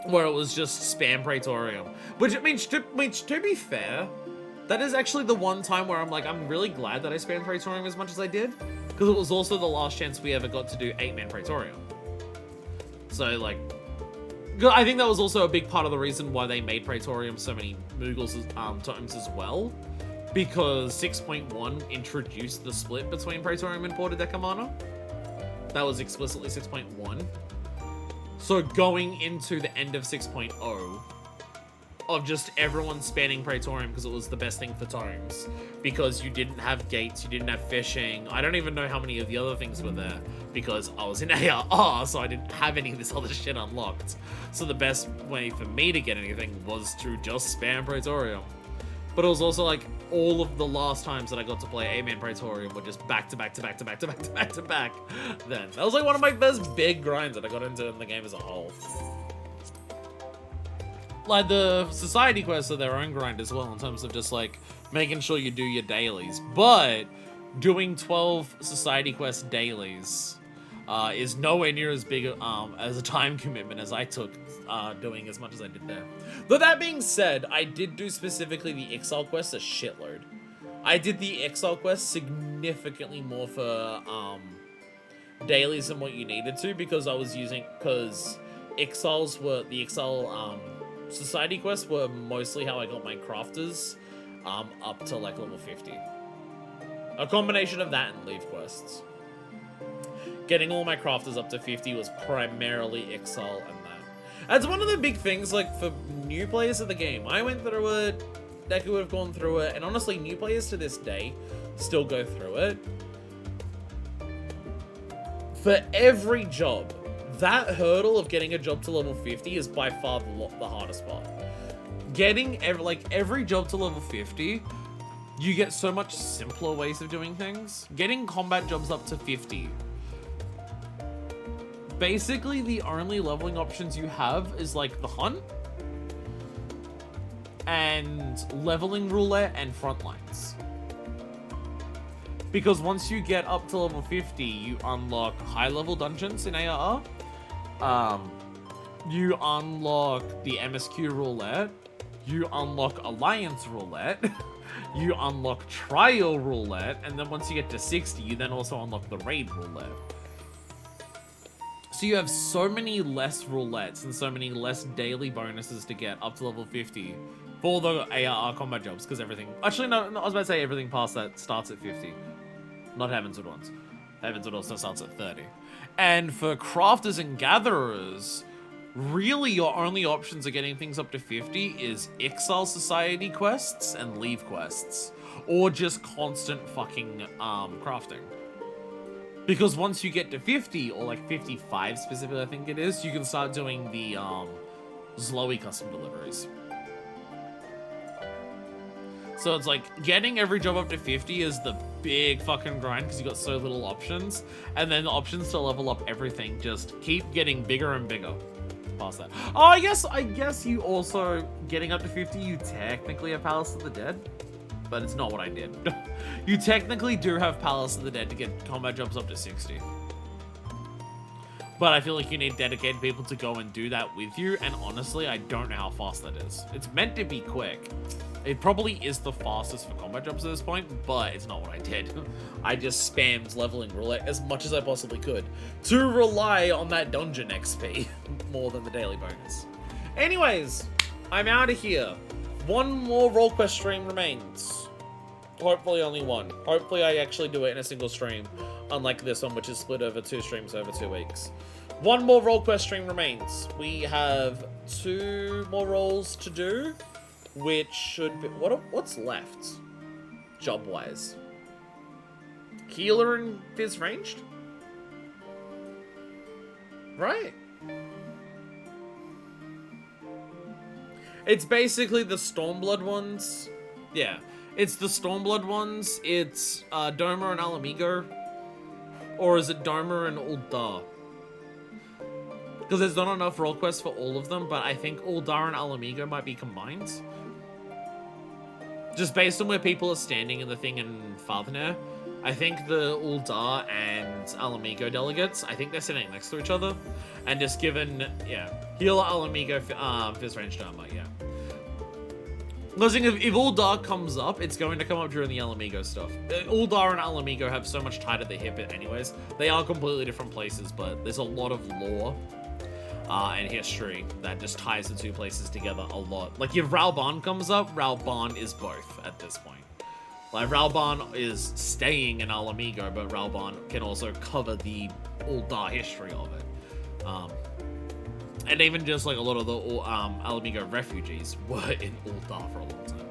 [SPEAKER 1] Where it was just spam Praetorium. Which means, to be fair, that is actually the one time where I'm like, I'm really glad that I spammed Praetorium as much as I did. Because it was also the last chance we ever got to do 8-man Praetorium. So, like, I think that was also a big part of the reason why they made Praetorium so many Moogles tomes as well. Because 6.1 introduced the split between Praetorium and Porta Decamana. That was explicitly 6.1. So going into the end of 6.0, of just everyone spanning Praetorium because it was the best thing for tomes. Because you didn't have gates, you didn't have fishing. I don't even know how many of the other things were there because I was in ARR, so I didn't have any of this other shit unlocked. So the best way for me to get anything was to just spam Praetorium. but it was also like all of the last times that I got to play A-Man Praetorium were just back to back to back to back to back to back to back. Then that was like one of my first big grinds that I got into in the game as a whole. Like the society quests are their own grind as well in terms of just like making sure you do your dailies, but doing 12 society quest dailies is nowhere near as big as a time commitment as I took doing as much as I did there. Though that being said, I did do specifically the exile quest a shitload. I did the exile quest significantly more for dailies than what you needed to, because exiles were the exile society quests were mostly how I got my crafters up to like level 50. A combination of that and leave quests. Getting all my crafters up to 50 was primarily exile and that. That's one of the big things, like, for new players of the game. I went through it, Deku would have gone through it, and honestly, new players to this day still go through it. For every job, that hurdle of getting a job to level 50 is by far the hardest part. Getting every job to level 50, you get so much simpler ways of doing things. Getting combat jobs up to 50. Basically, the only leveling options you have is like the hunt and leveling roulette and front lines. Because once you get up to level 50, you unlock high level dungeons in ARR. You unlock the MSQ roulette. You unlock Alliance roulette. You unlock Trial roulette. And then once you get to 60, you then also unlock the Raid roulette. So you have so many less roulettes and so many less daily bonuses to get up to level 50 for the ARR combat jobs, because everything... Actually, no, I was about to say everything past that starts at 50. Not Heavensward ones. Heavensward also starts at 30. And for crafters and gatherers, really your only options of getting things up to 50 is Exile Society quests and Leave quests. Or just constant fucking crafting. Because once you get to 50, or like 55 specifically I think it is, you can start doing the Zloe custom deliveries. So it's like, getting every job up to 50 is the big fucking grind because you got so little options. And then the options to level up everything just keep getting bigger and bigger past that. Oh, I guess you also, getting up to 50, you technically have Palace of the Dead. But it's not what I did. You technically do have Palace of the Dead to get combat jobs up to 60. But I feel like you need dedicated people to go and do that with you, and honestly, I don't know how fast that is. It's meant to be quick. It probably is the fastest for combat jobs at this point, but it's not what I did. I just spammed leveling roulette as much as I possibly could to rely on that dungeon XP more than the daily bonus. Anyways, I'm out of here. One more role quest stream remains. Hopefully only one. Hopefully I actually do it in a single stream, unlike this one, which is split over 2 streams over 2 weeks. One more role quest stream remains. We have 2 more roles to do, which should be... What's left? Job-wise. Healer and Fizz ranged? Right. It's basically the Stormblood ones. Yeah. It's the Stormblood ones. It's Doma and Alamigo. Or is it Doma and Uldar? Because there's not enough role quests for all of them, but I think Uldar and Alamigo might be combined. Just based on where people are standing in the thing in Fathernair, I think the Uldar and Alamigo delegates, I think they're sitting next to each other. And just given, yeah, Healer, Alamigo, Fizz range Doma, yeah. Because if Uldar comes up, it's going to come up during the Alamigo stuff. Uldar and Alamigo have so much tied at the hip anyways. They are completely different places, but there's a lot of lore and history that just ties the 2 places together a lot. Like, if Ralban comes up, Ralban is both at this point. Like, Ralban is staying in Alamigo, but Ralban can also cover the Uldar history of it. And even just like a lot of the Alamigo refugees were in Uldar for a long time.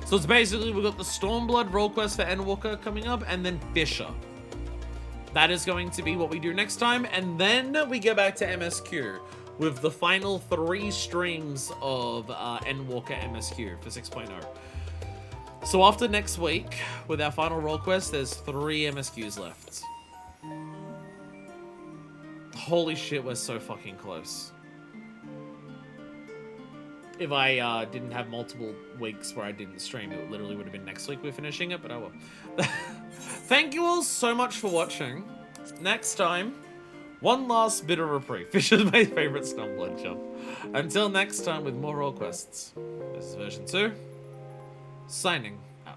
[SPEAKER 1] So it's basically, we've got the Stormblood role quest for Endwalker coming up, and then Fisher. That is going to be what we do next time, and then we get back to MSQ with the final 3 streams of Endwalker MSQ for 6.0. So after next week, with our final role quest, there's 3 MSQs left. Holy shit, we're so fucking close. If I didn't have multiple weeks where I didn't stream, it literally would have been next week we're finishing it, but oh well. Thank you all so much for watching. Next time, one last bit of reprieve. Fish is my favorite stumbling jump. Until next time with more role quests. This is version 2. Signing out.